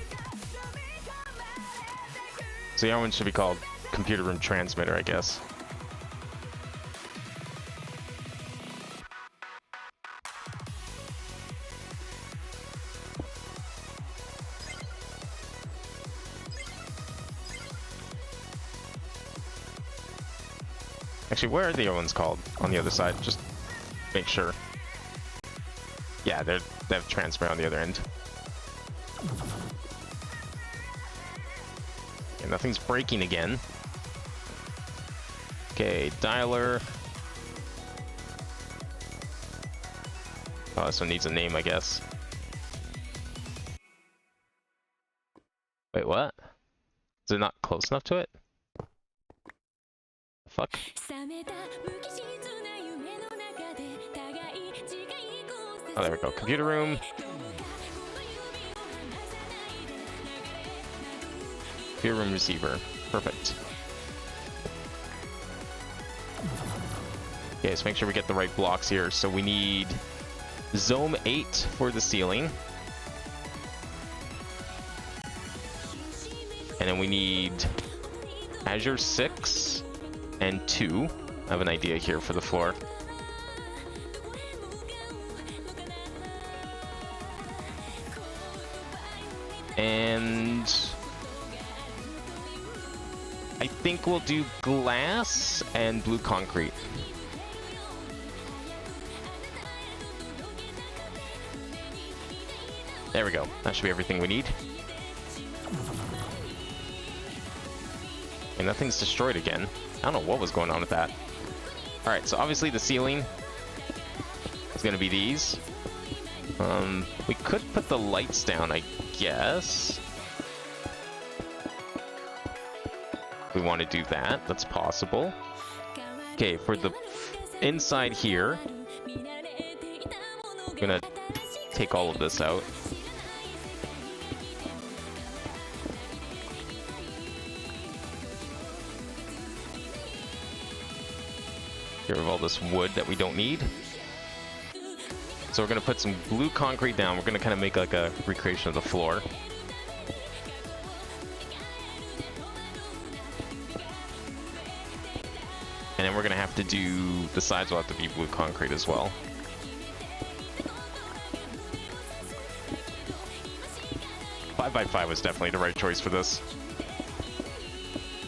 So the other one should be called computer room transmitter, I guess. Actually, where are the other ones called on the other side? Just make sure. Yeah, they have transmitter on the other end. Okay, nothing's breaking again. Okay, dialer. Oh, this one needs a name, I guess. Wait, what? Is it not close enough to it? fuck? Oh, there we go. Computer room. Computer room receiver. Perfect. Okay, so make sure we get the right blocks here. So we need Zome 8 for the ceiling. And then we need Azure 6 and 2. I have an idea here for the floor. And I think we'll do glass and blue concrete. There we go. That should be everything we need. And nothing's destroyed again. I don't know what was going on with that. Alright, so obviously the ceiling is going to be these. We could put the lights down, I guess. We want to do that. That's possible. Okay, for the inside here, I'm going to take all of this out. Get rid of all this wood that we don't need. So we're going to put some blue concrete down. We're going to kind of make like a recreation of the floor. And then we're going to have to do... the sides will have to be blue concrete as well. Five by 5 was definitely the right choice for this.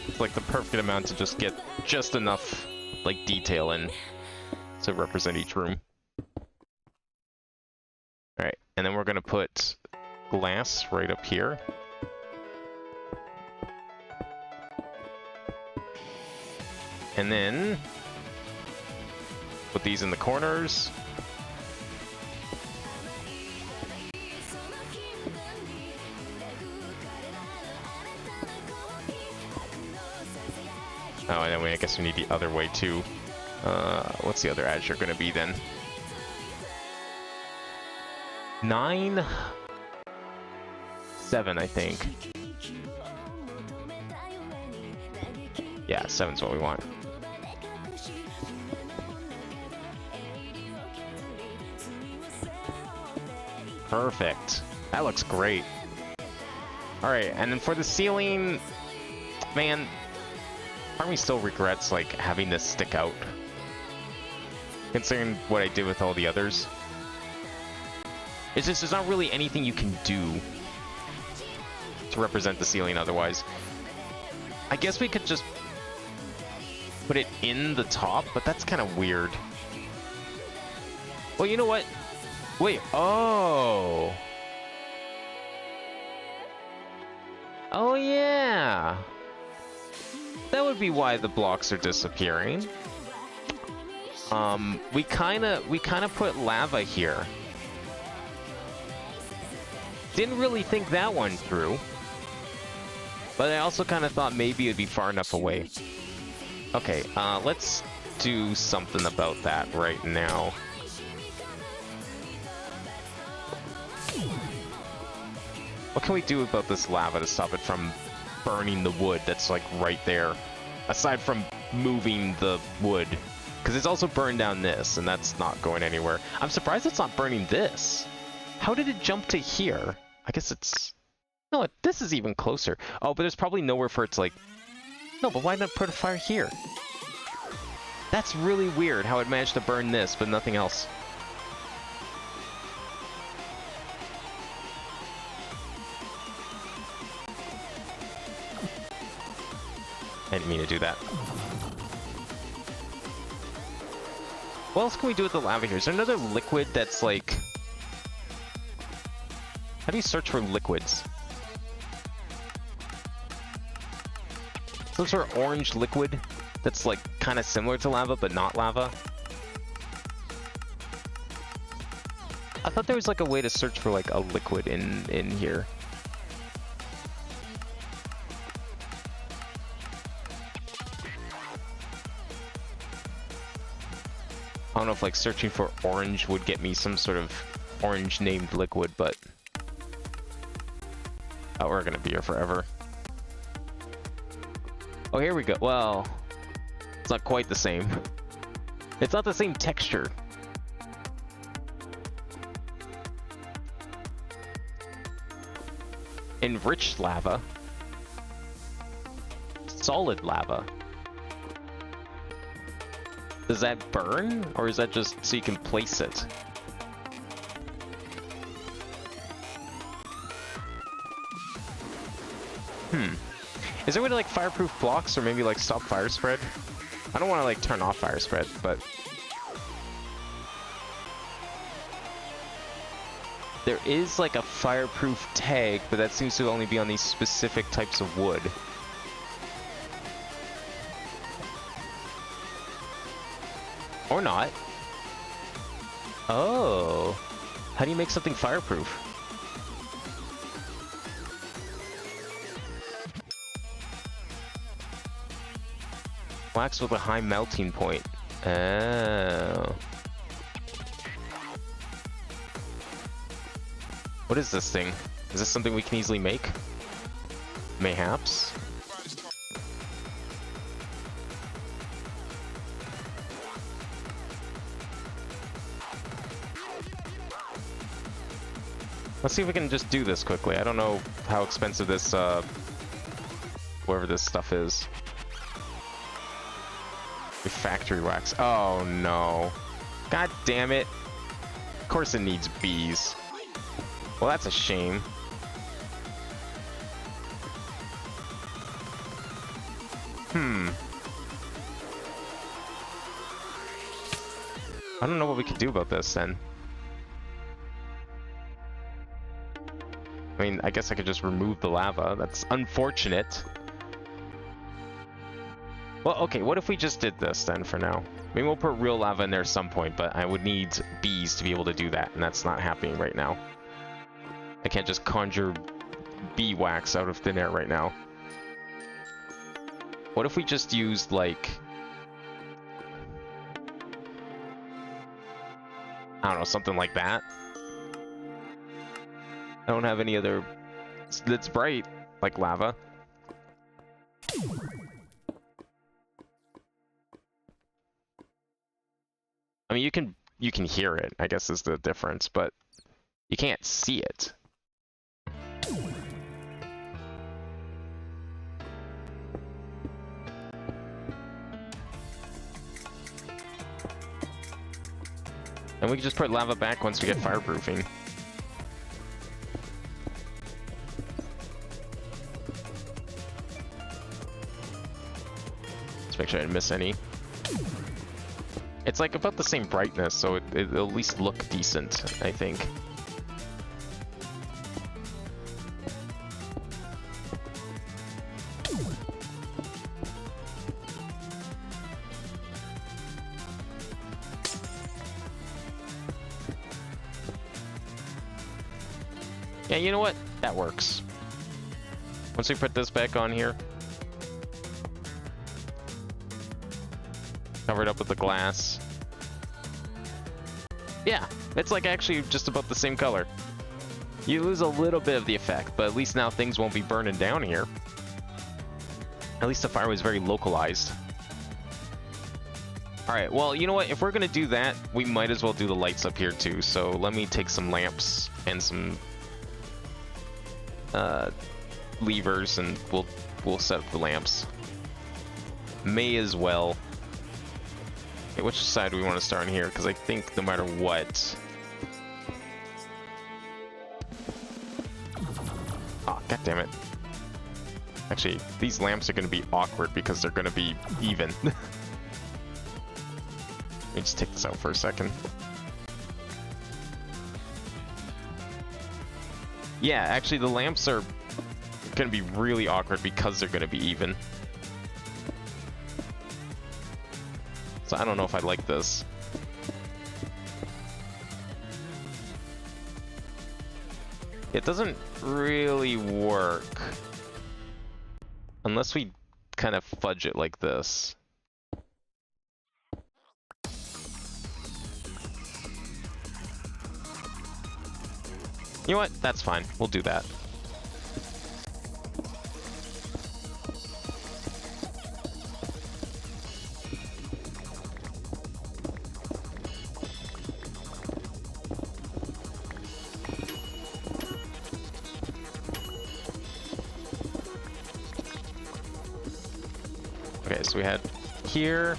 It's like the perfect amount to just get just enough like detail in to represent each room. Alright, and then we're going to put glass right up here. And then put these in the corners. Oh, and then I guess we need the other way too. What's the other Azure going to be then? 9, 7, I think. Yeah, 7's what we want. Perfect. That looks great. Alright, and then for the ceiling, man, part of me still regrets like having this stick out, considering what I did with all the others. It's just there's not really anything you can do to represent the ceiling otherwise. I guess we could just put it in the top, but that's kind of weird. Well, you know what? Wait, oh. Oh yeah. That would be why the blocks are disappearing. We kind of put lava here. Didn't really think that one through. But I also kind of thought maybe it'd be far enough away. Okay, let's do something about that right now. What can we do about this lava to stop it from burning the wood that's like right there? Aside from moving the wood. Because it's also burned down this, and that's not going anywhere. I'm surprised it's not burning this. How did it jump to here? I guess it's... No, this is even closer. Oh, but there's probably nowhere for it to like... No, but why not put a fire here? That's really weird how it managed to burn this, but nothing else. I didn't mean to do that. What else can we do with the lava here? Is there another liquid that's like... How do you search for liquids? Some sort of orange liquid that's like kind of similar to lava, but not lava. I thought there was like a way to search for like a liquid in here. I don't know if like searching for orange would get me some sort of orange named liquid, but oh, we're gonna be here forever. Oh, here we go. Well, it's not quite the same. It's not the same texture. Enriched lava. Solid lava. Does that burn? Or is that just so you can place it? Is there a way to like fireproof blocks or maybe like stop fire spread? I don't want to like turn off fire spread, but there is like a fireproof tag, but that seems to only be on these specific types of wood. Or not. Oh. How do you make something fireproof? Wax with a high melting point. Oh. What is this thing? Is this something we can easily make? Mayhaps? Let's see if we can just do this quickly. I don't know how expensive this, whatever this stuff is. Factory wax. Oh no. God damn it. Of course it needs bees. Well, that's a shame. I don't know what we could do about this then. I mean, I guess I could just remove the lava. That's unfortunate. Well, okay, what if we just did this then for now? I mean, we'll put real lava in there at some point, but I would need bees to be able to do that, and that's not happening right now. I can't just conjure bee wax out of thin air right now. What if we just used, like... I don't know, something like that? I don't have any other... that's bright, like lava. I mean, you can hear it, I guess is the difference, but you can't see it. And we can just put lava back once we get fireproofing. Let's make sure I didn't miss any. It's like about the same brightness, so it'll at least look decent, I think. Yeah, you know what? That works. Once we put this back on here, covered up with the glass. Yeah, it's like actually just about the same color. You lose a little bit of the effect, but at least now things won't be burning down here. At least the fire was very localized. Alright, well, you know what? If we're gonna do that, we might as well do the lights up here too. So let me take some lamps and some levers, and we'll set up the lamps. May as well. Okay, which side do we want to start on here? Because I think no matter what... Oh, god damn it. Actually, these lamps are going to be awkward because they're going to be even. Let me just take this out for a second. Yeah, actually the lamps are going to be really awkward because they're going to be even. So I don't know if I like this. It doesn't really work. Unless we kind of fudge it like this. You know what? That's fine. We'll do that. Okay, so we had here.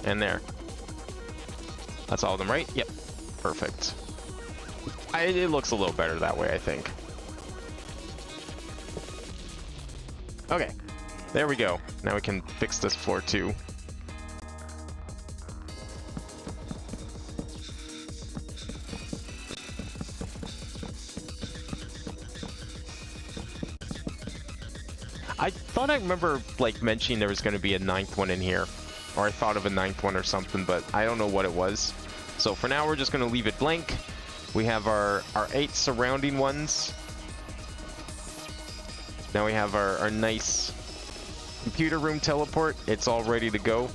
And there. That's all of them, right? Yep. Perfect. It looks a little better that way, I think. Okay. There we go. Now we can fix this floor too. I thought I remember like mentioning there was going to be a 9th one in here. Or I thought of a 9th one or something, but I don't know what it was. So for now, we're just going to leave it blank. We have our 8 surrounding ones. Now we have our nice computer room teleport. It's all ready to go.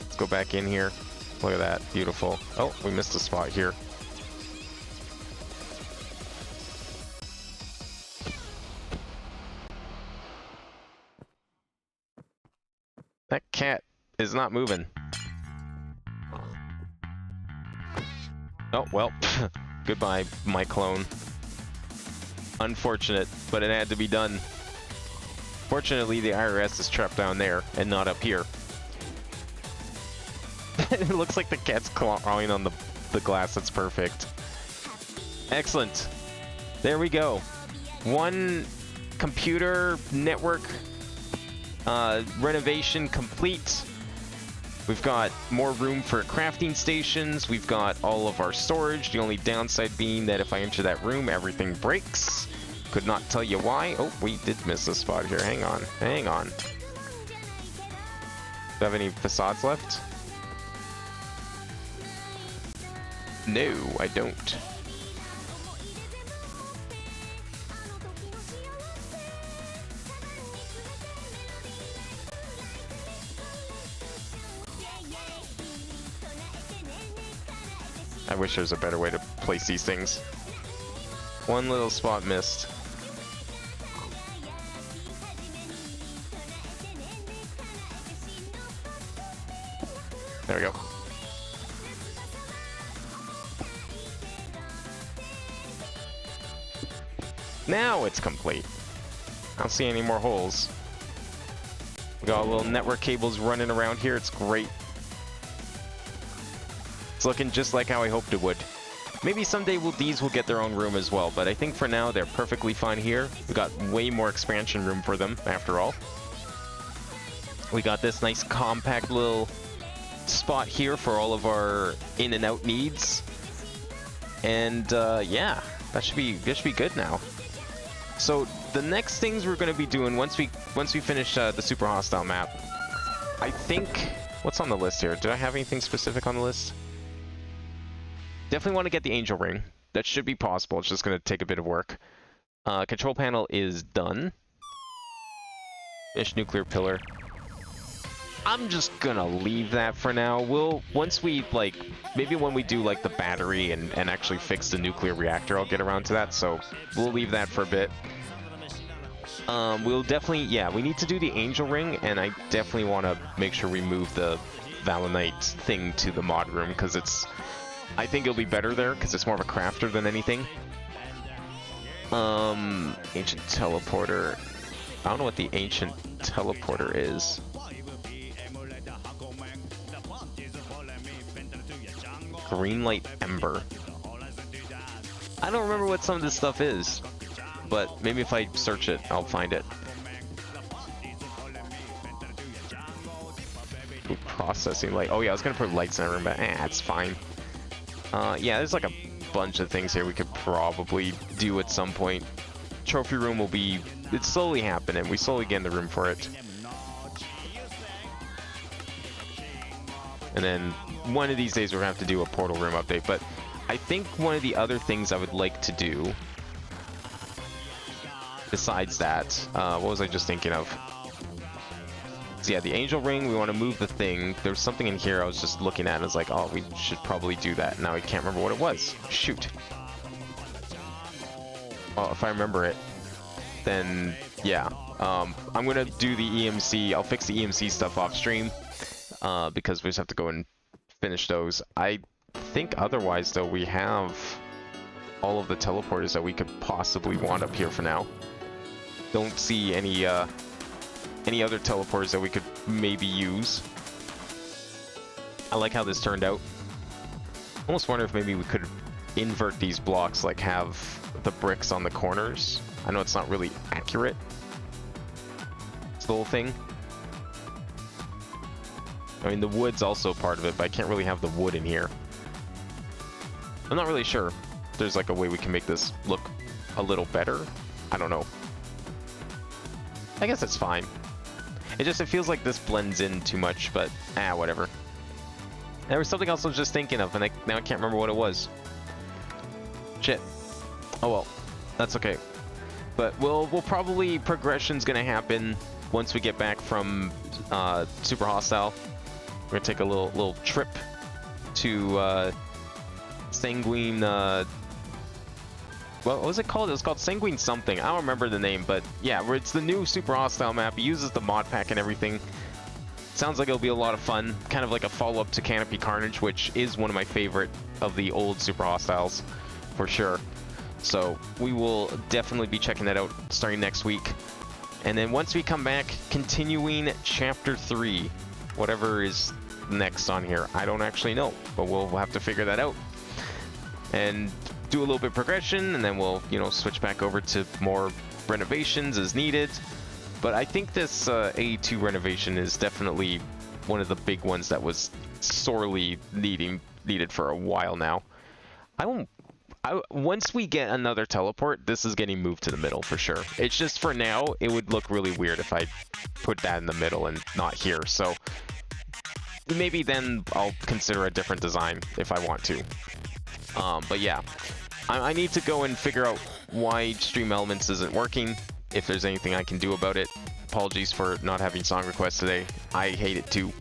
Let's go back in here. Look at that. Beautiful. Oh, we missed a spot here. That cat is not moving. Oh, well. Goodbye, my clone. Unfortunate, but it had to be done. Fortunately, the IRS is trapped down there and not up here. It looks like the cat's clawing on the glass. That's perfect. Excellent. There we go. One computer network renovation complete. We've got more room for crafting stations. We've got all of our storage. The only downside being that if I enter that room, everything breaks. Could not tell you why. Oh, we did miss a spot here. Hang on. Hang on. Do you have any facades left? No, I don't. I wish there was a better way to place these things. One little spot missed. There we go. Now it's complete. I don't see any more holes. We got little network cables running around here. It's great. It's looking just like how I hoped it would. Maybe someday these will get their own room as well, but I think for now they're perfectly fine here. We got way more expansion room for them, after all. We got this nice compact little spot here for all of our in and out needs. And yeah, that should be good now. So the next things we're going to be doing once we finish the super hostile map, I think, what's on the list here? Do I have anything specific on the list? Definitely want to get the angel ring. That should be possible. It's just going to take a bit of work. Control panel is done. Finish nuclear pillar. I'm just gonna leave that for now. Once we, like, maybe when we do, like, the battery and actually fix the nuclear reactor, I'll get around to that, so we'll leave that for a bit. We'll definitely, yeah, we need to do the angel ring, and I definitely want to make sure we move the Valinite thing to the mod room, because I think it'll be better there, because it's more of a crafter than anything. Ancient teleporter. I don't know what the ancient teleporter is. Greenlight Ember. I don't remember what some of this stuff is, but maybe if I search it, I'll find it. Ooh, processing light. Oh yeah, I was gonna put lights in that room, but it's fine. Yeah, there's like a bunch of things here we could probably do at some point. Trophy room will be, it's slowly happening. We slowly get in the room for it. And then one of these days we're gonna have to do a portal room update, but I think one of the other things I would like to do, besides that, what was I just thinking of? So yeah, the angel ring, we want to move the thing. There's something in here I was just looking at and I was like, oh, we should probably do that. Now I can't remember what it was. Shoot. Well, if I remember it, then yeah. I'm going to do the EMC. I'll fix the EMC stuff off stream because we just have to go and finish those. I think otherwise, though, we have all of the teleporters that we could possibly want up here for now. Don't see any other teleporters that we could maybe use. I like how this turned out. Almost wonder if maybe we could invert these blocks, like have the bricks on the corners. I know it's not really accurate. It's the whole thing. I mean, the wood's also part of it, but I can't really have the wood in here. I'm not really sure if there's like a way we can make this look a little better. I don't know. I guess it's fine. It feels like this blends in too much, but whatever. There was something else I was just thinking of, and now I can't remember what it was. Shit. Oh well, that's okay. But we'll probably, progression's gonna happen once we get back from Super Hostile. We're gonna take a little trip to Sanguine. What was it called? It was called Sanguine something. I don't remember the name, but yeah, it's the new Super Hostile map. It uses the mod pack and everything. Sounds like it'll be a lot of fun. Kind of like a follow-up to Canopy Carnage, which is one of my favorite of the old Super Hostiles, for sure. So we will definitely be checking that out starting next week. And then once we come back, continuing Chapter 3. Whatever is next on here, I don't actually know, but we'll have to figure that out. And do a little bit of progression, and then we'll, switch back over to more renovations as needed. But I think this A2 renovation is definitely one of the big ones that was sorely needed for a while now. Once we get another teleport, this is getting moved to the middle for sure. It's just for now, it would look really weird if I put that in the middle and not here. So maybe then I'll consider a different design if I want to. But yeah, I need to go and figure out why Stream Elements isn't working, if there's anything I can do about it. Apologies for not having song requests today. I hate it too.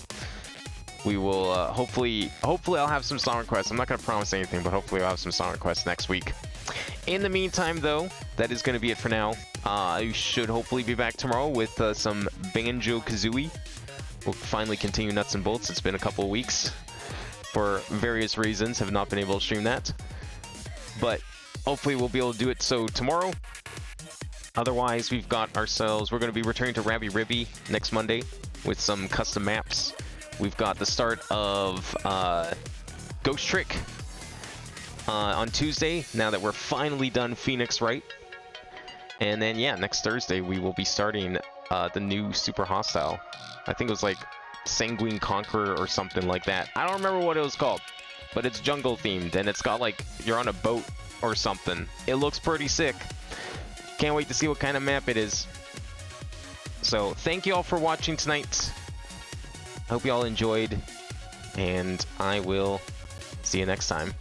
We will, hopefully I'll have some song requests. I'm not going to promise anything, but hopefully I'll have some song requests next week. In the meantime, though, that is going to be it for now. I should hopefully be back tomorrow with some Banjo-Kazooie. We'll finally continue Nuts and Bolts. It's been a couple of weeks. For various reasons, have not been able to stream that. But hopefully we'll be able to do it so tomorrow. Otherwise, we're going to be returning to Rabby Ribby next Monday with some custom maps. We've got the start of Ghost Trick on Tuesday, now that we're finally done Phoenix Wright. And then, yeah, next Thursday we will be starting the new Super Hostile. I think it was like Sanguine Conqueror or something like that. I don't remember what it was called, but it's jungle themed, and it's got like, you're on a boat or something. It looks pretty sick. Can't wait to see what kind of map it is. So, thank you all for watching tonight. Hope you all enjoyed, and I will see you next time.